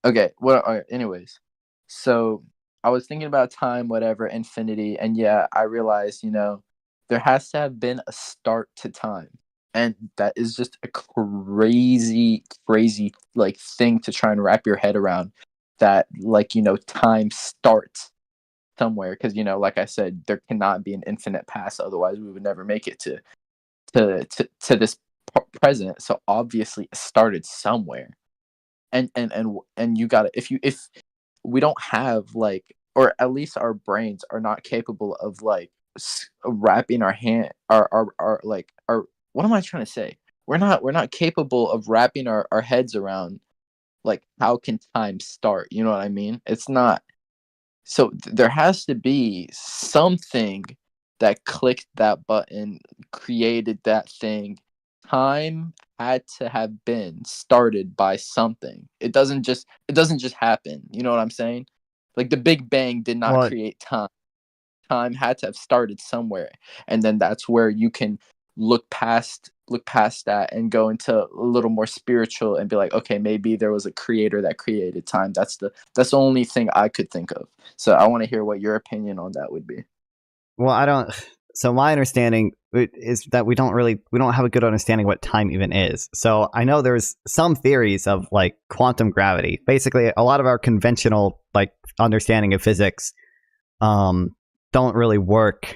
Okay. Well, anyways, so I was thinking about time, whatever, infinity, and yeah, I realized, there has to have been a start to time, and that is just a crazy, crazy like thing to try and wrap your head around. That like time starts somewhere, because like I said, there cannot be an infinite past, otherwise we would never make it to this present. So obviously it started somewhere, and you gotta, if we don't have like, or at least our brains are not capable of like wrapping our hand our like our what am I trying to say, we're not capable of wrapping our heads around like how can time start, you know what I mean? It's not. So there has to be something that clicked that button, created that thing. Time had to have been started by something. It doesn't just happen. You know what I'm saying? Like the Big Bang did not create time. Time had to have started somewhere, and then that's where you can look past that and go into a little more spiritual and be like, okay, maybe there was a creator that created time. That's the only thing I could think of. So I want to hear what your opinion on that would be. Well, I don't. So my understanding is that we don't have a good understanding what time even is. So I know there's some theories of like quantum gravity. Basically, a lot of our conventional like understanding of physics don't really work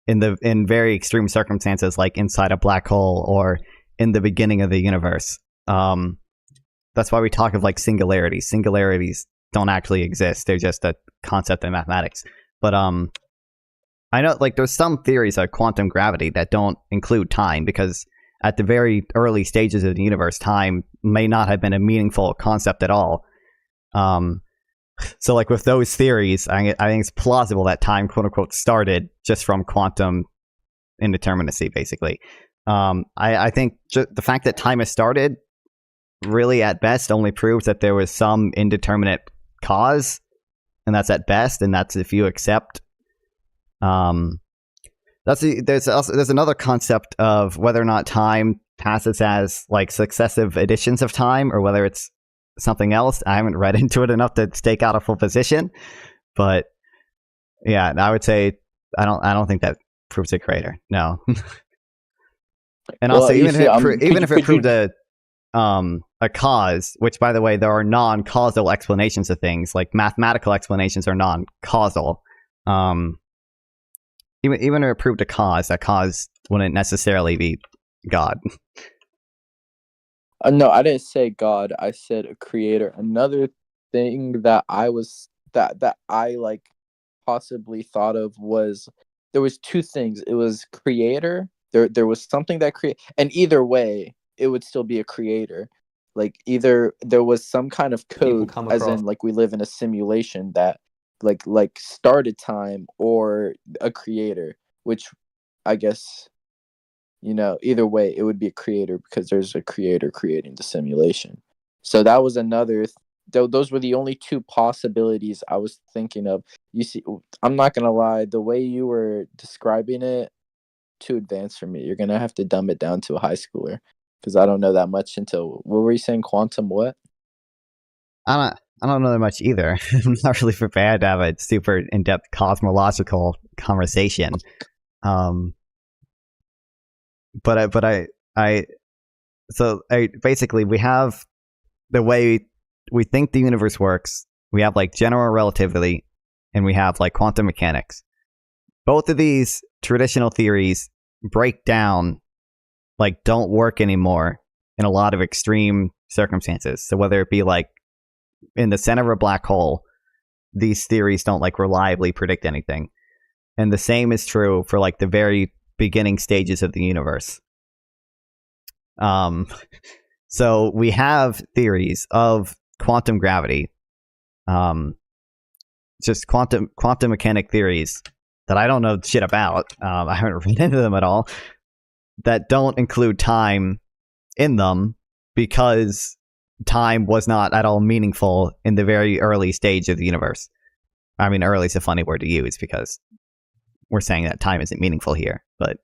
in very extreme circumstances, like inside a black hole or in the beginning of the universe. That's why we talk of like singularities. Singularities don't actually exist. They're just a concept in mathematics. But I know like there's some theories of quantum gravity that don't include time, because at the very early stages of the universe, time may not have been a meaningful concept at all. So like with those theories, I think it's plausible that time, quote unquote, started just from quantum indeterminacy, basically. I think the fact that time has started really at best only proves that there was some indeterminate cause, and that's at best, and that's if you accept. There's another concept of whether or not time passes as like successive additions of time, or whether it's something else. I haven't read into it enough to stake out a full position, but yeah, I would say I don't think that proves a creator. No. And also, even if it proved a cause, which by the way, there are non-causal explanations of things, like mathematical explanations are non-causal. Even if it proved a cause, that cause wouldn't necessarily be God. No, I didn't say God. I said a creator. Another thing that I like possibly thought of was, there was two things. It was creator. There was something that create, and either way, it would still be a creator. Like either there was some kind of code, as in like we live in a simulation that like started time, or a creator, which I guess, either way, it would be a creator, because there's a creator creating the simulation. So that was another. Those were the only two possibilities I was thinking of. You see, I'm not gonna lie, the way you were describing it, too advanced for me. You're gonna have to dumb it down to a high schooler because I don't know that much until what were you saying? Quantum what? I don't know that much either. I'm not really prepared to have a super in-depth cosmological conversation. Basically we have the way we think the universe works. We have like general relativity, and we have like quantum mechanics. Both of these traditional theories break down, like don't work anymore in a lot of extreme circumstances. So whether it be like in the center of a black hole, these theories don't like reliably predict anything. And the same is true for like the very beginning stages of the universe. So we have theories of quantum gravity, just quantum mechanic theories that I don't know shit about. I haven't read into them at all, that don't include time in them because time was not at all meaningful in the very early stage of the universe. I mean, early is a funny word to use because we're saying that time isn't meaningful here, but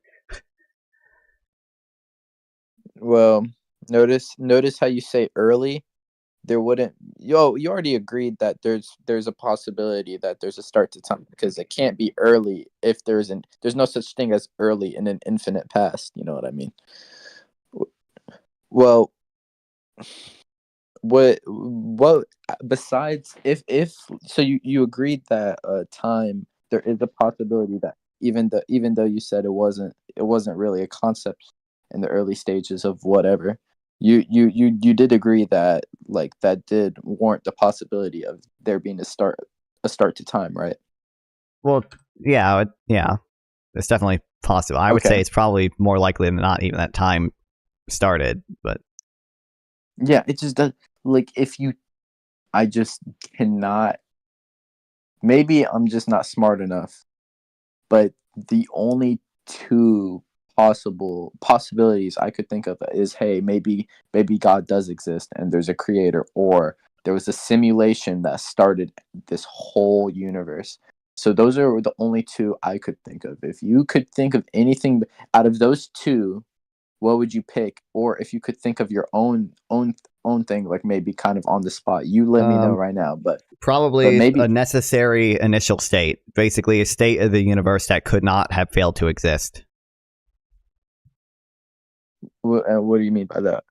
well, notice how you say early. There wouldn't you already agreed that there's a possibility that there's a start to time because it can't be early if there's no such thing as early in an infinite past. You know what I mean? Well, what besides if so you agreed that time there is a possibility that even though you said it wasn't really a concept in the early stages of whatever, you did agree that like that did warrant the possibility of there being a start to time, right? Well, yeah, it's definitely possible. I would say it's probably more likely than not even that time started, but yeah, it just does. Like I just cannot. Maybe I'm just not smart enough, but the only two possibilities I could think of is, hey, maybe God does exist and there's a creator, or there was a simulation that started this whole universe. So those are the only two I could think of. If you could think of anything out of those two, what would you pick? Or if you could think of your own thing, like maybe kind of on the spot, you let me know right now. But probably maybe a necessary initial state, basically a state of the universe that could not have failed to exist. What do you mean by that?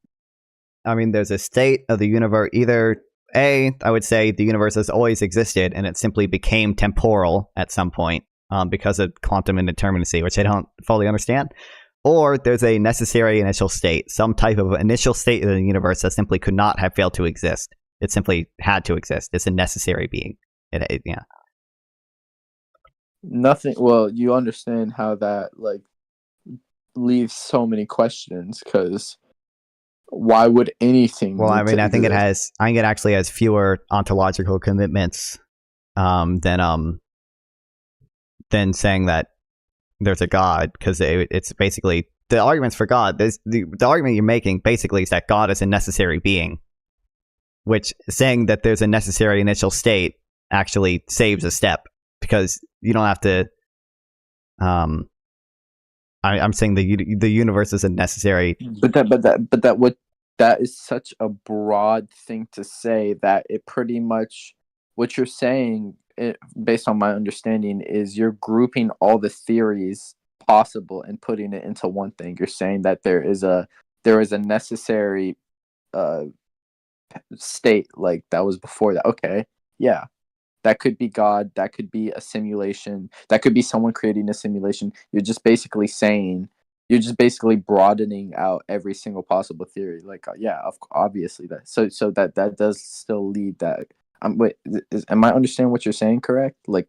I mean, there's a state of the universe. Either I would say the universe has always existed and it simply became temporal at some point because of quantum indeterminacy, which I don't fully understand. Or there's a necessary initial state, some type of initial state of the universe that simply could not have failed to exist. It simply had to exist. It's a necessary being. Yeah. Nothing. Well, you understand how that like leaves so many questions, because why would anything? Well, I mean, I think it actually has fewer ontological commitments than saying that there's a God, because it's basically the arguments for God. The argument you're making basically is that God is a necessary being, which saying that there's a necessary initial state actually saves a step, because you don't have to. I'm saying the universe is a necessary. But that is such a broad thing to say that it pretty much what you're saying, based on my understanding, is you're grouping all the theories possible and putting it into one thing. You're saying that there is a necessary state like that was before that. Okay, yeah. That could be God. That could be a simulation. That could be someone creating a simulation. You're just basically broadening out every single possible theory. Like, yeah, obviously that. So that does still lead that. Wait, am I understanding what you're saying correct? Like,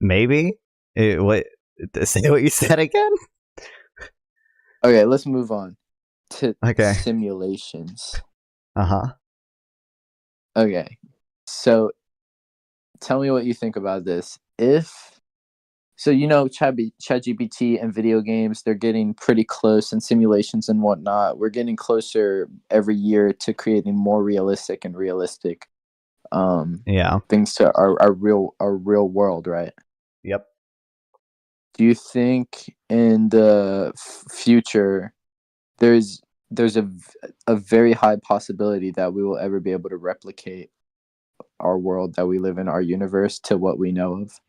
maybe. Say what you said again. Okay, let's move on to simulations. Okay, so tell me what you think about this. ChatGPT and video games, they're getting pretty close, and simulations and whatnot. We're getting closer every year to creating more realistic things to our real world, right? Yep. do you think in the future there's a very high possibility that we will ever be able to replicate our world that we live in, our universe, to what we know of?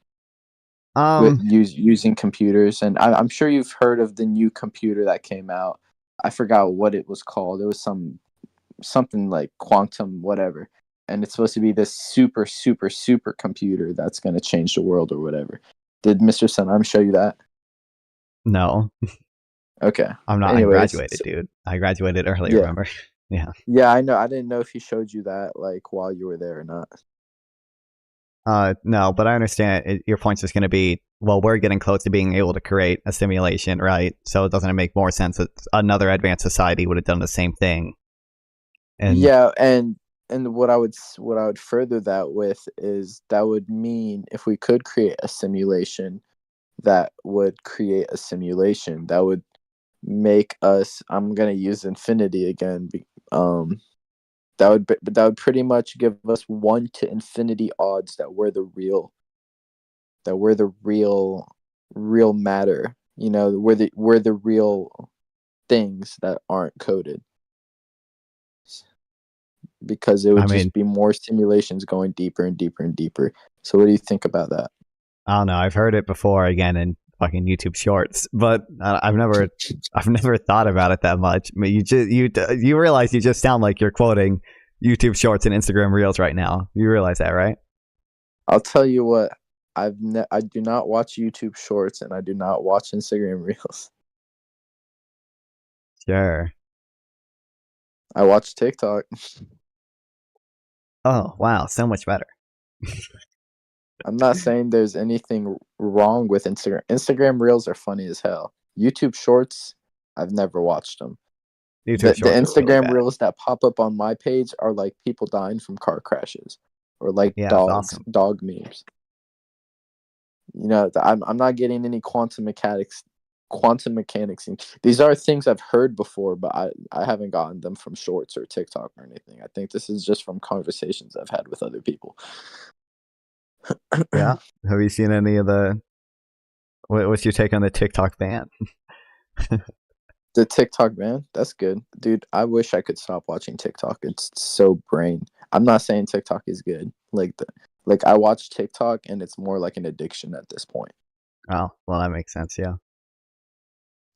With using computers, and I'm sure you've heard of the new computer that came out. I forgot what it was called. It was something like quantum whatever, and it's supposed to be this super computer that's going to change the world or whatever. Did Mr. Sunarm show you that? No. Okay. I'm not. Anyways, I graduated, dude. I graduated early. Yeah. Remember? Yeah. Yeah, I know. I didn't know if he showed you that like while you were there or not. No, but I understand your point's just going to be, well, we're getting close to being able to create a simulation, right? So doesn't it make more sense that another advanced society would have done the same thing? And yeah, and what I would further that with is that would mean if we could create a simulation that would create a simulation that would make us, I'm going to use infinity again, that would pretty much give us 1 to infinity odds that we're the real matter. You know, we're the real things that aren't coded. Because it would just be more simulations going deeper and deeper and deeper. So what do you think about that? I don't know. I've heard it before again in fucking YouTube Shorts, but I've never thought about it that much. I mean, you realize you just sound like you're quoting YouTube Shorts and Instagram Reels right now. You realize that, right? I'll tell you what. I do not watch YouTube Shorts and I do not watch Instagram Reels. Sure. I watch TikTok. Oh, wow. So much better. I'm not saying there's anything wrong with Instagram. Instagram Reels are funny as hell. YouTube Shorts, I've never watched them. The Instagram really Reels that pop up on my page are like people dying from car crashes or like dog memes. You know, I'm not getting any quantum mechanics. These are things I've heard before, but I haven't gotten them from Shorts or TikTok or anything. I think this is just from conversations I've had with other people. Yeah. Have you seen any of the? What's your take on the TikTok ban? The TikTok ban? That's good, dude. I wish I could stop watching TikTok. It's so brain. I'm not saying TikTok is good. Like I watch TikTok and it's more like an addiction at this point. Oh, well, that makes sense. Yeah.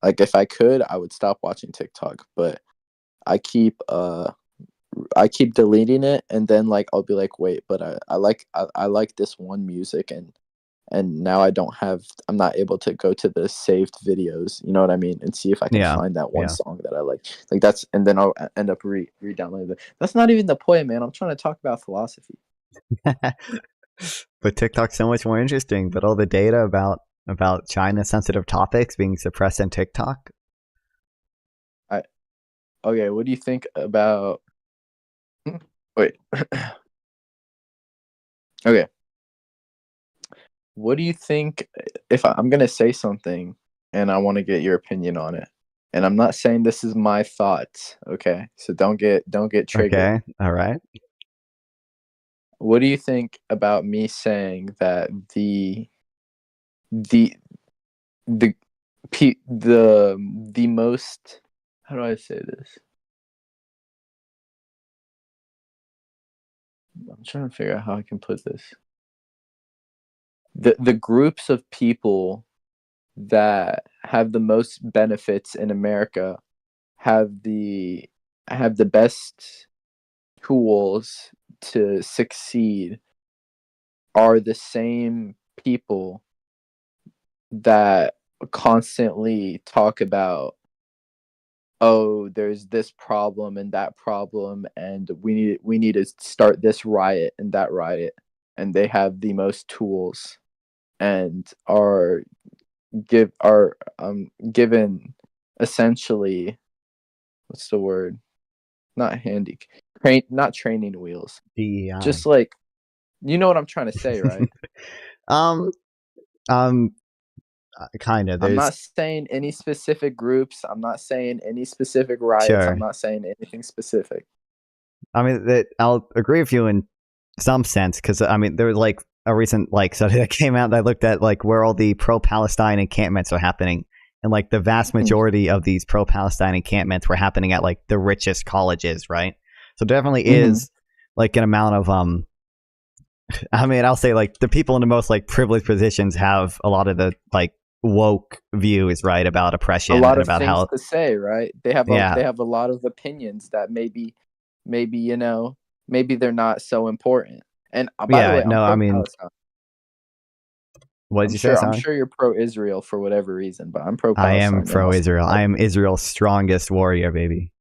Like if I could, I would stop watching TikTok, but I keep deleting it, and then like I'll be like, wait, but I like this one music, and now I'm not able to go to the saved videos, you know what I mean, and see if I can find that one song that I like that's, and then I'll end up re-downloading it. That's not even the point, man. I'm trying to talk about philosophy. But TikTok's so much more interesting. But all the data about China sensitive topics being suppressed on TikTok. Okay, what do you think about? Wait. Okay. What do you think if I'm going to say something and I want to get your opinion on it? And I'm not saying this is my thoughts, okay? So don't get triggered. Okay. All right. What do you think about me saying that the most, how do I say this? I'm trying to figure out how I can put this. The groups of people that have the most benefits in America have the best tools to succeed are the same people that constantly talk about, oh, there's this problem and that problem, and we need to start this riot and that riot, and they have the most tools and are given essentially, what's the word? Not not training wheels. DEI. Just like, you know what I'm trying to say, right? Kind of. I'm not saying any specific groups. I'm not saying any specific riots. Sure. I'm not saying anything specific. I mean, I'll agree with you in some sense, because I mean, there was like recent study that came out that looked at where all the pro-Palestine encampments are happening, and the vast majority of these pro-Palestine encampments were happening at the richest colleges, right? So definitely is an amount of I mean, I'll say the people in the most privileged positions have a lot of the woke views, right, about oppression a lot and of about things how to say, right? They have yeah. they have a lot of opinions that maybe maybe they're not so important. And by the Yeah, way, I'm no, I pro mean, Palestine. what did you say? I'm Sorry. sure you're pro Israel for whatever reason, but I'm pro I am Palestine. pro-Israel. I am Israel's strongest warrior, baby.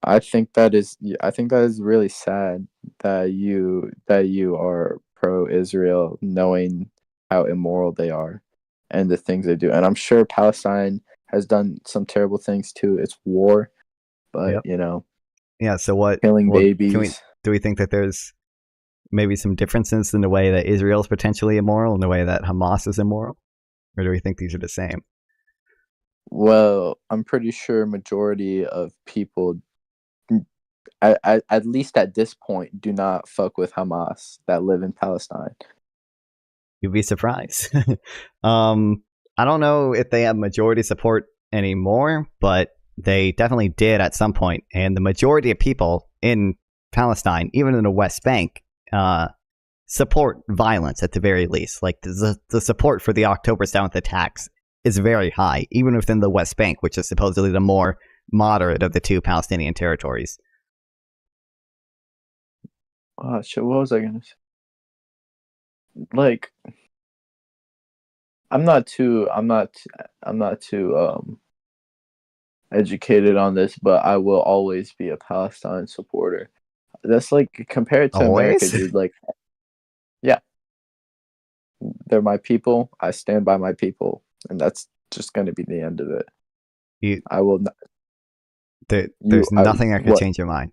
I think that is really sad that you are pro-Israel, knowing how immoral they are and the things they do. And I'm sure Palestine has done some terrible things too. It's war, but Yep. Yeah. So what? killing babies. babies. Do we think that there's maybe some differences in the way that Israel is potentially immoral and the way that Hamas is immoral, or do we think these are the same? Well, I'm pretty sure majority of people, at least at this point, do not fuck with Hamas that live in Palestine. You'd be surprised. I don't know if they have majority support anymore, but they definitely did at some point. And the majority of people in Palestine, even in the West Bank, support violence at the very least. The support for the October 7th attacks is very high, even within the West Bank, which is supposedly the more moderate of the two Palestinian territories. Oh shit! What was I gonna say? I'm not too educated on this, but I will always be a Palestine supporter. That's compared to America, Always? dude. Yeah, they're my people. I stand by my people, and that's just going to be the end of it. I will not. There's nothing that could change your mind.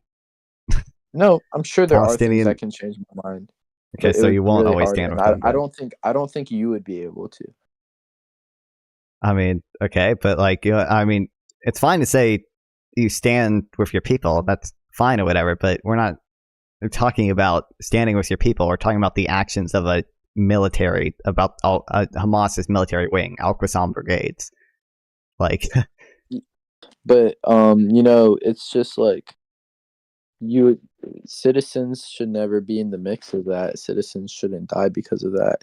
No, I'm sure there are things that can change my mind. Okay, so you won't always stand with them. I don't think you would be able to. I mean, okay, but I mean, it's fine to say you stand with your people. That's fine or whatever, but we're not talking about standing with your people. We're talking about the actions of a military, about Hamas's military wing, Al-Qassam brigades. But it's just citizens should never be in the mix of that. Citizens shouldn't die because of that.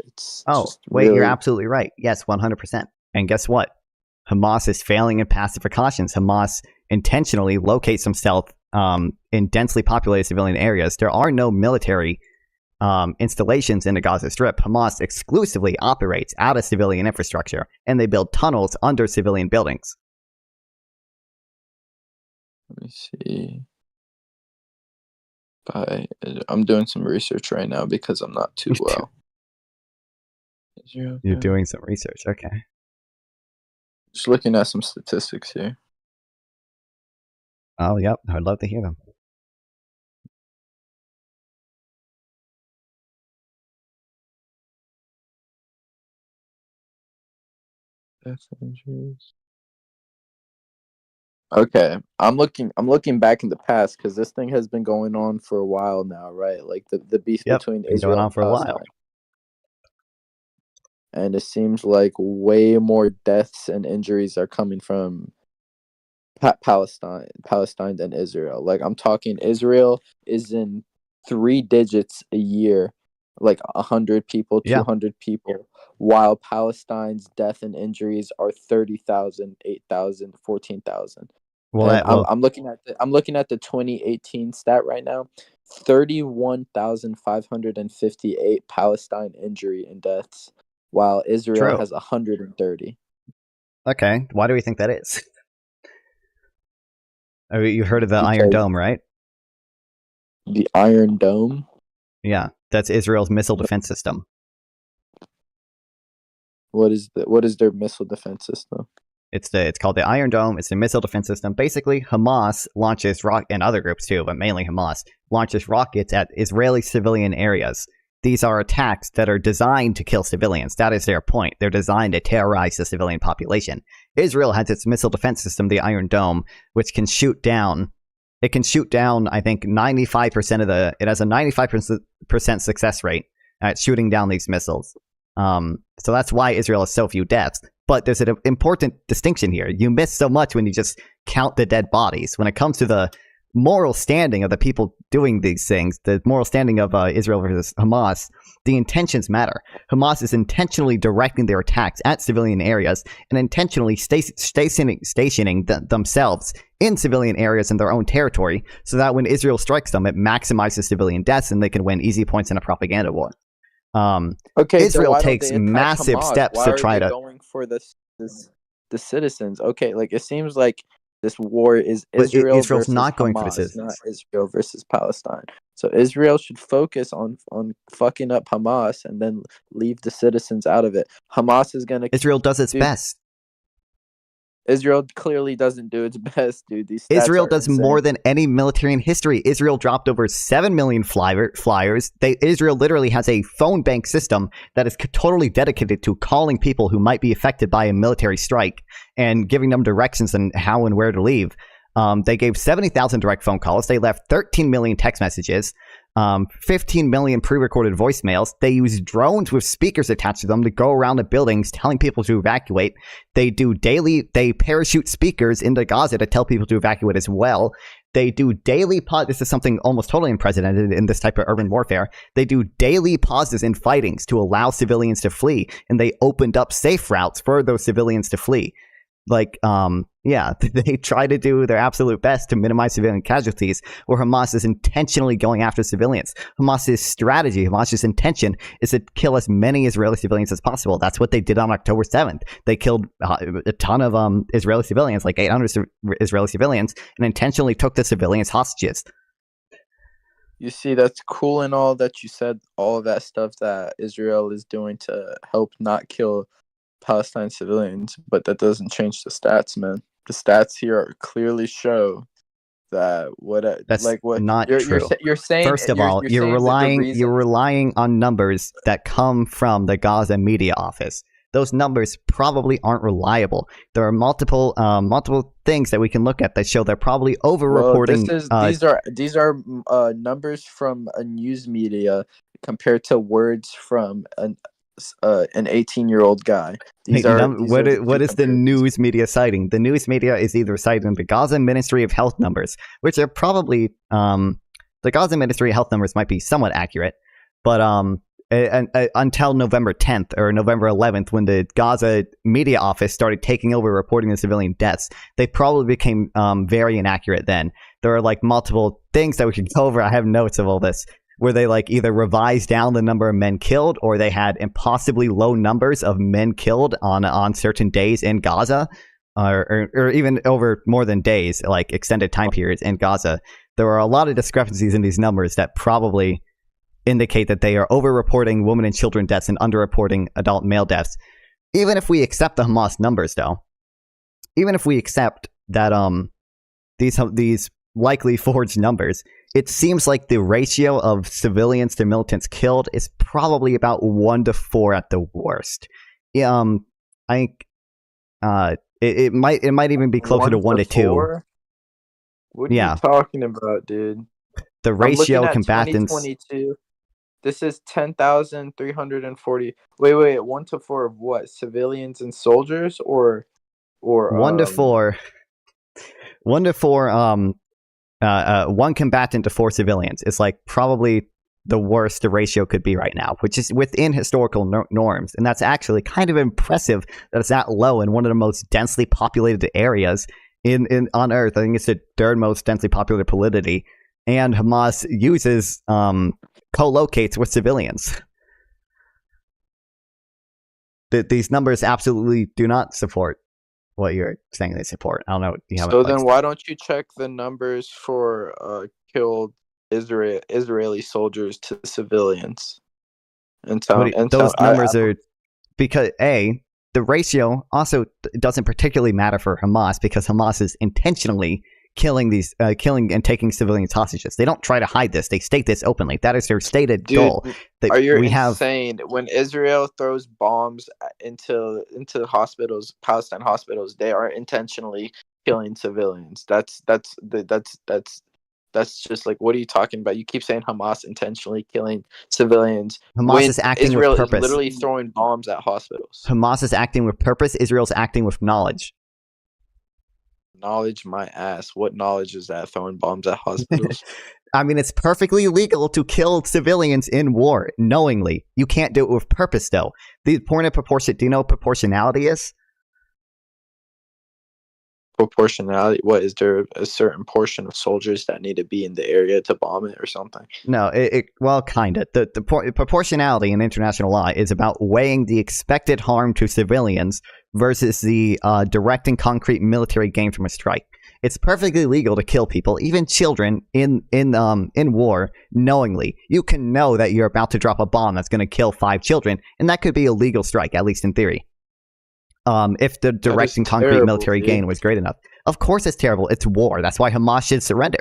You're absolutely right. Yes, 100%. And guess what? Hamas is failing in passive precautions. Hamas intentionally locates himself in densely populated civilian areas. There are no military installations in the Gaza Strip. Hamas exclusively operates out of civilian infrastructure, and they build tunnels under civilian buildings. Let me see. I'm doing some research right now because I'm not too well. You're doing some research, okay. Just looking at some statistics here. Oh, yep. I'd love to hear them. Death injuries. Okay, I'm looking back in the past because this thing has been going on for a while now, right? The beef between Israel going on and for a Palestine. while. And it seems like way more deaths and injuries are coming from Palestine than Israel. I'm talking Israel is in 3 digits a year, 100 people, 200 people, while Palestine's death and injuries are 30,000, 8,000, 14,000. I'm looking at the 2018 stat right now. 31,558 Palestine injury and deaths, while Israel has 130. Okay, why do we think that is? I mean, you heard of the Iron Dome, right? The Iron Dome? Yeah, that's Israel's missile defense system. What is their missile defense system? It's called the Iron Dome. It's a missile defense system. Basically, Hamas launches and other groups too, but mainly Hamas launches rockets at Israeli civilian areas. These are attacks that are designed to kill civilians. That is their point. They're designed to terrorize the civilian population. Israel has its missile defense system, the Iron Dome, which can shoot down. It can shoot down, I think, 95% it has a 95% success rate at shooting down these missiles. So that's why Israel has so few deaths. But there's an important distinction here. You miss so much when you just count the dead bodies. When it comes to the moral standing of the people doing these things, the moral standing of Israel versus Hamas, the intentions matter. Hamas is intentionally directing their attacks at civilian areas and intentionally stationing themselves in civilian areas in their own territory so that when Israel strikes them, it maximizes civilian deaths and they can win easy points in a propaganda war. Israel takes massive Hamas? steps Why to are try they to. going for the citizens? Okay, like it seems like this war is But Israel Israel's versus not going Hamas, for the not citizens. Israel versus Palestine. So Israel should focus on fucking up Hamas and then leave the citizens out of it. Hamas is gonna. Israel does its best. Israel clearly doesn't do its best, dude. These stats Israel are does insane. more than any military in history. Israel dropped over 7 million flyers. Israel literally has a phone bank system that is totally dedicated to calling people who might be affected by a military strike and giving them directions on how and where to leave. They gave 70,000 direct phone calls. They left 13 million text messages, 15 million pre-recorded voicemails. They use drones with speakers attached to them to go around the buildings telling people to evacuate. They parachute speakers into Gaza to tell people to evacuate as well. They do daily this is something almost totally unprecedented in this type of urban warfare. They do daily pauses in fightings to allow civilians to flee, and they opened up safe routes for those civilians to flee. Like, they try to do their absolute best to minimize civilian casualties, where Hamas is intentionally going after civilians. Hamas's strategy, Hamas's intention is to kill as many Israeli civilians as possible. That's what they did on October 7th. They killed a ton of Israeli civilians, like 800 Israeli civilians, and intentionally took the civilians hostages. You see, that's cool and all that you said, all of that stuff that Israel is doing to help not kill Palestine civilians, but that doesn't change the stats, man. The stats here clearly show that not true. You're saying. First of all, you're relying on numbers that come from the Gaza media office. Those numbers probably aren't reliable. There are multiple things that we can look at that show they're probably over-reporting. These are numbers from a news media compared to words from an 18-year-old guy. What is the news media citing? The news media is either citing the Gaza Ministry of Health numbers, which are probably the Gaza Ministry of Health numbers might be somewhat accurate, but until November 10th or November 11th, when the Gaza media office started taking over reporting the civilian deaths, they probably became very inaccurate then. There are like multiple things that we could go over. I have notes of all this, where they like either revised down the number of men killed, or they had impossibly low numbers of men killed on certain days in Gaza, or even over more than days, like extended time periods in Gaza. There are a lot of discrepancies in these numbers that probably indicate that they are over-reporting women and children deaths and under-reporting adult male deaths. Even if we accept the Hamas numbers, though, even if we accept that these likely forged numbers, it seems like the ratio of civilians to militants killed is probably about 1-4 at the worst. I think it might even be closer to 1-2. What are you talking about, dude? The ratio of combatants. 2022. This is 10,340. Wait, 1-4 of what? Civilians and soldiers, or 1-4. 1-4. One combatant to 4 civilians is like probably the worst the ratio could be right now, which is within historical norms, and that's actually kind of impressive that it's that low in one of the most densely populated areas on Earth. I think it's the 3rd most densely populated politically, and Hamas uses co-locates with civilians. These numbers absolutely do not support what you're saying they support. I don't know. So then why don't you check the numbers for killed Israeli soldiers to civilians? Those numbers are because the ratio also doesn't particularly matter for Hamas, because Hamas is intentionally killing and taking civilians hostages. They don't try to hide this. They state this openly. That is their stated goal. Are you insane? When Israel throws bombs into hospitals, Palestine hospitals, they are intentionally killing civilians. That's That's just like, what are you talking about? You keep saying Hamas intentionally killing civilians. Hamas is acting Israel with purpose. is literally throwing bombs at hospitals. Hamas is acting with purpose. Israel's acting with knowledge. Knowledge, my ass. What knowledge is that? Throwing bombs at hospitals? I mean, it's perfectly legal to kill civilians in war knowingly. You can't do it with purpose, though. The point of proportion. Do you know what proportionality is? Proportionality. What is there? A certain portion of soldiers that need to be in the area to bomb it or something? No, well, kind of. The proportionality in international law is about weighing the expected harm to civilians versus the direct and concrete military gain from a strike. It's perfectly legal to kill people, even children, in war knowingly. You can know that you're about to drop a bomb that's going to kill 5 children, and that could be a legal strike, at least in theory. If the direct and concrete military gain was great enough. Of course it's terrible. It's war. That's why Hamas should surrender.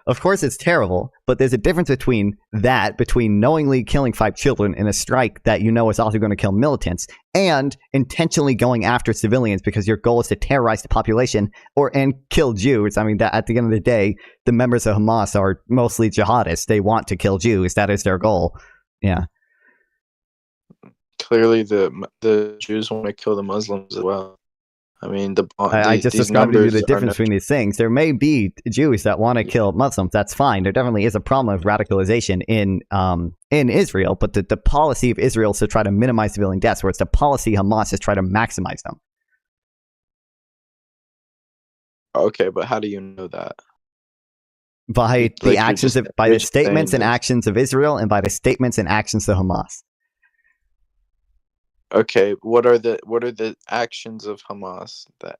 Of course it's terrible, but there's a difference between knowingly killing 5 children in a strike that you know is also going to kill militants, and intentionally going after civilians because your goal is to terrorize the population and kill Jews. I mean, that at the end of the day, the members of Hamas are mostly jihadists. They want to kill Jews. That is their goal. Yeah. Clearly, the Jews want to kill the Muslims as well. I mean, I just described to you the difference between these things. There may be Jews that want to kill Muslims. That's fine. There definitely is a problem of radicalization in Israel, but the policy of Israel is to try to minimize civilian deaths, whereas the policy of Hamas is try to maximize them. Okay, but how do you know that? By the actions by the statements and actions of Israel, and by the statements and actions of Hamas. Okay, what are the actions of Hamas the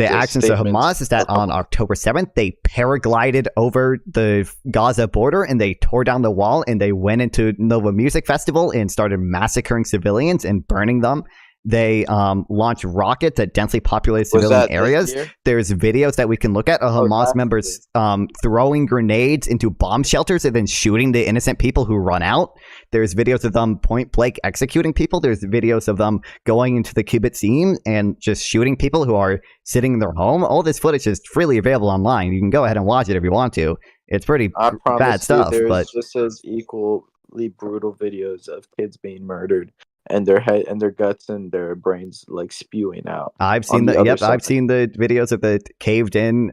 actions of Hamas is that on October 7th they paraglided over the Gaza border and they tore down the wall and they went into Nova Music Festival and started massacring civilians and burning them. They launched rockets at densely populated civilian areas. There's videos that we can look at of Hamas members throwing grenades into bomb shelters and then shooting the innocent people who run out. There's videos of them point blank executing people. There's videos of them going into the kibbutzim and just shooting people who are sitting in their home. All this footage is freely available online. You can go ahead and watch it if you want to. It's pretty bad stuff. But just as equally brutal videos of kids being murdered and their head and their guts and their brains like spewing out. I've seen I've seen the videos of the caved in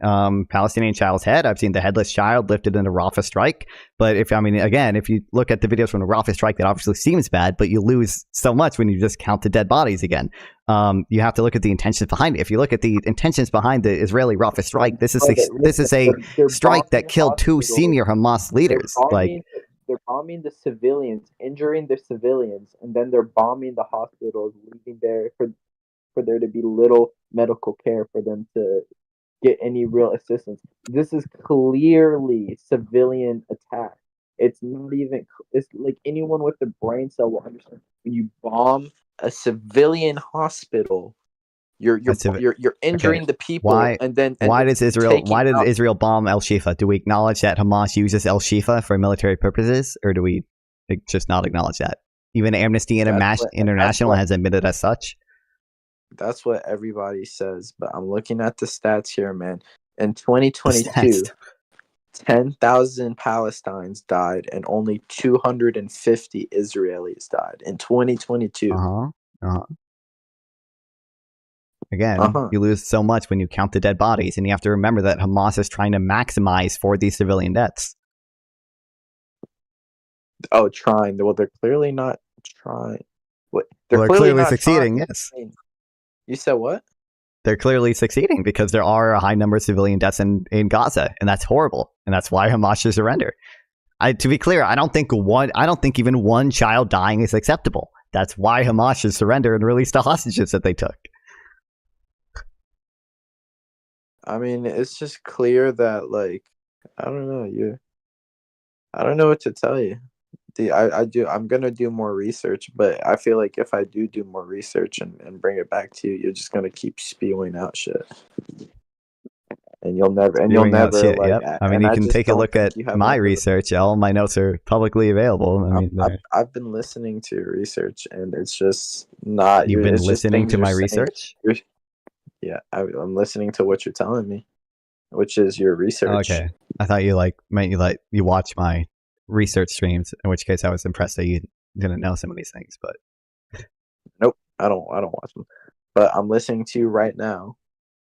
Palestinian child's head. I've seen the headless child lifted in a Rafah strike. But if you look at the videos from the Rafah strike, that obviously seems bad, but you lose so much when you just count the dead bodies again. You have to look at the intentions behind it. If you look at the intentions behind the Israeli Rafah strike, this is a strike that killed 2 senior Hamas leaders. They're bombing the civilians, injuring the civilians, and then they're bombing the hospitals, leaving there for there to be little medical care for them to get any real assistance. This is clearly civilian attack. It's not even. It's like anyone with a brain cell will understand. When you bomb a civilian hospital, you're injuring the people. Why does Israel bomb El Shifa? Do we acknowledge that Hamas uses El Shifa for military purposes, or do we just not acknowledge that? Even Amnesty International has admitted as such. That's what everybody says, but I'm looking at the stats here, man. In 2022, 10,000 Palestinians died, and only 250 Israelis died in 2022. Again, you lose so much when you count the dead bodies, and you have to remember that Hamas is trying to maximize for these civilian deaths. Oh, trying. Well, they're clearly not trying. What? They're clearly succeeding, yes. You said what? They're clearly succeeding because there are a high number of civilian deaths in Gaza, and that's horrible, and that's why Hamas should surrender. To be clear, I don't think even one child dying is acceptable. That's why Hamas should surrender and release the hostages that they took. I mean, it's just clear that, like, I don't know, I don't know what to tell you. I'm gonna do more research, but I feel like if I do more research and bring it back to you, you're just gonna keep spewing out shit, and you'll never. Shit, like, yep. I mean, you can take a look at my research. All my notes are publicly available. I mean, I've been listening to your research, and it's just not. You've been listening to my research? Yeah, I'm listening to what you're telling me. which is your research. Okay, I thought you meant you watch my research streams. In which case, I was impressed that you didn't know some of these things. But nope, I don't watch them. But I'm listening to you right now,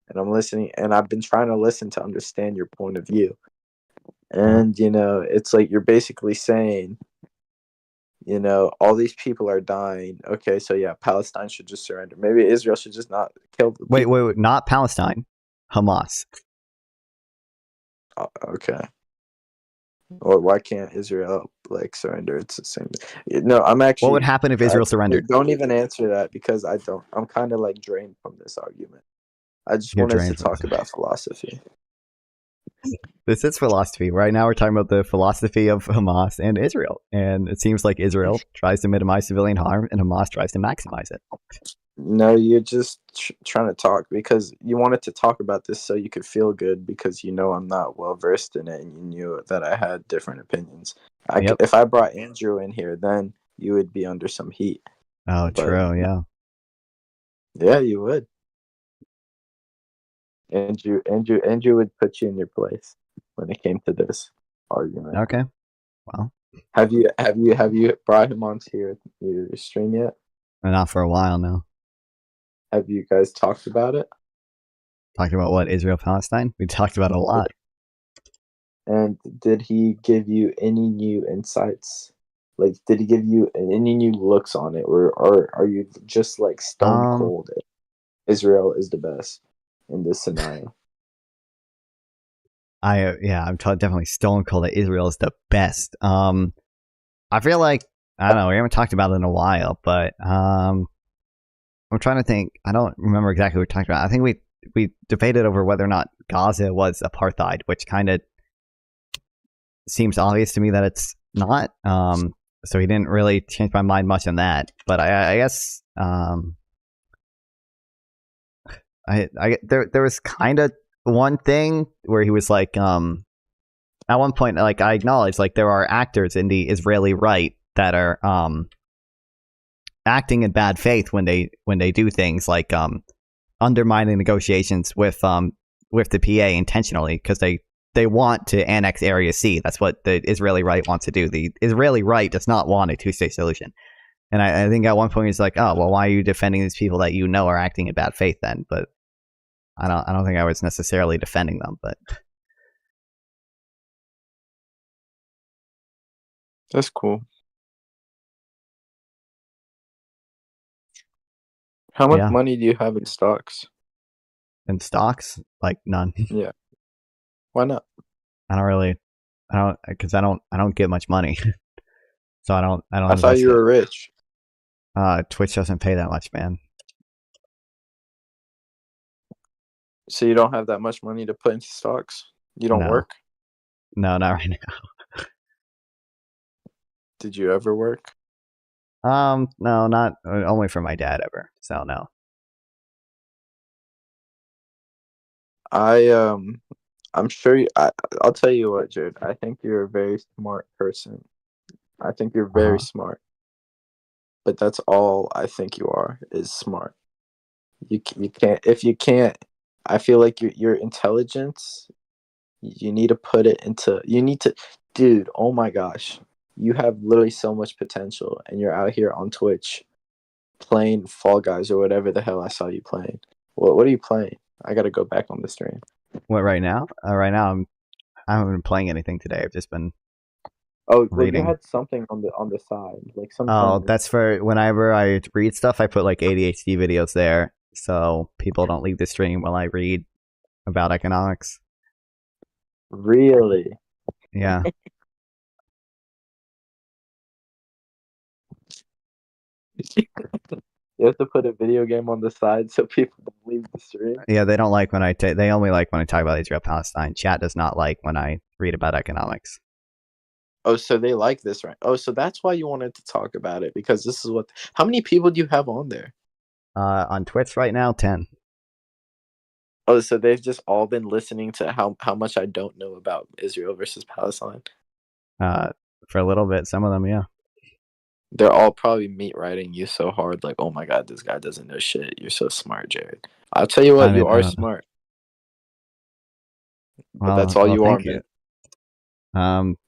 and I'm listening, and I've been trying to listen to understand your point of view. And it's like you're basically saying, all these people are dying. Okay, so yeah, Palestine should just surrender. Maybe Israel should just not kill the people. wait, not Palestine, Hamas. Okay. Or why can't Israel surrender? It's the same. No, I'm actually. What would happen if Israel surrendered? Don't even answer that because I don't. I'm kind of drained from this argument. I just wanted to talk about philosophy. This is philosophy. Right now, we're talking about the philosophy of Hamas and Israel, and it seems like Israel tries to minimize civilian harm, and Hamas tries to maximize it. No, you're just trying to talk because you wanted to talk about this so you could feel good because I'm not well versed in it, and you knew that I had different opinions. If I brought Andrew in here, then you would be under some heat. Oh, true. Yeah. Yeah, you would. Andrew would put you in your place when it came to this argument. Okay. Well, have you brought him onto your stream yet? Not for a while now. Have you guys talked about it? Talked about what? Israel Palestine? We talked about a lot. And did he give you any new insights? Did he give you any new looks on it, or are you just stone cold? Israel is the best in this scenario. I'm definitely stone cold that Israel is the best. I feel like I don't know. We haven't talked about it in a while, but I'm trying to think. I don't remember exactly what we talked about. I think we debated over whether or not Gaza was apartheid, which kind of seems obvious to me that it's not. So he didn't really change my mind much on that. But I guess there was kind of one thing where he was like, at one point, I acknowledged there are actors in the Israeli right that are acting in bad faith when they do things like undermining negotiations with the PA intentionally because they want to annex Area C. That's what the Israeli right wants to do. The Israeli right does not want a two-state solution. And I think at one point he's like, oh, well, why are you defending these people that are acting in bad faith then? But I don't think I was necessarily defending them, but that's cool. How much money do you have in stocks? In stocks? None. Yeah. Why not? Because I don't get much money. So I don't. I thought you were rich. Twitch doesn't pay that much, man. So you don't have that much money to put into stocks? You don't work? No, not right now. Did you ever work? No, not only for my dad ever. So no. I'm sure I'll tell you what, Jared. I think you're a very smart person. I think you're very smart. But that's all I think you are is smart. You can't I feel like your intelligence, you need to put it into dude, oh my gosh. You have literally so much potential and you're out here on Twitch playing Fall Guys or whatever the hell I saw you playing. What are you playing? I gotta go back on the stream. What right now? Right now I haven't been playing anything today. I've just been reading. You had something on the side, some. Oh, that's for whenever I read stuff. I put ADHD videos there, so people don't leave the stream while I read about economics. Really? Yeah. You have to put a video game on the side so people don't leave the stream. Yeah, they don't like when they only like when I talk about Israel Palestine. Chat does not like when I read about economics. Oh, so they like this, right? Oh, so that's why you wanted to talk about it because this is what. How many people do you have on there? On Twitch right now, 10. Oh, so they've just all been listening to how much I don't know about Israel versus Palestine. For a little bit, some of them, yeah. They're all probably meat writing you so hard, like, oh my god, this guy doesn't know shit. You're so smart, Jared. I'll tell you what, you are smart. But that's all you are, man.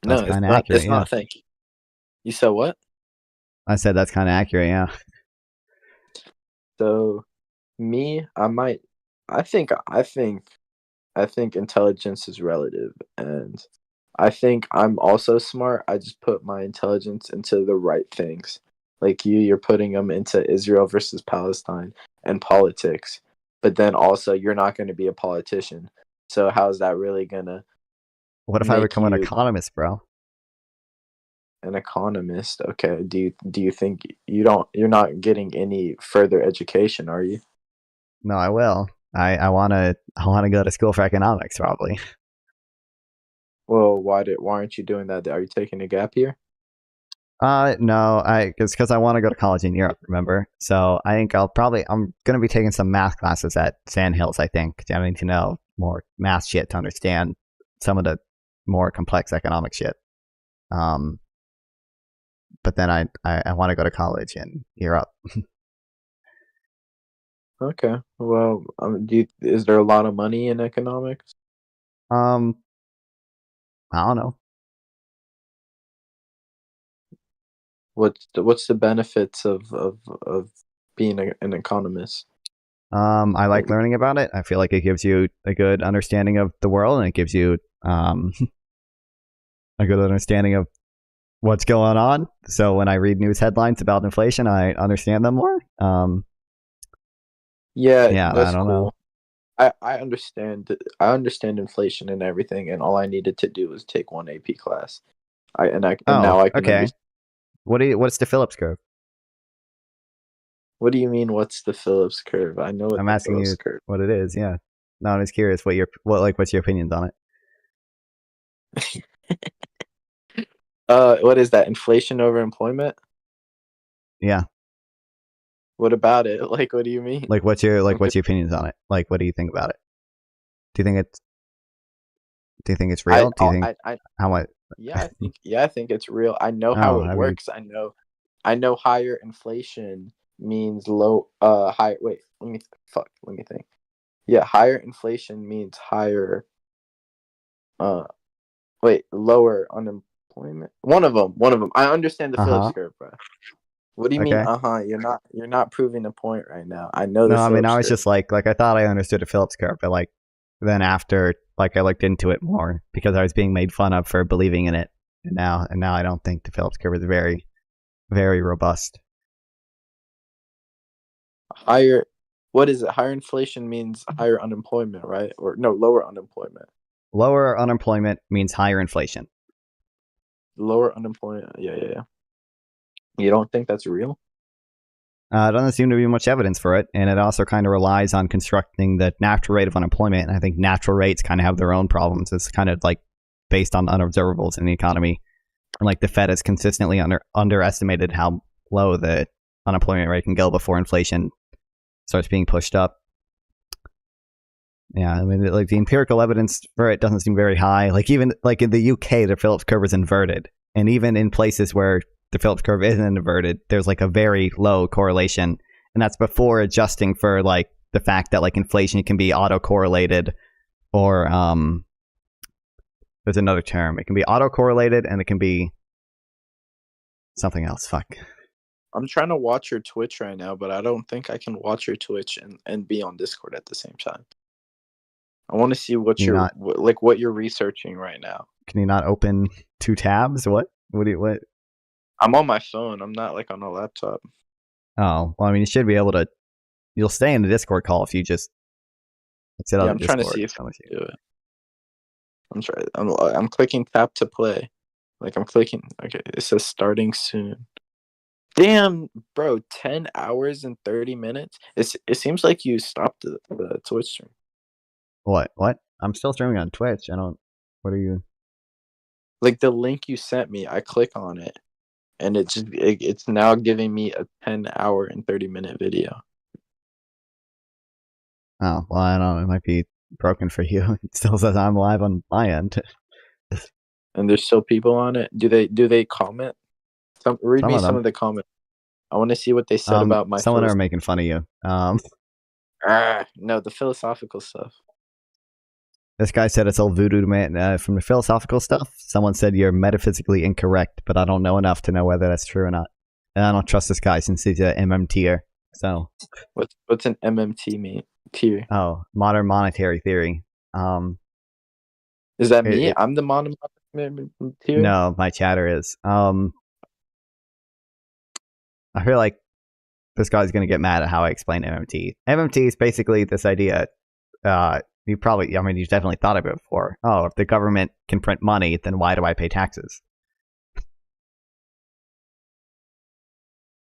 That's No, kind of accurate. it's Yeah. not. Thank you. You said what? I said that's kind of accurate. Yeah. So, me, I think intelligence is relative, and I think I'm also smart. I just put my intelligence into the right things. Like you're putting them into Israel versus Palestine and politics. But then also, you're not going to be a politician. So how's that really gonna What if I make become an you economist, bro? an economist? Okay. Do you think you're not getting any further education, are you? No, I will. I wanna go to school for economics, probably. Well, why aren't you doing that? Are you taking a gap year? No, because I want to go to college in Europe. Remember, so I think I'm gonna be taking some math classes at Sandhills. I think I need to know more math shit to understand some of the more complex economic shit. But then I want to go to college in Europe. Okay. Well, is there a lot of money in economics? I don't know. What's the benefits of being an economist? I like learning about it. I feel like it gives you a good understanding of the world, and it gives you a good understanding of what's going on. So when I read news headlines about inflation, I understand them more. Yeah, I that's don't cool. know. I understand inflation and everything, and all I needed to do was take one AP class. Now I can okay. understand. What's the Phillips curve? What do you mean? What's the Phillips curve? I know what I'm the asking Phillips you curve. what it is. Yeah. No, I'm just curious what's your opinions on it. What is that? Inflation over employment? Yeah. What about it? Like, what do you mean? Like, what's your opinions on it? Like, what do you think about it? Do you think it's real? Do you think how much? Yeah, I think it's real. I know how it works. I know higher inflation means higher. Wait, let me think. Yeah, higher inflation means higher. Lower unemployment. One of them. I understand the Phillips curve, bro. What do you mean? Okay. You're not proving a point right now. I know No, the I mean, I was Phillips just like I thought I understood the Phillips curve, but like then after I looked into it more because I was being made fun of for believing in it, and now I don't think the Phillips curve is very, very robust. higher. What is it? Higher inflation means higher unemployment, right? Or no, lower unemployment. Lower unemployment means higher inflation. Lower unemployment. Yeah. You don't think that's real? Doesn't seem to be much evidence for it, and it also kind of relies on constructing the natural rate of unemployment. And I think natural rates kind of have their own problems. It's kind of like based on unobservables in the economy, and like the Fed has consistently underestimated how low the unemployment rate can go before inflation starts being pushed up. Yeah, I mean, like the empirical evidence for it doesn't seem very high. Like even like in the UK, the Phillips curve is inverted, and even in places where the Phillips curve isn't inverted, there's like a very low correlation, and that's before adjusting for like the fact that like inflation can be autocorrelated, or there's another term. It can be autocorrelated, and it can be something else. Fuck. I'm trying to watch your Twitch right now, but I don't think I can watch your Twitch and be on Discord at the same time. I want to see what what you're researching right now. Can you not open two tabs? What? What? I'm on my phone. I'm not like on a laptop. Oh, well, I mean, you should be able to. You'll stay in the Discord call if you just sit on the Discord. I'm trying to see if I can do it. I'm trying. I'm clicking tap to play. Like I'm clicking. Okay, it says starting soon. Damn, bro! 10 hours and 30 minutes. It seems like you stopped the Twitch stream. What? I'm still streaming on Twitch. I don't. What are you? Like the link you sent me, I click on it, and it's now giving me a 10-hour and 30-minute video. Oh, well, I don't know. It might be broken for you. It still says I'm live on my end. And there's still people on it. Do they comment? Read me some of the comments. I want to see what they said about my. Someone are making fun of you. No, the philosophical stuff. This guy said it's all voodoo man from the philosophical stuff. Someone said you're metaphysically incorrect, but I don't know enough to know whether that's true or not. And I don't trust this guy since he's an MMTer. So what's an MMT mean? Tier. Oh, modern monetary theory. Is that me? I'm the modern tier. No, my chatter is. I feel like this guy's gonna get mad at how I explain MMT. MMT is basically this idea. You've definitely thought of it before. Oh, if the government can print money, then why do I pay taxes?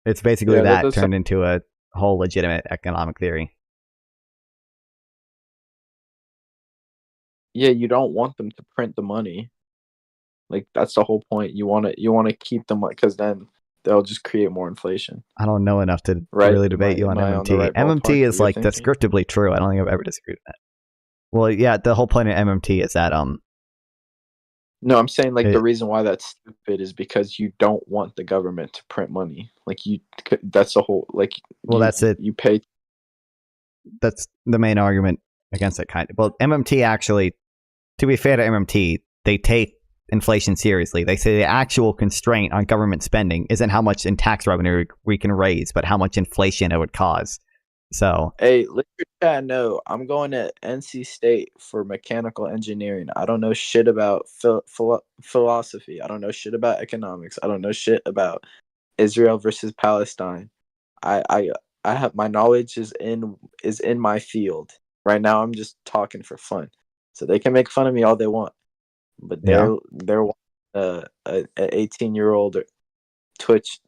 It's basically that turned into a whole legitimate economic theory. Yeah, you don't want them to print the money. Like that's the whole point. You want to keep them because then they'll just create more inflation. I don't know enough to really debate you on MMT. MMT is like descriptively true. I don't think I've ever disagreed with that. Well, yeah, the whole point of MMT is that No, I'm saying the reason why that's stupid is because you don't want the government to print money. That's the whole Well, that's it. You pay. That's the main argument against it, kind of. Well, MMT actually, to be fair to MMT, they take inflation seriously. They say the actual constraint on government spending isn't how much in tax revenue we can raise, but how much inflation it would cause. So, hey, let your chat know I'm going to NC State for mechanical engineering. I don't know shit about philosophy. I don't know shit about economics. I don't know shit about Israel versus Palestine. I have my knowledge is in my field. Right now I'm just talking for fun. So they can make fun of me all they want. But they're an 18-year-old Twitch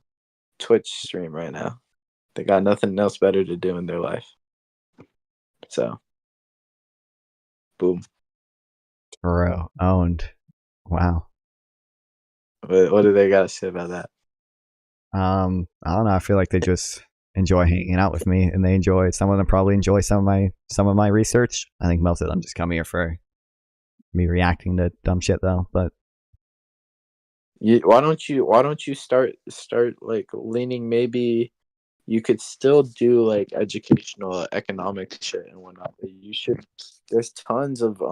stream right now. They got nothing else better to do in their life. So, boom. Bro, owned. Wow. What do they got to say about that? I don't know. I feel like they just enjoy hanging out with me, and they enjoy. Some of them probably enjoy some of my research. I think most of them just come here for me reacting to dumb shit, though. But why don't you start leaning maybe. You could still do educational economic shit and whatnot. But you should. There's tons of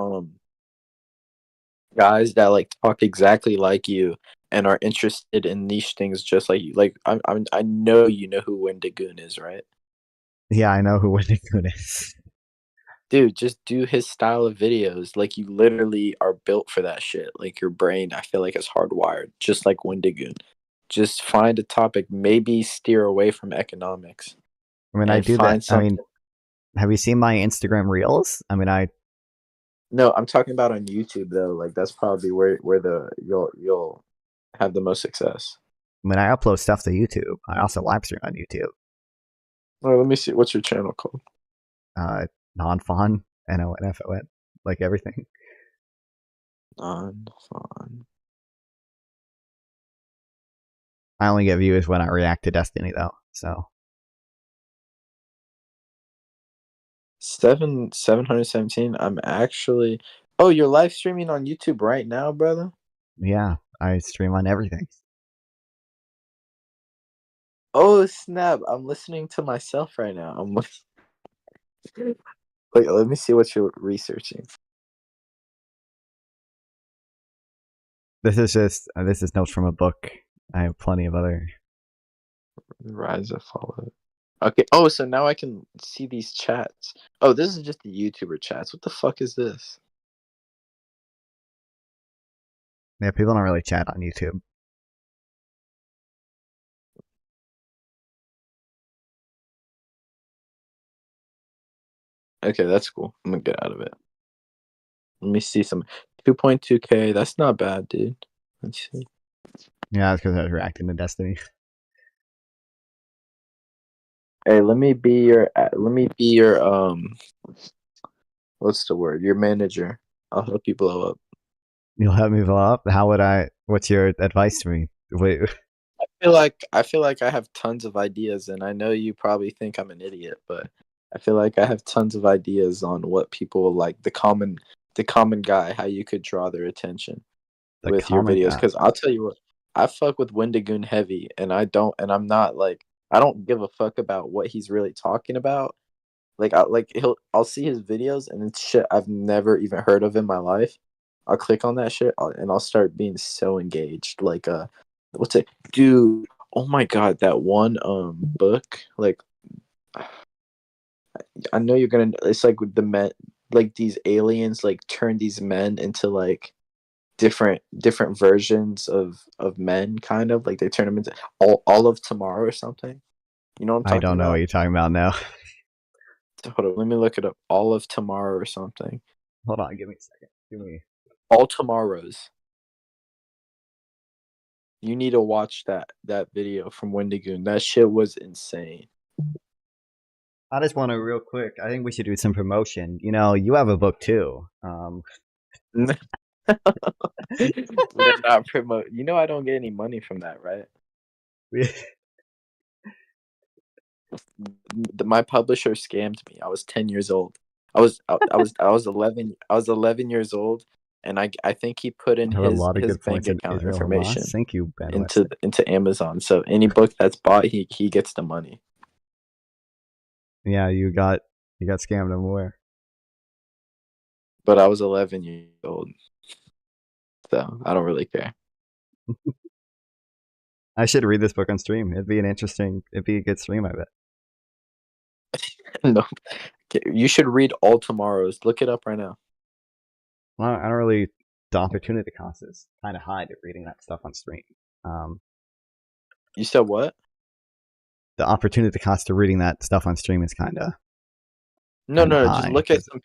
guys that talk exactly like you and are interested in niche things just like you. I know you know who Wendigoon is, right? Yeah, I know who Wendigoon is. Dude, just do his style of videos. You literally are built for that shit. Your brain, I feel like, is hardwired, just like Wendigoon. Just find a topic, maybe steer away from economics. I mean, I do that. I mean, have you seen my Instagram reels? I mean, No, I'm talking about on YouTube though. That's probably where you'll have the most success. I mean, I upload stuff to YouTube. I also live stream on YouTube. Well, let me see. What's your channel called? Non-fun, NONFON, like everything. Non-fun. I only get views when I react to Destiny, though. So 717. I'm actually. Oh, you're live streaming on YouTube right now, brother? Yeah, I stream on everything. Oh snap! I'm listening to myself right now. Let me see what you're researching. This is notes from a book. I have plenty of other. Rise of Follow. Okay. Oh, so now I can see these chats. Oh, this is just the YouTuber chats. What the fuck is this? Yeah, people don't really chat on YouTube. Okay, that's cool. I'm gonna get out of it. Let me see some 2.2K. That's not bad, dude. Let's see. Yeah, that's because I was reacting to Destiny. Hey, let me be your what's the word? Your manager. I'll help you blow up. You'll help me blow up? How would I? What's your advice to me? Wait. I feel like I have tons of ideas, and I know you probably think I'm an idiot, but I feel like I have tons of ideas on what people like, the common guy, how you could draw their attention with your videos. Because I'll tell you what, I fuck with Wendigoon heavy, and I'm not I don't give a fuck about what he's really talking about. Like I'll see his videos and it's shit I've never even heard of in my life. I'll click on that shit and I'll start being so engaged. Like what's it, dude? Oh my god, that one book. Like I know you're gonna. It's like with the men, like these aliens, like turn these men into like different versions of men, kind of like they turn them into all of tomorrow or something. You know what I'm I talking don't know about? what you're talking about now. Hold on, let me look it up. All of tomorrow or something. Hold on, give me a second. Give me. All tomorrows. You need to watch that video from Wendigoon. That shit was insane. I just want to real quick. I think we should do some promotion. You know, you have a book too. They're not promote. You know I don't get any money from that, right? My publisher scammed me. I was 10 years old. I was 11 years old, and I think he put in I have a lot of his good bank points in account Israel information Hamas. Thank you, Ben West. into Amazon. So any book that's bought, he gets the money. Yeah, you got scammed. I'm aware. But I was 11 years old, so I don't really care. I should read this book on stream. It'd be a good stream, I bet. No, you should read All Tomorrows. Look it up right now. Well, I don't really. The opportunity cost is kind of high to reading that stuff on stream. You said what? The opportunity cost to reading that stuff on stream is kind of No. high, Just look at some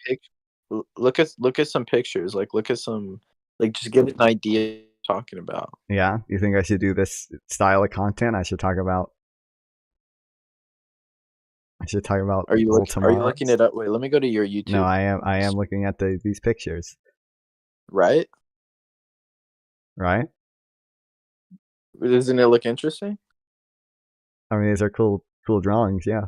look at some pictures. Like look at some. Like just get an idea talking about. Yeah, you think I should do this style of content? I should talk about. Are you looking it up? Wait, let me go to your YouTube. No, I am looking at these pictures. Right. Right. Doesn't it look interesting? I mean, these are cool drawings. Yeah.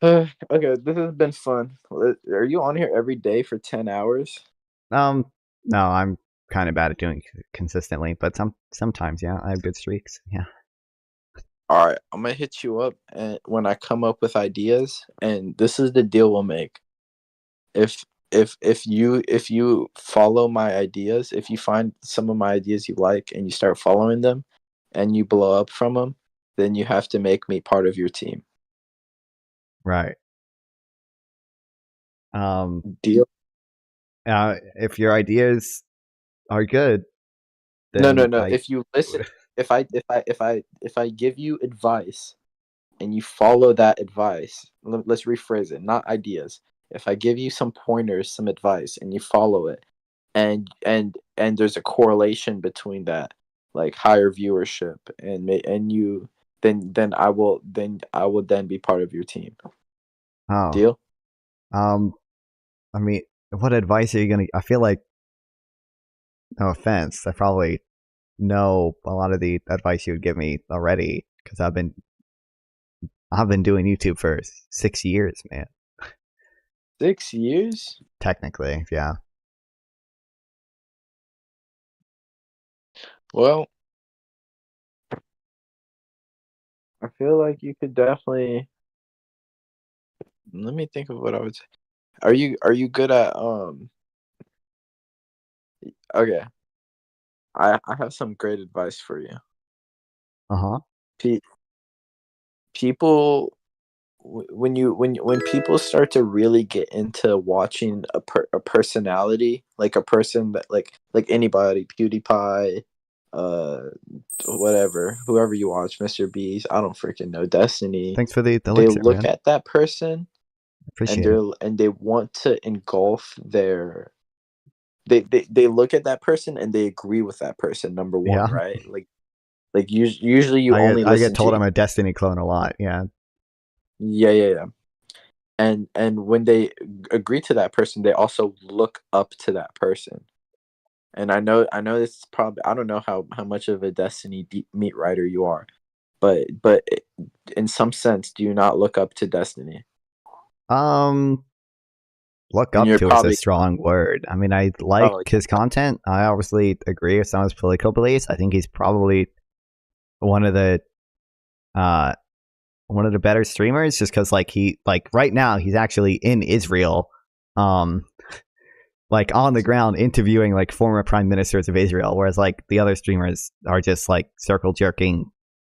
Okay, this has been fun. Are you on here every day for 10 hours? No, I'm kind of bad at doing it consistently, but sometimes, yeah, I have good streaks. Yeah. All right, I'm gonna hit you up and when I come up with ideas, and this is the deal we'll make. If you follow my ideas, if you find some of my ideas you like and you start following them, and you blow up from them, then you have to make me part of your team. Right. Deal. If your ideas are good, then no. If you listen, if I give you advice, and you follow that advice, let's rephrase it. Not ideas. If I give you some pointers, some advice, and you follow it, and there's a correlation between that, like higher viewership, and you, then I will then be part of your team. Oh. Deal. I mean, what advice are you gonna? I feel like, no offense, I probably know a lot of the advice you would give me already because I've been doing YouTube for 6 years, man. 6 years? Technically, yeah. Well, I feel like you could definitely. Let me think of what I would say. Are you good at Okay. I have some great advice for you. Uh-huh. People when people start to really get into watching a personality, like a person that like anybody, PewDiePie, whatever, whoever you watch, Mr. Beast, I don't freaking know, Destiny. Thanks for the they elixir, look man. at that person Appreciate and they want to engulf their they look at that person and they agree with that person, number one, Yeah. right? Like usually you only I listen get told to I'm a Destiny clone a lot. Yeah. yeah. And when they agree to that person, they also look up to that person. And I know this is probably, I don't know how much of a Destiny meat writer you are, but in some sense, do you not look up to Destiny? look And up you're to is probably a strong word. I mean, I like his content. I obviously agree with some of his political beliefs. I think he's probably one of the better streamers, just because right now he's actually in Israel, like on the ground interviewing like former prime ministers of Israel, whereas like the other streamers are just like circle jerking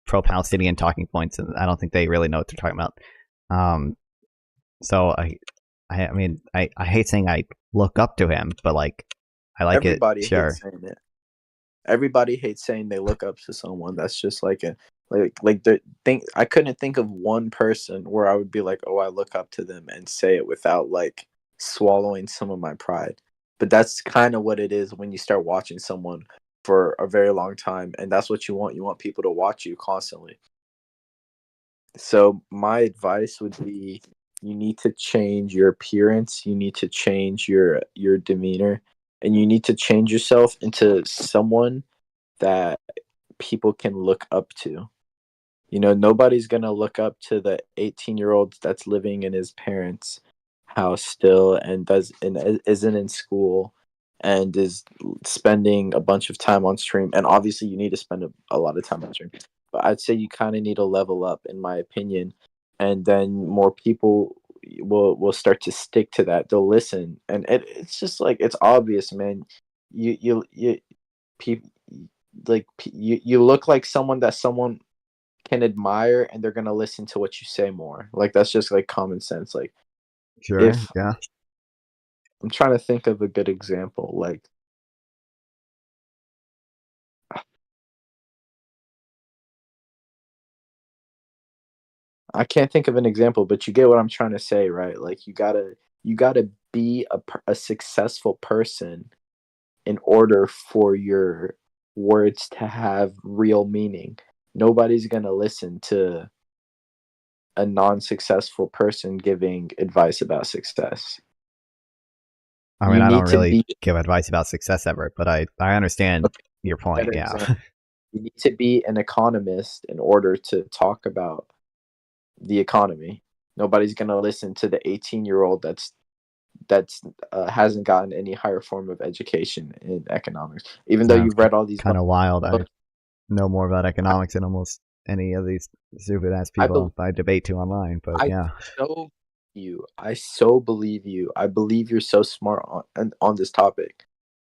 pro-Palestinian talking points, and I don't think they really know what they're talking about. So I mean, I hate saying I look up to him, but like I like Everybody it. Sure. hates saying it. Everybody hates saying they look up to someone. That's just like I couldn't think of one person where I would be like, oh, I look up to them and say it without like swallowing some of my pride. But that's kind of what it is when you start watching someone for a very long time, and that's what you want. You want people to watch you constantly. So my advice would be, you need to change your appearance, you need to change your demeanor, and you need to change yourself into someone that people can look up to. You know, nobody's gonna look up to the 18-year-old that's living in his parents' house still and isn't in school and is spending a bunch of time on stream. And obviously you need to spend a lot of time on stream, but I'd say you kind of need to level up, in my opinion, and then more people will start to stick to that. They'll listen, and it's just like, it's obvious, man. You people you look like someone that someone can admire, and they're gonna listen to what you say more. Like, that's just like common sense. Like, Sure. if Yeah. I'm trying to think of a good example, like, I can't think of an example, but you get what I'm trying to say, right? Like, you gotta be a successful person in order for your words to have real meaning. Nobody's gonna listen to a non-successful person giving advice about success. I mean, I don't really give advice about success ever, but I understand your point. Yeah. You need to be an economist in order to talk about the economy. Nobody's gonna listen to the 18-year-old that's hasn't gotten any higher form of education in economics, even though you've read all these kind of wild. I know more about economics than almost any of these stupid ass people I debate to online. But yeah, I so believe you. I believe you're so smart on this topic,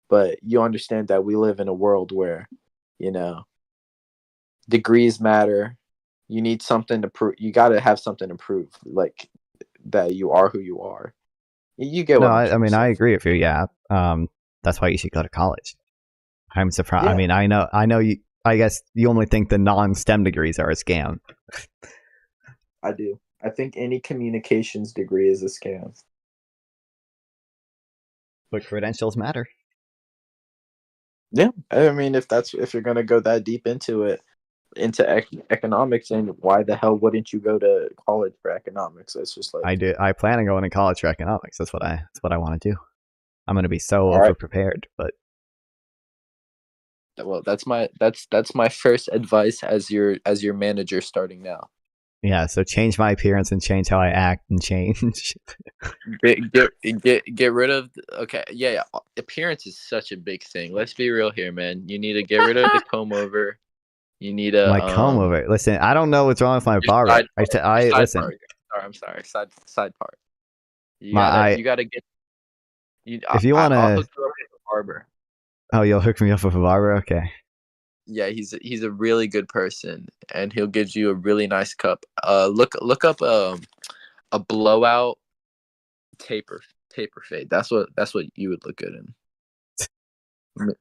but you understand that we live in a world where, you know, degrees matter. You need something to prove. You got to have something to prove, like that you are who you are. You get what I mean, I agree with you. Yeah, that's why you should go to college. I'm surprised. Yeah. I mean, I know you. I guess you only think the non-STEM degrees are a scam. I do. I think any communications degree is a scam. But credentials matter. Yeah, I mean, if you're gonna go that deep into it, into economics, then why the hell wouldn't you go to college for economics? It's just like, I plan on going to college for economics. That's what I want to do. I'm going to be so over prepared, but well, that's my first advice as your manager starting now. Yeah, so change my appearance and change how I act and change. get rid of yeah. Appearance is such a big thing. Let's be real here, man. You need to get rid of the comb over. You need a my comb over. Listen, I don't know what's wrong with my barber. Listen. I'm sorry. Side part. You gotta get. If you want to barber. Oh, you'll hook me up with a barber? Okay. Yeah, he's a really good person, and he'll give you a really nice cup. Look up a blowout taper fade. That's what you would look good in.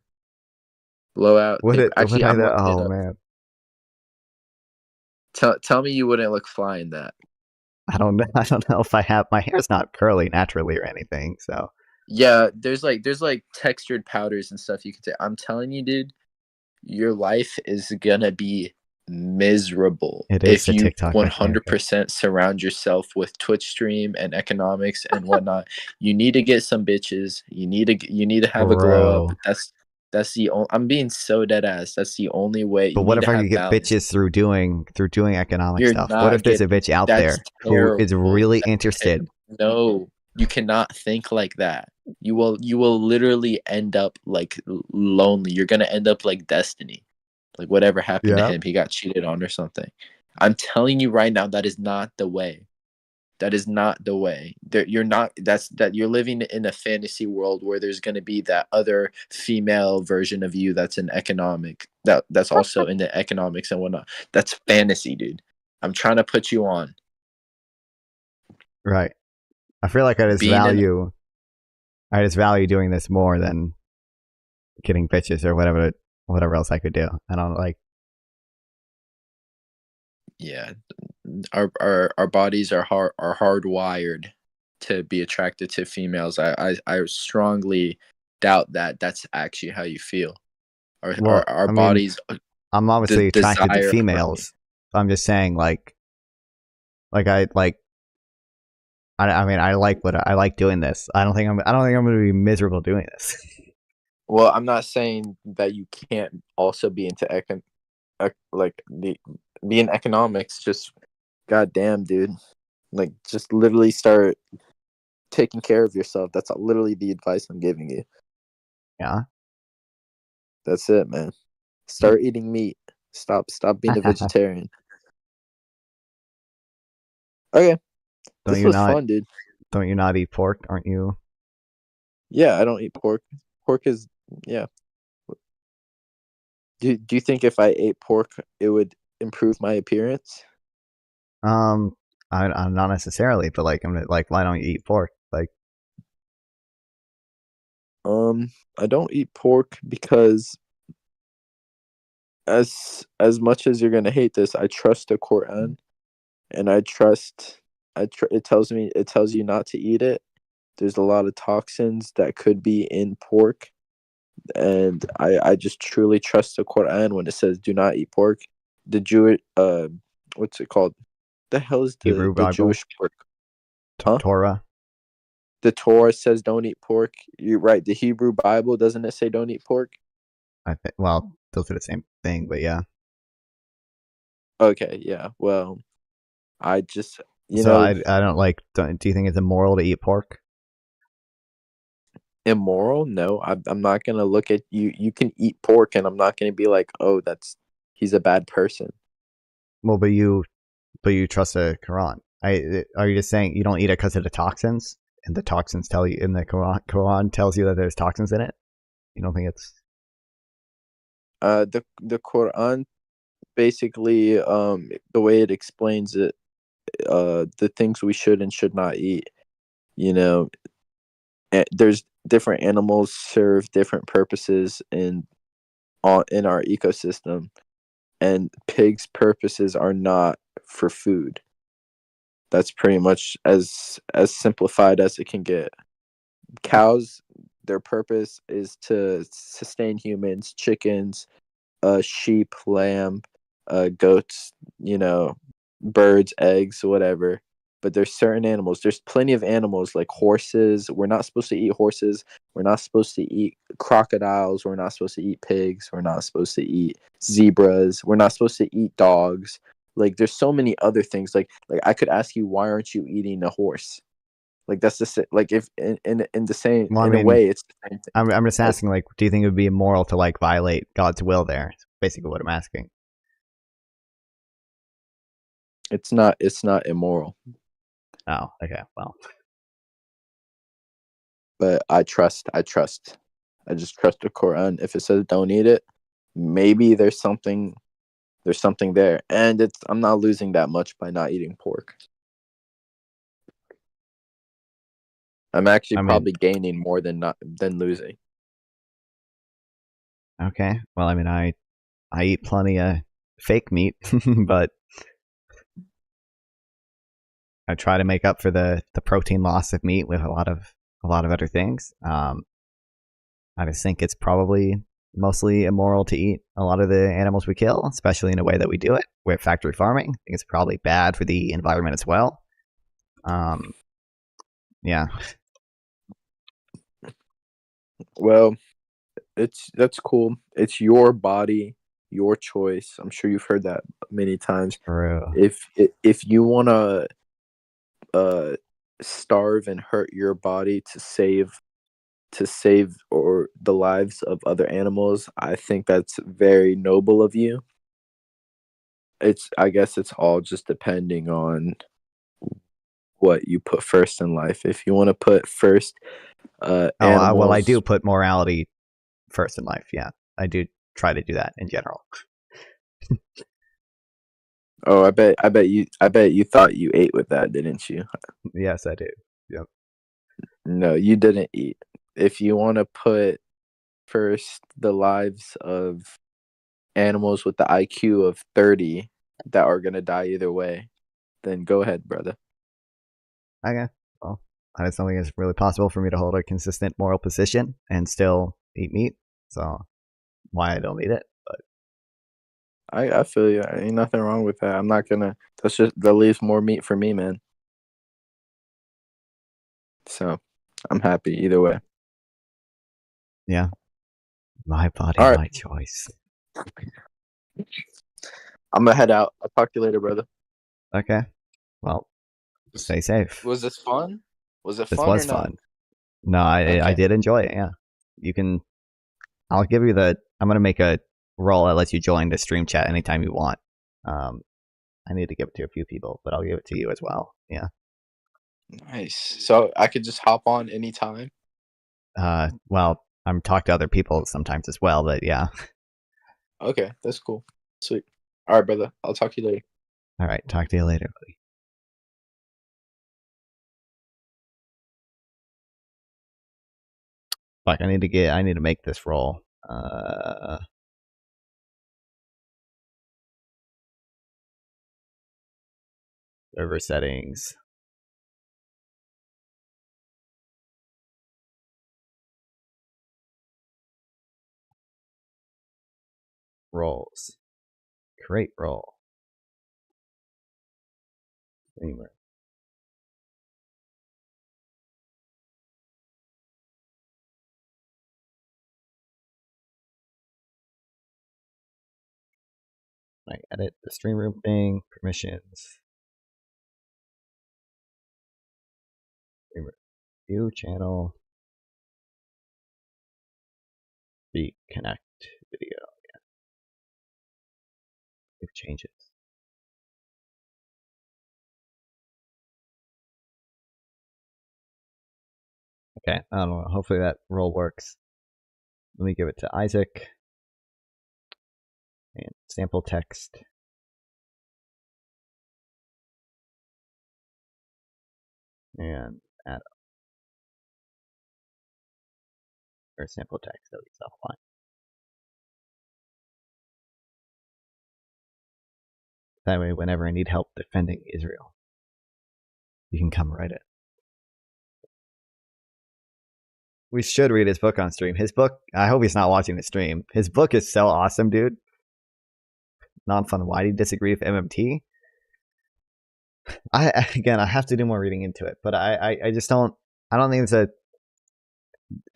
Blowout. Oh man. Tell me you wouldn't look fly in that. I don't know if I have. My hair's not curly naturally or anything, so. Yeah, there's textured powders and stuff you could take. I'm telling you, dude, your life is gonna be miserable if you 100% surround yourself with Twitch stream and economics and whatnot. You need to get some bitches. You need to have a glow up. That's the only. I'm being so dead ass. That's the only way. But what if I could get bitches through doing economic stuff? What if there's a bitch out there who is really interested? No, You cannot think like that. You will literally end up like lonely. You're gonna end up like Destiny. Like whatever happened to him, he got cheated on or something. I'm telling you right now, that is not the way. That is not the way. You're not. That you're living in a fantasy world where there's going to be that other female version of you that's in economic. That's also in the economics and whatnot. That's fantasy, dude. I'm trying to put you on. Right. I feel like I just value doing this more than getting bitches or whatever else I could do. I don't like. Yeah, our bodies are hardwired to be attracted to females. I strongly doubt that that's actually how you feel. Our bodies. I'm obviously attracted to females. I'm just saying, like I like. I mean, I like doing this. I don't think I'm going to be miserable doing this. Well, I'm not saying that you can't also be into be in economics. Just goddamn, dude. Like, just literally start taking care of yourself. That's literally the advice I'm giving you. Yeah. That's it, man. Start eating meat. Stop being a vegetarian. Okay. This was fun, dude. Don't you not eat pork? Aren't you? Yeah, I don't eat pork. Pork is yeah. Do you think if I ate pork, it would improve my appearance? I'm not necessarily, but like I'm like, why don't you eat pork? Like, I don't eat pork because as much as you're gonna hate this, I trust the Quran, and it tells you not to eat it. There's a lot of toxins that could be in pork, and I just truly trust the Quran when it says do not eat pork. The Jewish what's it called? The hell is Hebrew the Bible? Jewish pork? Huh? Torah. The Torah says don't eat pork. You're right. The Hebrew Bible, doesn't it say don't eat pork? I think. Well, those are the same thing, but yeah. Okay, yeah. Well, I just I don't like. Do you think it's immoral to eat pork? Immoral? No, I'm not gonna look at you. You can eat pork, and I'm not gonna be like, oh, he's a bad person. Well, but you trust the Quran. Are you just saying you don't eat it because of the toxins? And the toxins tell you in the Quran tells you that there's toxins in it. You don't think it's the Quran basically the way it explains it, the things we should and should not eat. There's different animals serve different purposes in our ecosystem, and pigs' purposes are not for food. That's pretty much as simplified as it can get. Cows, their purpose is to sustain humans. Chickens, sheep, lamb, goats, birds, eggs, whatever. But there's certain animals. There's plenty of animals like horses. We're not supposed to eat horses. We're not supposed to eat crocodiles. We're not supposed to eat pigs. We're not supposed to eat zebras. We're not supposed to eat dogs. Like, there's so many other things. Like I could ask you, why aren't you eating a horse? Like, that's the like, if in the same a way, it's the same thing. I'm just asking, like, do you think it would be immoral to like violate God's will there? It's basically what I'm asking. It's not immoral. Oh, okay. Well, but I just trust the Quran. If it says don't eat it, maybe there's something there, and I'm not losing that much by not eating pork. I'm actually probably gaining more than losing. Okay. Well, I mean, I eat plenty of fake meat, but I try to make up for the protein loss of meat with a lot of other things. I just think it's probably mostly immoral to eat a lot of the animals we kill, especially in a way that we do it with factory farming. I think it's probably bad for the environment as well. Yeah. Well, that's cool. It's your body, your choice. I'm sure you've heard that many times. True. If you wanna starve and hurt your body to save or the lives of other animals, I think that's very noble of you. I guess it's all just depending on what you put first in life. If you want to put first animals, well, I do put morality first in life. Yeah, I do try to do that in general. Oh, I bet you thought you ate with that, didn't you? Yes, I do. Yep. No, you didn't eat. If you want to put first the lives of animals with the IQ of 30 that are going to die either way, then go ahead, brother. Okay. Well, I just don't think it's really possible for me to hold a consistent moral position and still eat meat. So, why I don't eat it. But I feel you. Ain't nothing wrong with that. I'm not gonna. That leaves more meat for me, man. So, I'm happy either way. Yeah. My body, All right. my choice. I'm gonna head out. I'll talk to you later, brother. Okay. Well, stay safe. Was this fun? Was it fun? This was or not? fun. No, I did enjoy it. Yeah. You can. I'll give you the. I'm gonna make a role that lets you join the stream chat anytime you want. I need to give it to a few people, but I'll give it to you as well. Yeah. Nice. So I could just hop on anytime. Well, I'm talking to other people sometimes as well, but yeah. Okay, that's cool. Sweet. All right, brother. I'll talk to you later. All right. Talk to you later, buddy. Fuck, I need to make this roll. Server settings. Roles. Create role. Streamer. I edit the stream room thing. Permissions. Streamer. View channel. Speak. Connect. Video. Yeah. Save changes. Okay, I don't know. Hopefully that role works. Let me give it to Isaac. And sample text. And Adam. Or sample text, that leaves offline. That way, whenever I need help defending Israel, you can come write it. We should read his book on stream. His book, I hope he's not watching the stream. His book is so awesome, dude. Non-fun. Why do you disagree with MMT? I have to do more reading into it, but I just don't. I don't think it's a.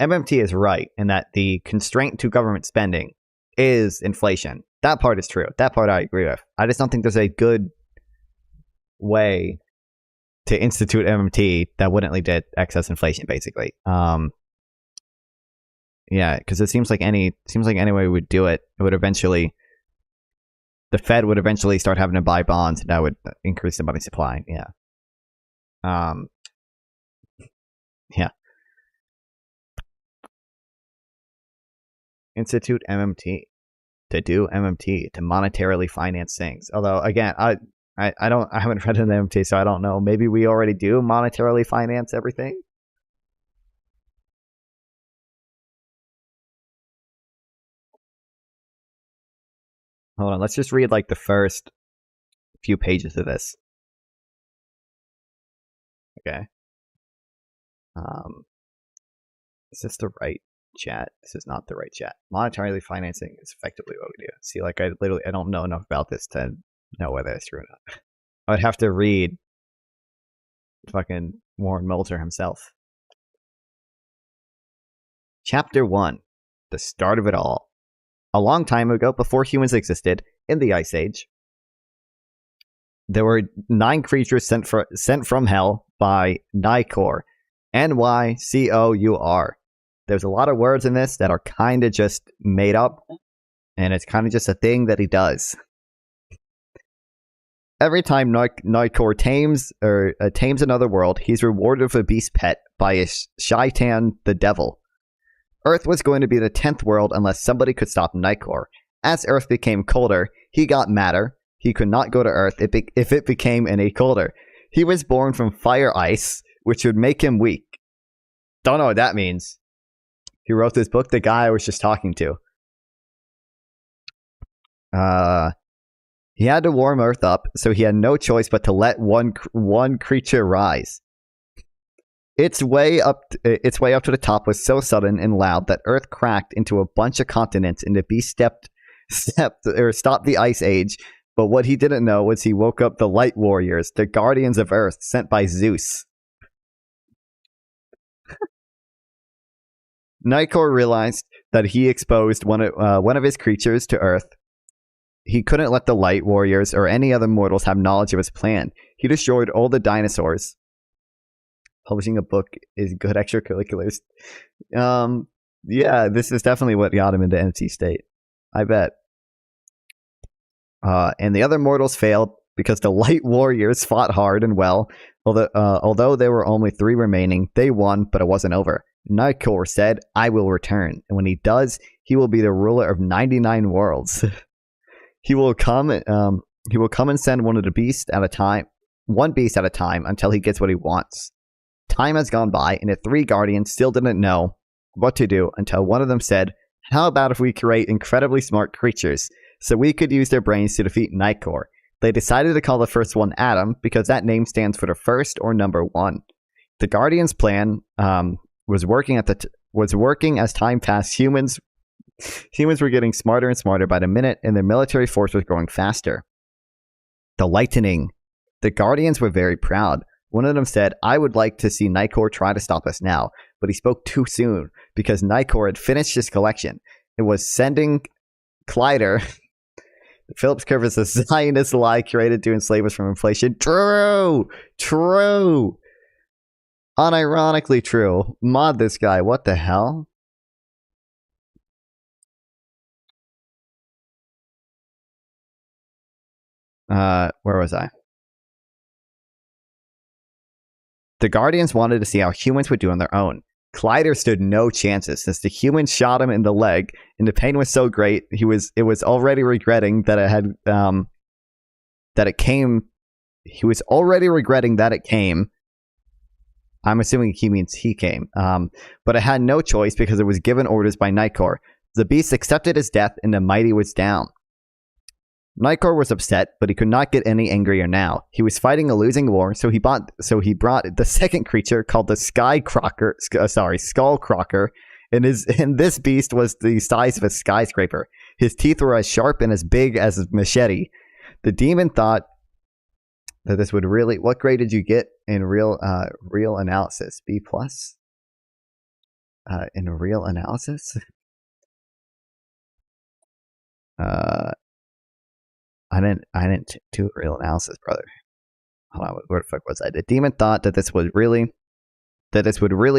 MMT is right in that the constraint to government spending is inflation. That part is true. That part I agree with. I just don't think there's a good way to institute MMT that wouldn't lead to excess inflation, basically. Yeah, because it seems like any way we would do it, it would eventually. The Fed would eventually start having to buy bonds, and that would increase the money supply. Yeah. Yeah. Institute MMT to do MMT to monetarily finance things. Although again, I haven't read an MMT, so I don't know. Maybe we already do monetarily finance everything. Hold on, let's just read like the first few pages of this. Okay. Is this the right chat? This is not the right chat. Monetarily financing is effectively what we do. See, like I don't know enough about this to know whether it's true or not. I would have to read fucking Warren Moulter himself. Chapter 1. The start of it all. A long time ago, before humans existed, in the Ice Age, there were 9 creatures sent from hell by Nycor. N-Y-C-O-U-R. There's a lot of words in this that are kind of just made up, and it's kind of just a thing that he does. Every time Nycor tames another world, he's rewarded with a beast pet by a Shaitan the Devil. Earth was going to be the 10th world unless somebody could stop Nycor. As Earth became colder, he got madder. He could not go to Earth if it became any colder. He was born from fire ice, which would make him weak. Don't know what that means. He wrote this book, the guy I was just talking to. He had to warm Earth up, so he had no choice but to let one creature rise. Its way up to the top was so sudden and loud that Earth cracked into a bunch of continents, and the beast stopped the ice age. But what he didn't know was he woke up the Light Warriors, the guardians of Earth, sent by Zeus. Nycor realized that he exposed one of his creatures to Earth. He couldn't let the Light Warriors or any other mortals have knowledge of his plan. He destroyed all the dinosaurs. Publishing a book is good extracurriculars. Yeah, this is definitely what got him into NC State. I bet. And the other mortals failed because the Light Warriors fought hard and well. Although there were only 3 remaining, they won, but it wasn't over. Nycor said, "I will return, and when he does, he will be the ruler of 99 worlds." He will come and send one beast at a time until he gets what he wants. Time has gone by, and the 3 guardians still didn't know what to do until one of them said, "How about if we create incredibly smart creatures so we could use their brains to defeat Nycor?" They decided to call the first one Adam because that name stands for the first or number 1. The guardians' plan was working as time passed. Humans were getting smarter and smarter by the minute, and their military force was growing faster. The lightning. The guardians were very proud. One of them said, "I would like to see Nycor try to stop us now," but he spoke too soon because Nycor had finished his collection. It was sending Collider. The Phillips curve is a Zionist lie created to enslave us from inflation. True! Unironically true. Mod this guy. What the hell? Where was I? The Guardians wanted to see how humans would do on their own. Collider stood no chances since the humans shot him in the leg, and the pain was so great it was already regretting that it came. He was already regretting that it came. I'm assuming he means he came. But it had no choice because it was given orders by Nycor. The beast accepted his death, and the mighty was down. Nycor was upset, but he could not get any angrier now. He was fighting a losing war, so he brought the second creature called the Skull Crocker, and this beast was the size of a skyscraper. His teeth were as sharp and as big as a machete. The demon thought that this would really. What grade did you get in real analysis? B+. In real analysis. I didn't do real analysis, brother. Hold on, where the fuck was I? The demon thought that this would really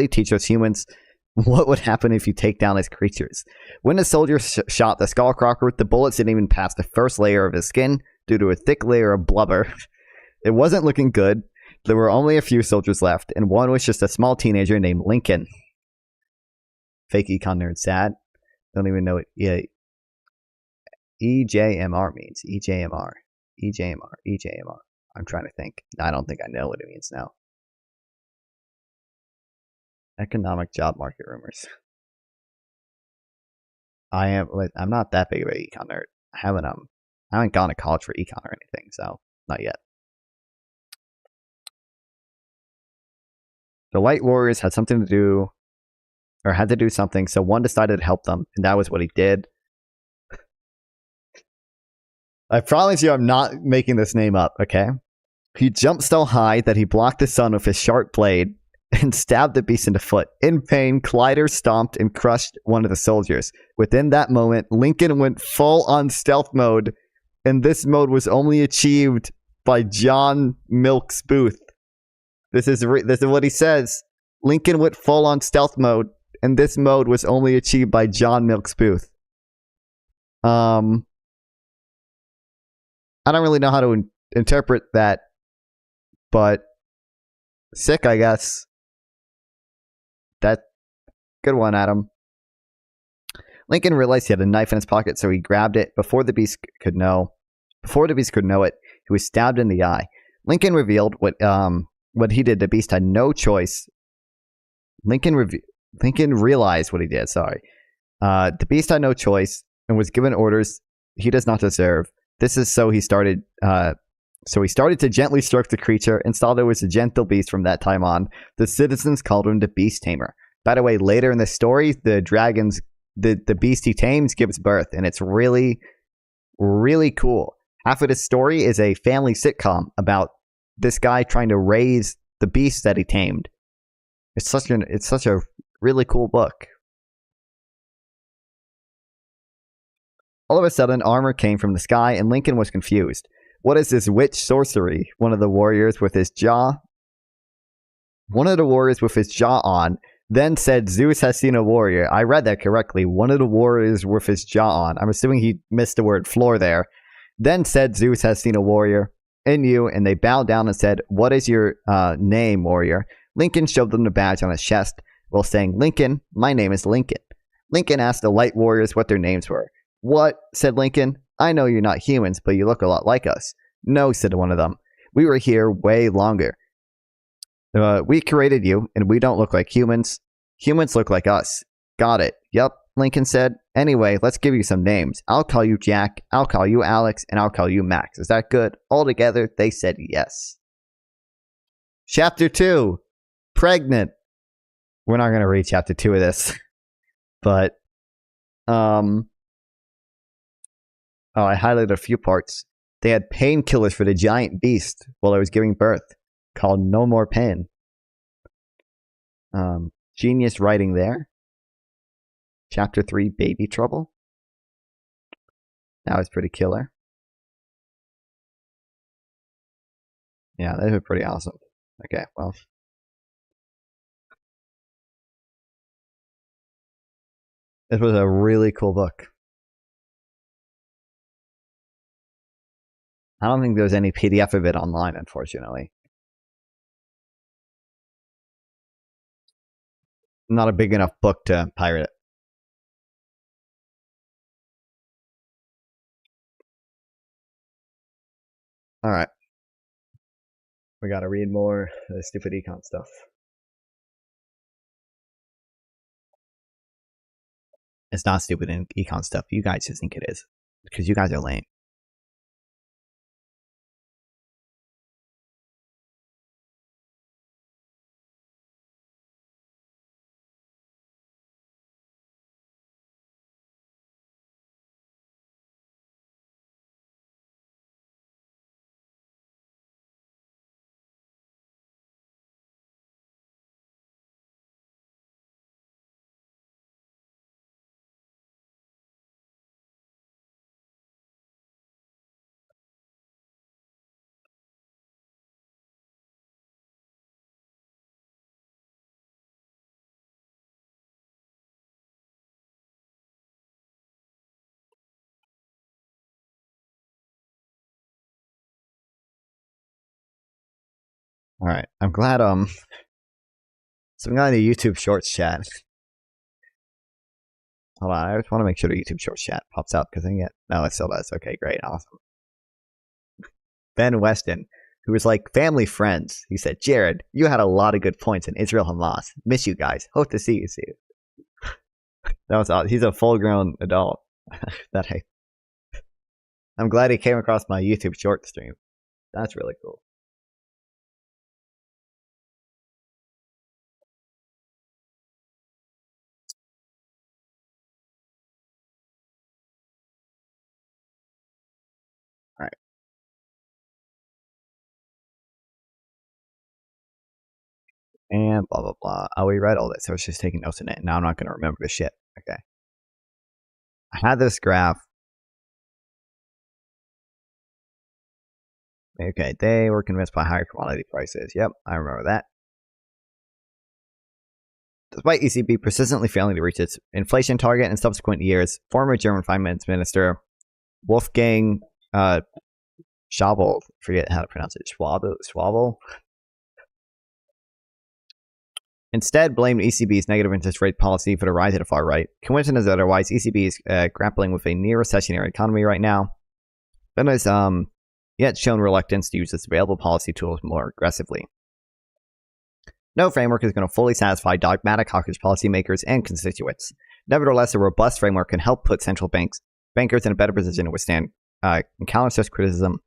teach us humans what would happen if you take down his creatures. When the soldier shot the Skullcrocker, the bullets didn't even pass the first layer of his skin due to a thick layer of blubber. It wasn't looking good. There were only a few soldiers left, and one was just a small teenager named Lincoln. Fake econ nerd sad. Don't even know what EJMR means. EJMR. I'm trying to think. I don't think I know what it means now. Economic job market rumors. I'm not that big of an econ nerd. I haven't gone to college for econ or anything, so not yet. The Light Warriors had to do something, so one decided to help them, and that was what he did. I promise you I'm not making this name up, okay? He jumped so high that he blocked the sun with his sharp blade and stabbed the beast in the foot. In pain, Collider stomped and crushed one of the soldiers. Within that moment, Lincoln went full on stealth mode, and this mode was only achieved by John Milk's Booth. This is what he says. Lincoln went full on stealth mode, and this mode was only achieved by John Wilkes Booth. I don't really know how to interpret that, but sick, I guess. That good one, Adam. Lincoln realized he had a knife in his pocket, so he grabbed it before the beast could know. Before the beast could know it, he was stabbed in the eye. Lincoln revealed what he did. The beast had no choice. Lincoln realized what he did. Sorry, the beast had no choice and was given orders he does not deserve. This is so he started. So he started to gently stroke the creature and saw there was a gentle beast from that time on. The citizens called him the Beast Tamer. By the way, later in the story, the beast he tames gives birth, and it's really, really cool. Half of the story is a family sitcom about this guy trying to raise the beast that he tamed. It's such a really cool book. All of a sudden, armor came from the sky, and Lincoln was confused. What is this witch sorcery? One of the warriors with his jaw on then said, Zeus has seen a warrior. I read that correctly. One of the warriors with his jaw on. I'm assuming he missed the word floor there. Then said, Zeus has seen a warrior in you, and they bowed down and said, what is your name, warrior? Lincoln showed them the badge on his chest while saying, Lincoln, my name is Lincoln. Lincoln asked the light warriors what their names were. What? Said Lincoln. I know you're not humans, but you look a lot like us. No, said one of them. We were here way longer. We created you, and we don't look like humans. Humans look like us. Got it. Yep, Lincoln said. Anyway, let's give you some names. I'll call you Jack, I'll call you Alex, and I'll call you Max. Is that good? All together, they said yes. Chapter 2. Pregnant. We're not going to read Chapter 2 of this. But, oh, I highlighted a few parts. They had painkillers for the giant beast while I was giving birth, called No More Pain. Genius writing there. Chapter 3, Baby Trouble. That was pretty killer. Yeah, those were pretty awesome. Okay, well. This was a really cool book. I don't think there's any PDF of it online, unfortunately. Not a big enough book to pirate it. Alright. We gotta read more of the stupid econ stuff. It's not stupid in econ stuff. You guys just think it is. Because you guys are lame. Alright, I'm glad, so I'm going to the YouTube Shorts chat. Hold on, I just want to make sure the YouTube Shorts chat pops up, because I think no, it still does. Okay, great, awesome. Ben Weston, who was like family friends, he said, Jared, you had a lot of good points in Israel Hamas. Miss you guys. Hope to see you soon. That was awesome. He's a full-grown adult. I'm glad he came across my YouTube short stream. That's really cool. Alright. And blah, blah, blah. Oh, we read all this. So I was just taking notes in it. Now I'm not going to remember the shit. Okay. I had this graph. Okay, they were convinced by higher commodity prices. Yep, I remember that. Despite ECB persistently failing to reach its inflation target in subsequent years, former German Finance Minister Wolfgang Schäuble, forget how to pronounce it, Schwabel, instead blamed ECB's negative interest rate policy for the rise of the far right. Coincidence as otherwise, ECB is grappling with a near recessionary economy right now, but has yet shown reluctance to use its available policy tools more aggressively. No framework is going to fully satisfy dogmatic hawkish policymakers and constituents. Nevertheless, a robust framework can help put central bankers in a better position to withstand and counter such criticism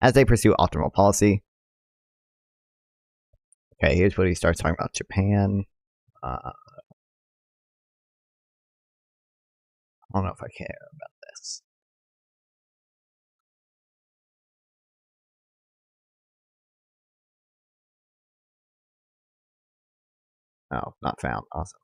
as they pursue optimal policy. Okay, here's what he starts talking about Japan. I don't know if I care about this. Oh, not found. Awesome.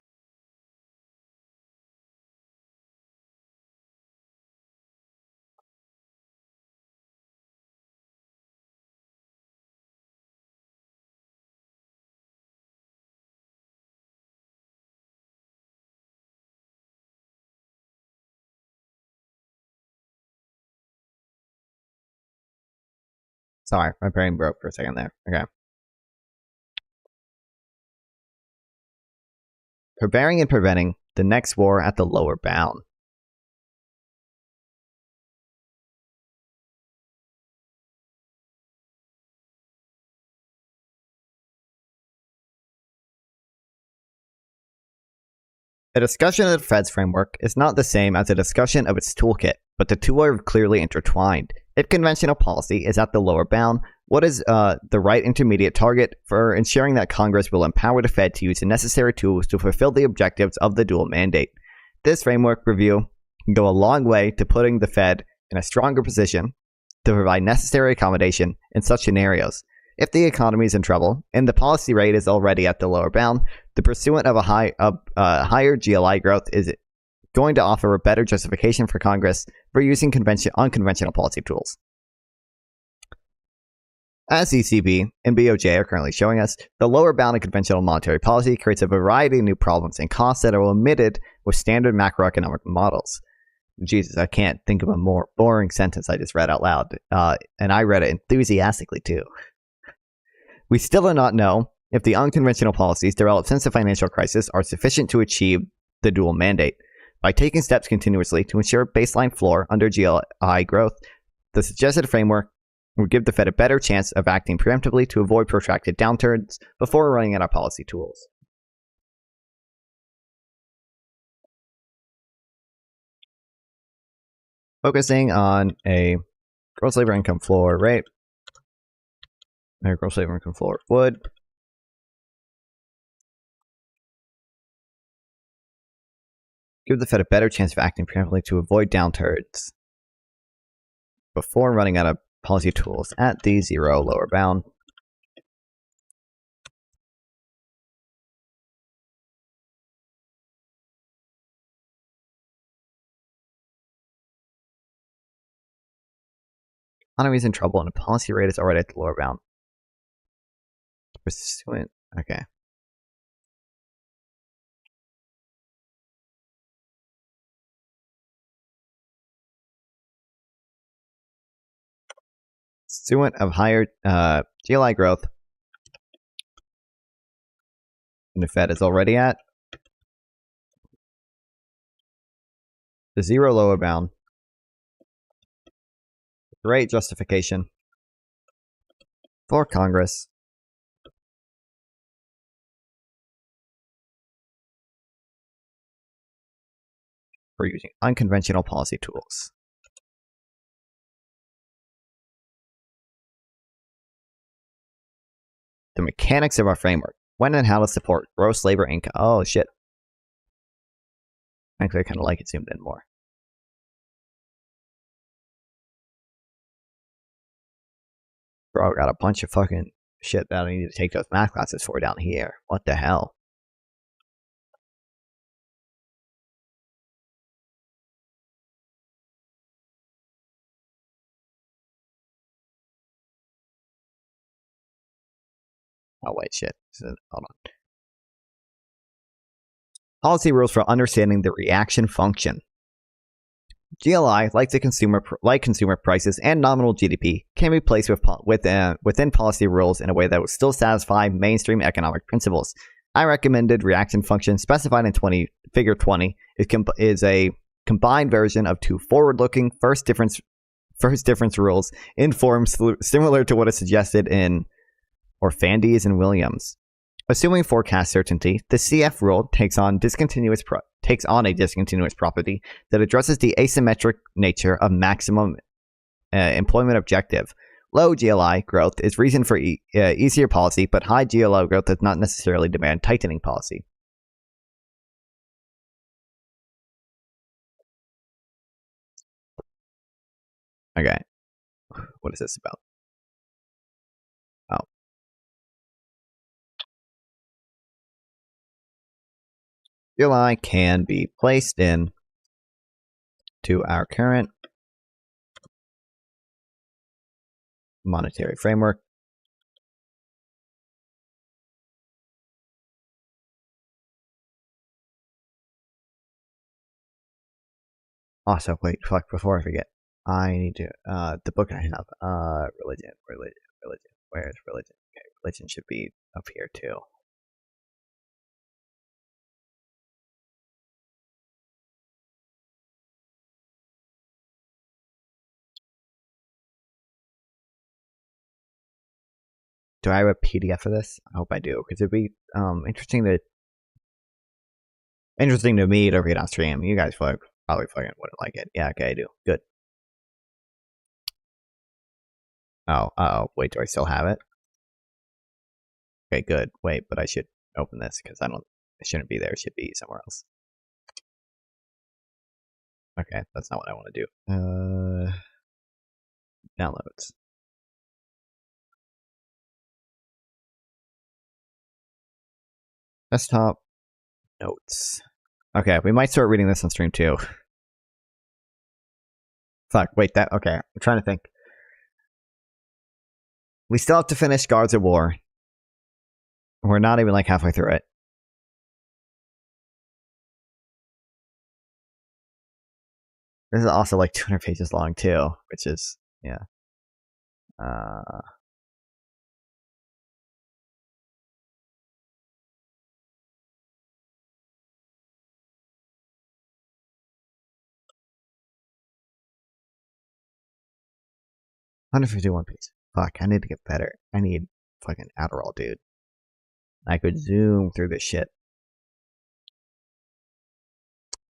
Sorry, my brain broke for a second there. Okay. Preparing and preventing the next war at the lower bound. A discussion of the Fed's framework is not the same as a discussion of its toolkit, but the two are clearly intertwined. If conventional policy is at the lower bound, what is the right intermediate target for ensuring that Congress will empower the Fed to use the necessary tools to fulfill the objectives of the dual mandate? This framework review can go a long way to putting the Fed in a stronger position to provide necessary accommodation in such scenarios. If the economy is in trouble and the policy rate is already at the lower bound, the pursuit of a higher GLI growth is going to offer a better justification for Congress for using unconventional policy tools. As ECB and BOJ are currently showing us, the lower bound of conventional monetary policy creates a variety of new problems and costs that are omitted with standard macroeconomic models. Jesus, I can't think of a more boring sentence I just read out loud, and I read it enthusiastically too. We still do not know if the unconventional policies developed since the financial crisis are sufficient to achieve the dual mandate. By taking steps continuously to ensure a baseline floor under GLI growth, the suggested framework would give the Fed a better chance of acting preemptively to avoid protracted downturns before running out of policy tools. Focusing on a gross labor income floor rate. Our gross labor income floor would give the Fed a better chance of acting preemptively to avoid downturns before running out of policy tools at the zero lower bound. Economy is in trouble and the policy rate is already at the lower bound. Pursuant. Okay. Pursuant of higher GLI growth, and the Fed is already at the zero lower bound. Great justification for Congress for using unconventional policy tools. The mechanics of our framework. When and how to support gross labor income. Oh, shit. Actually, I kind of like it zoomed in more. Bro, I got a bunch of fucking shit that I need to take those math classes for down here. What the hell? Oh wait, shit. Hold on. Policy rules for understanding the reaction function. GLI, like consumer prices and nominal GDP, can be placed within policy rules in a way that will still satisfy mainstream economic principles. I recommended reaction function specified in Figure 20 is a combined version of two forward-looking first difference rules in forms similar to what is suggested in Orfandes and Williams. Assuming forecast certainty, the CF rule takes on a discontinuous property that addresses the asymmetric nature of maximum employment objective. Low GLI growth is reason for easier policy, but high GLO growth does not necessarily demand tightening policy. Okay. What is this about? Oh. GLI can be placed in to our current monetary framework. Also, wait, fuck, before I forget, I need to, the book I have, religion. Where's religion? Okay, religion should be up here too. Do I have a PDF of this? I hope I do, because it'd be interesting to me to read on stream. You guys probably fucking wouldn't like it. Yeah, okay, I do. Good. Oh, wait, do I still have it? Okay, good. Wait, but I should open this because it shouldn't be there. It should be somewhere else. Okay, that's not what I want to do. Downloads. Desktop. Notes. Okay, we might start reading this on stream too. Fuck, wait, okay, I'm trying to think. We still have to finish Guards of War. We're not even like halfway through it. This is also like 200 pages long too, which is, yeah. $151 pages. Fuck, I need to get better. I need fucking Adderall, dude. I could zoom through this shit.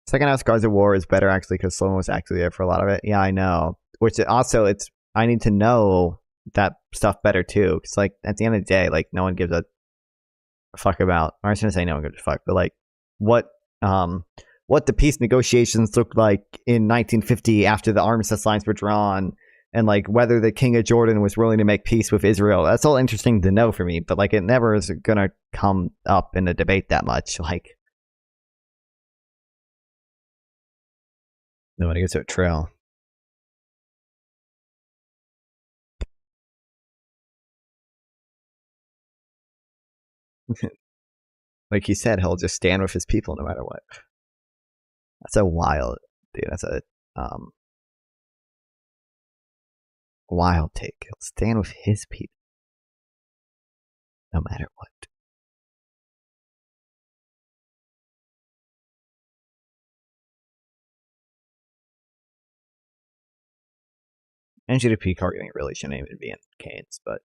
Second House Guards of War is better actually because Sloan was actually there for a lot of it. Yeah, I know. Which also, I need to know that stuff better too. Because like at the end of the day, like no one gives a fuck about. Or I shouldn't say no one gives a fuck, but like what the peace negotiations looked like in 1950 after the armistice lines were drawn, and like whether the King of Jordan was willing to make peace with Israel. That's all interesting to know for me, but like it never is gonna come up in a debate that much. Like nobody gets a trail. Like he said, he'll just stand with his people no matter what. That's a wild, dude. That's a wild take. He'll stand with his people no matter what. And GDP targeting really shouldn't even be in Keynes, but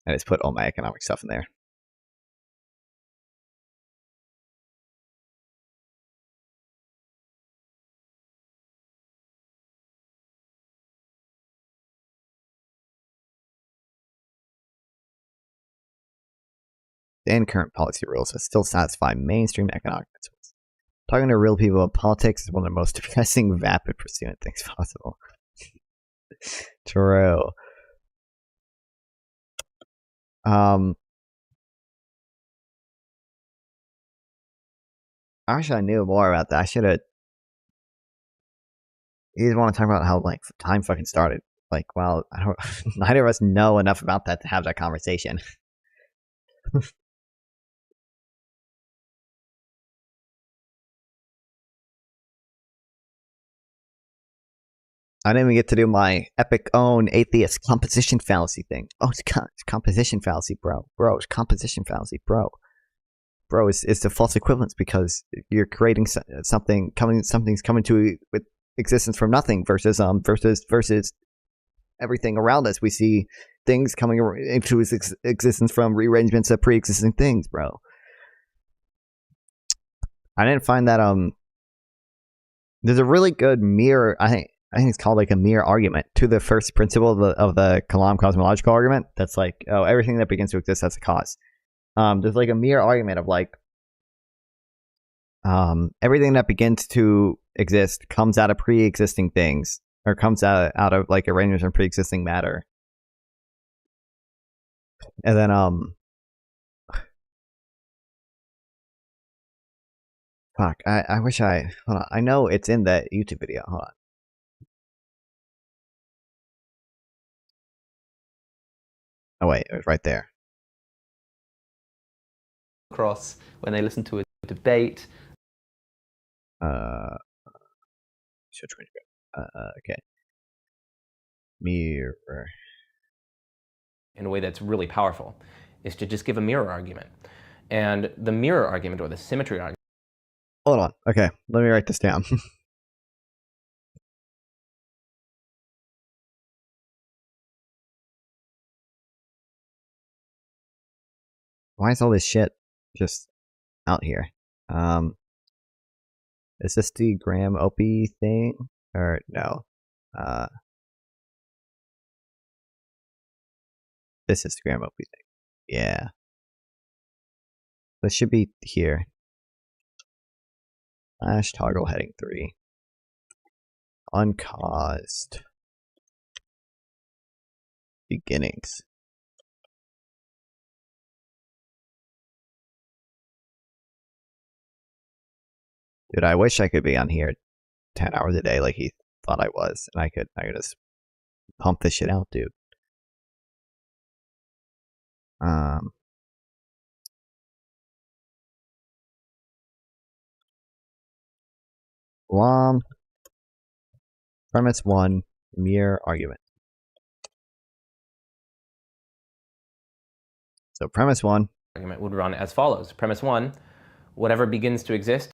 I just put all my economic stuff in there. And current policy rules that still satisfy mainstream economic principles. Talking to real people about politics is one of the most depressing, vapid pursuant things possible. True. I wish I knew more about that. I should have. You just want to talk about how like time fucking started. Like, well, neither of us know enough about that to have that conversation. I didn't even get to do my epic own atheist composition fallacy thing. Oh, it's composition fallacy, bro. Bro, it's composition fallacy, bro. Bro, it's the false equivalence because you're creating something's coming to existence from nothing versus everything around us. We see things coming into existence from rearrangements of pre-existing things, bro. I didn't find that there's a really good mirror. I think it's called like a mirror argument to the first principle of the Kalam cosmological argument. That's like, oh, everything that begins to exist has a cause. There's like a mirror argument of like everything that begins to exist comes out of pre-existing things, or comes out of like arrangements of pre-existing matter. And then fuck, I wish hold on. I know it's in that YouTube video. Hold on. Oh wait, it was right there. Across when they listen to a debate. Okay. Mirror. In a way that's really powerful, is to just give a mirror argument. And the mirror argument, or the symmetry argument. Hold on. Okay, let me write this down. Why is all this shit just out here? Is this the Graham Opie thing? Or no? This is the Graham Opie thing. Yeah. This should be here. / toggle heading 3. Uncaused beginnings. Dude, I wish I could be on here 10 hours a day like he thought I was, and I could just pump this shit out, dude. Long premise 1, mirror argument. So premise 1 argument would run as follows. Premise 1, whatever begins to exist.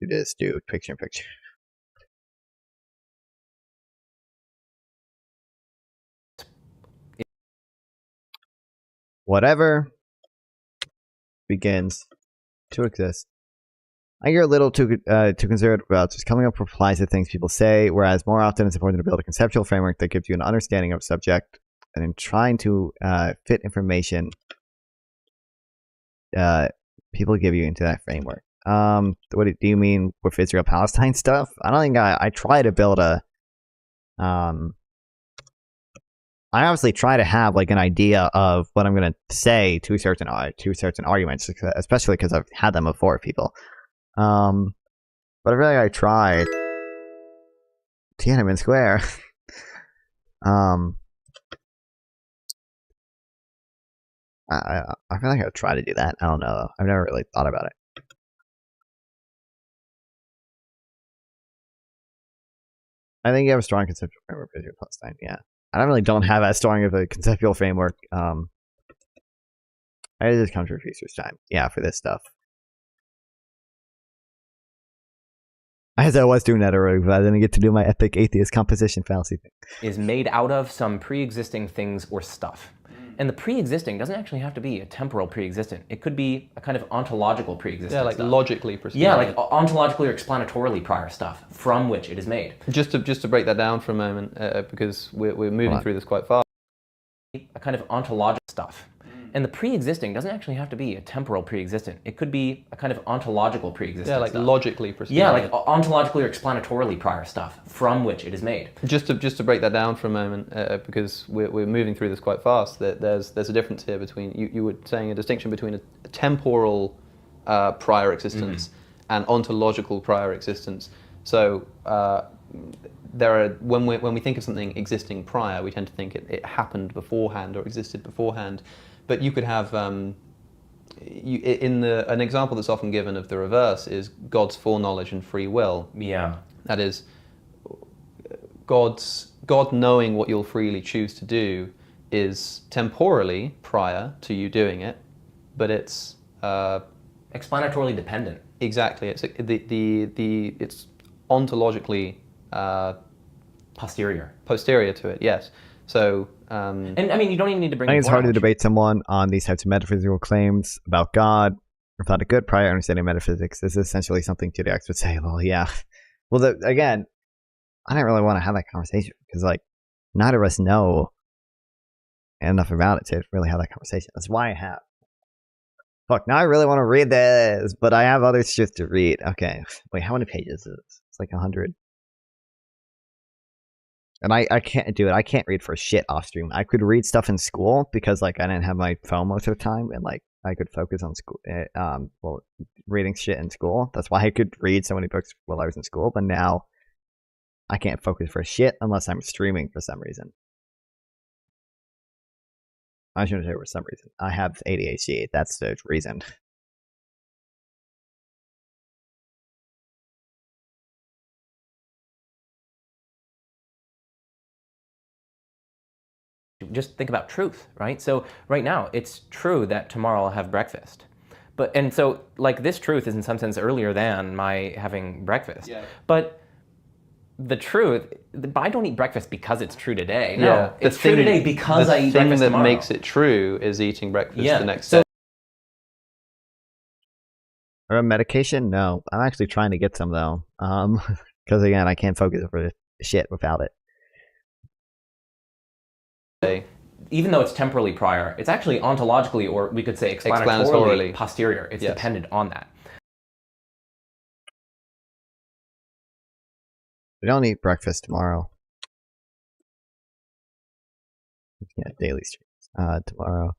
Do this, dude. Picture in picture. Whatever begins to exist. I get a little too considerate about just coming up with replies to things people say, whereas more often it's important to build a conceptual framework that gives you an understanding of a subject, and in trying to fit information people give you into that framework. What do you mean with Israel-Palestine stuff? I don't think I try to build a I obviously try to have like an idea of what I'm going to say to certain arguments, especially because I've had them before with people. But I feel like I tried Tiananmen Square. I feel like I would try to do that. I don't know. I've never really thought about it. I think you have a strong conceptual framework for Israel Palestine. Yeah, I don't have as strong of a conceptual framework. I just come to research time. Yeah, for this stuff. As I was doing that already, but I didn't get to do my epic atheist composition fallacy thing. Is made out of some pre-existing things or stuff. And the pre-existing doesn't actually have to be a temporal pre-existent. It could be a kind of ontological pre-existent. Yeah, like stuff. Logically preceding. Yeah, like ontologically or explanatorily prior stuff from which it is made. Just to break that down for a moment, because we're moving through this quite fast. A kind of ontological stuff. And the pre-existing doesn't actually have to be a temporal pre-existent. It could be a kind of ontological pre-existent. Yeah, like stuff. logically preceding. Yeah, like ontologically or explanatorily prior stuff from which it is made. Just to break that down for a moment, because we're moving through this quite fast. There's a difference here between you were saying a distinction between a temporal prior existence and ontological prior existence. So there are when we think of something existing prior, we tend to think it happened beforehand or existed beforehand. But you could have an example that's often given of the reverse is God's foreknowledge and free will. Yeah. That is, God knowing what you'll freely choose to do is temporally prior to you doing it, but it's explanatorily dependent. Exactly. It's it's ontologically posterior to it. Yes. So. And I mean, you don't even need to bring. I think it's hard to debate someone on these types of metaphysical claims about God without a good prior understanding of metaphysics. This is essentially something TDX would say. Well, yeah. Well, again, I don't really want to have that conversation because, like, neither of us know enough about it to really have that conversation. That's why I have. Fuck, now I really want to read this, but I have other shit to read. Okay, wait, how many pages is this? It's like 100. And I can't do it. I can't read for shit off stream. I could read stuff in school because, like, I didn't have my phone most of the time, and, like, I could focus on school, reading shit in school. That's why I could read so many books while I was in school, but now I can't focus for shit unless I'm streaming for some reason. I shouldn't say for some reason. I have ADHD. That's the reason. Just think about truth, right? So right now, it's true that tomorrow I'll have breakfast. And so, like, this truth is in some sense earlier than my having breakfast. Yeah. But the truth, I don't eat breakfast because it's true today. No, yeah. It's true today because I eat breakfast tomorrow. The thing that makes it true is eating breakfast the next day. Or a medication? No. I'm actually trying to get some, though. Because, again, I can't focus for shit without it. Even though it's temporally prior, it's actually ontologically, or we could say explanatorily posterior. It's dependent on that. We don't eat breakfast tomorrow. Yeah, daily streams tomorrow.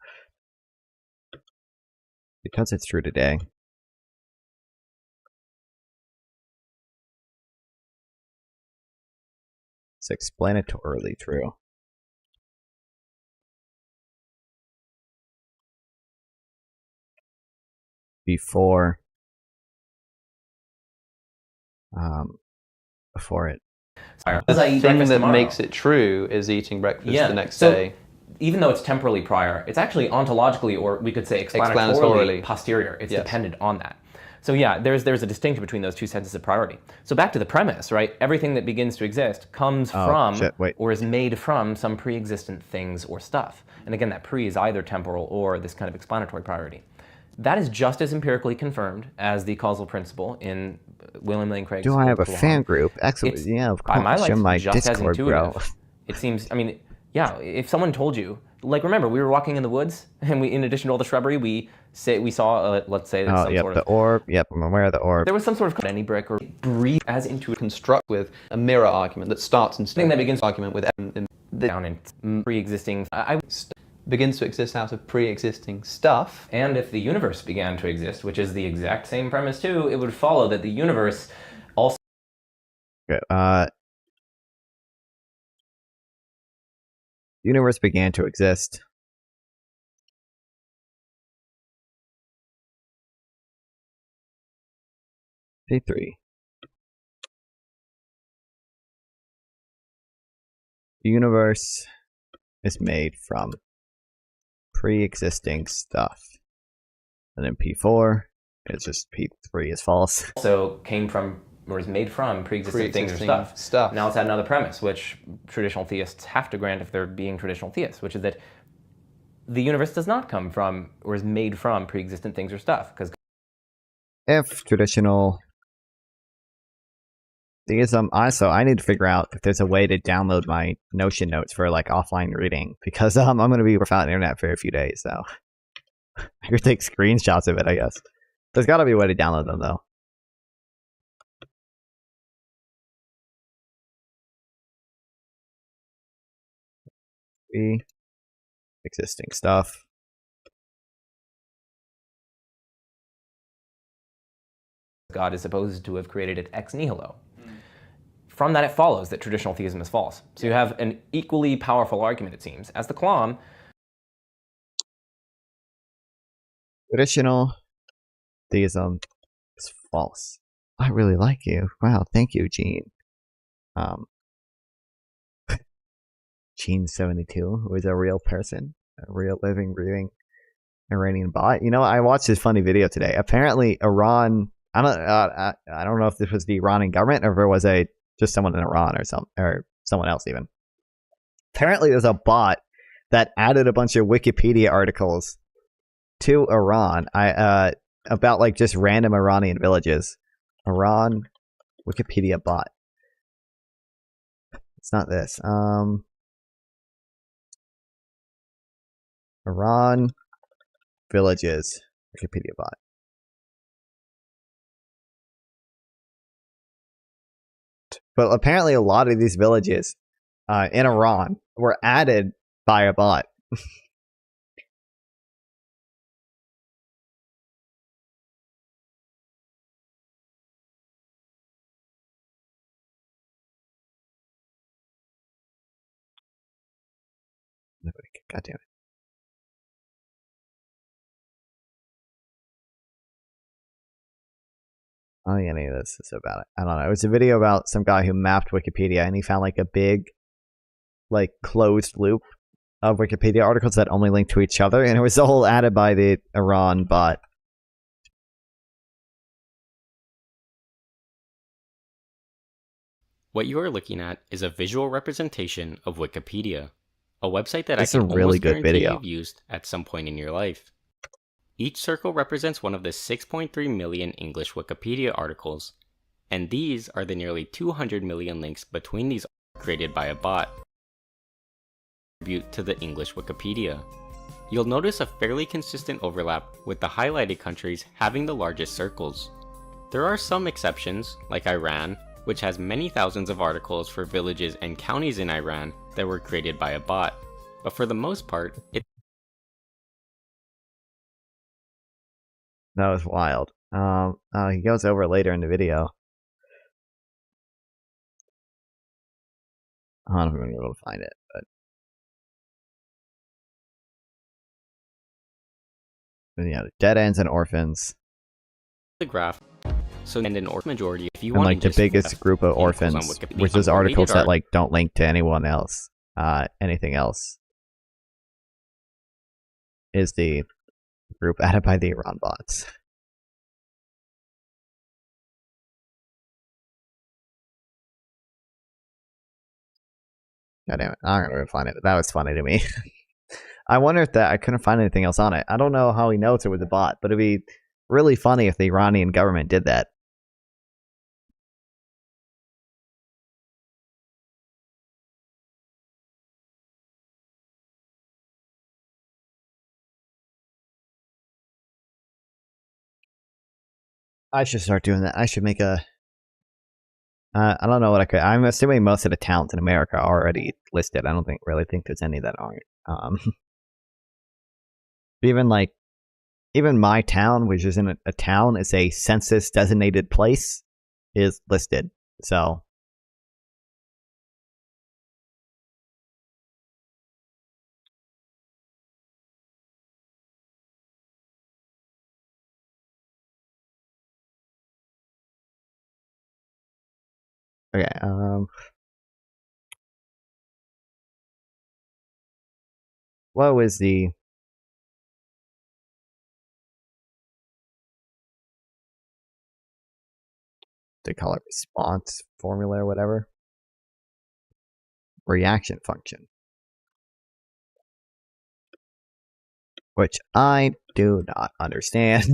Because it's true today. It's explanatorily true. Before it. The thing that makes it true is eating breakfast the next day. Even though it's temporally prior, it's actually ontologically, or we could say explanatorily posterior. It's dependent on that. So yeah, there's a distinction between those two senses of priority. So back to the premise, right? Everything that begins to exist comes from or is made from some pre-existent things or stuff. And again, that pre is either temporal or this kind of explanatory priority. That is just as empirically confirmed as the causal principle in William Lane Craig's. Do I have a fan group? Excellent. Yeah, of course. By my life, my just Discord, as intuitive. Bro. It seems. I mean, yeah. If someone told you, like, remember, we were walking in the woods, and we, in addition to all the shrubbery, we saw, let's say, some sort of the orb. Yep, I'm aware of the orb. There was some sort of any brick or breathe as into construct with a mirror argument that starts and thing that begins argument with down in pre-existing. Begins to exist out of pre-existing stuff. And if the universe began to exist, which is the exact same premise too, it would follow that the universe also. Universe began to exist. P3. The universe is made from pre-existing stuff. And then P4, it's just P3 is false. Also came from, or is made from, pre-existing things or stuff. Now let's add another premise, which traditional theists have to grant if they're being traditional theists, which is that the universe does not come from, or is made from, pre-existent things or stuff. Because if traditional theism, also, I need to figure out if there's a way to download my Notion notes for, like, offline reading, because I'm going to be without internet for a few days, so I could take screenshots of it, I guess. There's got to be a way to download them, though. Existing stuff. God is supposed to have created it ex nihilo. from that it follows that traditional theism is false. So you have an equally powerful argument, it seems, as the Kalam. Traditional theism is false. I really like you. Wow, thank you, Gene. Gene72, who is a real person, a real living, breathing Iranian bot. You know, I watched this funny video today. Apparently, Iran. I don't know if this was the Iranian government or if it was just someone in Iran or someone else even. Apparently, there's a bot that added a bunch of Wikipedia articles to Iran. About like just random Iranian villages. Iran Wikipedia bot. It's not this. Iran villages Wikipedia bot. But apparently a lot of these villages in Iran were added by a bot. God damn it. I don't think any of this is about it. I don't know. It was a video about some guy who mapped Wikipedia and he found like a big, like closed loop of Wikipedia articles that only link to each other, and it was all added by the Iran bot. What you are looking at is a visual representation of Wikipedia, a website that It's I a can really almost good guarantee video. you've used at some point in your life. Each circle represents one of the 6.3 million English Wikipedia articles, and these are the nearly 200 million links between these created by a bot. Contribute to the English Wikipedia. You'll notice a fairly consistent overlap with the highlighted countries having the largest circles. There are some exceptions, like Iran, which has many thousands of articles for villages and counties in Iran that were created by a bot, but for the most part, That was wild. He goes over later in the video. I don't know if I'm going to be able to find it, but yeah, dead ends and orphans. the graph. So and an orphan majority, if you And want like the biggest group of orphans, which is articles that like don't link to anyone else, anything else, is the group added by the Iran bots. God damn it! I'm gonna find it. That was funny to me. I wonder if I couldn't find anything else on it. I don't know how he knows it was a bot, but it'd be really funny if the Iranian government did that. I should start doing that. I should make a. I don't know what I could. I'm assuming most of the towns in America are already listed. I don't really think there's any that aren't. Even my town, which isn't a town, is a census designated place, is listed. So. Okay, what was they call it response formula or whatever? Reaction function. Which I do not understand.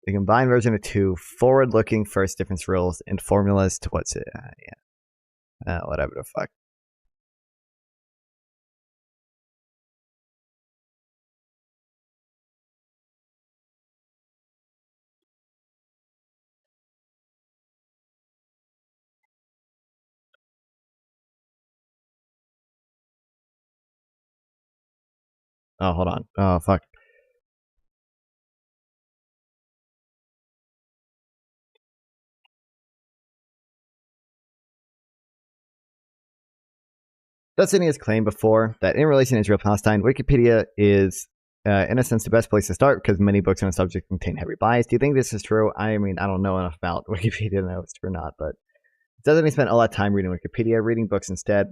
The combined version of two forward-looking first difference rules and formulas to what's it? Yeah. Whatever the fuck. Oh, hold on. Oh, fuck. Destiny has claimed before that in relation to Israel-Palestine, Wikipedia is, in a sense, the best place to start because many books on the subject contain heavy bias. Do you think this is true? I mean, I don't know enough about Wikipedia to know if it's true or not, but doesn't he spend a lot of time reading Wikipedia, reading books instead?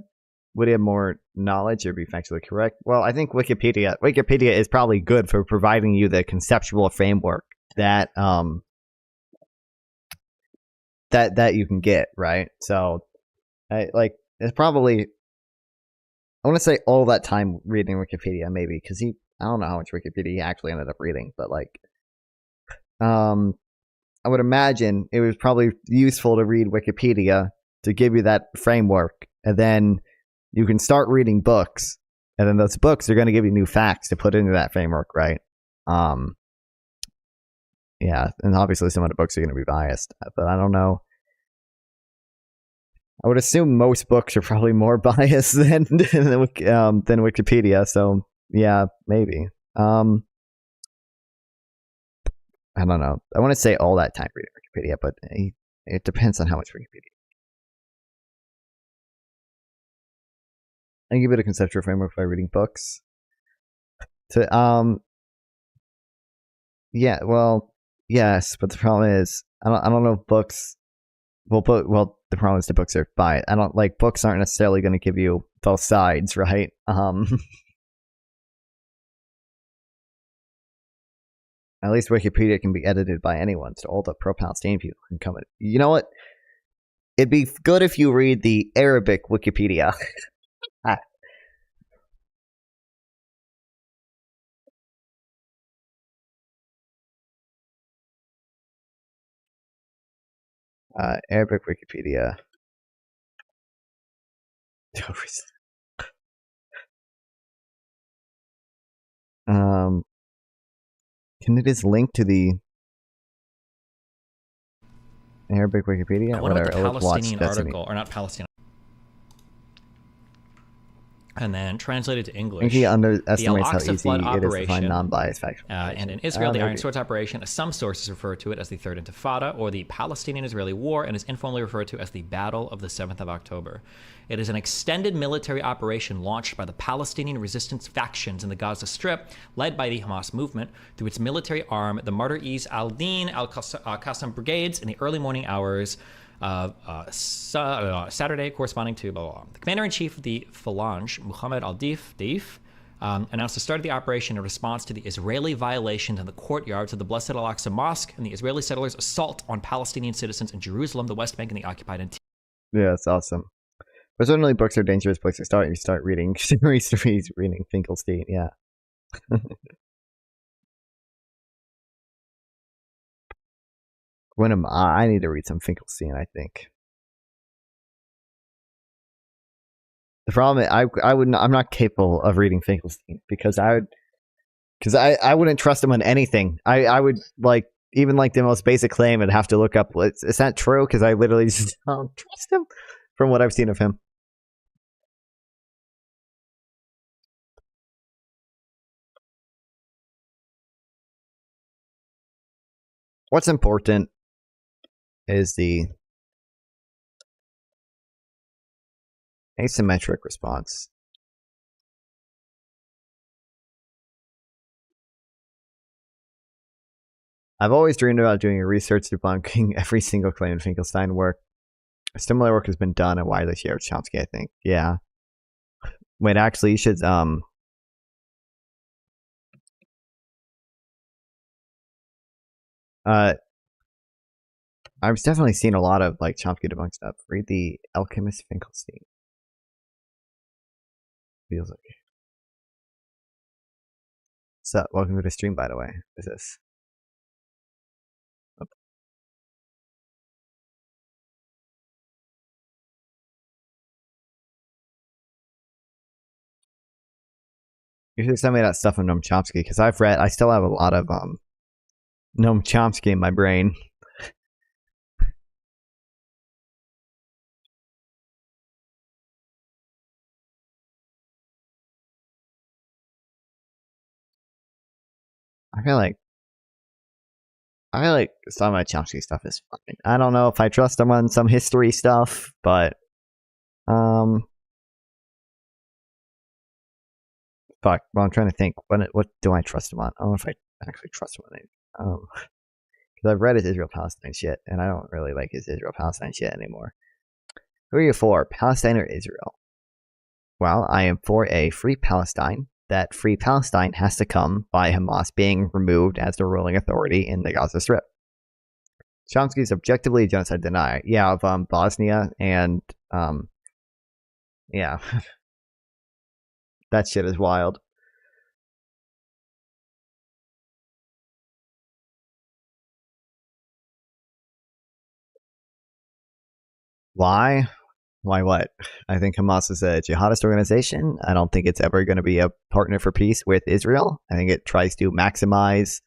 Would he have more knowledge or be factually correct? Well, I think Wikipedia is probably good for providing you the conceptual framework that that you can get, right? So, it's probably, I want to say all that time reading Wikipedia, maybe, because I don't know how much Wikipedia he actually ended up reading, but I would imagine it was probably useful to read Wikipedia to give you that framework, and then you can start reading books, and then those books are going to give you new facts to put into that framework, right? Yeah, and obviously some of the books are going to be biased, but I don't know. I would assume most books are probably more biased than Wikipedia, so yeah, maybe. I don't know. I want to say all that time reading Wikipedia, but it depends on how much Wikipedia. I can give it a conceptual framework by reading books. Yeah, well, yes, but the problem is I don't know if books. Well, the problem is the books are biased. I don't like books aren't necessarily going to give you both sides, right? At least Wikipedia can be edited by anyone, so all the pro-Palestinian people can come in. You know what? It'd be good if you read the Arabic Wikipedia. Arabic Wikipedia. Can it just link to the Arabic Wikipedia? What about the Palestinian article, or not Palestinian? And then translated to English. I think he underestimates how easy flood it is to find non-biased factual and in Israel, the Iron Swords operation, as some sources refer to it as the Third Intifada, or the Palestinian-Israeli War, and is informally referred to as the Battle of the 7th of October. It is an extended military operation launched by the Palestinian resistance factions in the Gaza Strip, led by the Hamas movement, through its military arm, the Martyr Is al-Din al-Qassam brigades, in the early morning hours Saturday, corresponding to blah, blah, blah. The commander-in-chief of the Phalange, Muhammad al-Deif, announced the start of the operation in response to the Israeli violations in the courtyards of the Blessed Al-Aqsa Mosque and the Israeli settlers' assault on Palestinian citizens in Jerusalem, the West Bank, and the occupied interior. Yeah, that's awesome. But certainly books are a dangerous place to start. You start reading reading Finkelstein, yeah. I need to read some Finkelstein, I think. The problem is I'm not capable of reading Finkelstein because I wouldn't trust him on anything. I would even the most basic claim I'd have to look up. Is that true? Because I literally just don't trust him from what I've seen of him. What's important is the asymmetric response. I've always dreamed about doing a research debunking every single claim in Finkelstein work. A similar work has been done and widely shared with Chomsky, I think. Yeah. Wait, actually, you should I've definitely seen a lot of Chomsky debunk stuff. Read the Alchemist Finkelstein. Feels like. So, welcome to the stream, by the way. Is this? Oh. You should send me that stuff on Noam Chomsky because I still have a lot of Noam Chomsky in my brain. I feel like some of Chomsky stuff is fine. I don't know if I trust him on some history stuff, but fuck. Well, I'm trying to think. What do I trust him on? I don't know if I actually trust him on it. Because I've read his Israel-Palestine shit, and I don't really like his Israel-Palestine shit anymore. Who are you for, Palestine or Israel? Well, I am for a free Palestine. That free Palestine has to come by Hamas being removed as the ruling authority in the Gaza Strip. Chomsky is objectively a genocide denier. Yeah, of Bosnia and yeah, that shit is wild. Why? Why what? I think Hamas is a jihadist organization. I don't think it's ever going to be a partner for peace with Israel. I think it tries to maximize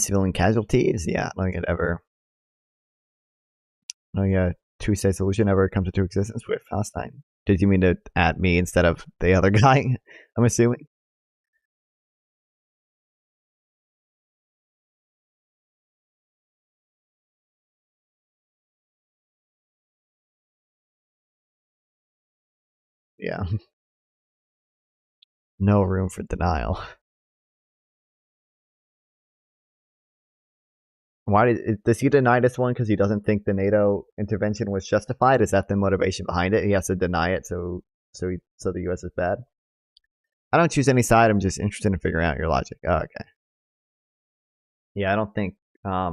civilian casualties. Yeah, I don't think it ever. I don't think a two-state solution ever comes into existence with Palestine. Did you mean to add me instead of the other guy? I'm assuming. Yeah. No room for denial. Why does he deny this one because he doesn't think the NATO intervention was justified? Is that the motivation behind it? He has to deny it so the U.S. is bad. I don't choose any side. I'm just interested in figuring out your logic. Oh, okay. Yeah, I don't think. I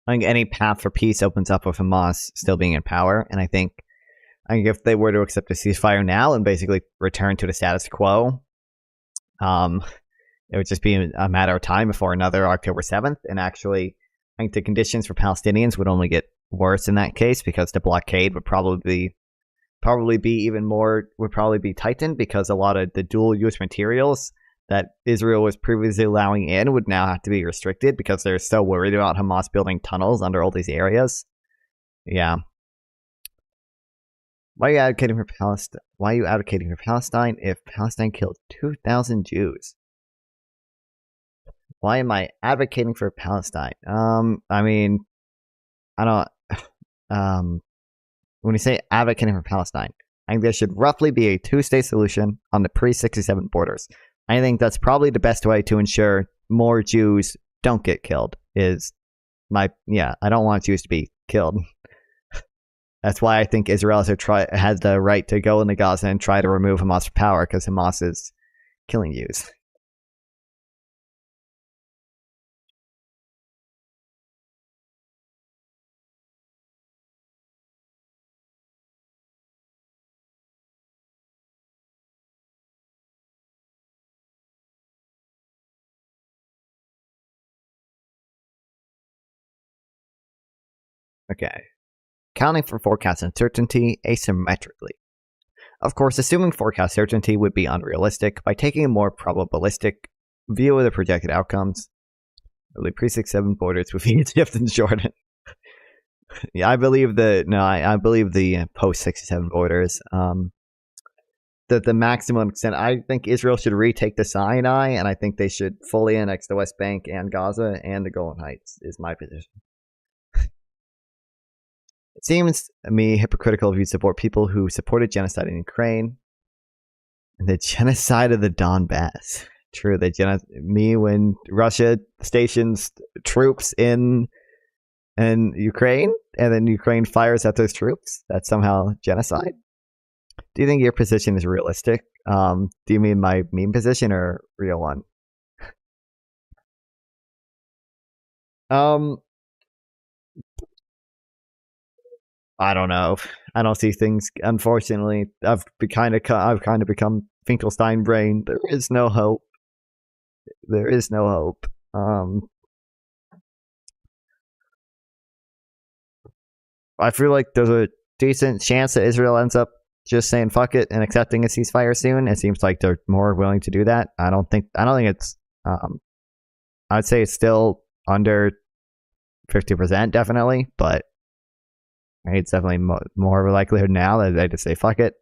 think any path for peace opens up with Hamas still being in power, and I think if they were to accept a ceasefire now and basically return to the status quo, it would just be a matter of time before another October 7th. And actually, I think the conditions for Palestinians would only get worse in that case because the blockade would probably be even more, would probably be tightened because a lot of the dual use materials that Israel was previously allowing in would now have to be restricted because they're so worried about Hamas building tunnels under all these areas. Yeah. Why are you advocating for Palestine? Why are you advocating for Palestine if Palestine killed 2,000 Jews? Why am I advocating for Palestine? I mean, I don't. When you say advocating for Palestine, I think there should roughly be a two-state solution on the pre-67 borders. I think that's probably the best way to ensure more Jews don't get killed. I don't want Jews to be killed. That's why I think Israel has the right to go into Gaza and try to remove Hamas from power because Hamas is killing Jews. Okay. Accounting for forecast uncertainty asymmetrically. Of course, assuming forecast certainty would be unrealistic by taking a more probabilistic view of the projected outcomes. Early pre-67 borders with Egypt and Jordan. Yeah, I believe the post-67 borders. The maximum extent, I think Israel should retake the Sinai, and I think they should fully annex the West Bank and Gaza and the Golan Heights, is my position. It seems to me hypocritical if you support people who supported genocide in Ukraine and the genocide of the Donbass. True, when Russia stations troops in Ukraine and then Ukraine fires at those troops, that's somehow genocide. Do you think your position is realistic? Do you mean my meme position or real one? I don't know. I don't see things. Unfortunately, I've kind of become Finkelstein brain. There is no hope. There is no hope. I feel like there's a decent chance that Israel ends up just saying fuck it and accepting a ceasefire soon. It seems like they're more willing to do that. I don't think it's. I'd say it's still under 50%, definitely, but I think it's definitely more of a likelihood now that they just say fuck it.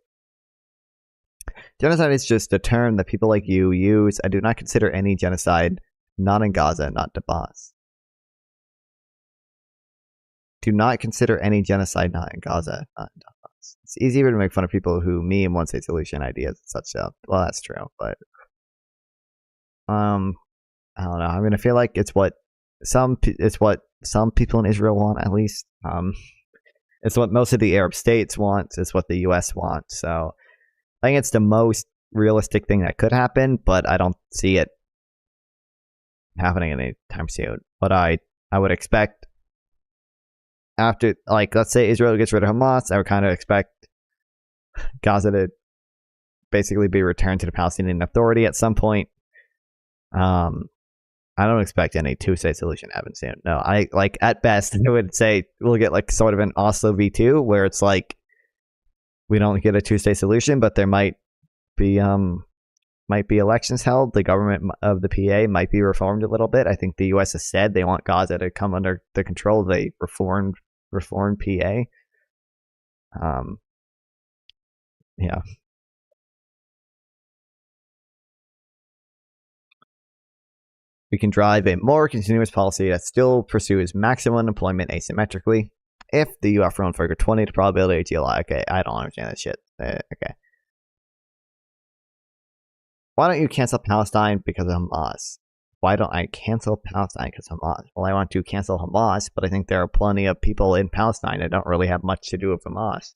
Genocide is just a term that people like you use. I do not consider any genocide, not in Gaza, not Donbass. Do not consider any genocide not in Gaza, not in Donbass. It's easier to make fun of people who meme one-state solution ideas and such stuff. Well, that's true, but I don't know. I mean, I feel like it's what some people in Israel want, at least. It's what most of the Arab states want. It's what the U.S. wants. So I think it's the most realistic thing that could happen, but I don't see it happening anytime soon. But I would expect after, like, let's say Israel gets rid of Hamas, I would kind of expect Gaza to basically be returned to the Palestinian Authority at some point. I don't expect any two-state solution to happen soon. No, at best I would say we'll get like sort of an Oslo V2 where it's like we don't get a two-state solution, but there might be elections held. The government of the PA might be reformed a little bit. I think the U.S. has said they want Gaza to come under the control of a reformed PA. Yeah. We can drive a more continuous policy that still pursues maximum employment asymmetrically. If the U.S. run for 20 to probability GLI. Okay, I don't understand that shit. Okay. Why don't you cancel Palestine because of Hamas? Why don't I cancel Palestine because of Hamas? Well, I want to cancel Hamas, but I think there are plenty of people in Palestine that don't really have much to do with Hamas.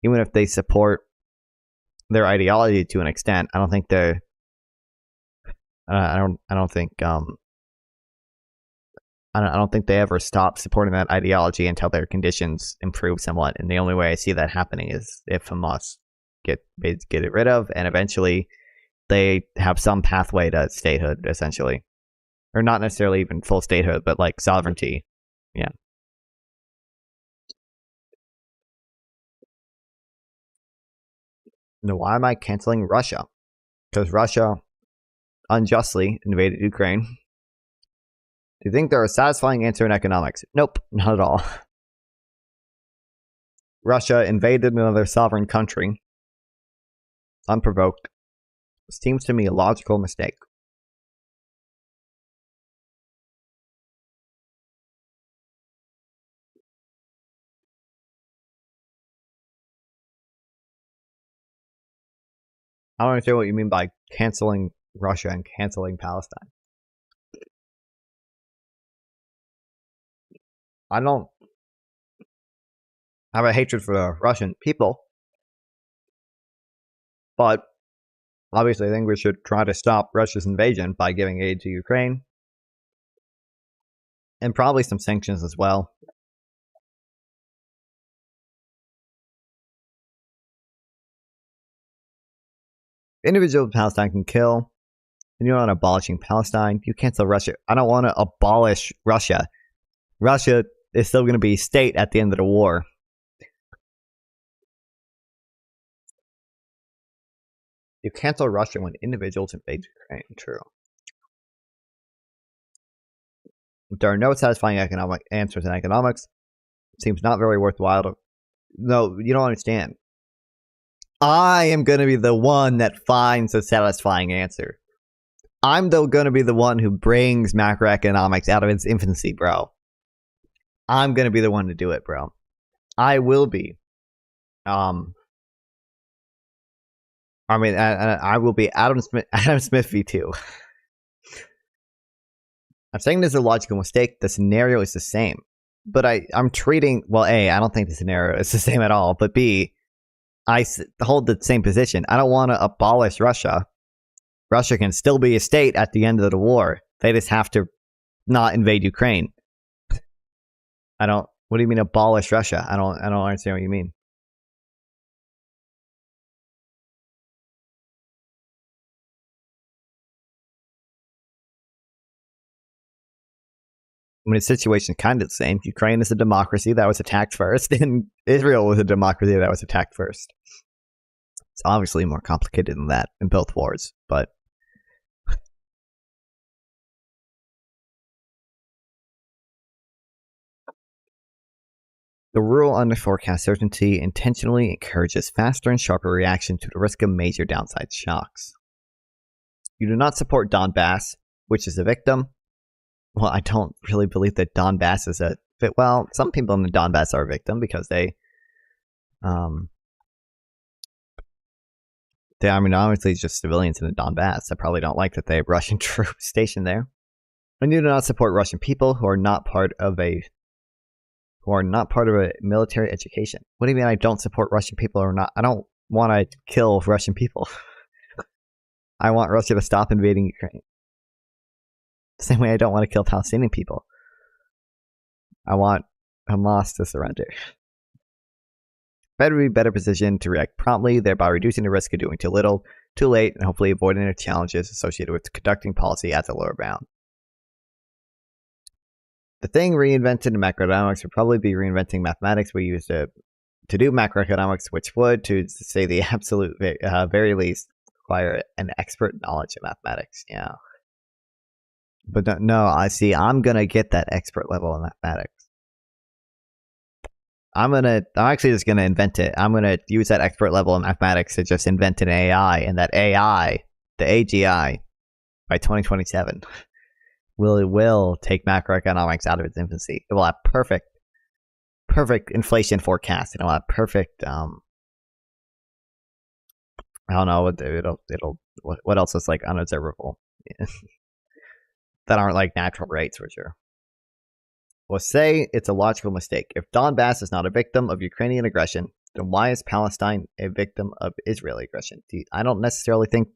Even if they support their ideology to an extent, I don't think they're I don't think they ever stop supporting that ideology until their conditions improve somewhat. And the only way I see that happening is if Hamas get it rid of, and eventually they have some pathway to statehood, essentially, or not necessarily even full statehood, but like sovereignty. Yeah. No, why am I canceling Russia? Because Russia unjustly invaded Ukraine. Do you think there is a satisfying answer in economics? Nope, not at all. Russia invaded another sovereign country unprovoked. Seems to me a logical mistake. I don't understand what you mean by canceling Russia and canceling Palestine. I don't have a hatred for the Russian people, but obviously I think we should try to stop Russia's invasion by giving aid to Ukraine, and probably some sanctions as well. Individuals in Palestine can kill, and you're not abolishing Palestine. You cancel Russia. I don't want to abolish Russia. Russia is still going to be a state at the end of the war. You cancel Russia when individuals invade Ukraine. True. There are no satisfying economic answers in economics. It seems not very worthwhile to... No, you don't understand. I am going to be the one that finds a satisfying answer. I'm though going to be the one who brings macroeconomics out of its infancy, bro. I'm going to be the one to do it, bro. I will be. I will be Adam Smith V2. I'm saying this is a logical mistake. The scenario is the same. But I'm treating... Well, A, I don't think the scenario is the same at all. But B, I hold the same position. I don't want to abolish Russia. Russia can still be a state at the end of the war. They just have to not invade Ukraine. What do you mean abolish Russia? I don't understand what you mean. I mean, the situation kind of the same. Ukraine is a democracy that was attacked first, and Israel was a democracy that was attacked first. It's obviously more complicated than that in both wars, but... The rule under forecast certainty intentionally encourages faster and sharper reaction to the risk of major downside shocks. You do not support Donbass, which is a victim. Well, I don't really believe that Donbass is a... Well, some people in the Donbass are a victim because they I mean, obviously, it's just civilians in the Donbass. I probably don't like that they have Russian troops stationed there. And you do not support Russian people who are not part of a military education. What do you mean I don't support Russian people or not? I don't want to kill Russian people. I want Russia to stop invading Ukraine. The same way I don't want to kill Palestinian people. I want Hamas to surrender. Fed would be better positioned to react promptly, thereby reducing the risk of doing too little, too late, and hopefully avoiding the challenges associated with conducting policy at the lower bound. The thing reinvented in macroeconomics would probably be reinventing mathematics we use to do macroeconomics, which would, to say the absolute very least, require an expert knowledge of mathematics. Yeah. But no, I see. I'm going to get that expert level in mathematics. I'm actually just going to invent it. I'm going to use that expert level in mathematics to just invent an AI, and that AI, the AGI, by 2027, will take macroeconomics out of its infancy. It will have perfect inflation forecast. It'll have perfect, I don't know, what else is like unobservable that aren't like natural rates for sure. We'll say it's a logical mistake. If Donbass is not a victim of Ukrainian aggression, then why is Palestine a victim of Israeli aggression? I don't necessarily think.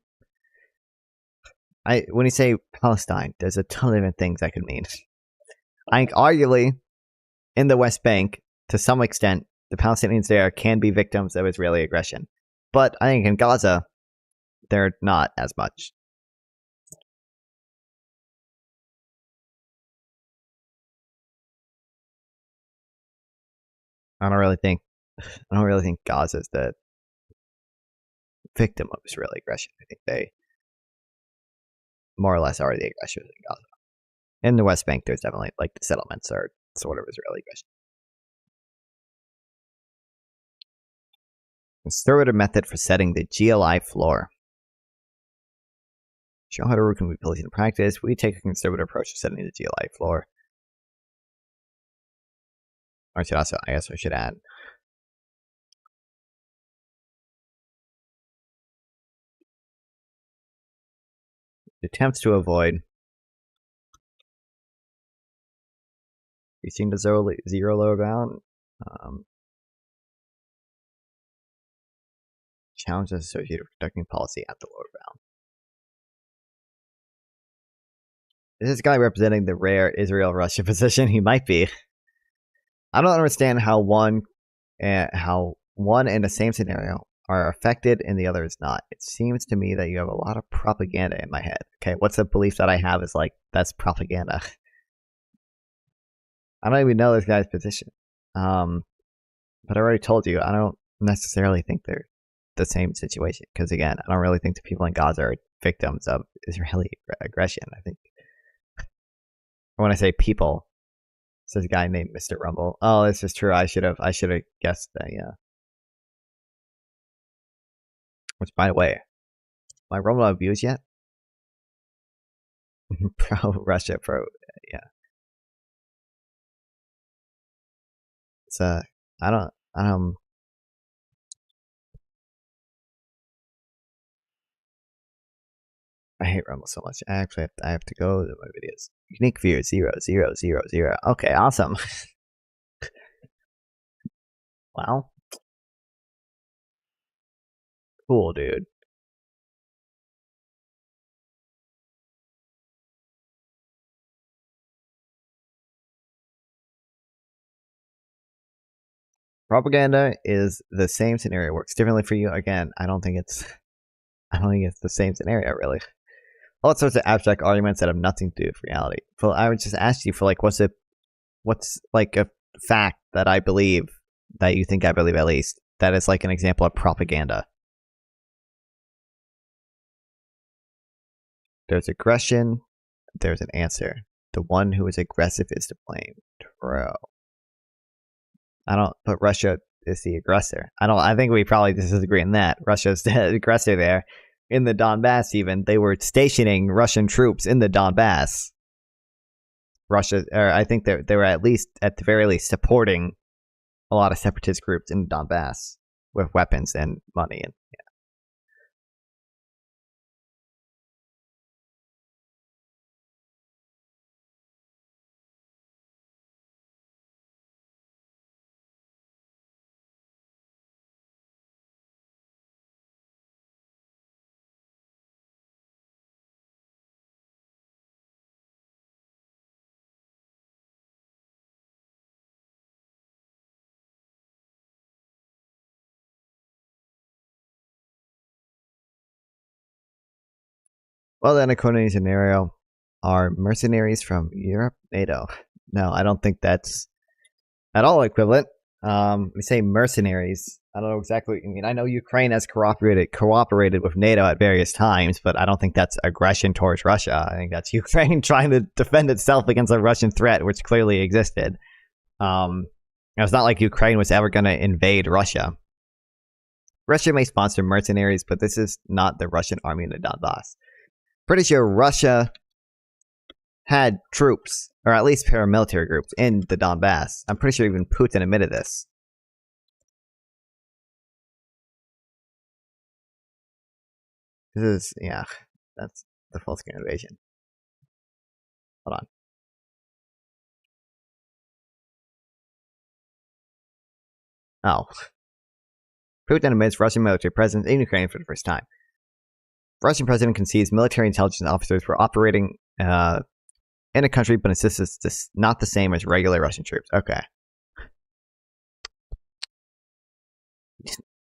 When you say Palestine, there's a ton of different things that could mean. I think arguably, in the West Bank, to some extent, the Palestinians there can be victims of Israeli aggression. But I think in Gaza, they're not as much. I don't really think Gaza is the victim of Israeli aggression. I think they more or less are the aggressors in Gaza. In the West Bank, there's definitely like the settlements are sort of Israeli aggression. Conservative method for setting the GLI floor. Show how to root can be built in practice. We take a conservative approach to setting the GLI floor. I guess I should add. Attempts to avoid reaching the zero lower bound. Challenges associated with conducting policy at the lower bound. Is this guy representing the rare Israel-Russia position? He might be. I don't understand how one and the same scenario are affected and the other is not. It seems to me that you have a lot of propaganda in my head. Okay, what's the belief that I have is like, that's propaganda. I don't even know this guy's position. But I already told you, I don't necessarily think they're the same situation. Because again, I don't really think the people in Gaza are victims of Israeli aggression. I think when I say people, it's this guy named Mr. Rumble. Oh, this is true. I should have guessed that, yeah. Which, by the way, am I Rumble out of views yet? Pro Russia, yeah. It's I hate Rumble so much. I have to go to my videos. Unique viewers 0, 0, 0, 0. Okay, awesome. Wow. Cool, dude. Propaganda is the same scenario. Works differently for you. Again, I don't think it's the same scenario really. All sorts of abstract arguments that have nothing to do with reality. So I would just ask you for like, what's like a fact that I believe, that you think I believe at least, that is like an example of propaganda. There's aggression, there's an answer. The one who is aggressive is to blame. True. But Russia is the aggressor. I think we probably disagree on that. Russia's the aggressor there. In the Donbass even, they were stationing Russian troops in the Donbass. I think they were at the very least supporting a lot of separatist groups in the Donbass with weapons and money. And yeah. Well, then, according to scenario, are mercenaries from Europe, NATO? No, I don't think that's at all equivalent. We say mercenaries. I don't know exactly what you mean. I know Ukraine has cooperated with NATO at various times, but I don't think that's aggression towards Russia. I think that's Ukraine trying to defend itself against a Russian threat, which clearly existed. It's not like Ukraine was ever going to invade Russia. Russia may sponsor mercenaries, but this is not the Russian army in the Donbass. Pretty sure Russia had troops, or at least paramilitary groups, in the Donbass. I'm pretty sure even Putin admitted this. This is, yeah, that's the full-scale invasion. Hold on. Oh. Putin admits Russian military presence in Ukraine for the first time. Russian president concedes military intelligence officers were operating in a country, but insists it's not the same as regular Russian troops. Okay.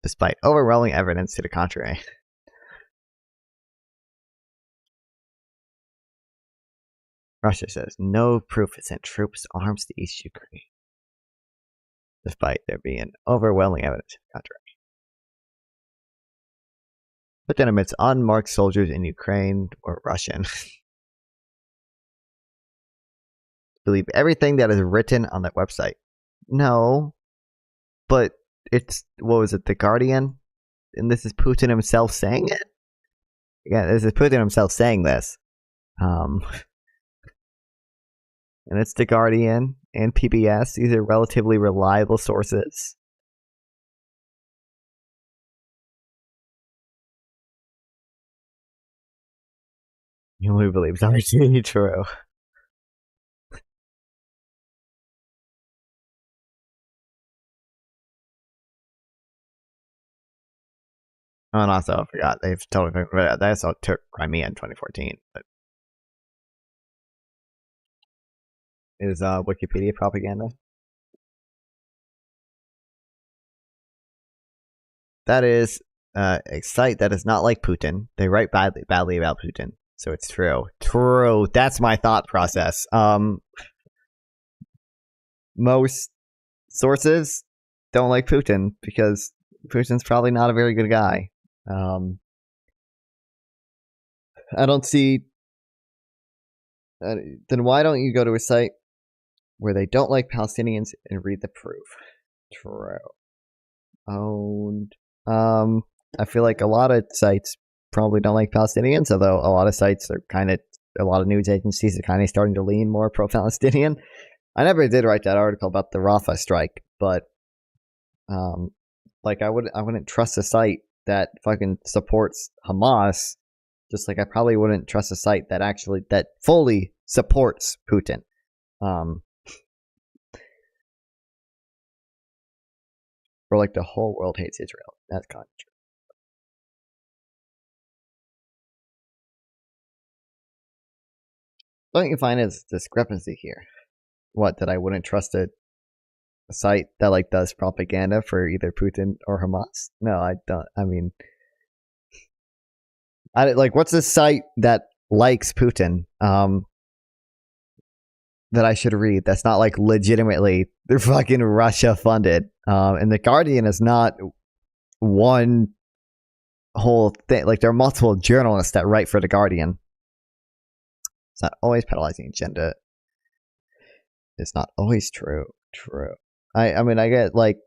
Despite overwhelming evidence to the contrary. Russia says no proof it sent troops arms to East Ukraine. Despite there being overwhelming evidence to the contrary. But then admits unmarked soldiers in Ukraine were Russian. Believe everything that is written on that website. No. But it's, what was it, The Guardian? And this is Putin himself saying it? Yeah, this is Putin himself saying this. And it's The Guardian and PBS. These are relatively reliable sources. You only believe it's really true. Oh, and also, I forgot, they've totally, they also took Crimea in 2014. But is Wikipedia propaganda? That is a site that is not like Putin. They write badly about Putin, so it's true. True. That's my thought process. Most sources don't like Putin because Putin's probably not a very good guy. I don't see. Then why don't you go to a site where they don't like Palestinians and read the proof? True. Owned. I feel like a lot of sites probably don't like Palestinians, although a lot of sites are a lot of news agencies are kind of starting to lean more pro-Palestinian. I never did write that article about the Rafah strike, but like I wouldn't trust a site that fucking supports Hamas, just like I probably wouldn't trust a site that fully supports Putin. Or like the whole world hates Israel. That's kind of true. Don't you find a discrepancy here? What, that I wouldn't trust a site that like does propaganda for either Putin or Hamas? No, I don't. I mean, what's a site that likes Putin that I should read that's not like legitimately they're fucking Russia funded? And The Guardian is not one whole thing. Like there are multiple journalists that write for The Guardian. It's not always penalizing agenda. It's not always true. True. I mean, I get like,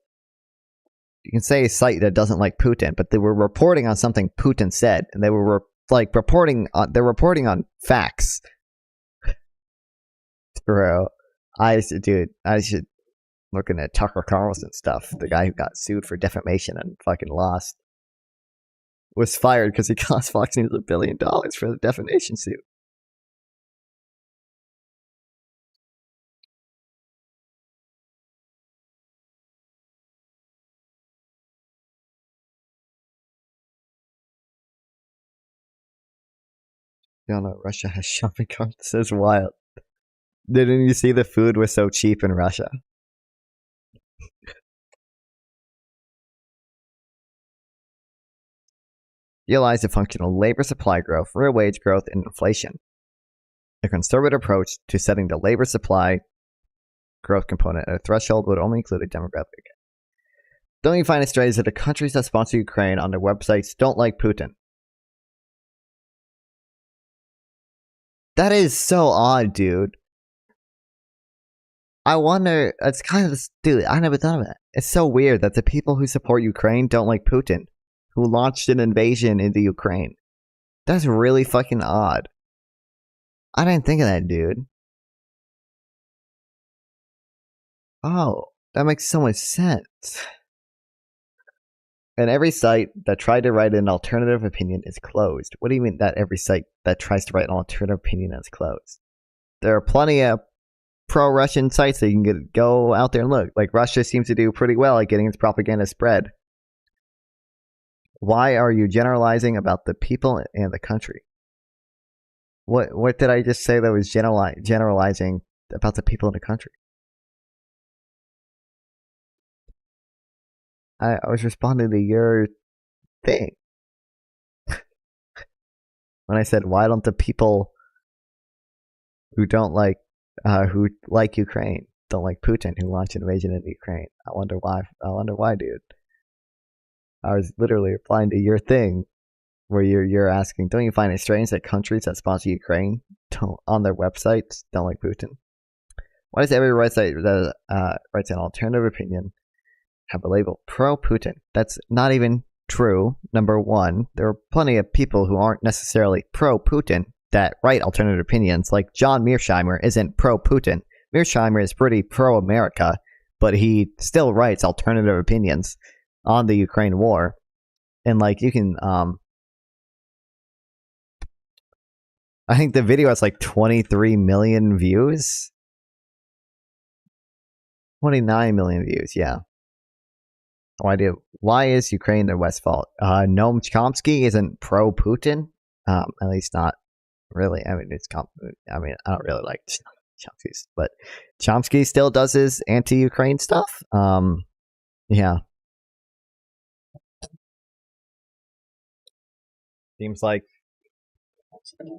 you can say a site that doesn't like Putin, but they were reporting on something Putin said, and they were reporting on facts. True. I should look into Tucker Carlson stuff. The guy who got sued for defamation and fucking lost. Was fired because he cost Fox News $1 billion for the defamation suit. You know, Russia has shopping carts. This is wild. Didn't you see the food was so cheap in Russia? realize the function of labor supply growth, real wage growth, and inflation. A conservative approach to setting the labor supply growth component at a threshold would only include a demographic. Don't you find it strange that the countries that sponsor Ukraine on their websites don't like Putin? That is so odd, dude. I wonder, it's kind of, dude, I never thought of that. It's so weird that the people who support Ukraine don't like Putin, who launched an invasion into Ukraine. That's really fucking odd. I didn't think of that, dude. Oh, that makes so much sense. And every site that tried to write an alternative opinion is closed. What do you mean that every site that tries to write an alternative opinion is closed? There are plenty of pro-Russian sites that you can go out there and look. Like, Russia seems to do pretty well at getting its propaganda spread. Why are you generalizing about the people and the country? What did I just say that was generalizing about the people in the country? I was responding to your thing. When I said, why don't the people who like Ukraine don't like Putin, who launched an invasion into Ukraine? I wonder why, dude. I was literally replying to your thing, where you're asking, don't you find it strange that countries that sponsor Ukraine on their websites don't like Putin? Why does every website that writes an alternative opinion have a label pro-Putin? That's not even true. Number one, there are plenty of people who aren't necessarily pro-Putin that write alternative opinions. Like John Mearsheimer isn't pro-Putin. Mearsheimer is pretty pro-America, but he still writes alternative opinions on the Ukraine war. And like, you can I think the video has like 23 million views. 29 million views, yeah. No idea. Why is Ukraine the West's fault? Noam Chomsky isn't pro-Putin. At least not really. I mean, I don't really like Chomsky, but Chomsky still does his anti-Ukraine stuff. Yeah. Seems like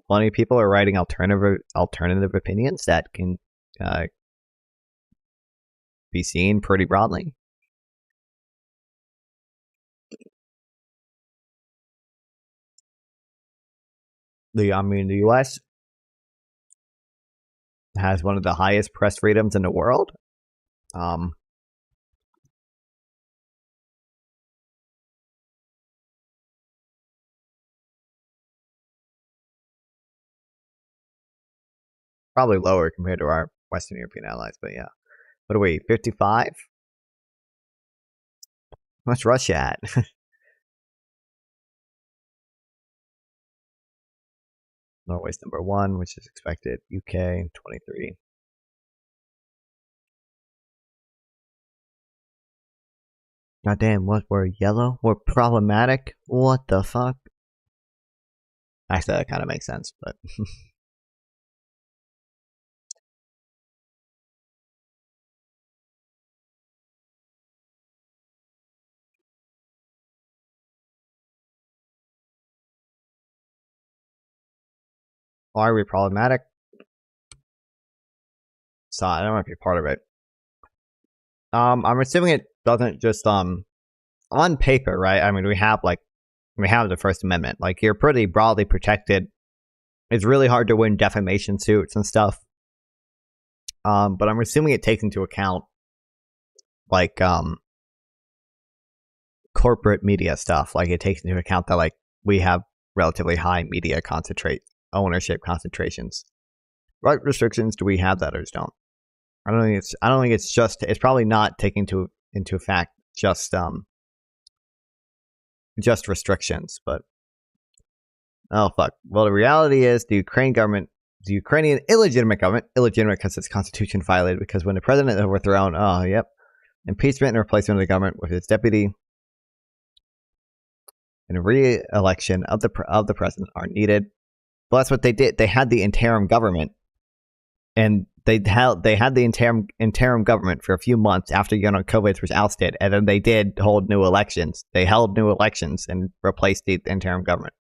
plenty of people are writing alternative opinions that can be seen pretty broadly. The U.S. has one of the highest press freedoms in the world. Probably lower compared to our Western European allies, but yeah. What are we, 55? What's Russia at? Norway's number 1, which is expected. UK, 23. Goddamn, what? We're yellow? We're problematic? What the fuck? Actually, that kind of makes sense, but... Are we problematic? So I don't want to be part of it. I'm assuming it doesn't just on paper, right? I mean, we have the First Amendment. Like, you're pretty broadly protected. It's really hard to win defamation suits and stuff. But I'm assuming it takes into account like corporate media stuff. Like, it takes into account that like we have relatively high media ownership concentrations. What restrictions do we have that others don't? I don't think it's just. It's probably not taking into fact just restrictions, but oh fuck. Well, the reality is the Ukrainian illegitimate government, illegitimate because its constitution violated. Because when the president is overthrown, oh yep, impeachment and replacement of the government with its deputy and re-election of the president are needed. Well, that's what they did. They had the interim government, and They had the interim government for a few months after Yanukovych was ousted, and then they did hold new elections. They held new elections and replaced the interim government.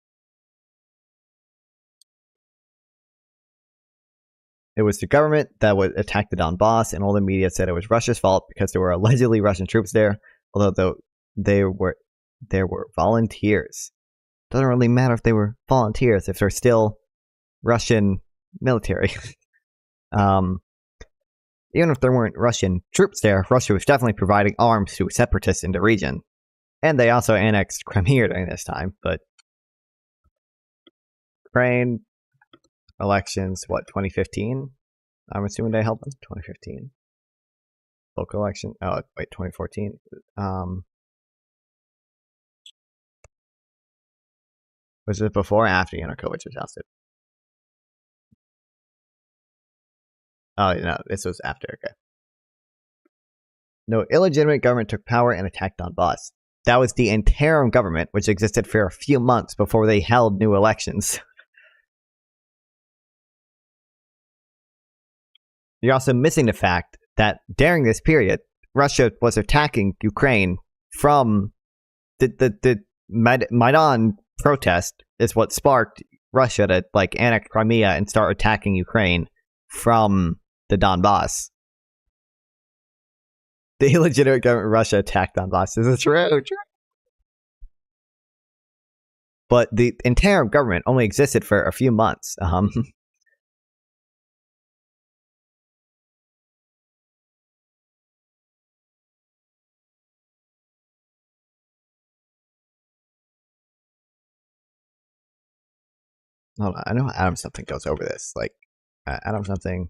It was the government that would attack the Donbass, and all the media said it was Russia's fault because there were allegedly Russian troops there, although there were volunteers. Doesn't really matter if they were volunteers if they're still Russian military. Even if there weren't Russian troops there, Russia was definitely providing arms to separatists in the region. And they also annexed Crimea during this time, but Ukraine elections, 2015? I'm assuming they held them 2015. Local election, 2014. Was it before or after Yanukovych was ousted? Oh, no, this was after, okay. No illegitimate government took power and attacked Donbass. That was the interim government, which existed for a few months before they held new elections. You're also missing the fact that during this period, Russia was attacking Ukraine from the Maidan protest is what sparked Russia to annex Crimea and start attacking Ukraine from the Donbass. The illegitimate government of Russia attacked Donbass. This is true. But the interim government only existed for a few months. Hold on, I know Adam something goes over this. Adam something.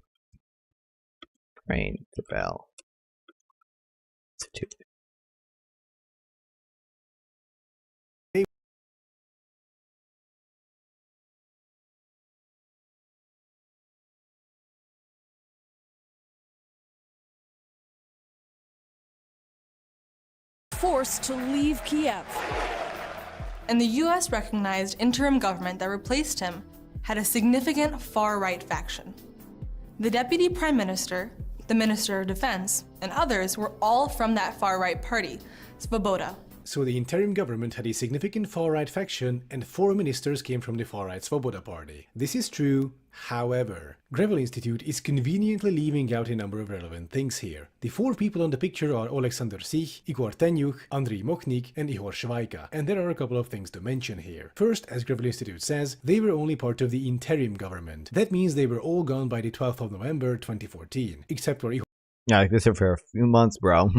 Rain to Bell. Institute. Forced to leave Kiev. And the US recognized interim government that replaced him had a significant far-right faction. The deputy prime minister, the minister of defense, and others were all from that far-right party, Svoboda. So the interim government had a significant far-right faction, and 4 ministers came from the far-right Svoboda party. This is true. However, Gravel Institute is conveniently leaving out a number of relevant things here. The 4 people on the picture are Alexander Sich, Igor Tenyuk, Andriy Mokhnik, and Ihor Shvaika, and there are a couple of things to mention here. First, as Gravel Institute says, they were only part of the interim government. That means they were all gone by the 12th of November 2014, except for Ihor. Yeah, this is for a few months, bro.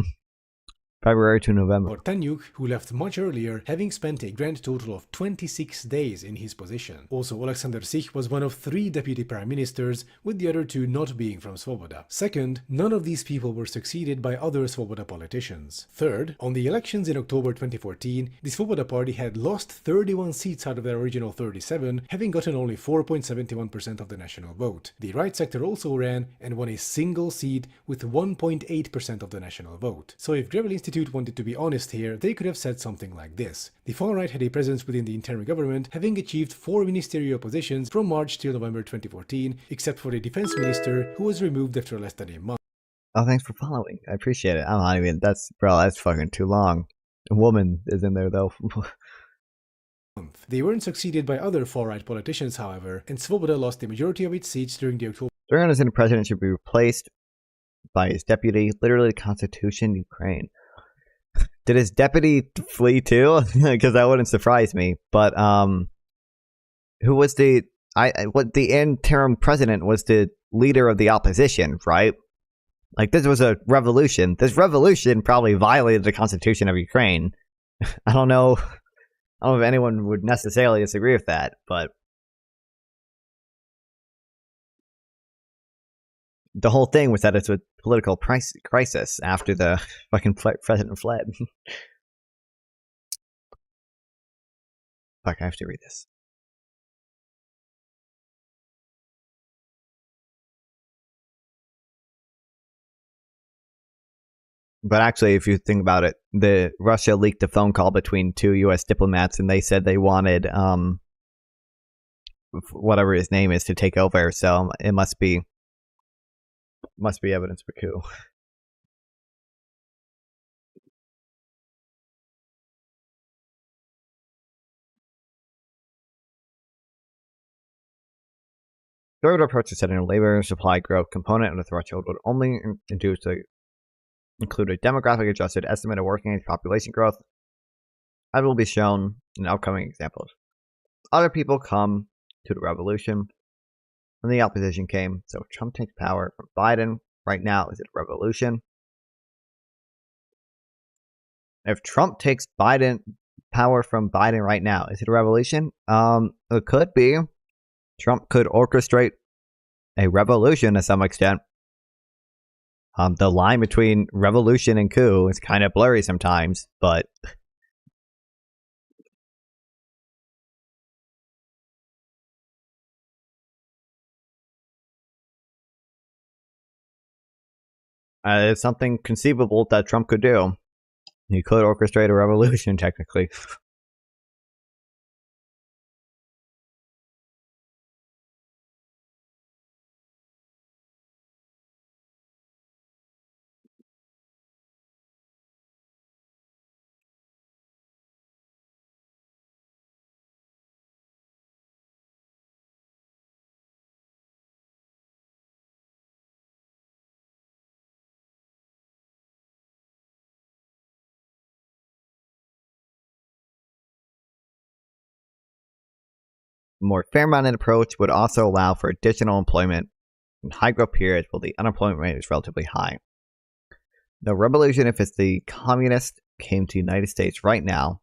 February to November. Or Tanyuk, who left much earlier, having spent a grand total of 26 days in his position. Also, Alexander Sich was one of 3 deputy prime ministers, with the other 2 not being from Svoboda. Second, none of these people were succeeded by other Svoboda politicians. Third, on the elections in October 2014, the Svoboda party had lost 31 seats out of their original 37, having gotten only 4.71% of the national vote. The right sector also ran and won a single seat with 1.8% of the national vote. So if Gravel Institute wanted to be honest here, they could have said something like this. The far-right had a presence within the interim government, having achieved 4 ministerial positions from March till November 2014, except for the defense minister, who was removed after less than a month. Oh, thanks for following. I appreciate it. I'm not even, that's fucking too long. A woman is in there, though. They weren't succeeded by other far-right politicians, however, and Svoboda lost the majority of its seats during the October. During the president should be replaced by his deputy, literally the Constitution, Ukraine. Did his deputy flee too? Because that wouldn't surprise me. But who was the interim president was the leader of the opposition, right? This was a revolution. This revolution probably violated the Constitution of Ukraine. I don't know if anyone would necessarily disagree with that, but the whole thing was that it's a political crisis after the fucking president fled. Fuck, I have to read this. But actually, if you think about it, Russia leaked a phone call between 2 U.S. diplomats, and they said they wanted whatever his name is to take over. So it must be must be evidence for coup. Third approach to setting a labor supply growth component of the threshold would only induce to include a demographic adjusted estimate of working age population growth, as will be shown in upcoming examples. Other people come to the revolution when the opposition came, so if Trump takes power from Biden right now, is it a revolution? If Trump takes power from Biden right now, is it a revolution? It could be. Trump could orchestrate a revolution to some extent. The line between revolution and coup is kind of blurry sometimes, but it's something conceivable that Trump could do. He could orchestrate a revolution, technically. A more fair-minded approach would also allow for additional employment in high-growth periods while the unemployment rate is relatively high. The revolution, if it's the communist, came to the United States right now.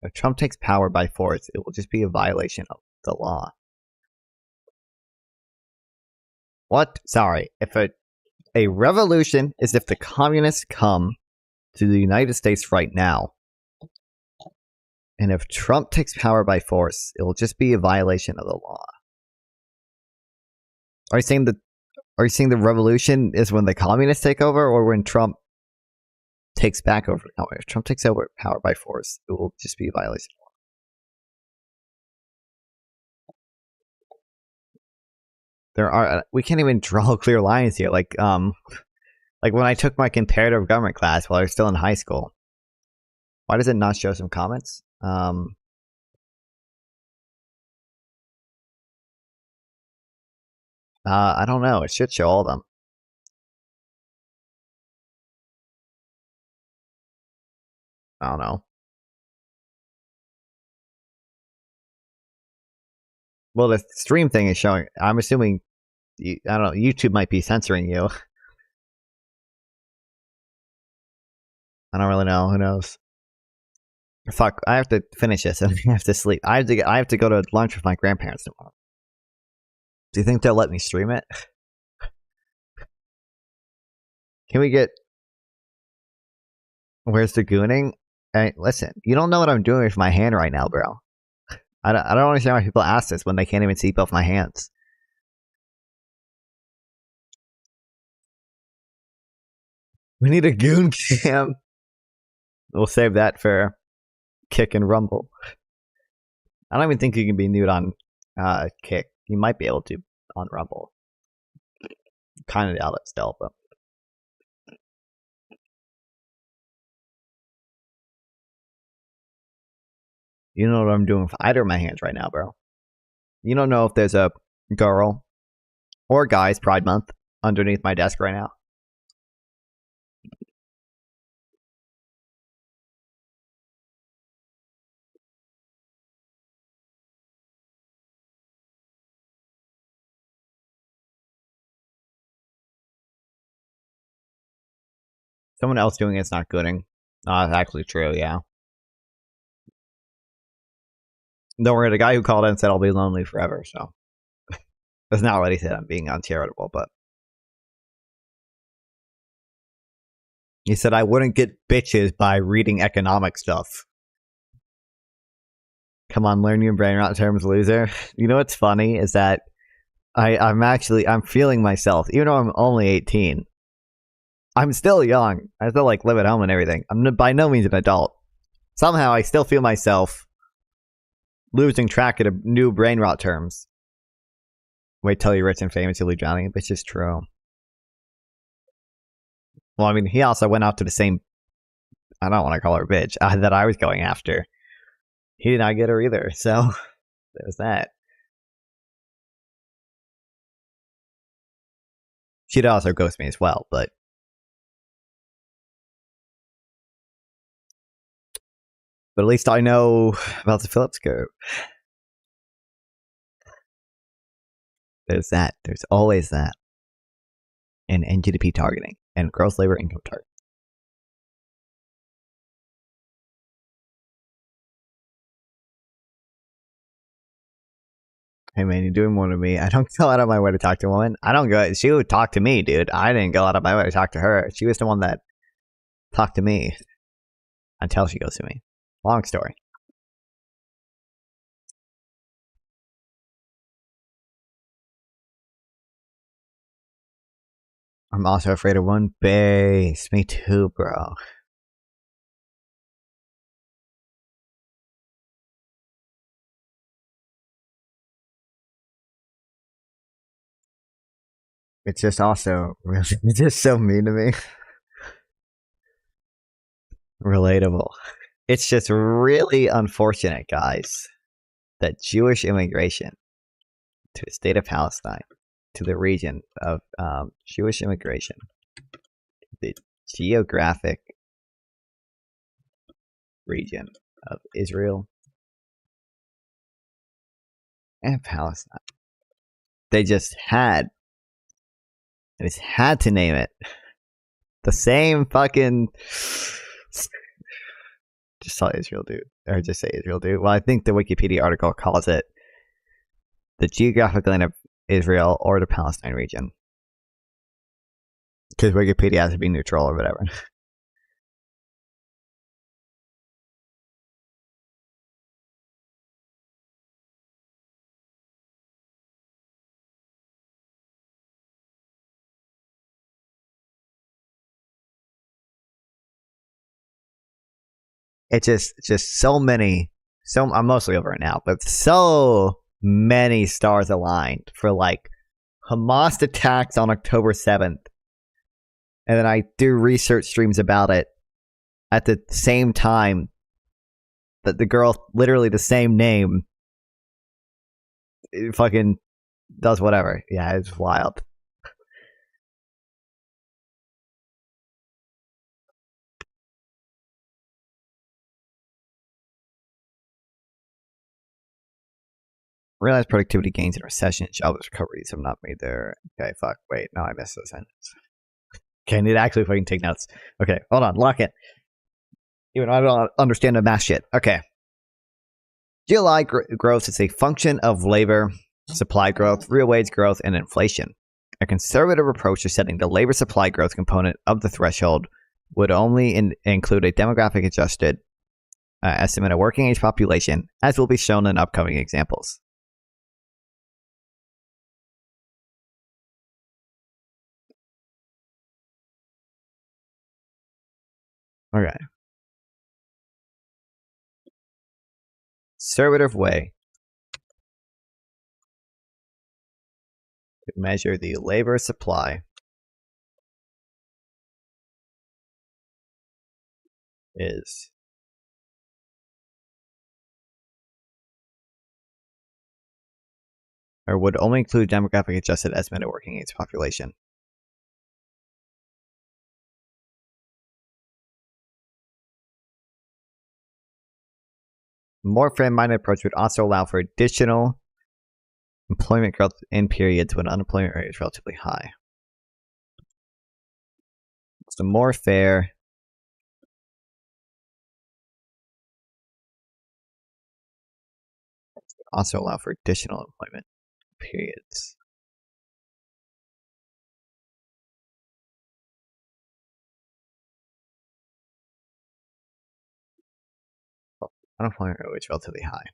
If Trump takes power by force, it will just be a violation of the law. What? Sorry. If a revolution is if the communists come to the United States right now, and if Trump takes power by force, it will just be a violation of the law. Are you saying the revolution is when the communists take over, or when Trump takes back over? No, if Trump takes over power by force, it will just be a violation of the law. We can't even draw clear lines here. Like when I took my comparative government class while I was still in high school. Why does it not show some comments? I don't know. It should show all of them. I don't know. Well, the stream thing is showing. I'm assuming, I don't know, YouTube might be censoring you. I don't really know. Who knows? Fuck, I have to finish this and I have to sleep. I have to go to lunch with my grandparents tomorrow. Do you think they'll let me stream it? Can we get... Where's the gooning? Hey, listen, you don't know what I'm doing with my hand right now, bro. I don't understand why people ask this when they can't even see both my hands. We need a goon cam. We'll save that for Kick and Rumble. I don't even think you can be nude on Kick. You might be able to on Rumble. Kind of doubt it still, but... You don't know what I'm doing with either of my hands right now, bro. You don't know if there's a girl or guys Pride Month underneath my desk right now. Someone else doing it's not gooning. That's actually true, yeah. Don't worry, the guy who called in said I'll be lonely forever, so. That's not what he said. I'm being uncharitable, but. He said I wouldn't get bitches by reading economic stuff. Come on, learn your brain rot terms, loser. You know what's funny is that I'm feeling myself, even though I'm only 18. I'm still young. I still live at home and everything. I'm by no means an adult. Somehow I still feel myself losing track of the new brain rot terms. Wait till you're rich and famous, you'll be drowning. It's just true. Well, I mean, he also went out to the same, I don't want to call her bitch, that I was going after. He did not get her either, so there's that. She'd also ghost me as well, but at least I know about the Phillips curve. There's that. There's always that. And GDP targeting and gross labor income target. Hey man, you're doing more than me. I don't go out of my way to talk to a woman. I don't go. She would talk to me, dude. I didn't go out of my way to talk to her. She was the one that talked to me until she goes to me. Long story. I'm also afraid of one base. Me too, bro. It's just also really, it's just so mean to me. Relatable. It's just really unfortunate, guys, that Jewish immigration to the state of Palestine, to the region of Jewish immigration, the geographic region of Israel and Palestine. They just had to name it the same fucking. Just saw Israel, dude. Or just say Israel, dude. Well, I think the Wikipedia article calls it the geographic land of Israel or the Palestine region. Because Wikipedia has to be neutral or whatever. It's just so many. I'm mostly over it now, but so many stars aligned for like Hamas attacks on October 7th. And then I do research streams about it at the same time that the girl, literally the same name, fucking does whatever. Yeah, it's wild. Realize productivity gains in recession and jobless recoveries have not made their... Okay, fuck. Wait, no, I missed the sentence. Okay, I need to actually fucking take notes. Okay, hold on. Lock it. Even though I don't understand the math shit. Okay. GLI growth is a function of labor supply growth, real wage growth, and inflation. A conservative approach to setting the labor supply growth component of the threshold would only include a demographic adjusted estimate of working age population, as will be shown in upcoming examples. Okay. Conservative way to measure the labor supply is or would only include demographic adjusted estimate of working age population. A more fair-minded approach would also allow for additional employment growth in periods when unemployment rate is relatively high. So more fair would also allow for additional employment periods. Unemployment rate is relatively high.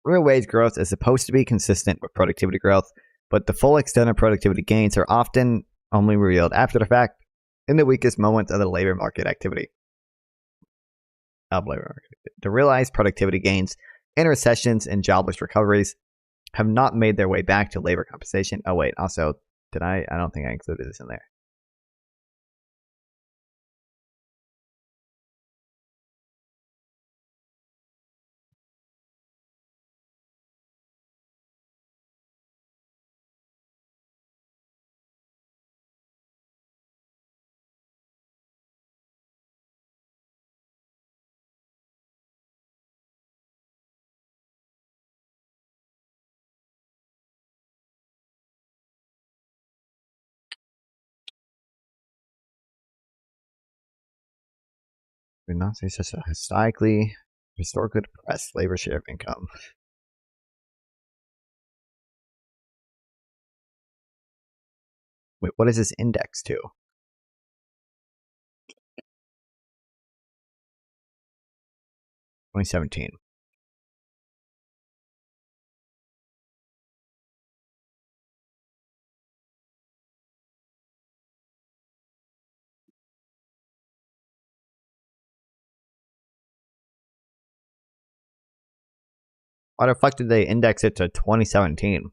Real wage growth is supposed to be consistent with productivity growth, but the full extent of productivity gains are often only revealed after the fact in the weakest moments of the labor market activity. The realized productivity gains in recessions and jobless recoveries have not made their way back to labor compensation. Oh wait, also Did I? I don't think I included this in there. Would not say such a historically depressed labor share of income. Wait, what is this index to? 2017. Why the fuck did they index it to 2017?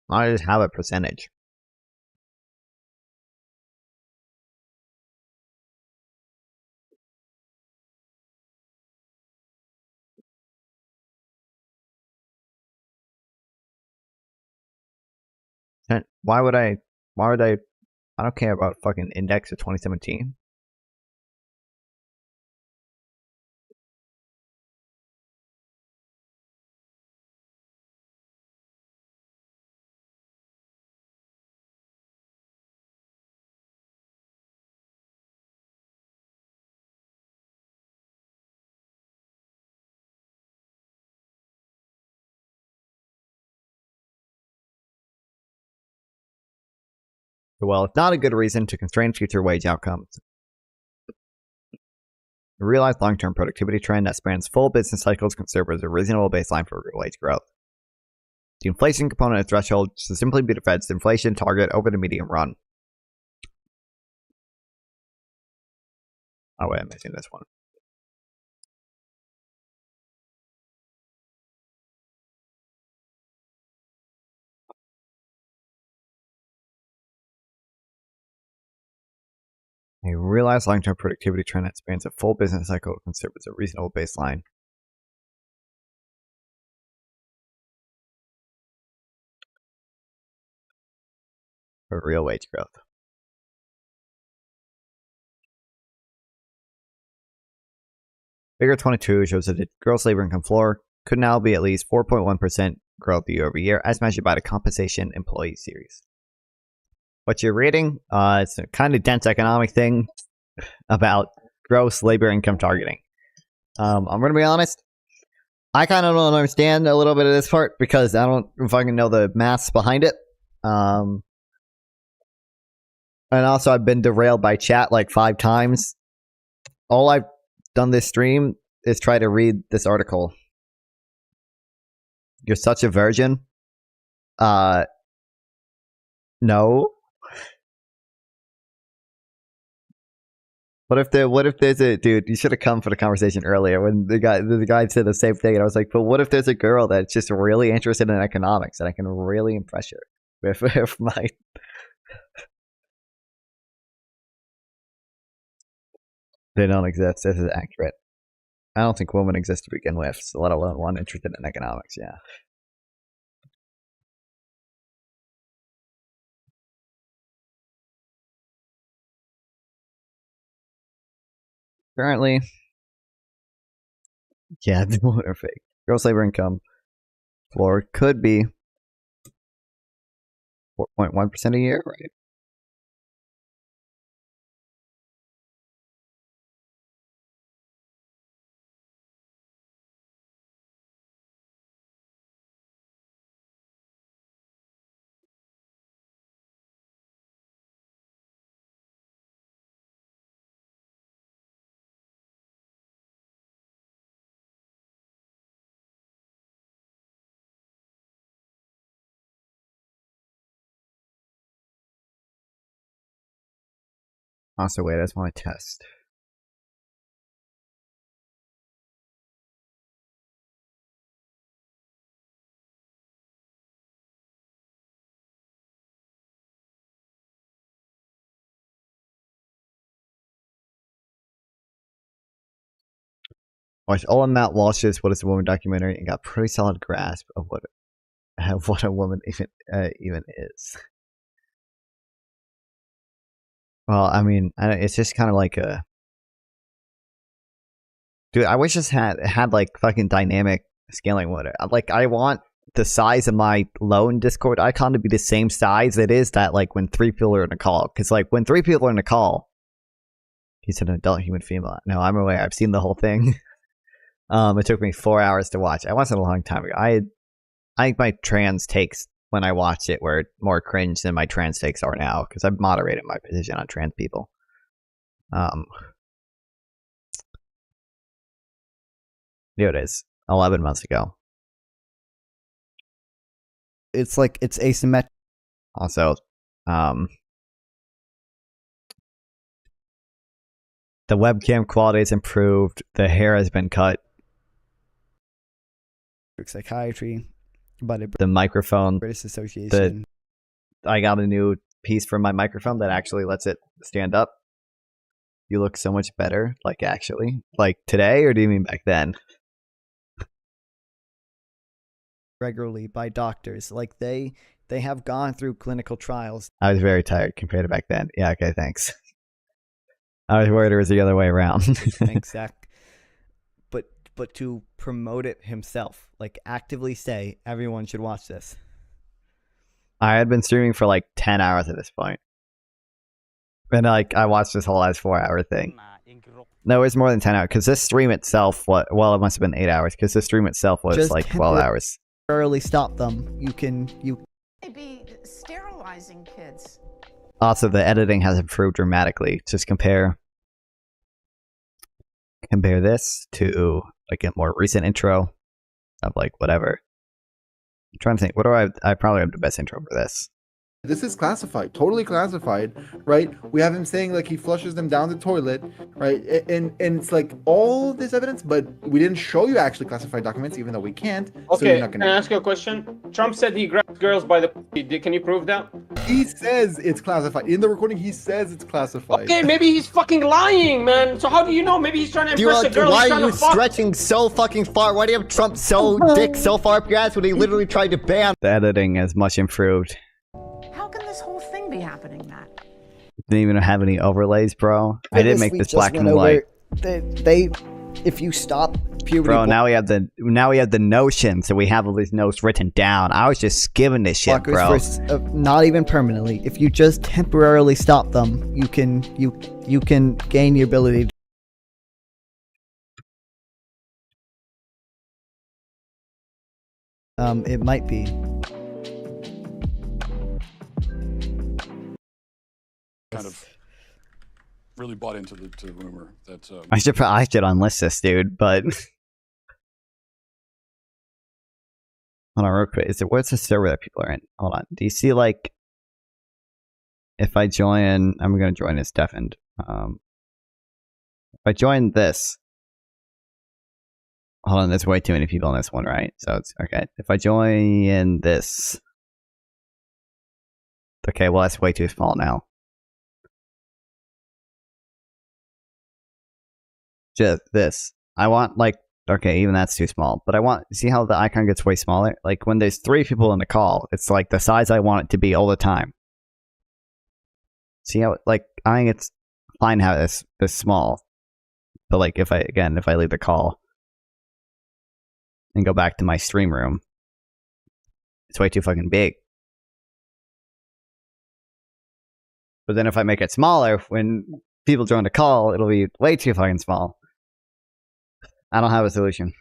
Why just have a percentage? Why would I? I don't care about fucking index of 2017. Well, it's not a good reason to constrain future wage outcomes. The realized long-term productivity trend that spans full business cycles can serve as a reasonable baseline for real wage growth. The inflation component of threshold should simply be the Fed's inflation target over the medium run. Oh wait, I'm missing this one. A realized long-term productivity trend that spans a full business cycle can serve as a reasonable baseline. For real wage growth. Figure 22 shows that the gross labor income floor could now be at least 4.1% growth year over year as measured by the compensation employee series. What you're reading, it's a kind of dense economic thing about gross labor income targeting. I'm going to be honest. I kind of don't understand a little bit of this part because I don't fucking know the maths behind it. And also, I've been derailed by chat like 5 times. All I've done this stream is try to read this article. You're such a virgin. No. What if there's a dude? You should have come for the conversation earlier when the guy said the same thing, and I was like, but what if there's a girl that's just really interested in economics and I can really impress her with my. They don't exist. This is accurate. I don't think women exist to begin with, so let alone one interested in economics. Yeah. Currently, yeah, the women are fake. Gross labor income floor could be 4.1% a year, right? Also, wait, I just want to test. Watched all of Matt Walsh's What is a Woman documentary and got a pretty solid grasp of what a woman even is. Well, I mean, it's just kind of like a... Dude, I wish this had like fucking dynamic scaling with it. Like, I want the size of my lone Discord icon to be the same size it is that, like, when 3 people are in a call. Because, like, when 3 people are in a call, he's an adult human female. No, I'm aware. I've seen the whole thing. It took me 4 hours to watch. I watched it a long time ago. I think my trans takes when I watched it were more cringe than my trans takes are now, because I've moderated my position on trans people. Here it is. 11 months ago. It's like it's asymmetric. Also, the webcam quality is improved. The hair has been cut. Psychiatry, but the microphone, British Association. I got a new piece for my microphone that actually lets it stand up. You look so much better. Like, actually, like today, or do you mean back then? Regularly by doctors, like they have gone through clinical trials. I was very tired compared to back then. Yeah, okay, thanks. I was worried it was the other way around. Thanks, Zach. But to promote it himself, like actively say everyone should watch this. I had been streaming for like 10 hours at this point. And like I watched this whole last 4-hour thing. No, it was more than 10 hours because this stream itself, it must have been 8 hours because the stream itself was just like 12 hours. Early stop them. You be sterilizing kids. Also, the editing has improved dramatically. Just compare this to like a more recent intro of like whatever. I'm trying to think. What do I probably have the best intro for this. This is classified, totally classified, right? We have him saying like he flushes them down the toilet, right? And it's like all this evidence, but we didn't show you actually classified documents, even though we can't. Okay, so you're not gonna... can I ask you a question? Trump said he grabs girls by the pussy. Can you prove that? He says it's classified. In the recording, he says it's classified. Okay, maybe he's fucking lying, man. So how do you know? Maybe he's trying to impress a girl. Why are you stretching so fucking far? Why do you have Trump dick so far up your ass when he literally tried to ban? The editing is much improved. How can this whole thing be happening, Matt? Didn't even have any overlays, bro. I didn't make this black and white. They if you stop puberty, bro. Now we have the notion, so we have all these notes written down. I was just skimming this shit, bro. Not even permanently. If you just temporarily stop them, you can gain the ability. It might be. Kind of really bought into the rumor that I should unlist this dude, but hold on real quick. What's the server that people are in? Hold on. Do you see like if I join? I'm gonna join as deafened. If I join this, hold on. There's way too many people in this one, right? So it's okay. If I join this, okay. Well, that's way too small now. Just this. I want like, okay, even that's too small. But I want, see how the icon gets way smaller? Like when there's 3 people in the call, it's like the size I want it to be all the time. See how, like, I think it's fine how it's this small. But like if I leave the call and go back to my stream room, it's way too fucking big. But then if I make it smaller, when people join the call, it'll be way too fucking small. I don't have a solution.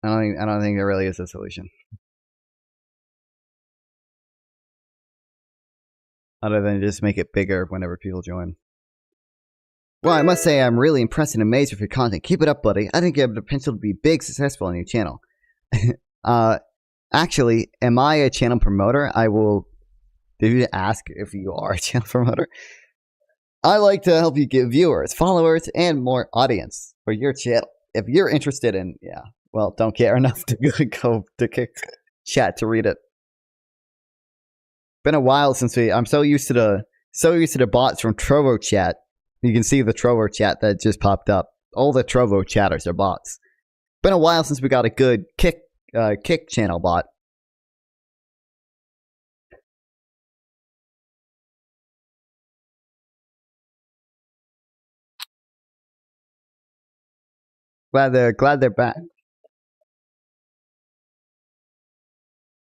I don't think there really is a solution. Other than just make it bigger whenever people join. Well, I must say I'm really impressed and amazed with your content. Keep it up, buddy. I think you have the potential to be big, successful on your channel. Actually, am I a channel promoter? I will ask if you are a channel promoter. I like to help you get viewers, followers, and more audience for your channel. If you're interested in, well, don't care enough to go to chat to read it. Been a while since I'm so used to the bots from Trovo chat. You can see the Trovo chat that just popped up. All the Trovo chatters are bots. Been a while since we got a good kick channel bot. Glad they're back.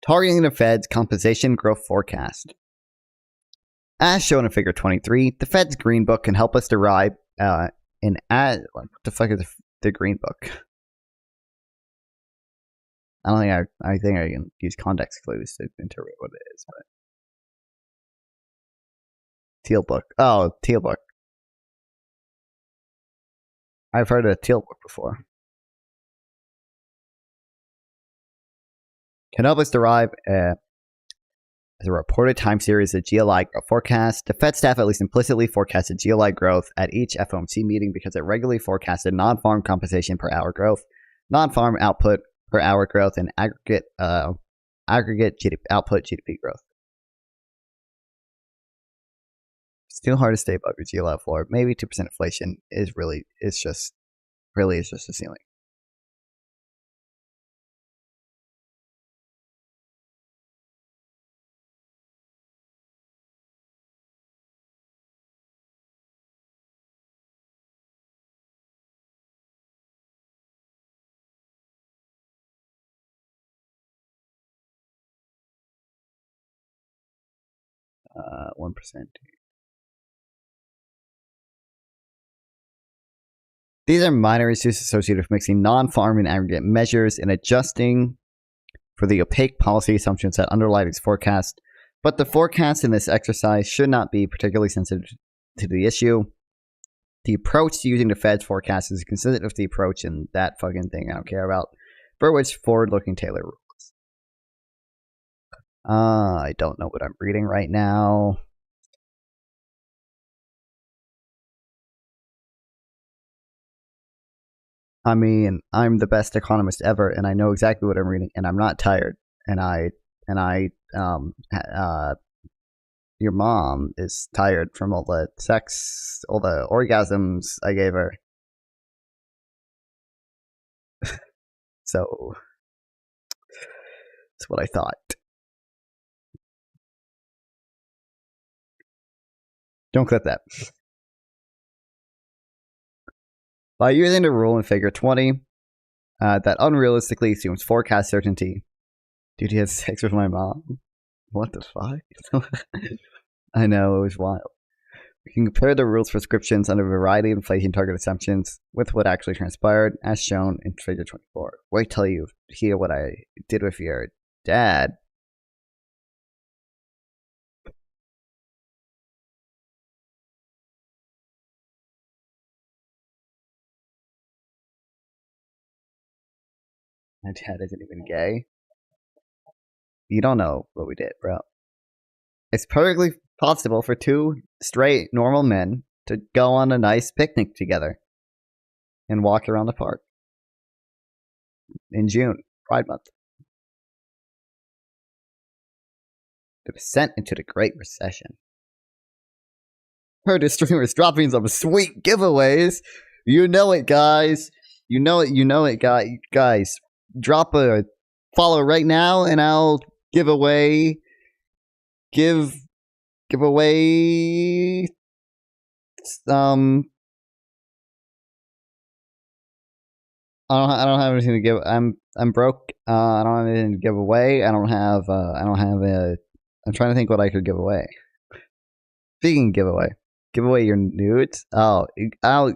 Targeting the Fed's compensation growth forecast. As shown in Figure 23, the Fed's Green Book can help us derive what the fuck is the Green Book? I don't think I think I can use context clues to interpret what it is. But Teal Book. Oh, Teal Book. I've heard of Teal Book before. Can help us derive as a reported time series of GLI growth forecast. The Fed staff at least implicitly forecasted GLI growth at each FOMC meeting because it regularly forecasted non-farm compensation per hour growth, non-farm output per hour growth, and aggregate output GDP growth. Still hard to stay above your GLI floor. Maybe 2% inflation is just a ceiling. Uh, 1%. These are minor issues associated with mixing non-farm and aggregate measures and adjusting for the opaque policy assumptions that underlie these forecasts. But the forecasts in this exercise should not be particularly sensitive to the issue. The approach to using the Fed's forecast is consistent with the approach in that fucking thing I don't care about, for which forward-looking Taylor rules. I don't know what I'm reading right now. I mean, I'm the best economist ever, and I know exactly what I'm reading, and I'm not tired. Your mom is tired from all the sex, all the orgasms I gave her. So, that's what I thought. Don't clip that. By using the rule in Figure 20, that unrealistically assumes forecast certainty. Dude, he had sex with my mom? What the fuck? I know, it was wild. We can compare the rule's prescriptions under a variety of inflation target assumptions with what actually transpired, as shown in Figure 24. Wait till you hear what I did with your dad. My dad isn't even gay. You don't know what we did, bro. It's perfectly possible for two straight, normal men to go on a nice picnic together and walk around the park in June, Pride Month. The descent into the Great Recession. Heard the streamers dropping some sweet giveaways. You know it, guys. You know it, guys. Drop a follow right now, and I'll give away I don't have anything to give. I'm broke. I don't have anything to give away. I'm trying to think what I could give away. Speaking of giveaway, give away your nudes. Oh,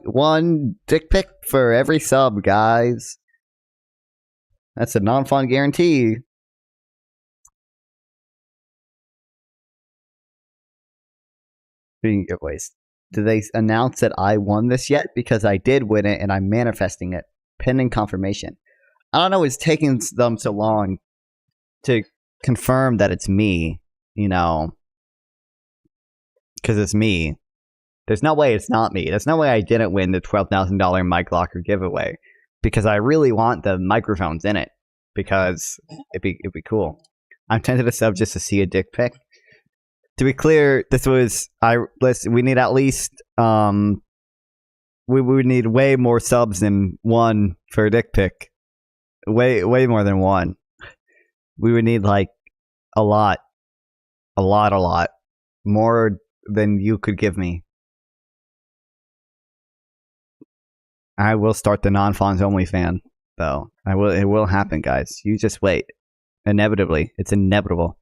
one dick pic for every sub, guys. That's a non-fun guarantee. Speaking of giveaways, did they announce that I won this yet? Because I did win it, and I'm manifesting it, pending confirmation. I don't know. It's taking them so long to confirm that it's me. You know, because it's me. There's no way it's not me. There's no way I didn't win the $12,000 mic locker giveaway, because I really want the microphones in it, because it'd be cool. I'm tempted to sub just to see a dick pic. To be clear, this was we need at least we would need way more subs than one for a dick pic. Way more than one. We would need like a lot more than you could give me. I will start the non-Fonz only fan though. It will happen, guys. You just wait. Inevitably, it's inevitable.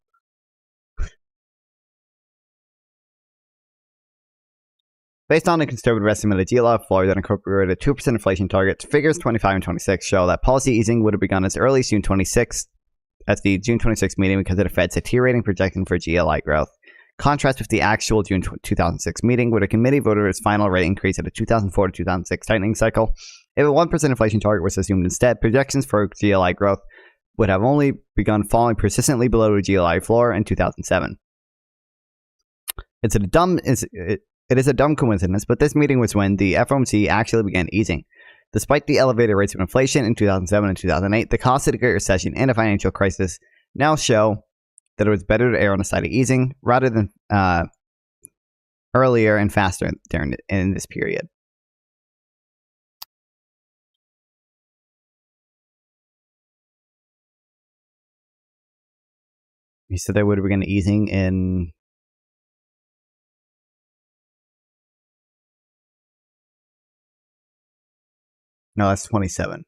Based on a conservative estimate of GLI floor that incorporated a 2% inflation target, figures 25 and 26 show that policy easing would have begun as early as June 26th at the June 26th meeting because of the Fed's deteriorating projection for GLI growth. Contrast with the actual June 2006 meeting, where the committee voted its final rate increase at a 2004 to 2006 tightening cycle. If a 1% inflation target was assumed instead, projections for GLI growth would have only begun falling persistently below the GLI floor in 2007. It is a dumb coincidence, but this meeting was when the FOMC actually began easing. Despite the elevated rates of inflation in 2007 and 2008, the cost of the Great Recession and the financial crisis now show that it was better to err on the side of easing rather than earlier and faster in this period. You said they would have begun easing in... No, that's 27.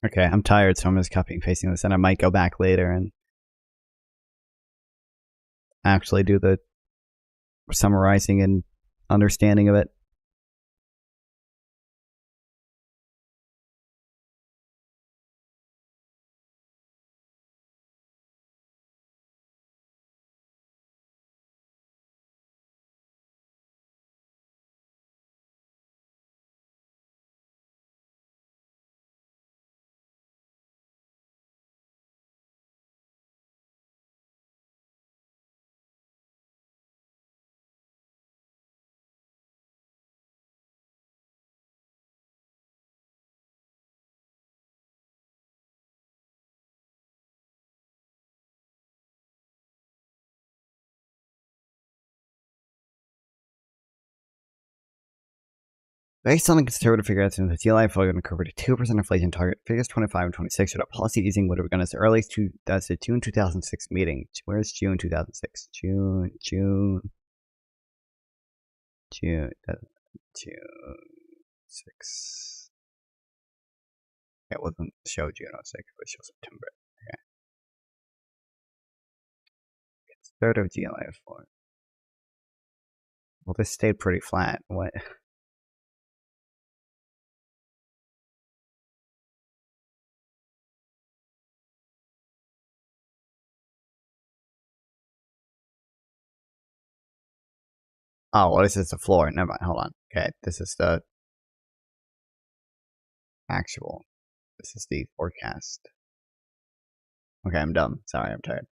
Okay, I'm tired, so I'm just copying and pasting this, and I might go back later and actually do the summarizing and understanding of it. Based on the conservative figure estimates, the GLI floor uncovered a 2% inflation target. Figures 25 and 26 showed that policy easing would have begun as early as the June 2006 meeting. Where's June 2006? June 6. It wasn't show June 06, but show September. Okay. Conservative GLI floor. Well, this stayed pretty flat. What? Oh, well, this is the floor. Never mind. Hold on. Okay, this is the actual. This is the forecast. Okay, I'm dumb. Sorry, I'm tired.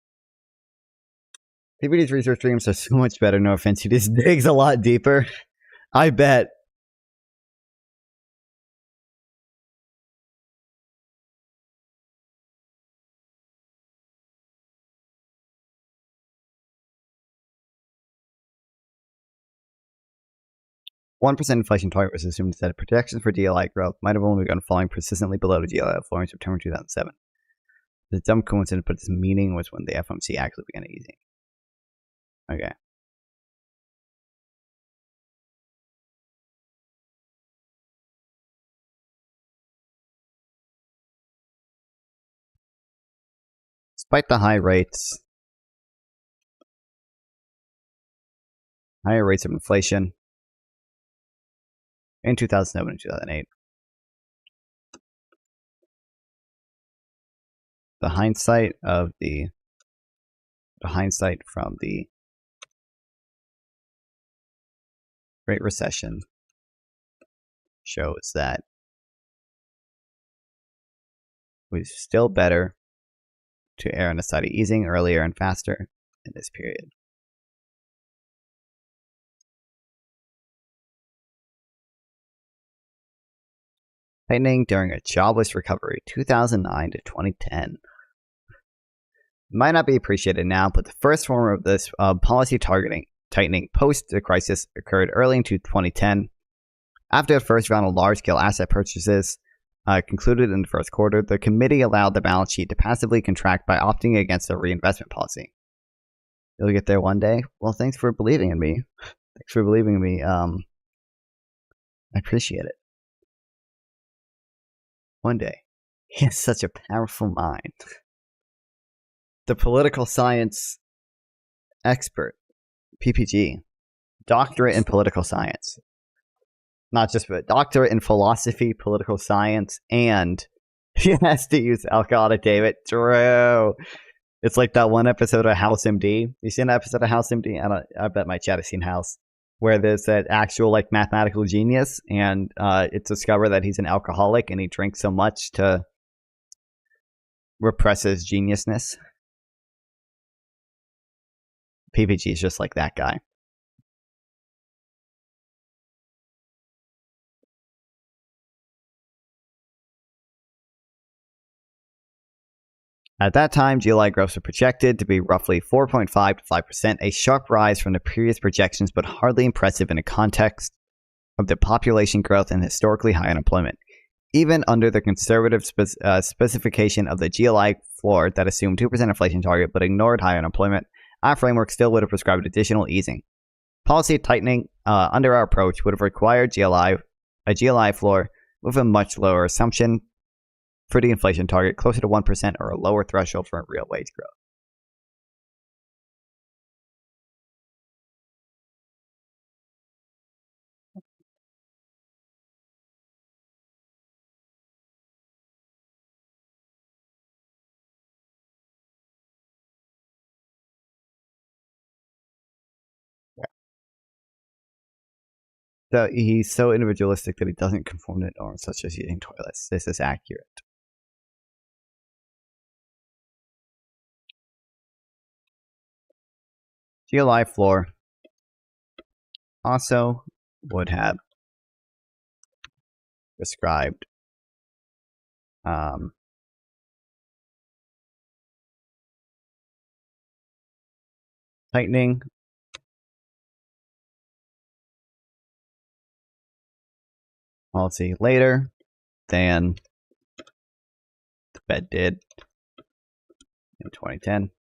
PPD's research streams are so much better. No offense. He just digs a lot deeper. I bet. %1 inflation target was assumed that projections for GLI growth might have only begun falling persistently below the GLI floor in September 2007. The dumb coincidence, but its meaning was when the FOMC actually began easing. Okay. Despite the higher rates of inflation in 2007 and 2008, the hindsight from the Great Recession shows that it was still better to err on the side of easing earlier and faster in this period. Tightening during a jobless recovery, 2009 to 2010. Might not be appreciated now, but the first form of this policy tightening post the crisis occurred early into 2010. After the first round of large-scale asset purchases concluded in the first quarter, the committee allowed the balance sheet to passively contract by opting against a reinvestment policy. You'll get there one day? Well, thanks for believing in me. Thanks for believing in me. I appreciate it. One day. He has such a powerful mind. The political science expert, PPG, doctorate in political science. Not just a doctorate in philosophy, political science, and he has to use alcohol to David. True. It's like that one episode of House MD. You seen that episode of House MD? I bet my chat has seen House, where there's that actual like mathematical genius, and it's discovered that he's an alcoholic and he drinks so much to repress his geniusness. PPG is just like that guy. At that time, GLI growth was projected to be roughly 4.5 to 5%, a sharp rise from the previous projections, but hardly impressive in the context of the population growth and historically high unemployment. Even under the conservative specification of the GLI floor that assumed 2% inflation target but ignored high unemployment, our framework still would have prescribed additional easing. Policy tightening under our approach would have required a GLI floor with a much lower assumption for the inflation target, closer to 1% or a lower threshold for real wage growth. So he's so individualistic that he doesn't conform to norms such as using toilets. This is accurate. GLI floor also would have prescribed tightening policy later than the Fed did in 2010.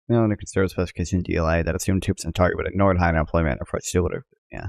No, under conservative specification GLI that assumed 2% target but ignored high unemployment approach still would have, yeah.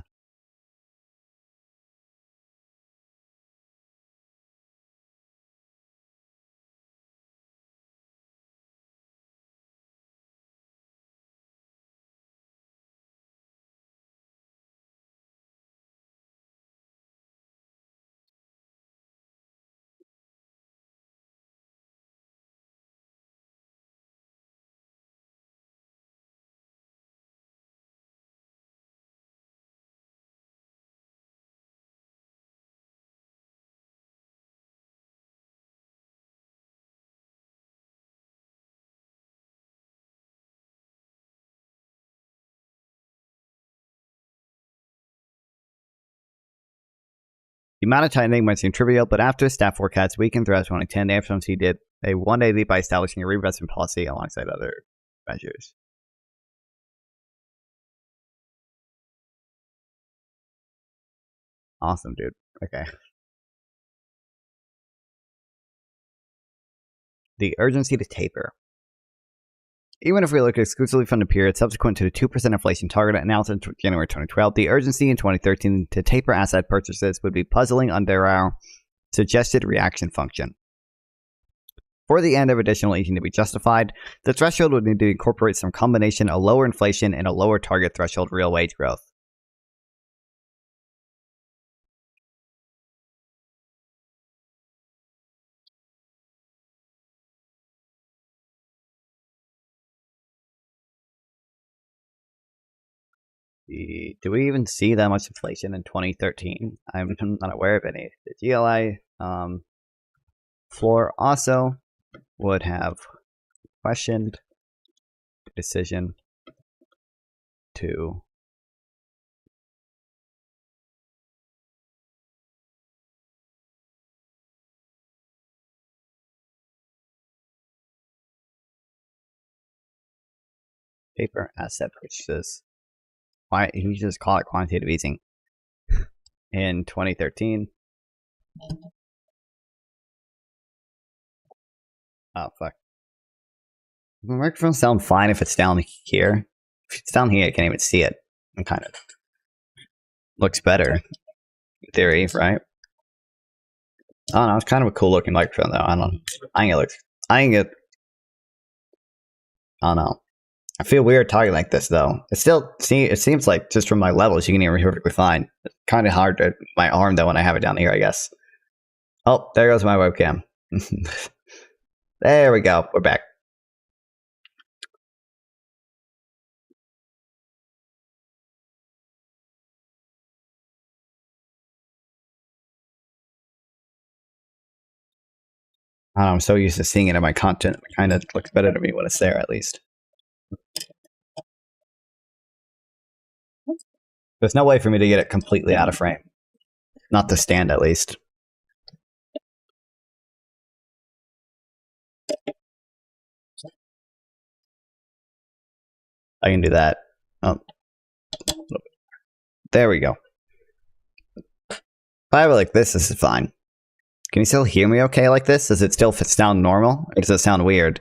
The amount of tightening might seem trivial, but after staff forecasts weakened throughout 2010, the FOMC did a 180 by establishing a reinvestment policy alongside other measures. Awesome, dude. Okay. The urgency to taper. Even if we look exclusively from the period subsequent to the 2% inflation target announced in January 2012, the urgency in 2013 to taper asset purchases would be puzzling under our suggested reaction function. For the end of additional easing to be justified, the threshold would need to incorporate some combination of lower inflation and a lower target threshold real wage growth. Do we even see that much inflation in 2013? I'm not aware of any. The GLI floor also would have questioned the decision to paper asset purchases. Why he just call it quantitative easing in 2013? Oh fuck! The microphone sound fine if it's down here. If it's down here, I can't even see it. It kind of looks better in theory, right? I don't know. It's kind of a cool looking microphone though. I don't know. I don't know. I feel weird talking like this though. It seems like just from my levels you can hear me perfectly fine. It's kind of hard to my arm though when I have it down here, I guess. Oh, there goes my webcam. There we go. We're back. I'm so used to seeing it in my content. It kind of looks better to me when it's there, at least. There's no way for me to get it completely out of frame. Not the stand, at least. I can do that. Oh. There we go. If I have it like this is fine. Can you still hear me okay like this? Does it still sound normal? Or does it sound weird?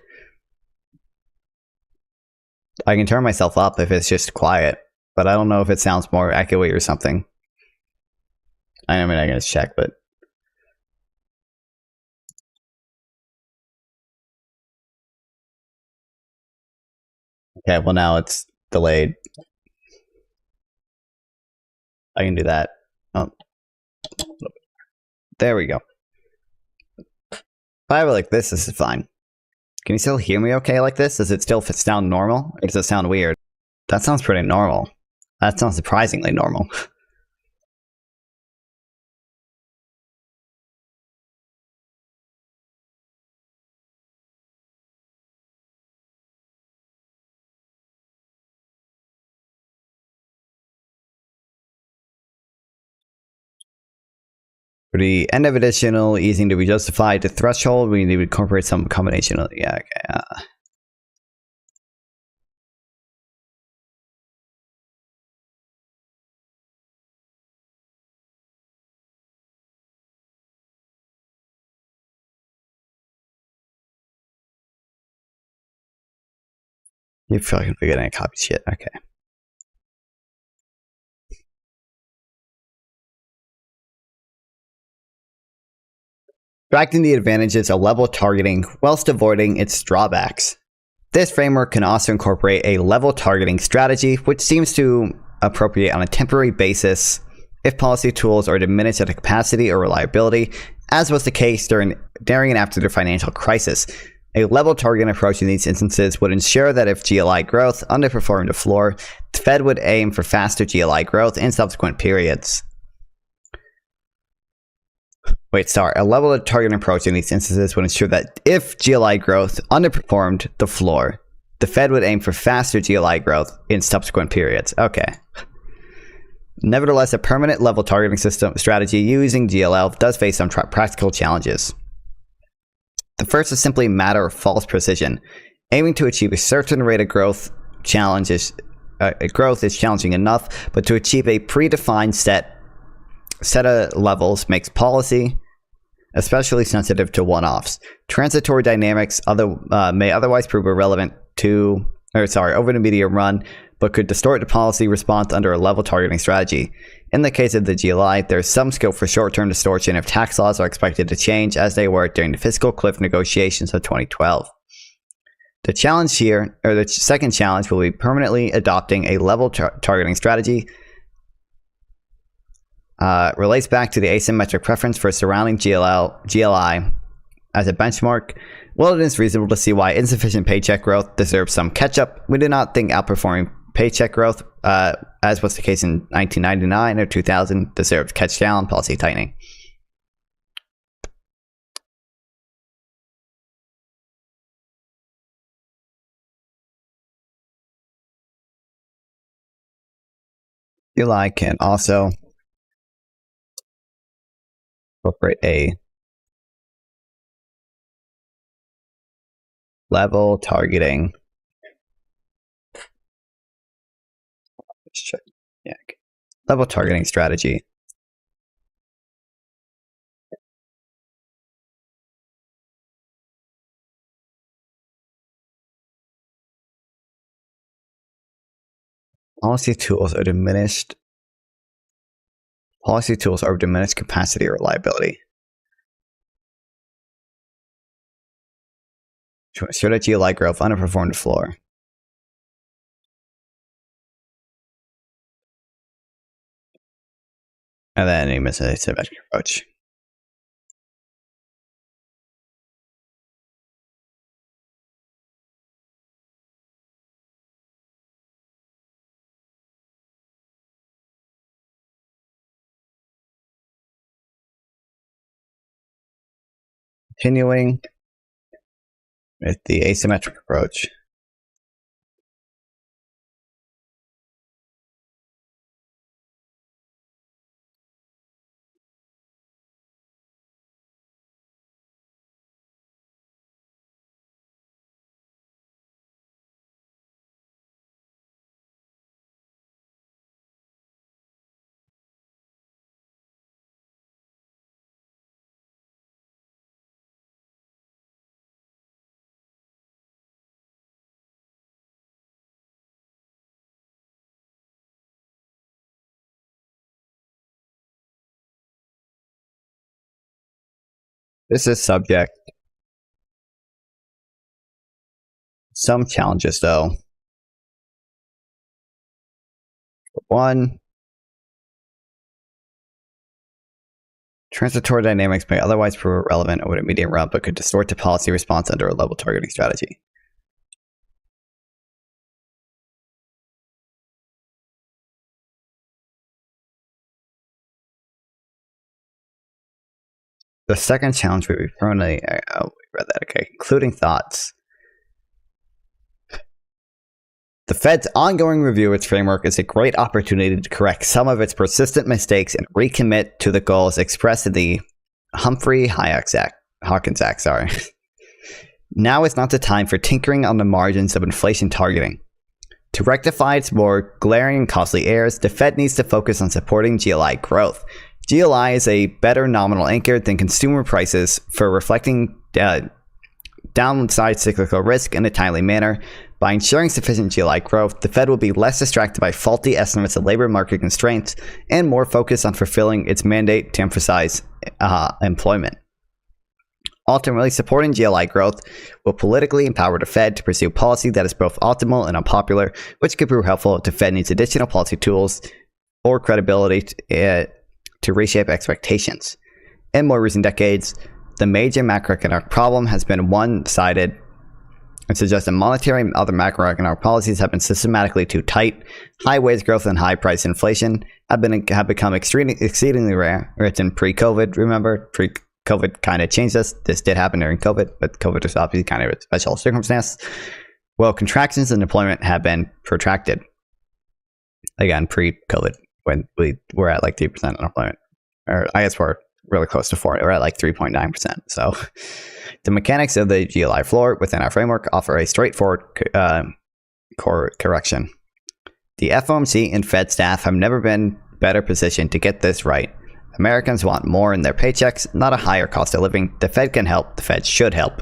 I can turn myself up if it's just quiet, but I don't know if it sounds more echoey or something. I mean, I can just check, but... Okay, well now it's delayed. I can do that. Oh. There we go. If I have it like this is fine. Can you still hear me okay like this? Does it still sound normal? Or does it sound weird? That sounds pretty normal. That sounds surprisingly normal. For the end of additional easing to be justified to threshold, we need to incorporate some combination of... Yeah, okay. You feel like we're getting a copy shit. Okay. Extracting the advantages of level targeting whilst avoiding its drawbacks. This framework can also incorporate a level targeting strategy, which seems to appropriate on a temporary basis if policy tools are diminished at a capacity or reliability, as was the case during and after the financial crisis. A level targeting approach in these instances would ensure that if GLI growth underperformed the floor, the Fed would aim for faster GLI growth in subsequent periods. A level targeting approach in these instances would ensure that if GLI growth underperformed the floor, the Fed would aim for faster GLI growth in subsequent periods. Okay. Nevertheless, a permanent level targeting system strategy using GLL does face some practical challenges. The first is simply a matter of false precision. Aiming to achieve a certain rate of growth is challenging enough, but to achieve a predefined set of levels makes policy especially sensitive to one-offs. Transitory dynamics may otherwise prove irrelevant over the medium run, but could distort the policy response under a level targeting strategy. In the case of the GLI, there is some scope for short-term distortion if tax laws are expected to change as they were during the fiscal cliff negotiations of 2012. The challenge here, or the second challenge, will be permanently adopting a level targeting strategy. Relates back to the asymmetric preference for surrounding GLI as a benchmark. While it is reasonable to see why insufficient paycheck growth deserves some catch-up, we do not think outperforming paycheck growth, as was the case in 1999 or 2000, deserved catch down policy tightening. July can also incorporate a level targeting. Let's check. Yeah, level targeting strategy. Policy tools are diminished. Policy tools are diminished capacity or reliability. To ensure that GLI growth underperformed the floor. And then he misses a symmetric approach. Continuing with the asymmetric approach. This is subject to some challenges, though. One, transitory dynamics may otherwise prove relevant over the medium run, but could distort the policy response under a level targeting strategy. The second challenge would be permanently. Oh, we read that. Okay. Concluding thoughts. The Fed's ongoing review of its framework is a great opportunity to correct some of its persistent mistakes and recommit to the goals expressed in the Hawkins Act. Now is not the time for tinkering on the margins of inflation targeting. To rectify its more glaring and costly errors, the Fed needs to focus on supporting GLI growth. GLI is a better nominal anchor than consumer prices for reflecting downside cyclical risk in a timely manner. By ensuring sufficient GLI growth, the Fed will be less distracted by faulty estimates of labor market constraints and more focused on fulfilling its mandate to emphasize employment. Ultimately, supporting GLI growth will politically empower the Fed to pursue policy that is both optimal and unpopular, which could prove helpful if the Fed needs additional policy tools or credibility to reshape expectations. In more recent decades, the major macroeconomic problem has been one-sided and suggests that monetary and other macroeconomic policies have been systematically too tight. High wage growth and high price inflation have become exceedingly rare. It's in pre-COVID, remember? Pre-COVID kind of changed this. This did happen during COVID, but COVID was obviously kind of a special circumstance. Well, contractions in employment have been protracted. Again, pre-COVID, when we were at like 3% unemployment. Or I guess we're really close to 4. We're at like 3.9%. So the mechanics of the GLI floor within our framework offer a straightforward correction. The FOMC and Fed staff have never been better positioned to get this right. Americans want more in their paychecks, not a higher cost of living. The Fed can help. The Fed should help.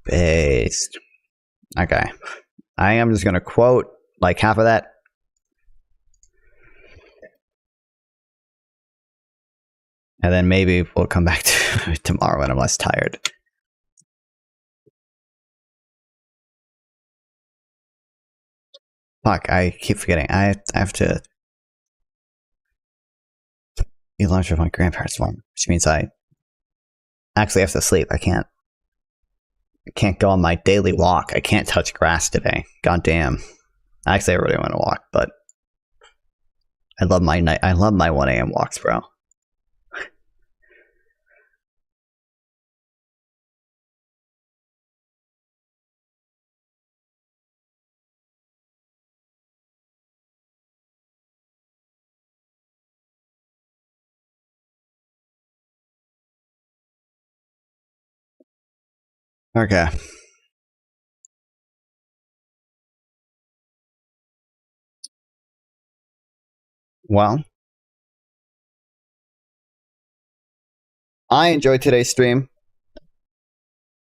Based. Okay. I am just going to quote like half of that. And then maybe we'll come back to tomorrow when I'm less tired. Fuck, I keep forgetting. I have to eat lunch with my grandparents tomorrow, which means I actually have to sleep. I can't go on my daily walk. I can't touch grass today. God damn. Actually, I really want to walk, but I love my 1 a.m. walks, bro. Okay. Well, I enjoyed today's stream.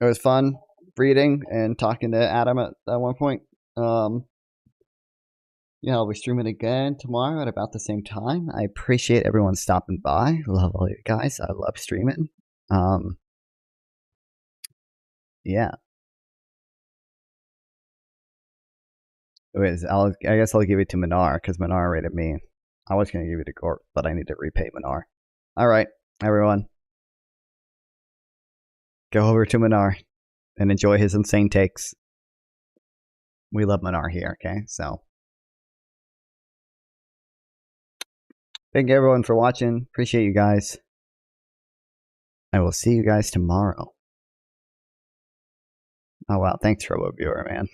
It was fun reading and talking to Adam at one point. Yeah, I'll be streaming again tomorrow at about the same time. I appreciate everyone stopping by. Love all you guys. I love streaming. Yeah. I guess I'll give it to Minar because Minar rated me. I was going to give it to Gort, but I need to repay Minar. All right, everyone. Go over to Minar and enjoy his insane takes. We love Minar here, okay? So, thank you everyone for watching. Appreciate you guys. I will see you guys tomorrow. Oh, wow. Thanks, RoboViewer, man.